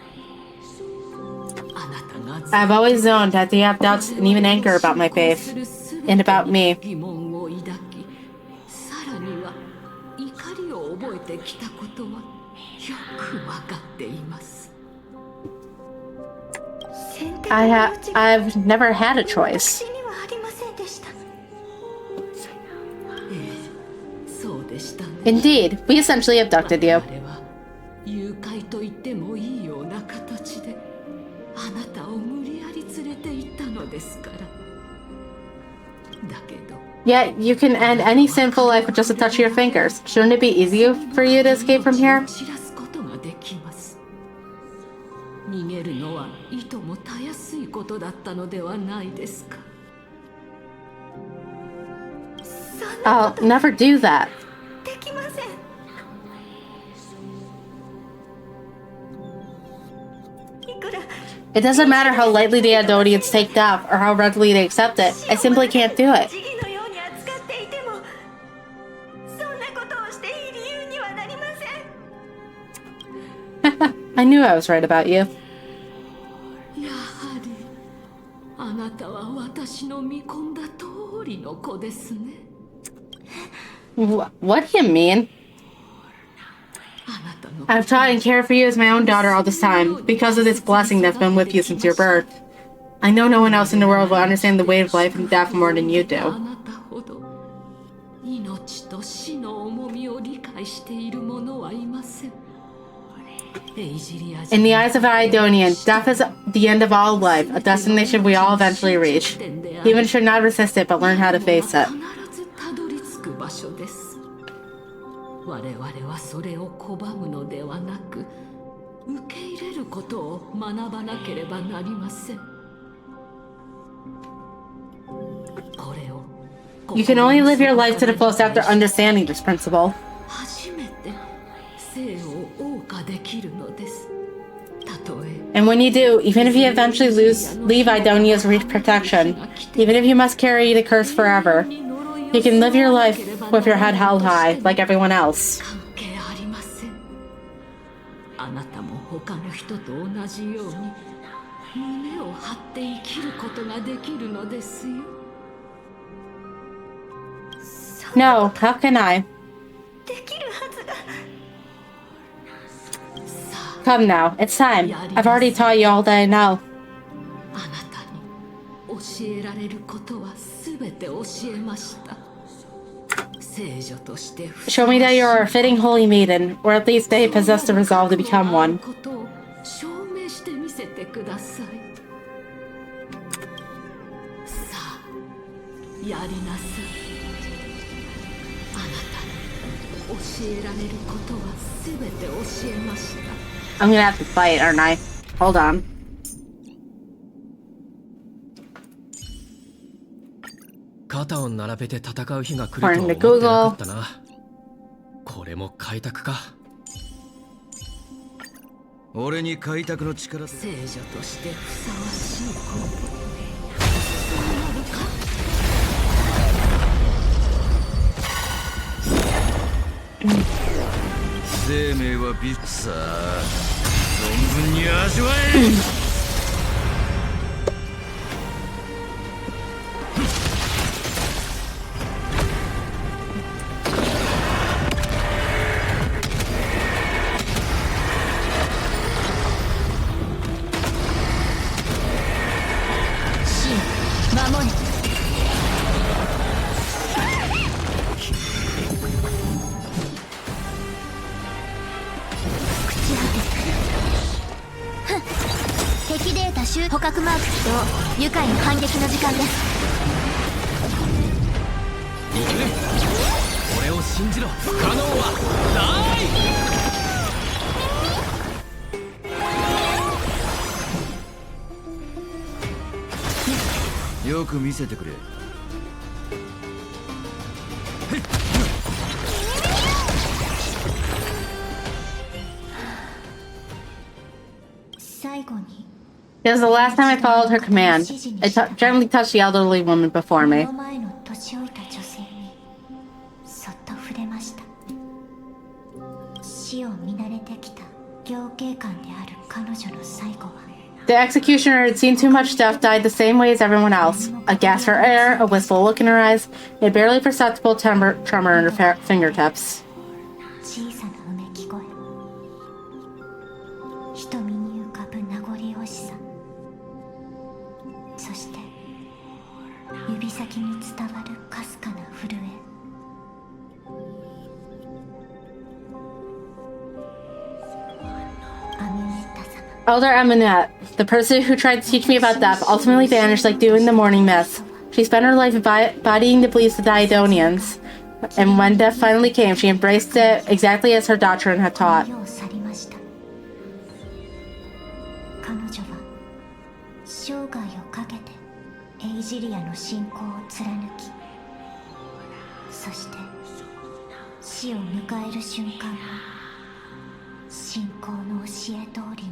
I've always known that they have doubts and even anger about my faith, and about me. 疑問を抱き、さらには怒りを覚えてきたことはよくわかっています。 I've never had a choice. そうでしたね。 Indeed, we essentially abducted you. あれは誘拐と言ってもいいような形であなたを無理やり連れて行ったのですから。だけど Yet, you can end any sinful life with just a touch of your fingers. Shouldn't it be easy for you to escape from here? 知らすことができます。逃げるのはいともたやすいことだったのではないですか。 I'll never do that. できません。 It doesn't matter how lightly the Adonians take death or how readily they accept it. I simply can't do it. I knew I was right about you. やはりあなたは私の見込んだ通りの子ですね。 What do you mean? I've taught and cared for you as my own daughter all this time, because of this blessing that's been with you since your birth. I know no one else in the world will understand the weight of life and death more than you do. あなたほど命と死の重みを理解している者はいません。 In the eyes of an Idonian, death is the end of all life, a destination we all eventually reach. Humans should not resist it, but learn how to face it. 必ずたどり着く場所です。我々はそれを拒むのではなく、受け入れることを学ばなければなりません。これを You can only live your life to the fullest after understanding this principle. 初めて生を謳歌できるのです。たとえ And when you do, even if you eventually leave Idonia's protection, even if you must carry the curse forever, you can live your life with your head held high, like everyone else. 関係ありません。あなたも他の人と同じように胸を張って生きることができるのですよ。 No, how can I? できるはずが。 Come now, it's time. I've already taught you all that I know. あなたに教えられることはすべて教えました。聖女として Show me that you're a fitting holy maiden, or at least they possess the resolve to become one. ことを証明してみせてください。さあ、やりなさい。あなたに教えられることはすべて教えました。 I'm gonna have to fight, aren't I? Hold on. 肩を並べて戦う日が来るとは思ってなかったな。これも開拓か。俺に開拓の力。聖女としてふさわしいこと。そうなるか。生命は美さあ、存分に味わえ。襲捕獲マーク起動。愉快な反撃の時間です。いける。俺を信じろ。不可能はない。よく見せてくれ。最後に It was the last time I followed her command. I gently touched the elderly woman before 目 me. の前の年老いた女性にそっと触れました。死を見慣れてきた行警官である彼女の最後は The executioner had seen too much death, died the same way as everyone else. A gasp in her air, a wistful look in her eyes, and a barely perceptible tremor in her fingertips. 小さなうめき声、瞳に浮かぶ名残惜しさ、そして指先に伝わるかすかな震え。アミネッタ様、 Elder Eminette, the person who tried to teach me about death, ultimately vanished like dew in the morning mist. She spent her life bodying the beliefs of the Idonians, and when death finally came, she embraced it exactly as her doctrine had taught. 世を去りました。彼女は生涯をかけてエイジリアの信仰を貫き、そして死を迎える瞬間も信仰の教え通りに。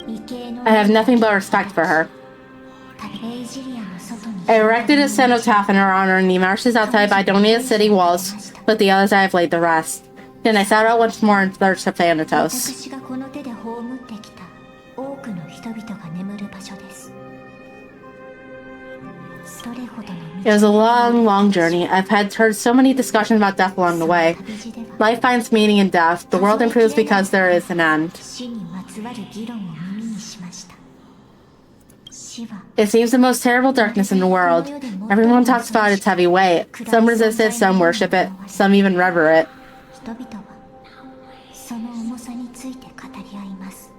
畏敬の I have nothing but respect for her. エイジリアの外に I erected a cenotaph in her honor in the marshes outside Idonia's city walls, but the others I have laid to rest. Then I set out once more in search of Thanatos. 私がこの手で葬ってきた多くの人々が眠る場所です。どれほどの It was a long, long journey. I've heard so many discussions about death along the way. Life finds meaning in death. The world improves because there is an end. 死にまつわる議論を耳にしました。死は It seems the most terrible darkness in the world. Everyone talks about its heavy weight. Some resist it, some worship it, some even revere it. 人々はその重さについて語り合います。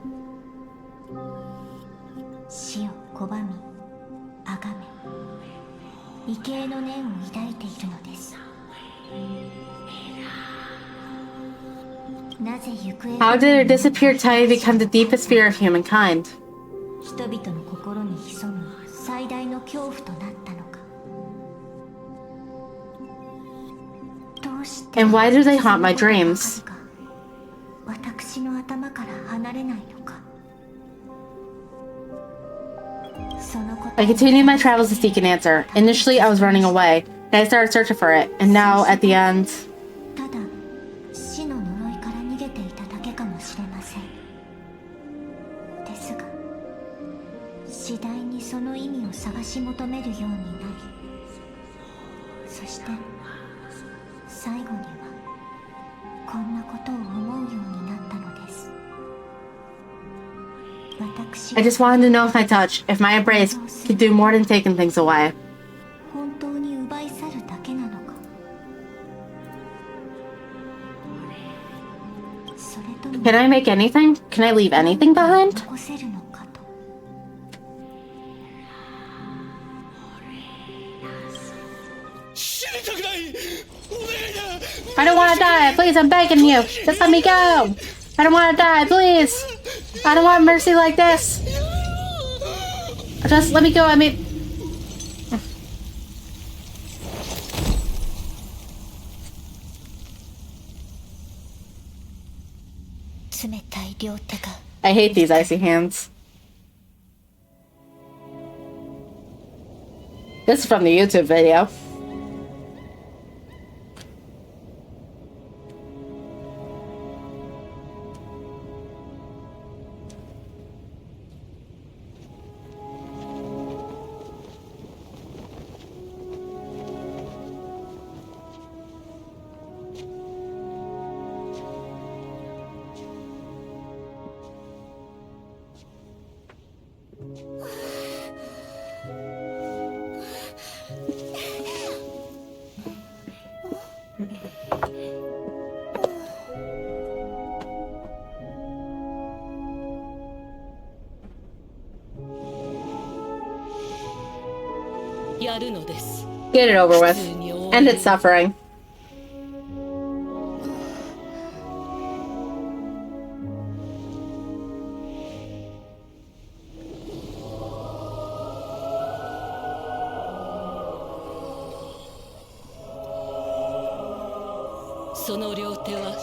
死を拒み、崇め、畏敬の念を抱いているのです。なぜ行方 How did her disappeared tie become the deepest fear of humankind? 人々の心に潜む最大の恐怖となったのか。どうして And why do they haunt my dreams? 私の頭から離れないのか。そのこと I continued my travels to seek an answer. Initially, I was running away, and I started searching for it. And now, at the end, ただ死の呪いから逃げていただけかもしれません。ですが次第にその意味を探し求めるようになり、そして最後にはこんなことを思うようになったのです。私 I just wanted to know if my touch, if my embrace, could do more than taking things away. 本当に奪い去るだけなのか。それとも Can I make anything? Can I leave anything behind? 残せるのかと。 I don't want to die. Please, I'm begging you. Just let me go. I don't want to die. Please. I don't want mercy like this. Just let me go. I mean... 冷たい両手が I hate these icy hands. This is from the YouTube video. やるのです。 Get it over with. End its suffering.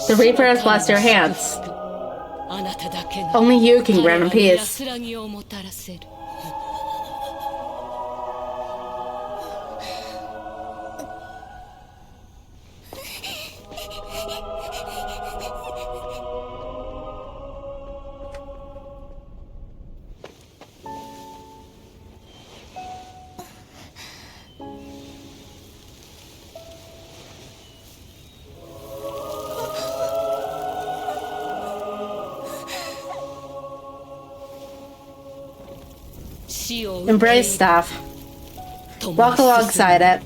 The Reaper has blessed your hands. Only you can grant him peace. Embrace staff. Walk alongside it.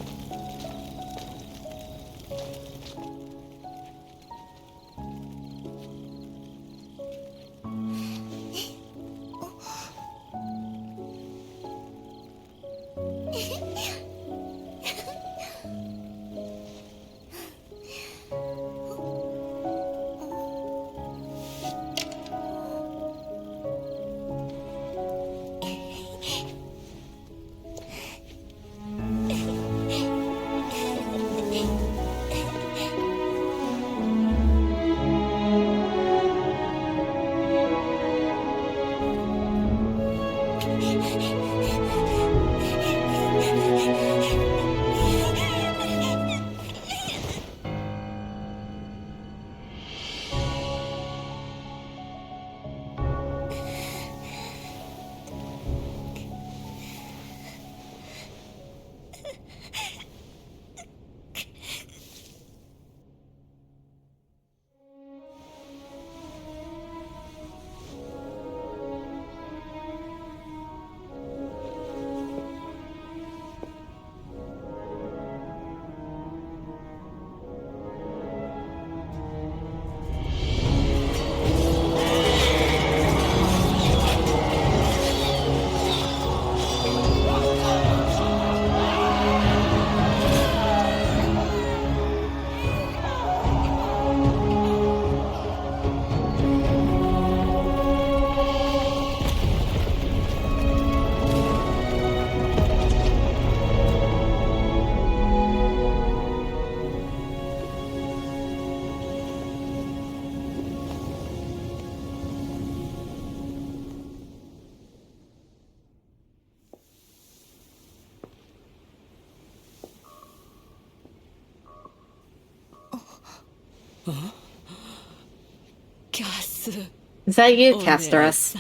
Is that you, Casterus?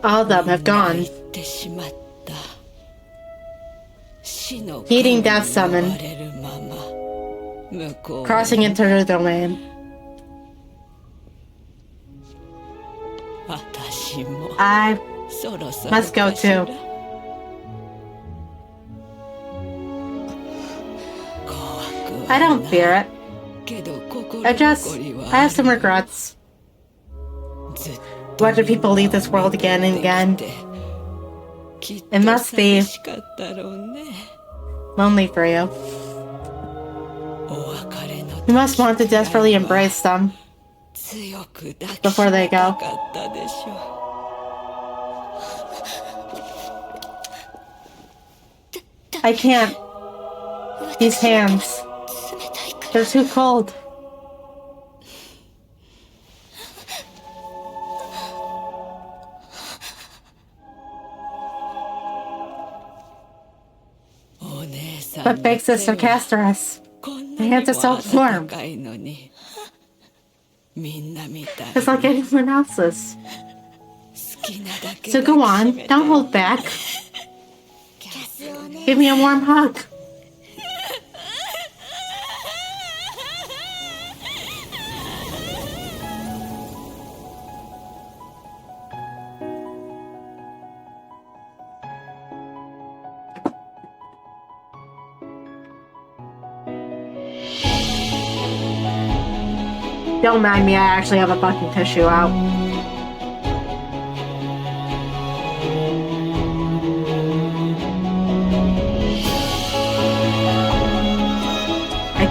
All of them have gone. Heeding Death Summon. Crossing into the domain. I must go too. I don't fear it. I have some regrets. Watching people leave this world again and again. It must be lonely for you. You must want to desperately embrace them before they go. I can't. These hands. They're too cold. But big sister Casterus, my hands are so warm. It's like anyone else's. So go on, don't hold back. Give me a warm hug. Don't mind me, I actually have a fucking tissue out.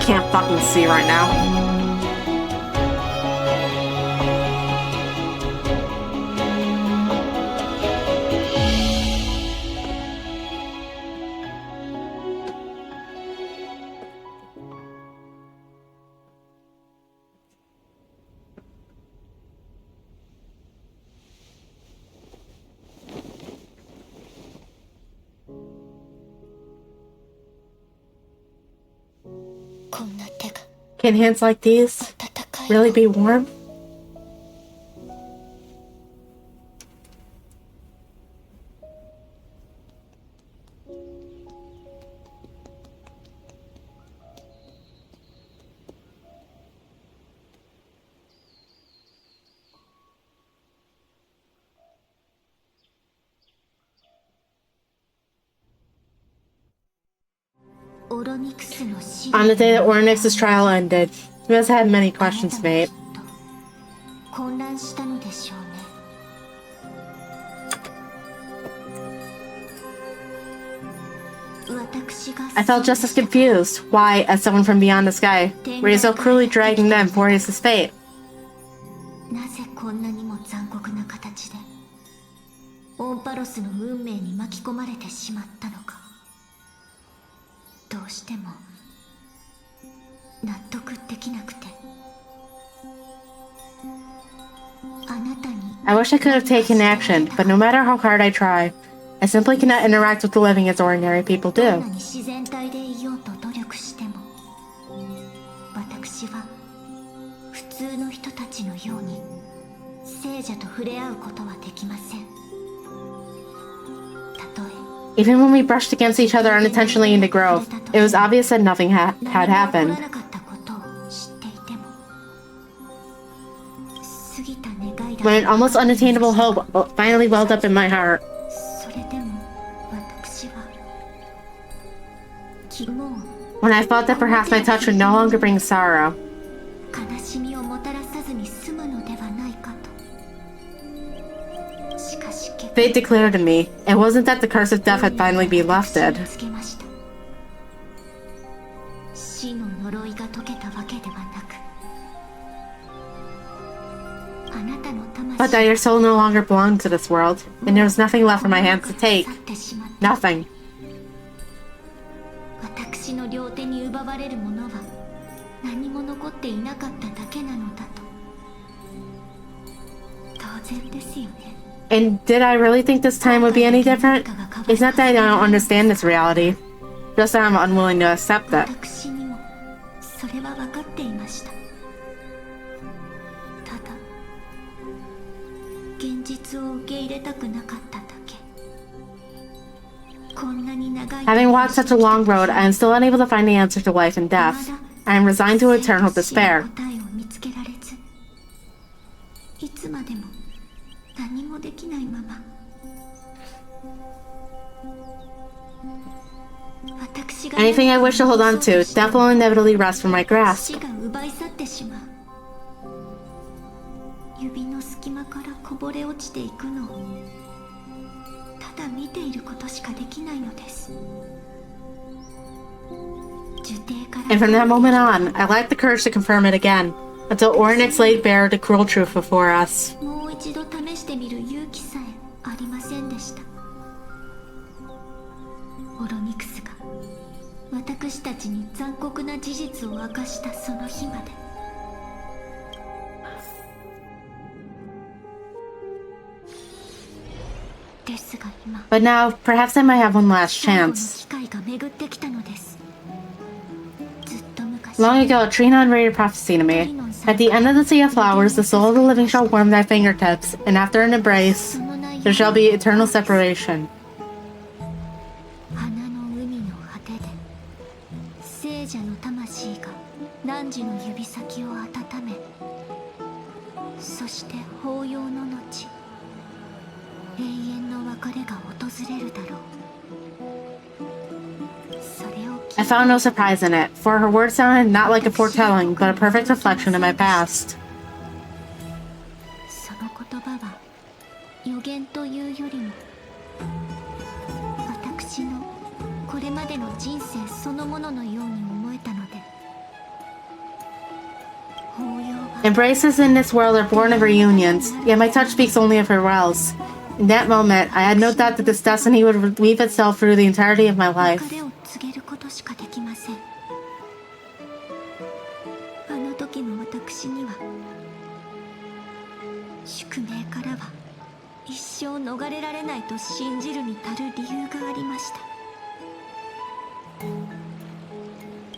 can't fucking see right now. Can hands like these really be warm? On the day that Ornyx's trial ended, he must have had many questions, mate. I felt just as confused. Why, as someone from beyond the sky, were you so cruelly dragging them for his fate? I wish I could have taken action, but no matter how hard I try, I simply cannot interact with the living as ordinary people do. Even when we brushed against each other unintentionally in the grove, it was obvious that nothing had happened. When an almost unattainable hope finally welled up in my heart. When I thought that perhaps my touch would no longer bring sorrow. Fate declared to me, it wasn't that the curse of death had finally been lifted, but that your soul no longer belonged to this world, and there was nothing left for my hands to take. Nothing. And did I really think this time would be any different? It's not that I don't understand this reality, just that I'm unwilling to accept it. Having walked such a long road, I am still unable to find the answer to life and death. I am resigned to eternal despair. Anything I wish to hold on to, death will inevitably rest from my grasp. And from that moment on, I lacked the courage to confirm it again, until Ornyx laid bare the cruel truth before us. But now, perhaps I might have one last chance. Long ago, Trina unrated prophecy to me. At the end of the Sea of Flowers, the soul of the living shall warm thy fingertips, and after an embrace, there shall be eternal separation. I found no surprise in it, for her words sounded not like a foretelling, but a perfect reflection of my past. Embraces in this world are born of reunions, yet my touch speaks only of farewells. In that moment, I had no doubt that this destiny would weave itself through the entirety of my life. 別れを告げることしかできません。あの時の私には宿命からは一生逃れられないと信じるに足る理由がありました。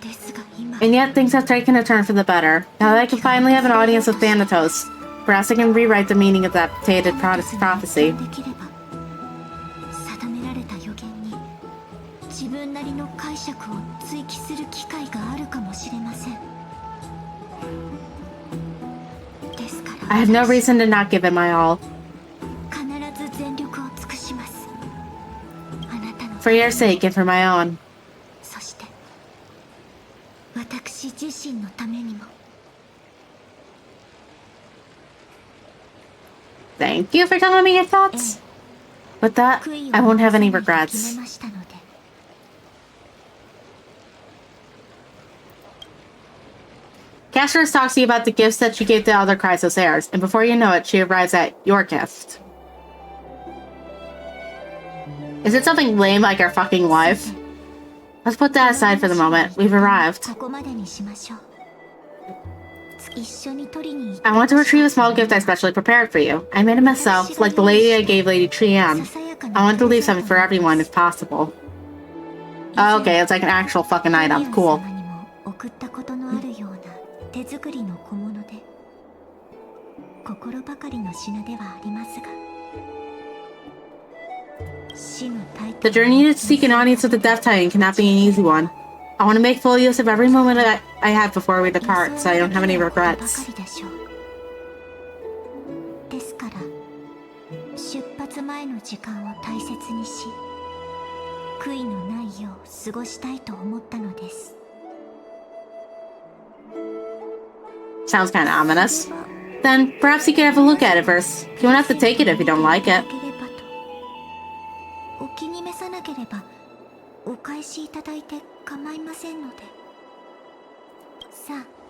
ですが今 And yet things have taken a turn for the better. Now that I can finally have an audience with Thanatos, perhaps I can rewrite the meaning of that dated prophecy. できれば定められた予言に自分なりの解釈を追記する機会があるかもしれません。ですから I have no reason to not give it my all. 必ず全力を尽くします。あなたの For your sake and for my own. そして私自身のためにも。 Thank you for telling me your thoughts. With that, I won't have any regrets. Castorus talks to you about the gifts that she gave to other Chrysos heirs, and before you know it, she arrives at your gift. Is it something lame like our fucking wife? Let's put that aside for the moment. We've arrived. I want to retrieve a small gift I specially prepared for you. I made it myself, like the lady I gave Lady Trian. I want to leave something for everyone if possible. Oh, okay, it's like an actual fucking item. Cool. The journey to seek an audience with the Death Titan cannot be an easy one. I want to make full use of every moment I have before we depart, so I don't have any regrets. Sounds kind of ominous. Then, perhaps you could have a look at it first. You won't have to take it if you don't like it.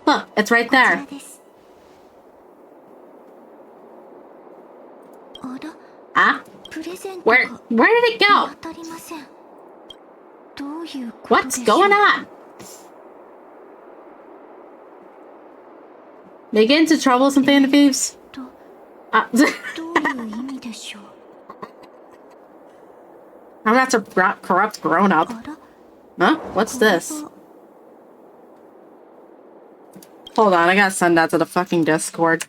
Look, it's right there. Huh? Where did it go? What's going on? They get into trouble, some Phantom Thieves? I'm not a corrupt grown-up. Huh? What's this? Hold on, I gotta send that to the fucking Discord.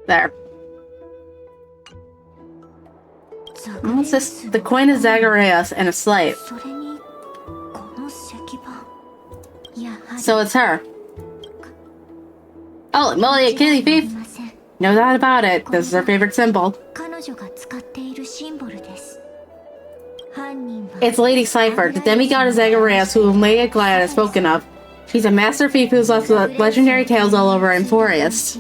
There. What's this? The coin of Zagreus and a slate. So it's her. Oh, Molly, a kitty thief? No doubt about it. This is her favorite symbol. It's Lady Cypher, the demigod of Zagreus, whom Lady Glad has spoken of. She's a master thief who's left legendary tales all over Emporius.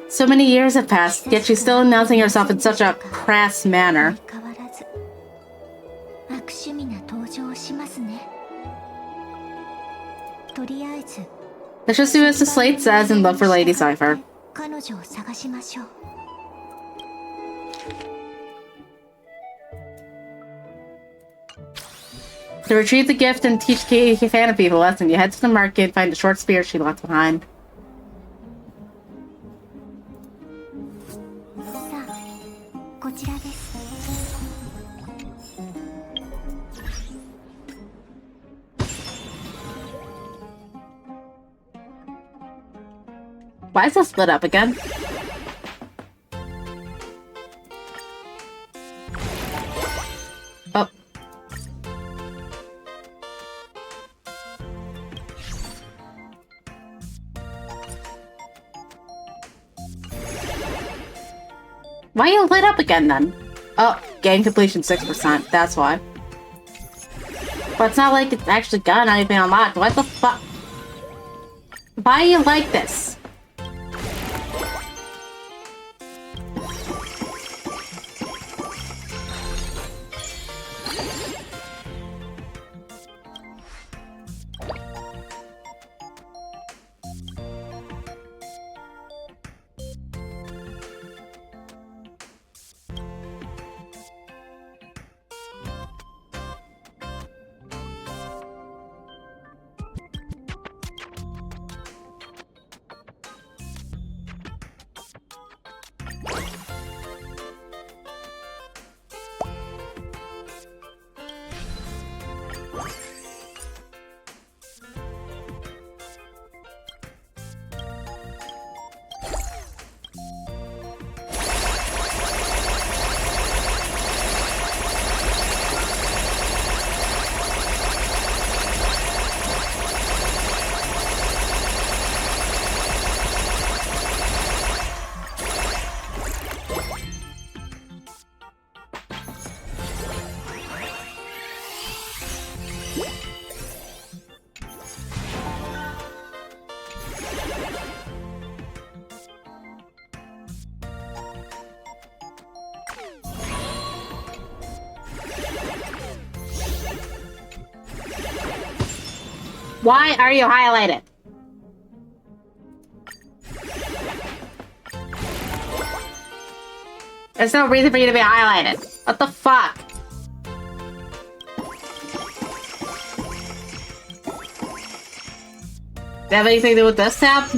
So many years have passed, yet she's still announcing herself in such a crass manner. Let's just do as the slate says and look for Lady Cypher. To retrieve the gift and teach Phantom Thief a lesson, you head to the market and find the short spear she left behind. Why is it split up again? Oh. Why are you lit up again then? Oh, game completion 6%, that's why. But it's not like it's actually got anything unlocked. What the fuck? Why do you like this? Why are you highlighted? There's no reason for you to be highlighted. What the fuck? Does that have anything to do with this tab?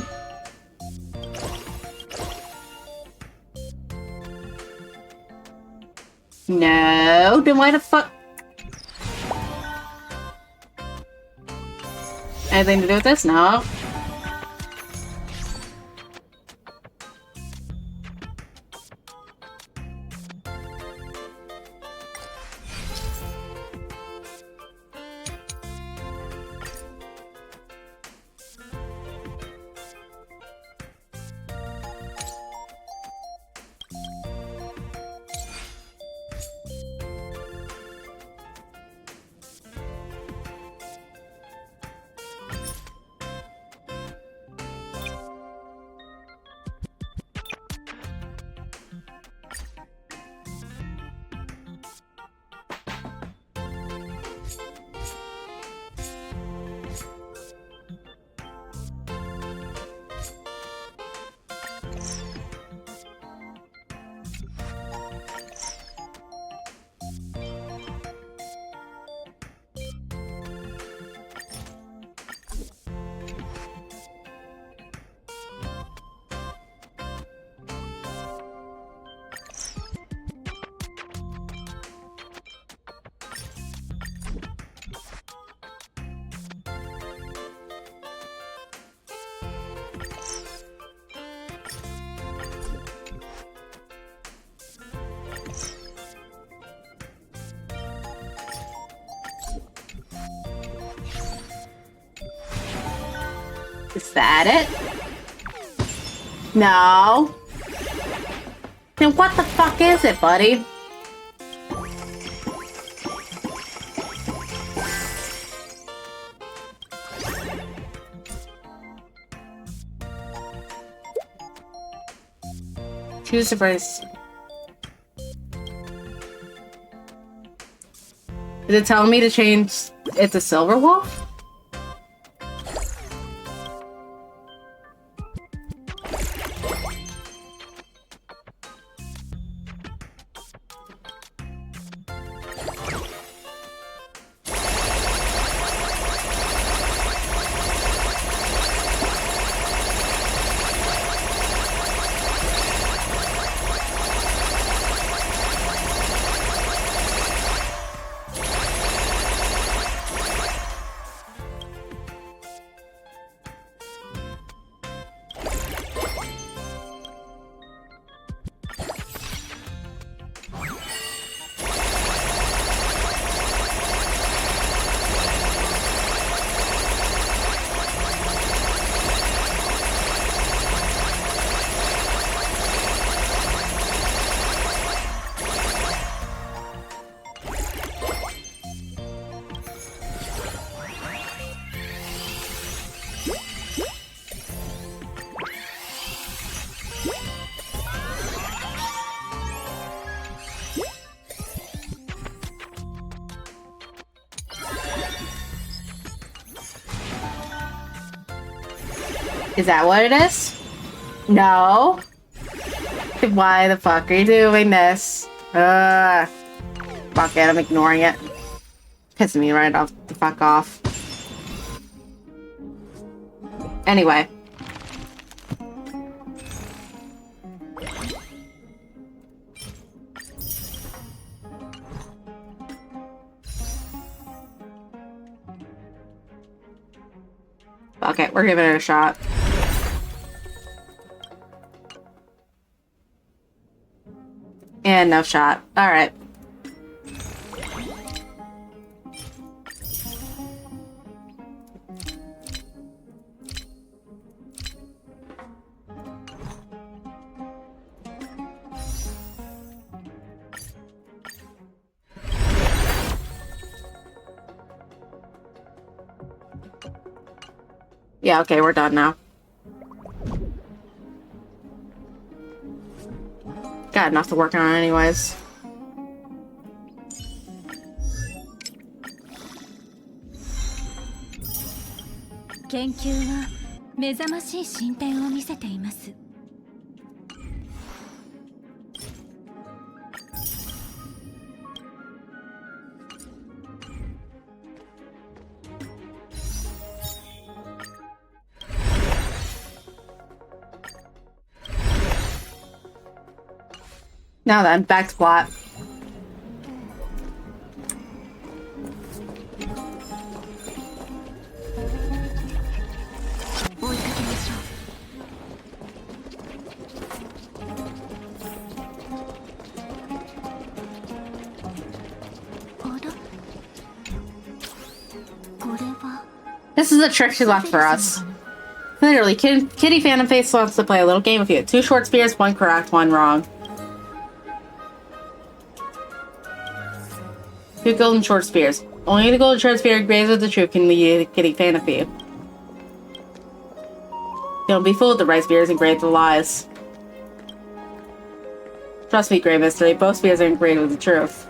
No, then why the fuck? Anything to do with this? No. Is that it? No. Then what the fuck is it, buddy? Choose the brace. Is it telling me to change it to Silver Wolf? Is that what it is? No. Why the fuck are you doing this? Fuck it, I'm ignoring it. Pissing me right off the fuck off. Anyway. Okay, we're giving it a shot. And no shot. Alright. Yeah, okay, we're done now. Got enough to work on anyways. Now then, back to plot. This is a trick she left for us. Literally, Kitty Phantom Face wants to play a little game with you. 2 short spears, 1 correct, 1 wrong. 2 golden short spears. Only the golden short spear engraved with the truth can lead Kitty Phantom Face. Don't be fooled, the right spear is engraved with lies. Trust me, Grey Mystery, both spears are engraved with the truth.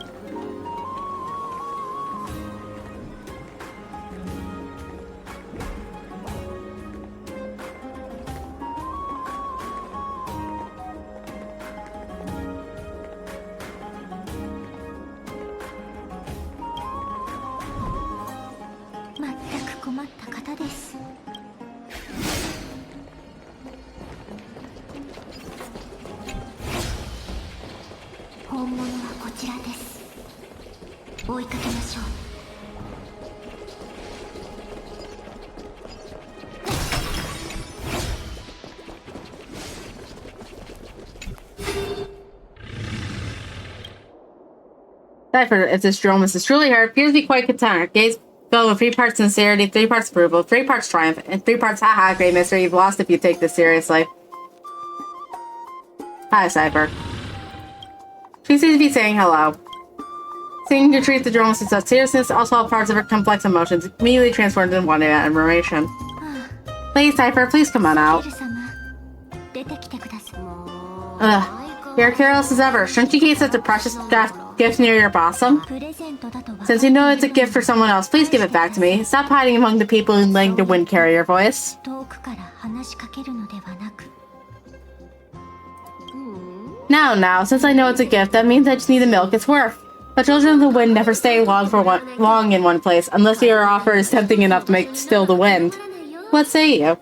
Cipher, if this drone is truly her, appears to be quite content. Gaze filled with 3 parts sincerity, 3 parts approval, 3 parts triumph, and 3 parts haha, Grey Mystery. You've lost if you take this seriously. Hi, Cipher. She seems to be saying hello. Seeing you treat the drone with such seriousness, also all parts of her complex emotions immediately transformed into one admiration. Please, Cipher, please come on out. Ugh, you're careless as ever. Shouldn't you keep such a precious gift near your bosom? Since you know it's a gift for someone else, please give it back to me. Stop hiding among the people and letting the wind carry your voice. Now, since I know it's a gift, that means I just need the milk it's worth. But children of the wind never stay long in one place, unless your offer is tempting enough to make still the wind. What say you?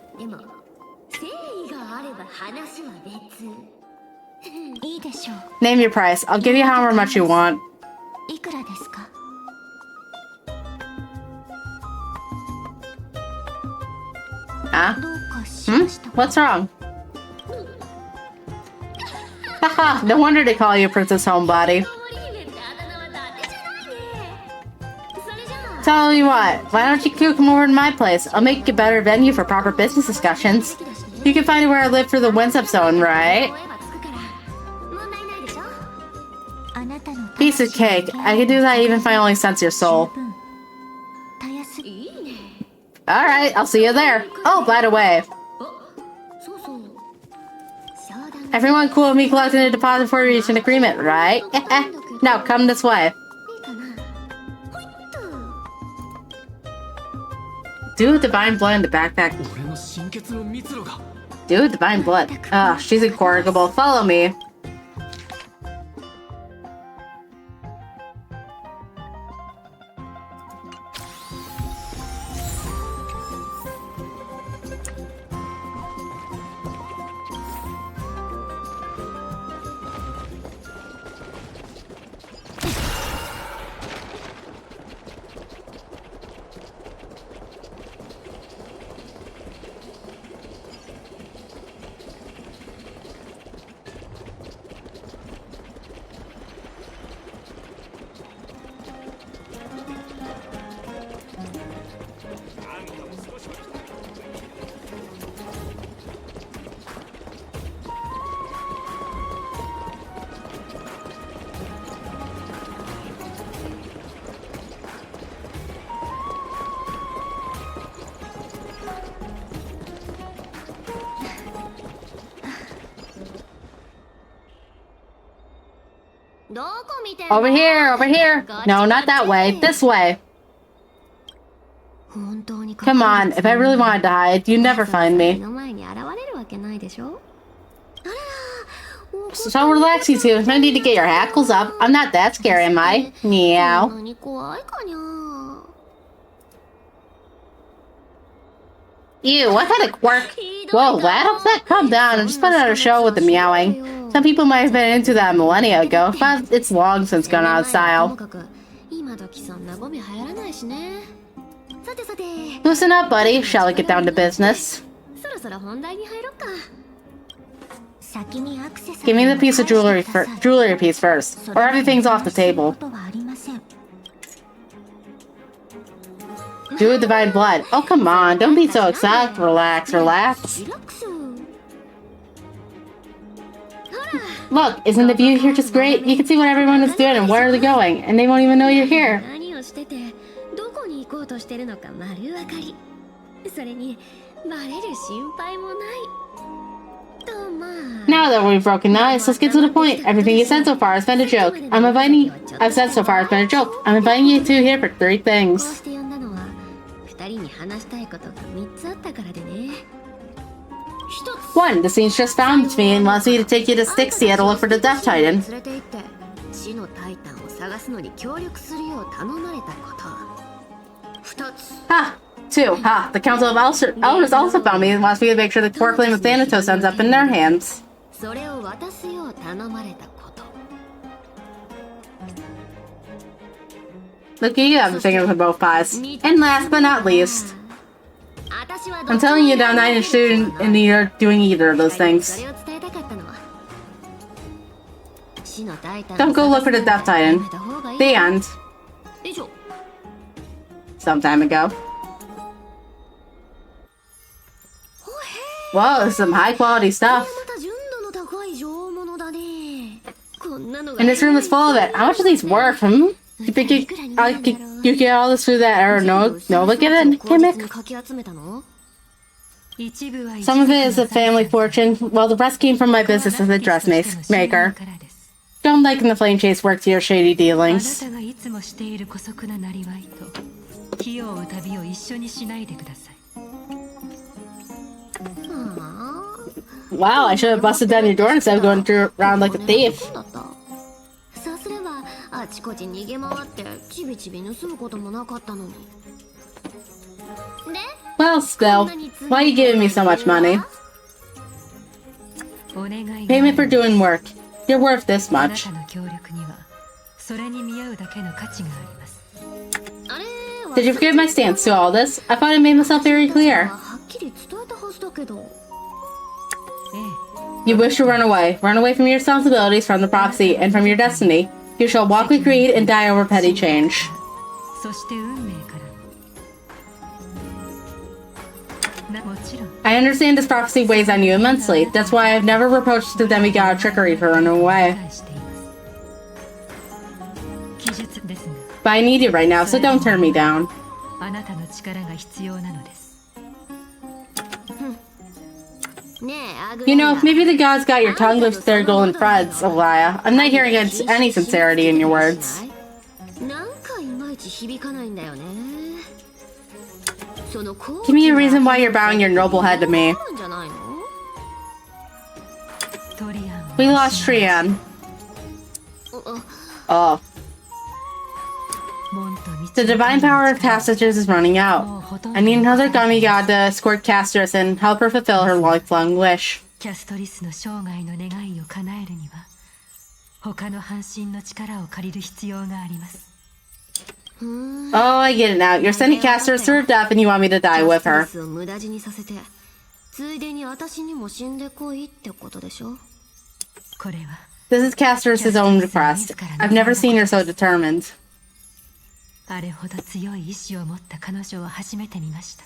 Name your price. I'll give you however much you want. Huh? What's wrong? Haha, no wonder they call you Princess Homebody. Tell you what, why don't you come over to my place? I'll make a better venue for proper business discussions. You can find where I live for the Wind-Up Zone, right? Piece of cake. I can do that even if I only sense your soul. Alright, I'll see you there. Oh, by the way. Everyone cool with me collecting a deposit before we reach an agreement, right? Now, come this way. Dude, divine blood in the backpack. 俺の心血の蜜露が Dude, divine blood. Ugh, she's incorrigible. Follow me. Over here, over here. No, not that way. This way. Come on, if I really wanted to hide, you'd never find me. So relax, you two. No need to get your hackles up. I'm not that scary, am I? Meow. Ew, what kind of quirk? Whoa, that? Calm down. I just put on a show with the meowing. Some people might have been into that millennia ago, but it's long since gone out of style. Loosen up, buddy. Shall we get down to business? Give me the piece of jewelry piece first, or everything's off the table. Do divine blood. Oh, come on. Don't be so excited. Relax, relax. Look, isn't the view here just great? You can see what everyone is doing and where they're going, and they won't even know you're here. Now that we've broken the ice, let's get to the point. Everything you said so far has been a joke. I've said so far has been a joke. I'm inviting you two here for 3 things. 1. The scene's just found me and wants me to take you to Styxia to look for the Death Titan. Ha! 2. Ha! The Council of Elders also found me and wants me to make sure the core flame of Thanatos ends up in their hands. Look at you have the fingers in both pies. And last but not least, I'm telling you that I'm not interested in doing either of those things. Don't go look for the Death Titan. The end. Some time ago. Whoa, this is some high quality stuff. And this room is full of it. How much are these worth, You think you get all this through that Nova gimmick? Some of it is a family fortune, while the rest came from my business as a dressmaker. Don't liken the flame chase work to your shady dealings. Wow, I should have busted down your door instead of going around like a thief. Well, still, why are you giving me so much money? Payment for doing work. You're worth this much. Did you forget my stance to all this? I thought I made myself very clear. You wish to run away. Run away from your responsibilities, from the proxy, and from your destiny. You shall walk with greed and die over petty change. I understand this prophecy weighs on you immensely. That's why I've never reproached the demigod of trickery for running away. But I need you right now, so don't turn me down. You know, maybe the gods got your tongue with their golden threads, Elia. I'm not hearing any sincerity in your words. Give me a reason why you're bowing your noble head to me. We lost Trian. Oh. The divine power of passages is running out. I need another demigod to escort Castris and help her fulfill her lifelong wish. キャストリスの生涯の願いを叶えるには他の半身の力を借りる必要があります。 Oh, I get it now. You're sending Castris to her death and you want me to die with her. 無駄死にさせてついでに私にも死んでこいってことでしょ。これは This is Castris' own request. I've never seen her so determined. あれほど強い意志を持った彼女を初めて見ました。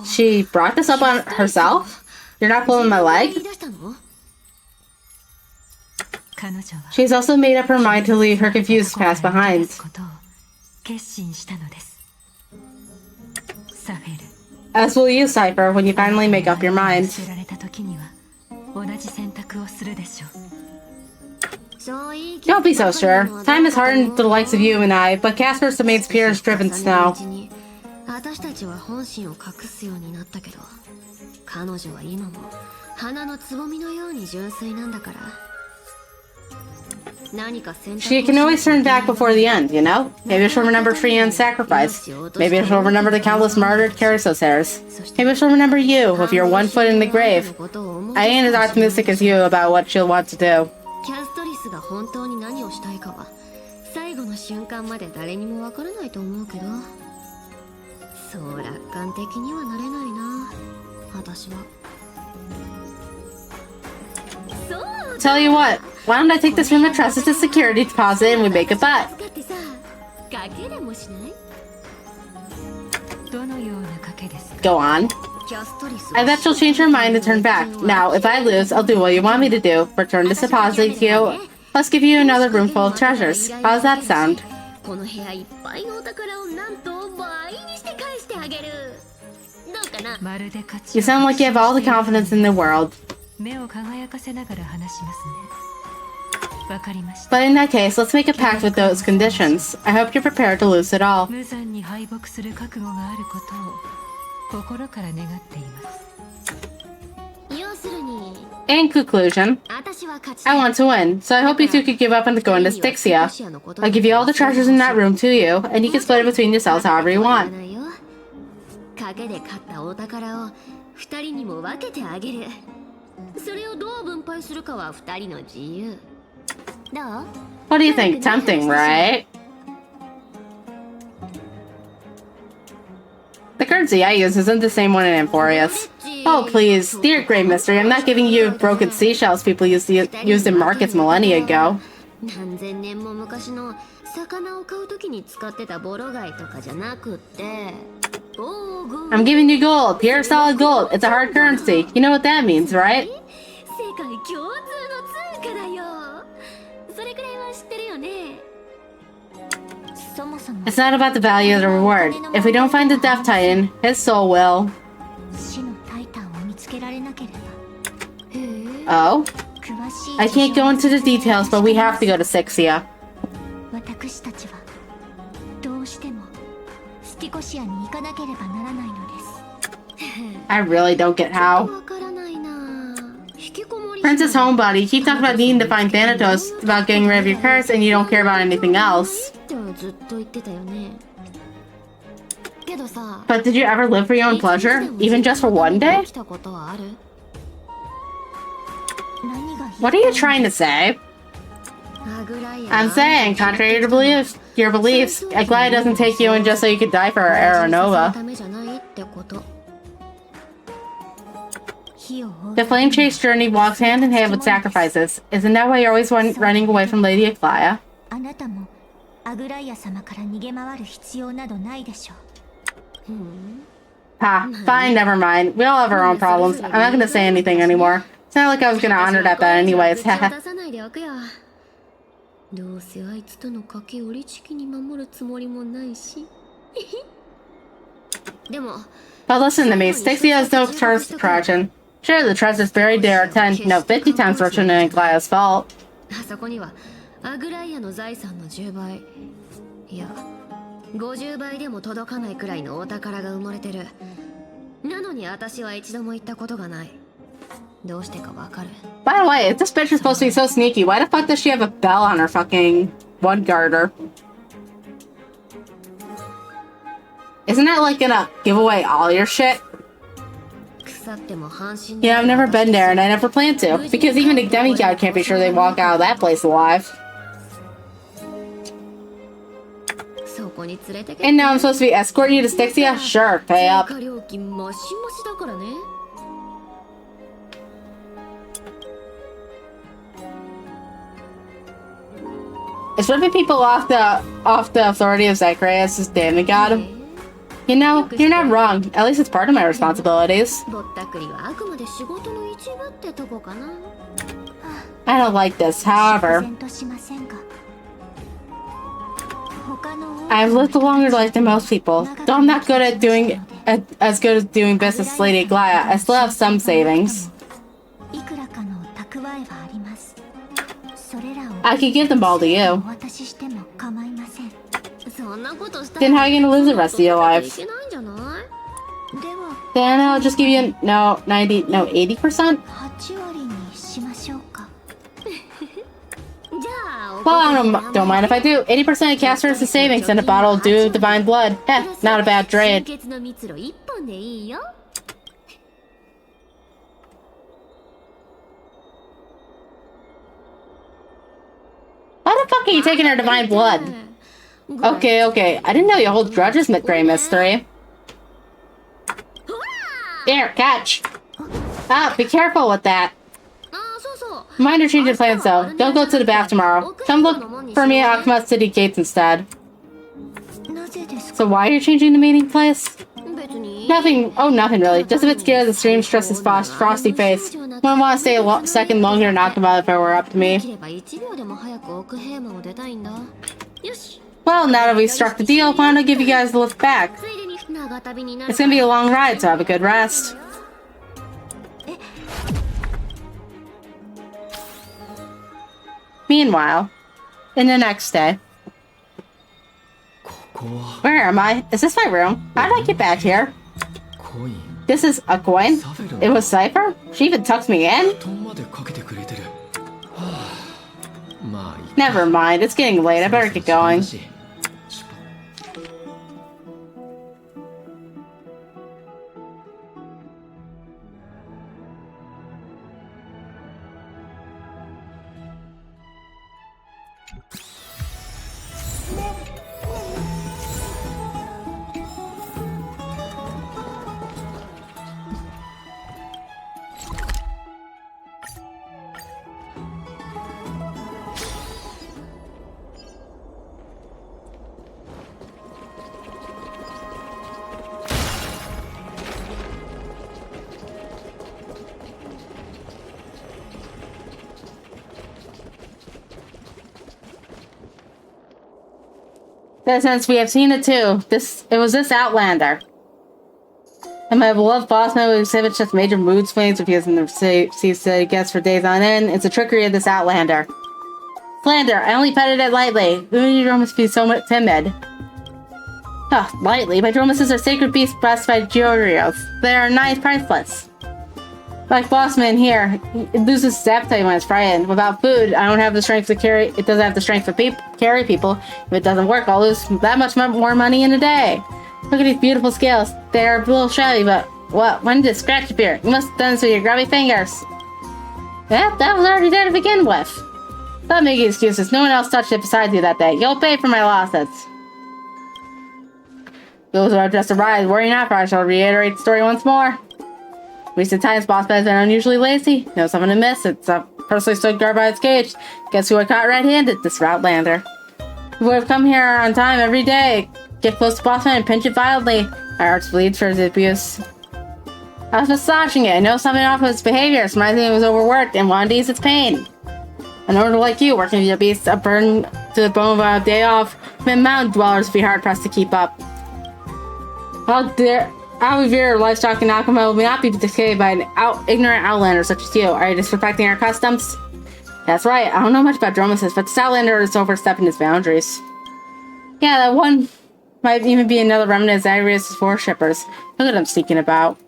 She brought this up on herself? You're not pulling my leg? She's also made up her mind to leave her confused past behind. As will you, Cypher, when you finally make up your mind. Don't be so sure. Time has hardened the likes of you and I, but Casper's remains pure as driven snow. 私たちは本心を隠すようになったけど、彼女は今も花のつぼみのように純粋なんだから。She can always turn back before the end, you know? Maybe she'll remember Trian's sacrifice. Maybe she'll remember the countless murdered Carisosairs. Maybe she'll remember you with your one foot in the grave. I ain't as optimistic as you about what she'll want to do. キャストリスが本当に何をしたいかは最後の瞬間まで誰にもわからないと思うけど。 そう楽観的にはなれないな、私は。Tell you what, why don't I take this room and trust it to security deposit and we make a bet? Go on. I bet she'll change her mind and turn back. Now, if I lose, I'll do what you want me to do. Return this deposit to you, plus give you another room full of treasures. How does that sound? この部屋いっぱいのお宝をなんと倍にして返してあげる。どうかな？ You sound like you have all the confidence in the world. 目を輝かせながら話しますね。わかりました。 But in that case, let's make a pact with those conditions. I hope you're prepared to lose it all. 無残に敗北する覚悟があることを心から願っています。要するに In conclusion, I want to win, so I hope you two could give up and go into Styxia. I'll give you all the treasures in that room to you, and you can split it between yourselves however you want. 賭けで勝ったお宝を二人にも分けてあげる。それをどう分配するかは二人の自由。どう？ What do you think? Tempting, right? The currency I use isn't the same one in Emporius. Oh, please. Dear Great Mystery, I'm not giving you broken seashells people used in markets millennia ago. 何千年も昔の魚を買うときに使ってたボロ貝とかじゃなくって。I'm giving you gold. Pure solid gold. It's a hard currency. You know what that means, right? 世界共通の通貨だよ。それくらいは知ってるよね。 It's not about the value of the reward. If we don't find the Death Titan, his soul will. Oh? I can't go into the details, but we have to go to Styxia. I really don't get how. Princess Homebody, you keep talking about needing to find Thanatos, about getting rid of your curse, and you don't care about anything else. But did you ever live for your own pleasure? Even just for one day? What are you trying to say? I'm saying, contrary to your beliefs, Aglaia doesn't take you in just so you could die for Aeronova. The flame chase journey walks hand in hand with sacrifices. Isn't that why you're always running away from Lady Aglaia? Ha, fine, never mind. We all have our own problems. I'm not gonna say anything anymore. It's not like I was gonna honor that bet anyways, haha. But listen to me, Styxia has no tourist attraction. Sure, the treasures buried there are 50 times richer than Aglaia's fault. 50倍でも届かないくらいのお宝が埋もれてる。なのに私は一度も行ったことがない。どうしてかわかる？ By the way, if this bitch is supposed to be so sneaky, why the fuck does she have a bell on her fucking one garter? Isn't that like gonna give away all your shit? Yeah, I've never been there and I never plan to. Because even a demigod can't be sure they walk out of that place alive. And now I'm supposed to be escorting you to Styxia? Sure, pay up. Is ripping people off the authority of Zacharias' demigod? You know, you're not wrong. At least it's part of my responsibilities. I don't like this, however. I've lived a longer life than most people. Though I'm not good at doing as good as doing business as Lady Aglaya, I still have some savings. I could give them all to you. Then how are you gonna live the rest of your life? Then I'll just give you 80%? Well, I don't mind if I do. 80% of Casper's savings and a bottle of Dew Divine Blood. Not a bad trade. Why the fuck are you taking her Divine Blood? Okay. I didn't know you hold grudges, Grey Mystery. Here, catch. Ah, be careful with that. Minor change of plans though. Don't go to the bath tomorrow. Come look for me at Akuma City Gates instead. So why are you changing the meeting place? Nothing. Oh, nothing really. Just a bit scared of the strange, stressed frosty face. Wouldn't want to stay a second longer in Akuma if it were up to me. Well, now that we've struck the deal, why don't I give you guys a lift back? It's gonna be a long ride, so have a good rest. Meanwhile, in the next day. Where am I? Is this my room? How did I get back here? This is a coin? It was Cypher? She even tucked me in? Never mind, it's getting late. I better get going. Since we have seen it too, it was this Outlander. And my beloved boss man who exhibits such major mood swings if he doesn't receive steady guests for days on end. It's a trickery of this Outlander. Slander, I only petted it lightly. Who knew you must be so much timid? Huh, lightly? My dromuses are sacred beasts blessed by Georios. They are nice priceless. Like Bossman here, it loses its appetite when it's frightened. Without food, I don't have the strength to carry. It doesn't have the strength to carry people. If it doesn't work, I'll lose that much more money in a day. Look at these beautiful scales. They're a little shabby, but what? When did this scratch appear? You must have done this with your grubby fingers. Yeah, that was already there to begin with. Stop making excuses. No one else touched it besides you that day. You'll pay for my losses. Those who are just arrived. Worry not, for I shall reiterate the story once more. Recent times, Boss Man has been unusually lazy. No something to miss. It's personally stood guard by its cage. Guess who I caught red-handed? This Outlander. He would have come here on time every day. Get close to Boss Man and pinch it violently. My heart bleeds for his abuse. I was massaging it. I know something off of its behavior. It reminds me it was overworked and wanted to ease its pain. An order like you, working with your beast, a burden to the bone of a day off, mountain dwellers would be hard-pressed to keep up. How of your livestock in Akuma will not be decayed by an ignorant Outlander such as you. Are you disrespecting our customs? That's right. I don't know much about dromuses, but this Outlander is overstepping his boundaries. Yeah, that one Might even be another remnant of Zagreus' worshippers. Look at them sneaking about.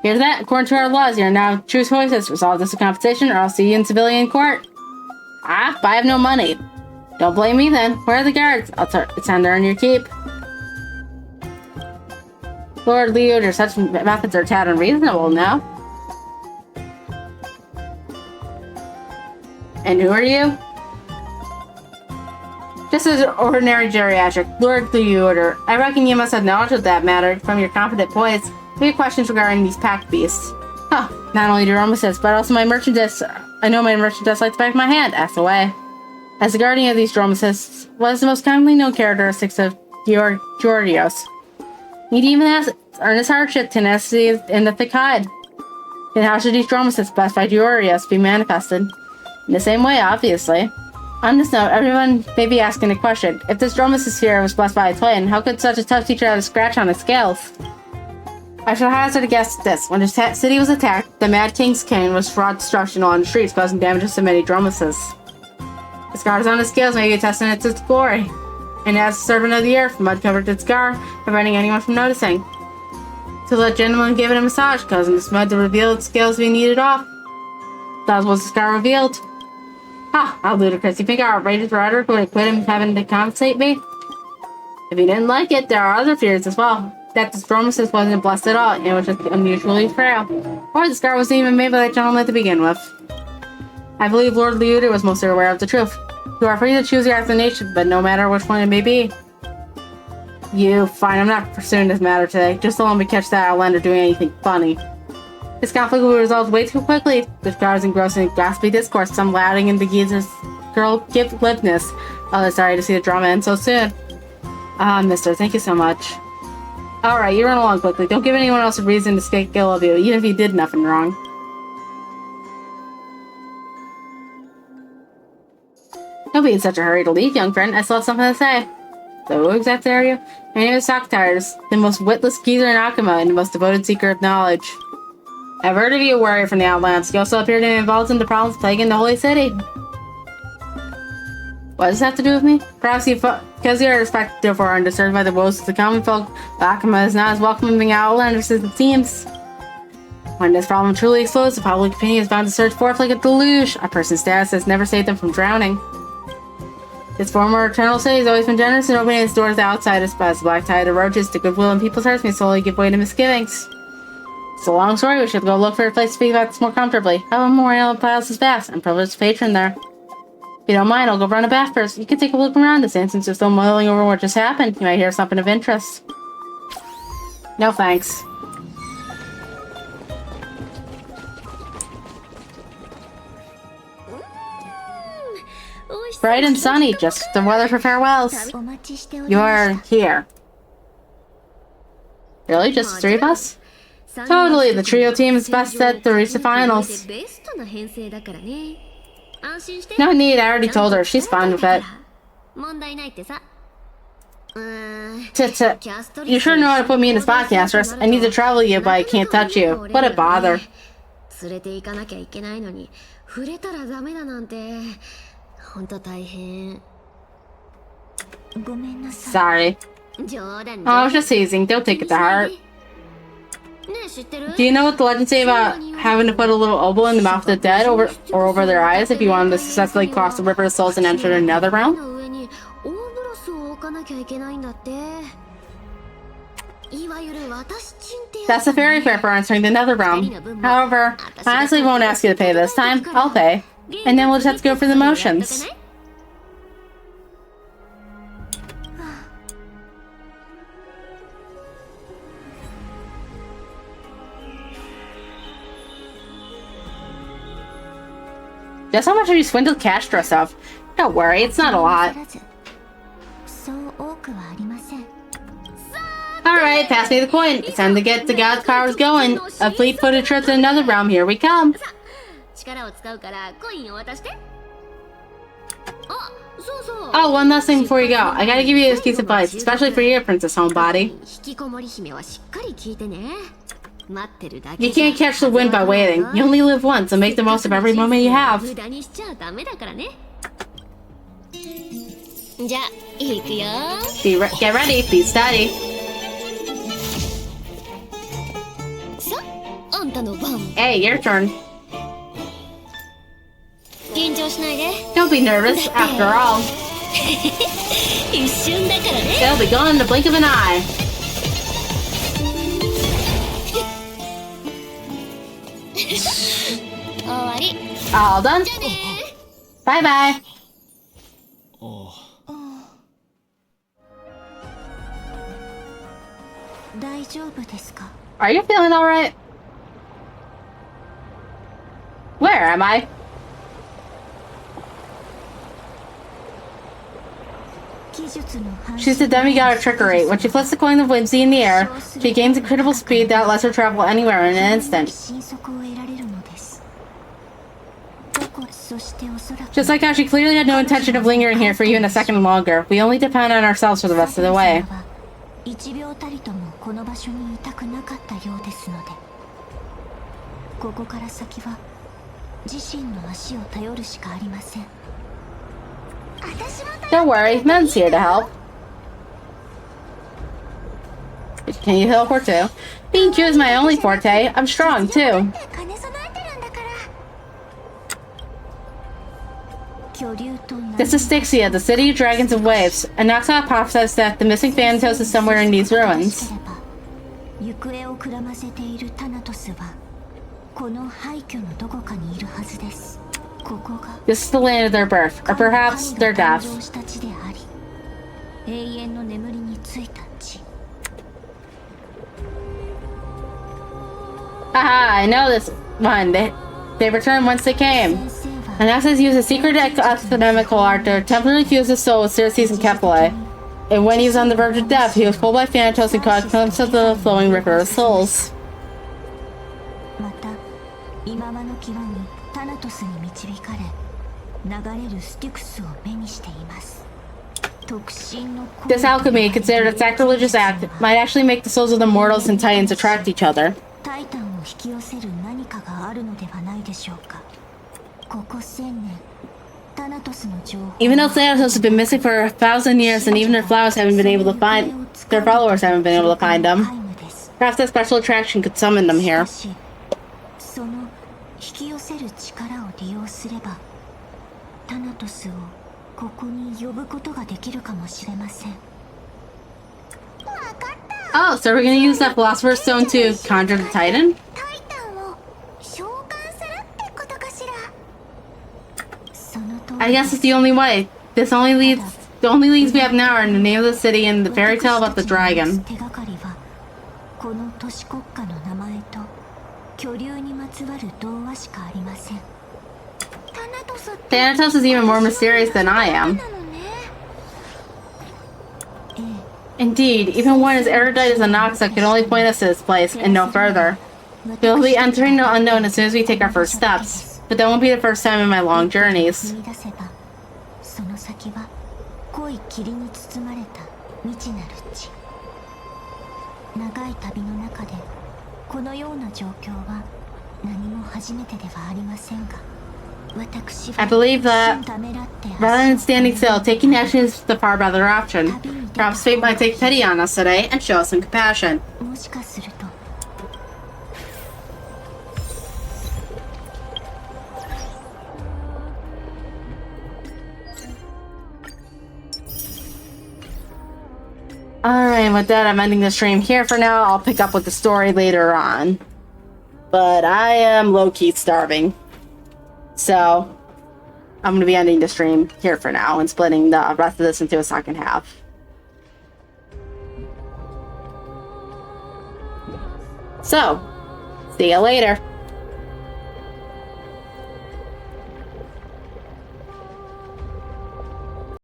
Here's that. According to our laws, you are now choose choices. Resolve this with compensation, or I'll see you in civilian court. Ah, but I have no money. Don't blame me then. Where are the guards? It's time to earn your keep. Lord Leoder, such methods are tad unreasonable, no? And who are you? Just as an ordinary geriatric, Lord Leoder. I reckon you must have knowledge of that matter from your confident poise. We have questions regarding these pack beasts. Huh, not only do Romasis, but also my merchandise. I know my merchandise like the back of my hand. Ask away. As the guardian of these Dromacists, what is the most commonly known characteristics of Georgios? He'd even ask earnest hardship, tenacity, and the thick hide. Then how should these Dromacists blessed by Georgios be manifested? In the same way, obviously. On this note, everyone may be asking a question. If this Dromacist here was blessed by a twin, how could such a tough teacher have a scratch on his scales? I should hazard a guess at this. When the city was attacked, the Mad King's cane was wrought destruction on the streets, causing damages to many Dromacists. The scars on the scales may be a testament to its glory. And as a servant of the earth, mud covered its scar, preventing anyone from noticing. So let gentlemen give it a massage, causing this mud to reveal its scales being kneaded off. Thus was the scar revealed. Ha! How ludicrous. You think our outrageous Roderick would quit him having to compensate me? If he didn't like it, there are other fears as well. That this Dromacist wasn't blessed at all, and it was just unusually frail. Or the scar wasn't even made by that gentleman to begin with. I believe Lord Leuder was mostly aware of the truth. You are free to choose your explanation, but no matter which one it may be. Fine, I'm not pursuing this matter today. Just allow me to catch that Outlander doing anything funny. This conflict will resolve way too quickly. The scars engrossing gaspy discourse, some lauding in the geezer's girl gift glibness. Others sorry to see the drama end so soon. Mister, thank you so much. Alright, you run along quickly. Don't give anyone else a reason to speak ill of you, even if you did nothing wrong. Don't be in such a hurry to leave, young friend. I still have something to say. So, who exactly are you? My name is Sockatires, the most witless geezer in Akuma and the most devoted seeker of knowledge. I've heard of you, warrior from the Outlands. You also appear to be involved in the problems plaguing the Holy City. What does this have to do with me? Perhaps because you are respected, therefore undisturbed by the woes of the common folk, Akuma is not as welcoming Outlanders as it seems. When this problem truly explodes, the public opinion is bound to surge forth like a deluge. A person's status has never saved them from drowning. This former eternal city has always been generous in opening its doors to outsiders, but as the black tide erodes, the goodwill in people's hearts may slowly give way to misgivings. It's a long story. We should go look for a place to speak about this more comfortably. Have a memorial of Piles' Baths. I'm privileged patron there. If you don't mind, I'll go run a bath first. You can take a look around this instance. You're still mulling over what just happened. You might hear something of interest. No thanks. Bright and sunny, just the weather for farewells. You're here. Really? Just the three of us? Totally, the trio team is best set to reach the finals. No need, I already told her. She's fine with it. You sure know how to put me in a spot, Castress. I need to travel you, but I can't touch you. What a bother. Sorry. Oh, I was just teasing. Don't take it to heart. Do you know what the legends say about having to put a little oboe in the mouth of the dead or over their eyes if you want them to successfully cross the river of souls and enter another realm? That's a very fair for entering the nether realm. However, I honestly won't ask you to pay this time. I'll pay. And then we'll just have to go through the motions. Just how much have you swindled Castress of? Don't worry, it's not a lot. Alright, pass me the coin. It's time to get the God's powers going. A fleet-footed trip to another realm, here we come. Oh, one last thing before you go. I gotta give you this piece of advice, especially for you, Princess Homebody. You can't catch the wind by waiting. You only live once, so make the most of every moment you have. じゃあ行くよ。 Get ready, be steady. さあんたの番。 Hey, your turn. 緊張しないで。 Don't be nervous, after all. 一瞬だからね。 They'll be gone in the blink of an eye. 終わり。 All done. じゃあね。 Bye bye. 大丈夫ですか？ Are you feeling alright? Where am I? She's the demigod of trickery. When she flips the coin of whimsy in the air, she gains incredible speed that lets her travel anywhere in an instant. Just like how she clearly had no intention of lingering here for even a second longer. We only depend on ourselves for the rest of the way. 1秒たりともこの場所にいたくなかったようですので、ここから先は自身の足を頼るしかありません。 Don't worry, Men's here to help. Can you teleport too? Being Jew is my only forte. I'm strong too. This is Styxia, the city of dragons and waves. Anaxa prophesies that the missing Thanatos is somewhere in these ruins. This is the land of their birth, or perhaps their death. Haha, I know this one. They return whence they came. Anaxes used a secret astronomical art to temporarily fuse his soul with Circes and Kepler. And when he was on the verge of death, he was pulled by Thanatos and caught glimpse of the flowing river of souls. This alchemy, considered a sacrilegious act, might actually make the souls of the mortals and titans attract each other. Even though Thanatos has been missing for 1,000 years and even their followers haven't been able to find them, perhaps that special attraction could summon them here. Oh, so we're gonna use that Philosopher's Stone to conjure the Titan? I guess it's the only way. The only leads we have now are in the name of the city and the fairy tale about the dragon. Thanatos is even more mysterious than I am. Indeed, even one as erudite as Anaxa can only point us to this place and no further. We'll be entering the unknown as soon as we take our first steps, but that won't be the first time in my long journeys. I believe that, rather than standing still, taking action is the far better option. Perhaps fate might take pity on us today and show us some compassion. Alright, with that, I'm ending the stream here for now. I'll pick up with the story later on. But I am low-key starving. So, I'm going to be ending the stream here for now and splitting the rest of this into a second half. So, see you later.